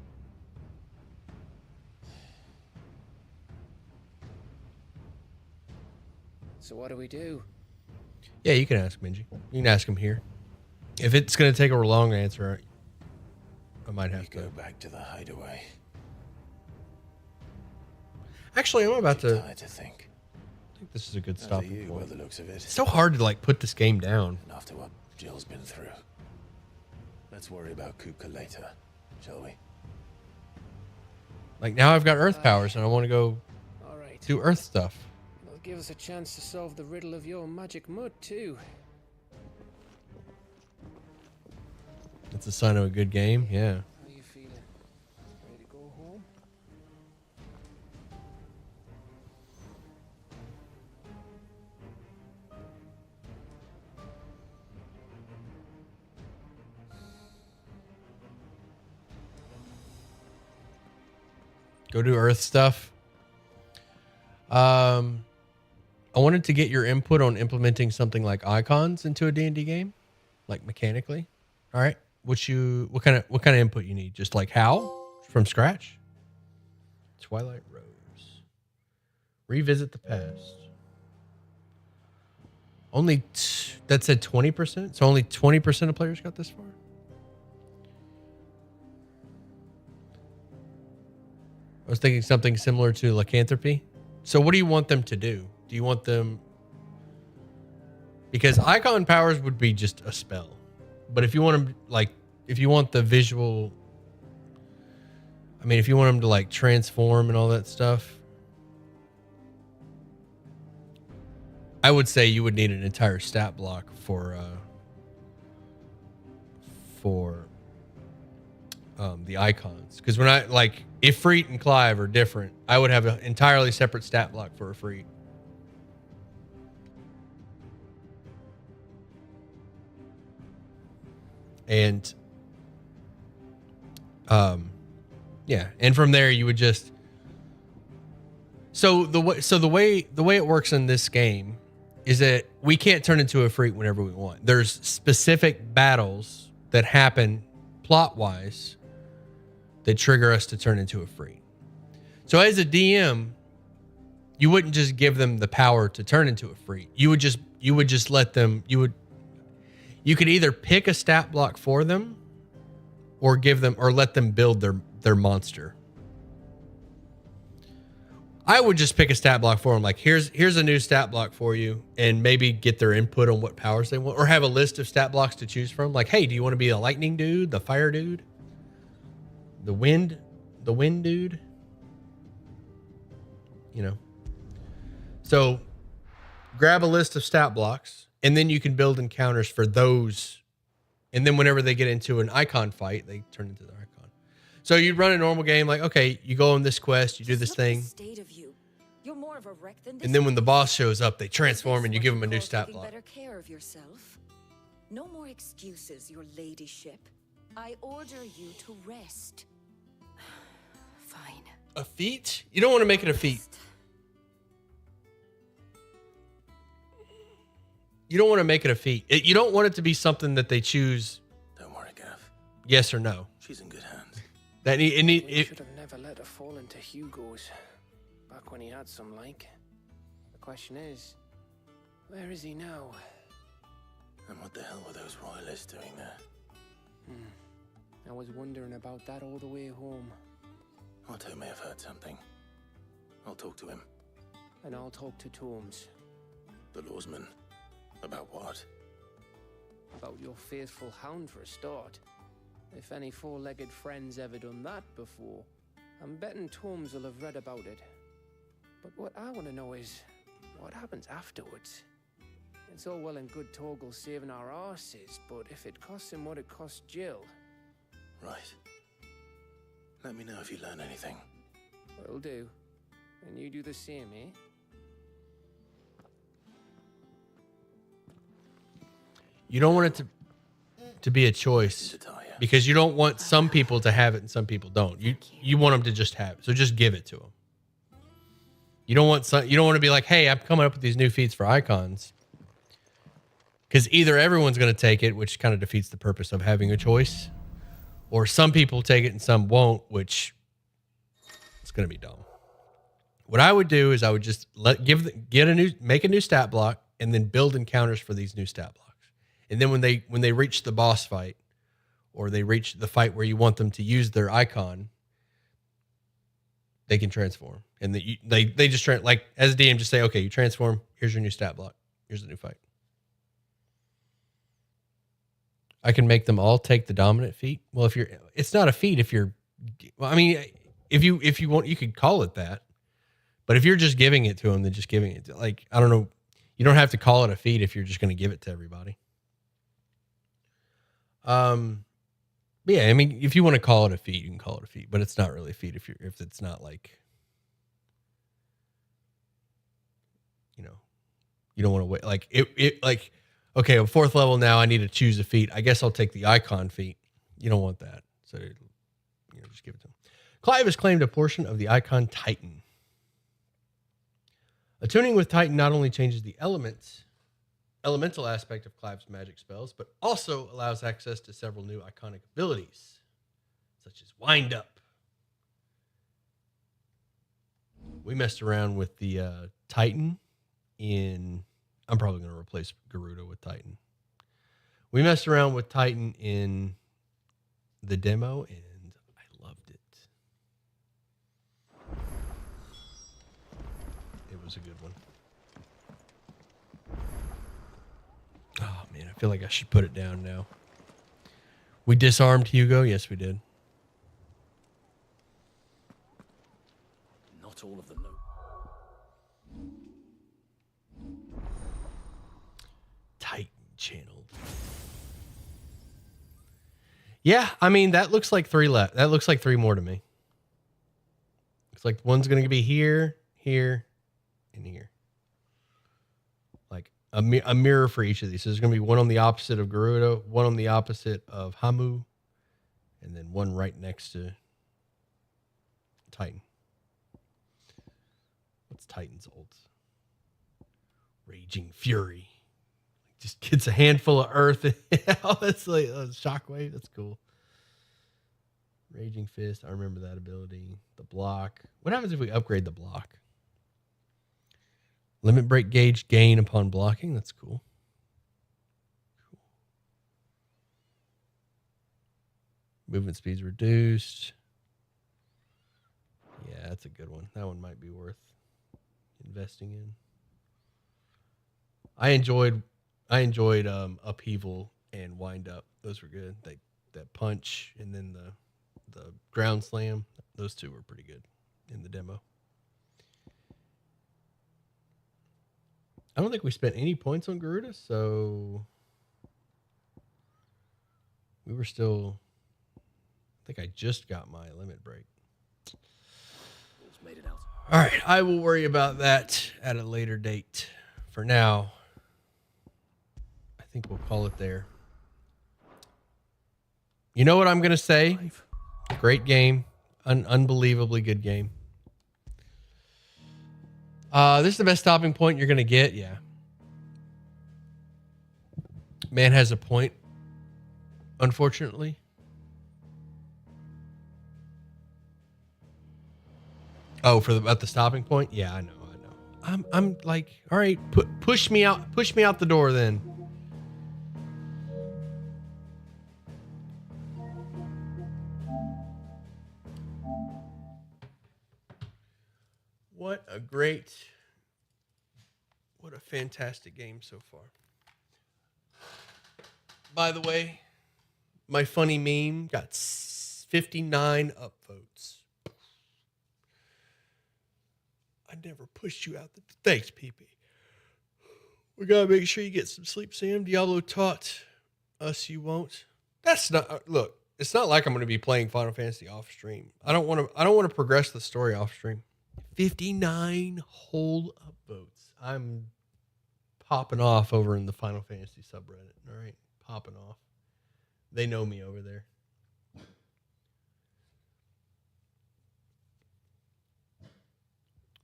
So what do we do? Yeah, you can ask Minji. You can ask him here. If it's going to take a long answer, I might have to go back to the hideaway. Actually, I'm about to. Tired to think. I think this is a good As are stopping you, by point. the looks of it. It's so hard to like put this game down. And after what Jill's been through. Let's worry about Kupka later, shall we? Like now I've got Earth powers and I want to go do Earth stuff. It'll give us a chance to solve the riddle of your magic mud too. It's a sign of a good game, yeah. How you feeling? Ready to go home? Go do Earth stuff. I wanted to get your input on implementing something like icons into a D&D game, like mechanically. All right, what kind of input you need? Just like how from scratch? Twilight Rose. Revisit the past. Only that said 20%. So only 20% of players got this far. I was thinking something similar to lycanthropy. So what do you want them to do? Do you want them... Because icon powers would be just a spell. But if you want them, like, if you want the visual... I mean, if you want them to, like, transform and all that stuff, I would say you would need an entire stat block for the icons. Because when I, like, Ifrit and Clive are different, I would have an entirely separate stat block for Ifrit. And, yeah. And from there you would just, so the way it works in this game is that we can't turn into a Ifrit whenever we want. There's specific battles that happen plot-wise that trigger us to turn into a Ifrit. So as a DM, you wouldn't just give them the power to turn into a Ifrit. You would just let them, you could either pick a stat block for them or let them build their monster. I would just pick a stat block for them. Like, here's a new stat block for you, and maybe get their input on what powers they want, or have a list of stat blocks to choose from. Like, hey, do you want to be a lightning dude, the fire dude, the wind dude? You know. So grab a list of stat blocks, and then you can build encounters for those. And then whenever they get into an icon fight, they turn into the icon. So you'd run a normal game, like, okay, you go on this quest, you do this thing. State of you. You're more of a wreck than this. And then when the boss shows up, they transform and you give them a new stat block. Better care of yourself. No more excuses, your ladyship. I order you to rest. Fine. A feat? You don't want to make it a feat. You don't want to make it a feat. You don't want it to be something that they choose. Don't worry, Gav. Yes or no. She's in good hands. We should have never let her fall into Hugo's. Back when he had some like. The question is, where is he now? And what the hell were those royalists doing there? I was wondering about that all the way home. Otto may have heard something. I'll talk to him. And I'll talk to Torms. The lawsman. About what? About your faithful hound for a start. If any four-legged friend's ever done that before, I'm betting Torms will have read about it. But what I want to know is, what happens afterwards? It's all well and good Torgal saving our arses, but if it costs him what it cost Jill... Right. Let me know if you learn anything. Will do. And you do the same, eh? You don't want it to be a choice, because you don't want some people to have it and some people don't. You want them to just have it. So just give it to them. You don't want to be like, hey, I'm coming up with these new feats for icons. Because either everyone's going to take it, which kind of defeats the purpose of having a choice, or some people take it and some won't, which it's going to be dumb. What I would do is I would just make a new stat block and then build encounters for these new stat blocks. And then when they reach the boss fight, or they reach the fight where you want them to use their icon, they can transform. And they just like, as a DM, just say, okay, you transform. Here's your new stat block. Here's the new fight. I can make them all take the dominant feat. Well, it's not a feat if you're, well, I mean, if you want, you could call it that. But if you're just giving it to them, then just giving it to, like, I don't know. You don't have to call it a feat if you're just going to give it to everybody. But yeah, I mean, if you want to call it a feat, you can call it a feat, but it's not really a feat if it's not like, you know, you don't want to wait. Like it like, okay, I'm 4th level now. I need to choose a feat. I guess I'll take the icon feat. You don't want that. So, you know, just give it to him. Clive has claimed a portion of the icon Titan. Attuning with Titan not only changes the elemental aspect of Clive's magic spells, but also allows access to several new iconic abilities, such as Wind Up. We messed around with the Titan in... I'm probably going to replace Garuda with Titan. We messed around with Titan in the demo, and I loved it. It was a good one. Oh, man, I feel like I should put it down now. We disarmed Hugo? Yes, we did. Not all of them, though. Titan channeled. Yeah, I mean, that looks like 3 left. That looks like 3 more to me. Looks like one's going to be here, here, and here. Like a mirror for each of these. So there's going to be one on the opposite of Garuda, one on the opposite of Hamu, and then one right next to Titan. What's Titan's ult? Raging Fury. Just gets a handful of earth. Oh, that's like a shockwave. That's cool. Raging Fist. I remember that ability. The block. What happens if we upgrade the block? Limit break gauge gain upon blocking. That's cool. Movement speed's reduced. Yeah, that's a good one. That one might be worth investing in. I enjoyed Upheaval and Wind Up. Those were good. That punch and then the ground slam. Those two were pretty good in the demo. I don't think we spent any points on Garuda, so we were still... I think I just got my limit break. Made it out. All right, I will worry about that at a later date. For now, I think we'll call it there. You know what I'm going to say? Great game. Unbelievably good game. This is the best stopping point you're going to get. Yeah. Man has a point, unfortunately. Oh, at the stopping point? Yeah, I know. I'm like, all right, push me out the door then. What a fantastic game so far. By the way, my funny meme got 59 upvotes. I never pushed you out. Thanks, PP. We gotta make sure you get some sleep, Sam. Diablo taught us you won't. That's not. Look, it's not like I'm going to be playing Final Fantasy off stream. I don't want to progress the story off stream. 59 whole upvotes. I'm popping off over in the Final Fantasy subreddit. All right, popping off. They know me over there.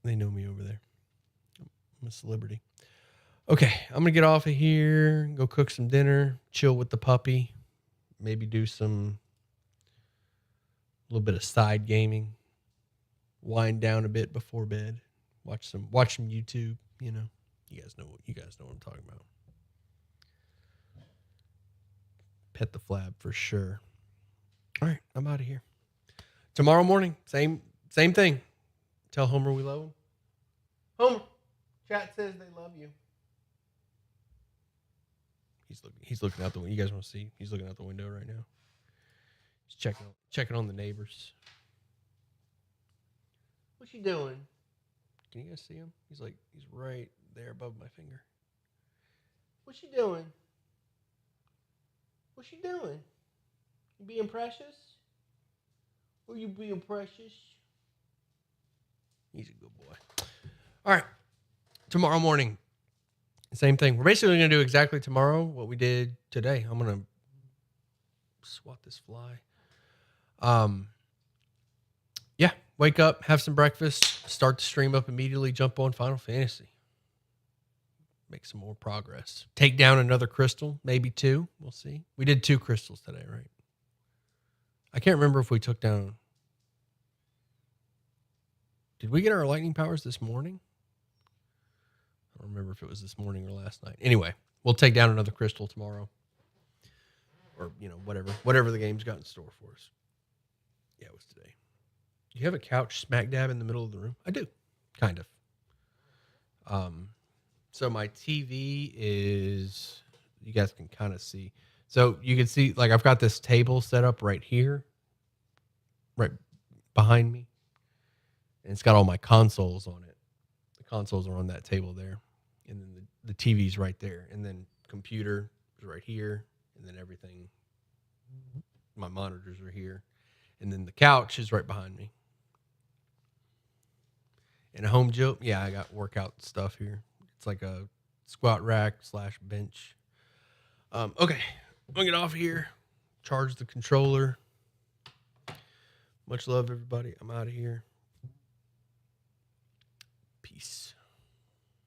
They know me over there. I'm a celebrity. Okay, I'm going to get off of here, go cook some dinner, chill with the puppy, maybe do a little bit of side gaming, wind down a bit before bed, watch some YouTube, you know. You guys know what I'm talking about. Pet the Flab for sure. All right, I'm out of here. Tomorrow morning, same thing. Tell Homer we love him. Homer, chat says they love you. He's looking out the window. You guys want to see? He's looking out the window right now. He's checking on the neighbors. What's he doing? Can you guys see him? He's right there above my finger. What's she doing? What's she doing? You being precious? Or you being precious? He's a good boy. All right. Tomorrow morning, same thing. We're basically going to do exactly tomorrow what we did today. I'm going to swat this fly. Yeah, wake up, have some breakfast, start the stream up immediately, jump on Final Fantasy. Make some more progress. Take down another crystal, maybe 2. We'll see. We did 2 crystals today, right? I can't remember if we took down... Did we get our lightning powers this morning? I don't remember if it was this morning or last night. Anyway, we'll take down another crystal tomorrow. Or, whatever the game's got in store for us. Yeah, it was today. Do you have a couch smack dab in the middle of the room? I do. Kind of. So my TV is, you guys can kind of see. So you can see, I've got this table set up right here, right behind me. And it's got all my consoles on it. The consoles are on that table there. And then the TV's right there. And then computer is right here. And then everything, my monitors are here. And then the couch is right behind me. And a home gym, I got workout stuff here. It's like a squat rack / bench. Okay, I'm going to get off here. Charge the controller. Much love, everybody. I'm out of here. Peace.